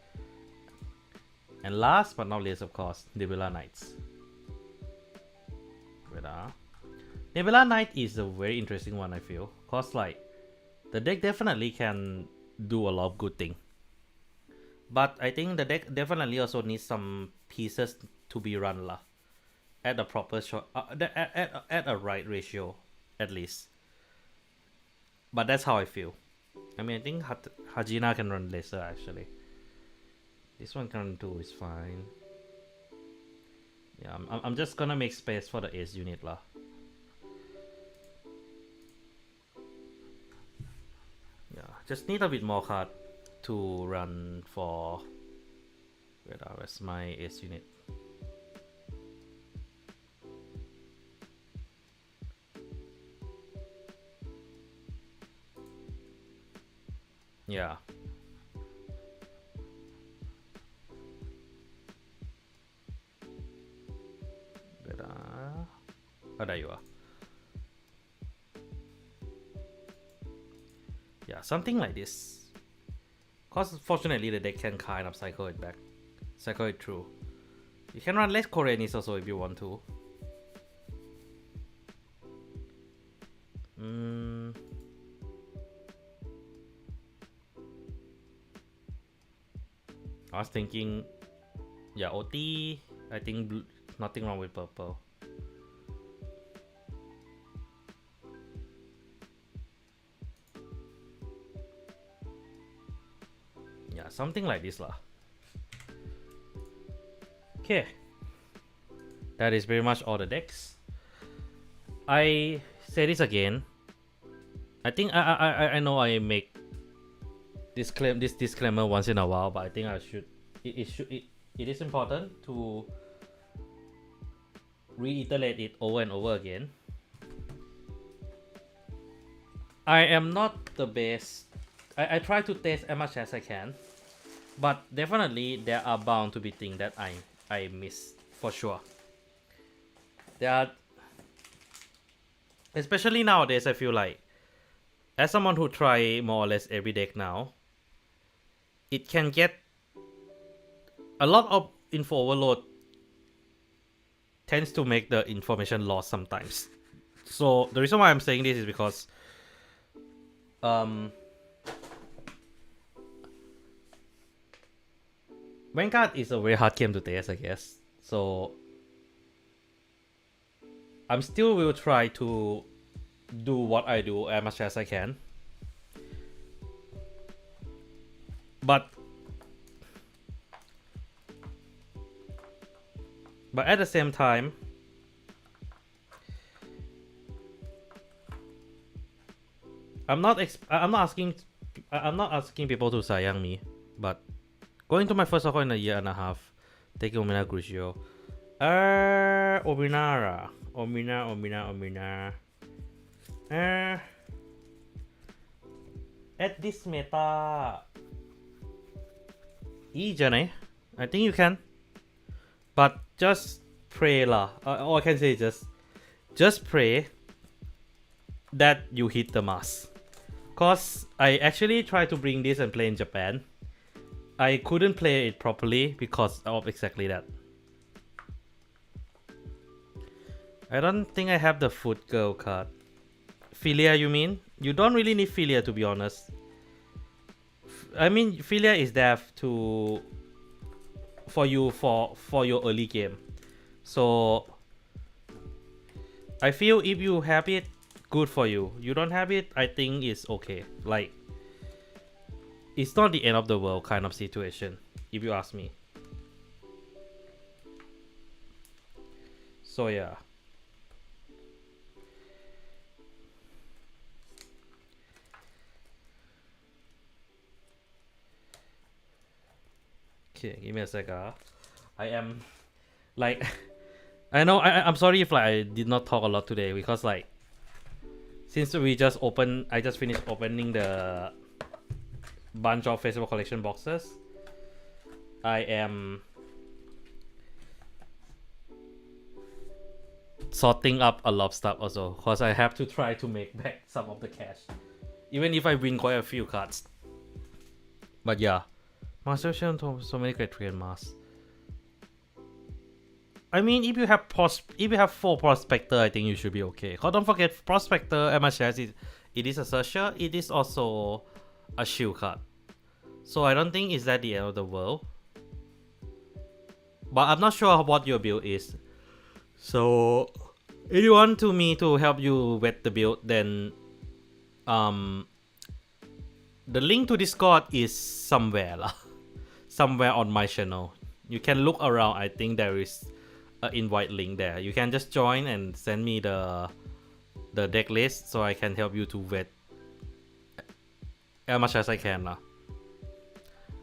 And last but not least, of course, Nebula Knights. Nebula Knight is a very interesting one, I feel. Cause like, the deck definitely can do a lot of good thing. But I think the deck definitely also needs some pieces to be run lah. At a proper shot, at a right ratio, at least. But that's how I feel. I mean, I think Hajina can run lesser actually. This one can do is fine. Yeah, I'm just gonna make space for the ace unit lah. Yeah, just need a bit more card to run for. Where's my ace unit? Yeah. Oh, there you are. Yeah, something like this. Cause fortunately the deck can kind of cycle it back. Cycle it through. You can run less Koreanis also if you want to. I was thinking, yeah, OT. I think blue, nothing wrong with purple. Yeah, something like this lah. Okay, that is very much all the decks. I say this again. I think I know I make this disclaimer once in a while, but I think I should. It is important to reiterate it over and over again. I am not the best. I try to test as much as I can, but definitely there are bound to be things that I miss for sure. There are, especially nowadays. I feel like, as someone who try more or less every deck now, it can get a lot of info overload. Tends to make the information lost sometimes. So the reason why I'm saying this is because Vanguard is a very hard game to test, I guess. So I'm still will try to do what I do as much as I can. But at the same time, I'm not asking people to sayang me, but going to my first circle in a year and a half, taking Omina Crucio. Omina. At this meta, I think you can, but just pray lah. All I can say is just pray that you hit the mass. Cause I actually tried to bring this and play in Japan. I couldn't play it properly because of exactly that. I don't think I have the Foot Girl card. Philia, you mean? You don't really need Philia, to be honest. I mean, Philia is there for you for your early game. So I feel if you have it, good for you. You don't have it, I think it's okay. Like, it's not the end of the world kind of situation, if you ask me. So yeah. Okay, give me a sec. I am like I know I'm sorry if like I did not talk a lot today because like since I just finished opening the bunch of festival collection boxes. I am sorting up a lot of stuff also because I have to try to make back some of the cash, even if I win quite a few cards. But yeah, Master Ocean, so many great trade masks. I mean, if you have 4 prospector, I think you should be okay. Cause don't forget, prospector MHS it is a searcher. It is also a shield card. So I don't think it's at the end of the world. But I'm not sure what your build is. So if you want me to help you with the build, then the link to Discord is somewhere lah. Somewhere on my channel. You can look around. I think there is an invite link there. You can just join and send me the deck list so I can help you to vet as much as I can lah.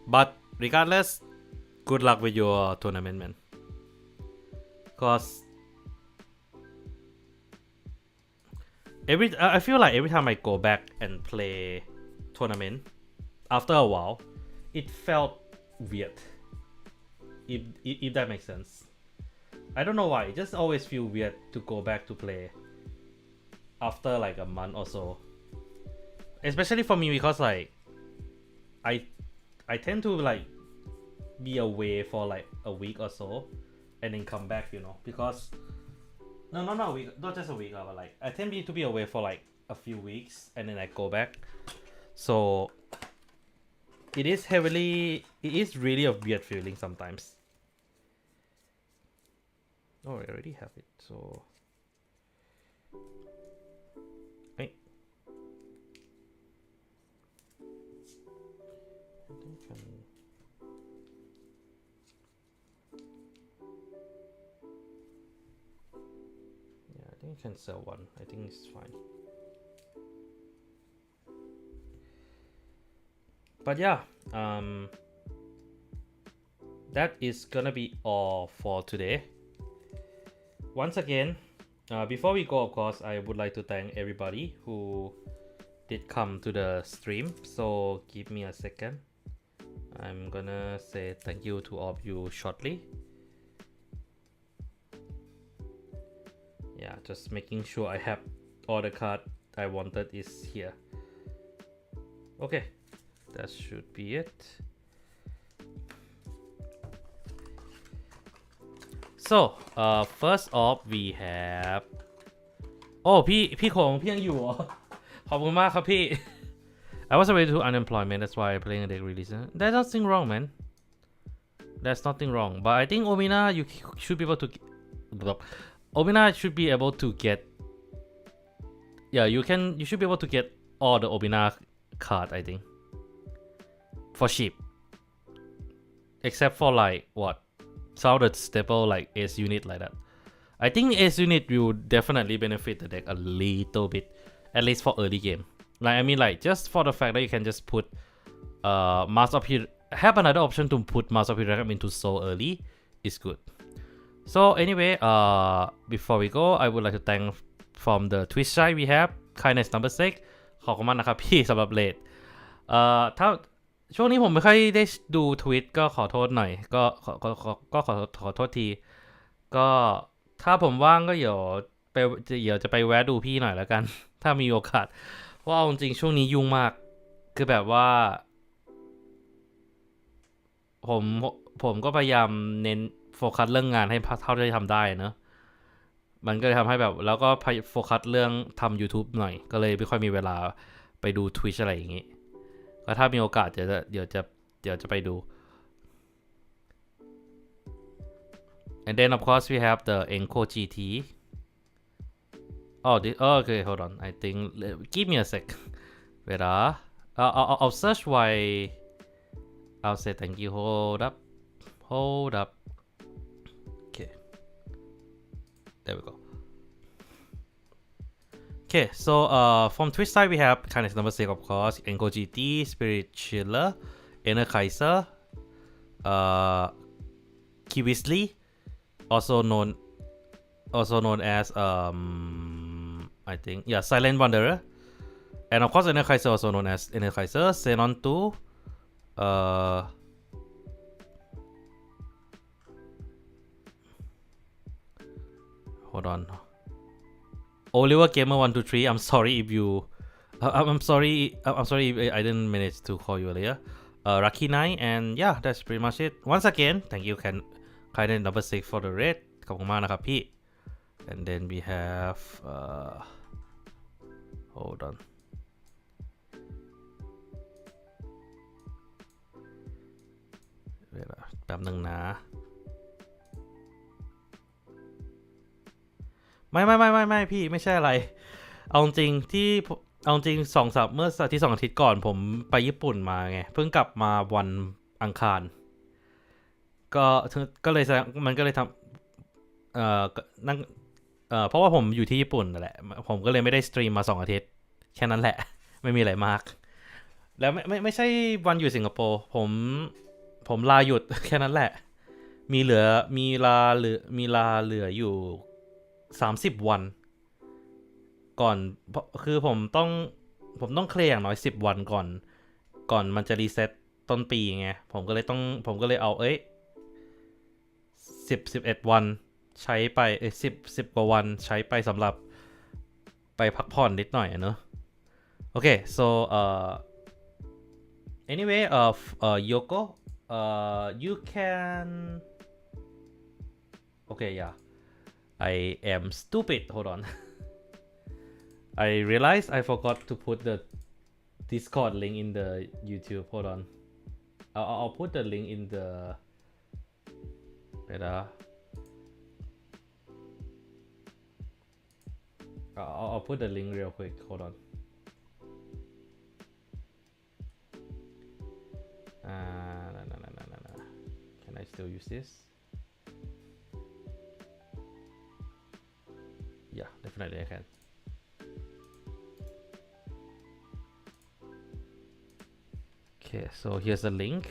But regardless, good luck with your tournament, man. Cause I feel like every time I go back and play tournament, after a while, it felt weird. If that makes sense. I don't know why. It just always feel weird to go back to play after like a month or so. Especially for me because like I tend to like be away for like a week or so and then come back, you know, because not a week, not just a week, but like I tend to be away for like a few weeks and then I go back. So it is really a weird feeling sometimes. Oh, I already have it, so hey. I think I can sell one. I think it's fine. But yeah, that is gonna be all for today. Once again, before we go, of course, I would like to thank everybody who did come to the stream. So give me a second. I'm gonna say thank you to all of you shortly. Yeah, just making sure I have all the card I wanted is here. Okay, that should be it. So, first off, we have. Oh, พี่ของพี่ยังอยู่เหรอ ขอบคุณมากครับพี่ I was away to unemployment, that's why I'm playing a deck release. There's nothing wrong, man. There's nothing wrong. But I think Omina, you should be able to. Omina should be able to get. Yeah, you should be able to get all the Omina card, I think. For cheap. Except for like what? Some of the staple like Ace unit like that. I think Ace unit will definitely benefit the deck a little bit, at least for early game. Like I mean, like just for the fact that you can just put Mask of Hero, have another option to put Mask of Hero into Soul early is good. So anyway, before we go, I would like to thank from the Twitch side we have Kindness number 6 ขอบคุณมากนะครับพี่สำหรับเลทถ้าช่วงนี้ผมไม่ค่อยได้ดูทวิตก็ขอโทษหน่อยก็ขอโทษทีก็ถ้าผมว่างก็เดี๋ยวจะไปแวะดูพี่หน่อยแล้วกัน ถ้ามีโอกาสเพราะเอาจริงช่วงนี้ยุ่งมากคือแบบว่าผมก็พยายามเน้นโฟกัสเรื่องงานให้เท่าที่ทำได้เนอะมันก็เลยทำให้แบบแล้วก็โฟกัสเรื่องทำ YouTube หน่อยก็เลยไม่ค่อยมีเวลาไปดู Twitch อะไรอย่างงี้ก็ถ้ามีโอกาสเดี๋ยวจะไปดู and then of course we have the Enco GT. Oh, okay, hold on. I think give me a sec. Wait, I'll search why. I'll say thank you. Hold up. Okay, there we go. Okay, so from Twitch side we have Kindness number 6, of course, Enco GT, Spirit Chiller, Inner Kaiser, Kiwisley, also known as I think Silent Wanderer, and of course Inner Kaiser, also known as Inner Kaiser, Xenon 2, hold on. Oliver Gamer 123. I'm sorry if you. I'm sorry if I didn't manage to call you earlier. Rocky 9, and yeah, that's pretty much it. Once again, thank you, Kindness number 6 for the raid. ขอบคุณมากนะครับพี่ and then we have hold onแป๊บนึงนะไม่พี่ไม่ใช่อะไรเอาจริงที่เอาจริงเมื่อที่2 อาทิตย์ก่อนผมไปญี่ปุ่นมาไงเพิ่งกลับมาวันอังคารก็เลยมันก็เลยทำนั่งเพราะว่าผมอยู่ที่ญี่ปุ่นนั่นแหละผมก็เลยไม่ได้สตรีมมา2 อาทิตย์แค่นั้นแหละไม่มีอะไรมากแล้วไม่ใช่วันอยู่สิงคโปร์ผมลาหยุด แค่นั้นแหละมีลาเหลืออยู่30 วันก่อนคือผมต้องเคลียร์อย่างน้อย10 วันก่อนมันจะรีเซ็ตต้นปีไงผมก็เลยเอา11 วันใช้ไป10 กว่าวันใช้ไปสำหรับไปพักผ่อนนิดหน่อยเนอะโอเค so anyway Yoko you can okay yeah I am stupid hold on I realized I forgot to put the Discord link in the YouTube hold on I'll put the link in the I'll put the link real quick hold on no. Can I still use this? Yeah, definitely I can. Okay, so here's the link.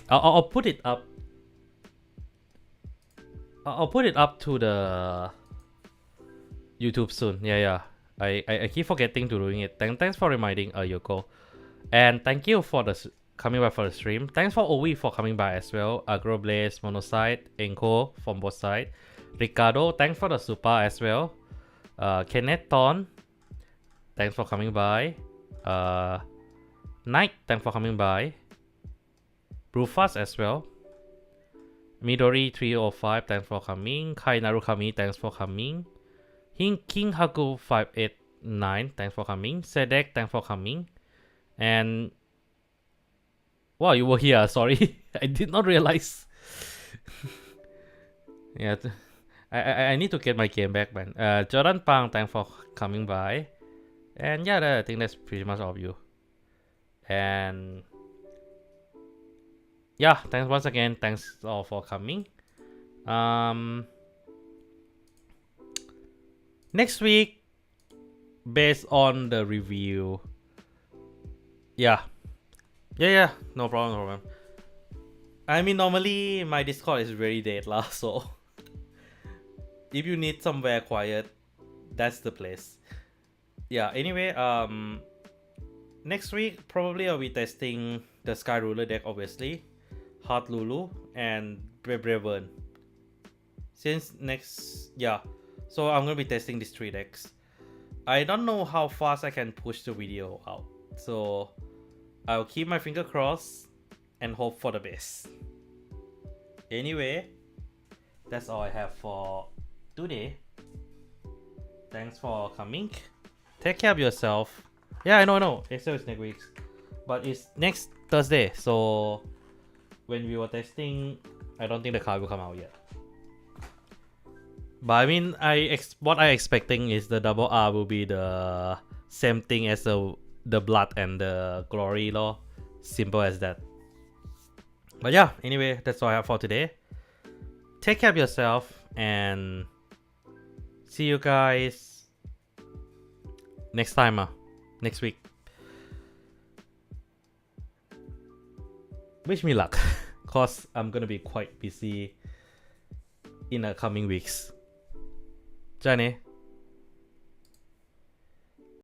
I'll put it up. I'll put it up to the YouTube soon. Yeah. I keep forgetting to doing it. Thanks for reminding Yoko. And thank you for coming by for the stream. Thanks for Owi for coming by as well. Agroblaze, Monocyte, Enko from both sides. Ricardo, thanks for the super as well. Kenneth Ton, thanks for coming by. Knight, thanks for coming by. Brufus as well. Midori 305, thanks for coming. Kai Narukami, thanks for coming. King Haku 589, thanks for coming. Sedek, thanks for coming. And wow, you were here. Sorry, I did not realize. Yeah, I need to get my game back, man. Jordan Pang, thanks for coming by. And yeah, I think that's pretty much all of you. And yeah, thanks once again. Thanks all for coming. Next week, based on the review. Yeah, no problem. I mean, normally my Discord is very dead lah, so if you need somewhere quiet, that's the place. Yeah, anyway, next week probably I'll be testing the Sky Ruler deck, obviously, Heart Lulu, and Brevern. So I'm gonna be testing these 3 decks. I don't know how fast I can push the video out, so I'll keep my finger crossed and hope for the best. Anyway, that's all I have for today. Thanks for coming. Take care of yourself. Yeah, I know. It's next week, but it's next Thursday. So when we were testing, I don't think the card will come out yet. But I mean, what I expecting is the double R will be the same thing as the blood and the glory law. Simple as that. But yeah, anyway, that's all I have for today. Take care of yourself and see you guys next time, next week. Wish me luck, cause I'm gonna be quite busy in the coming weeks. じゃあね。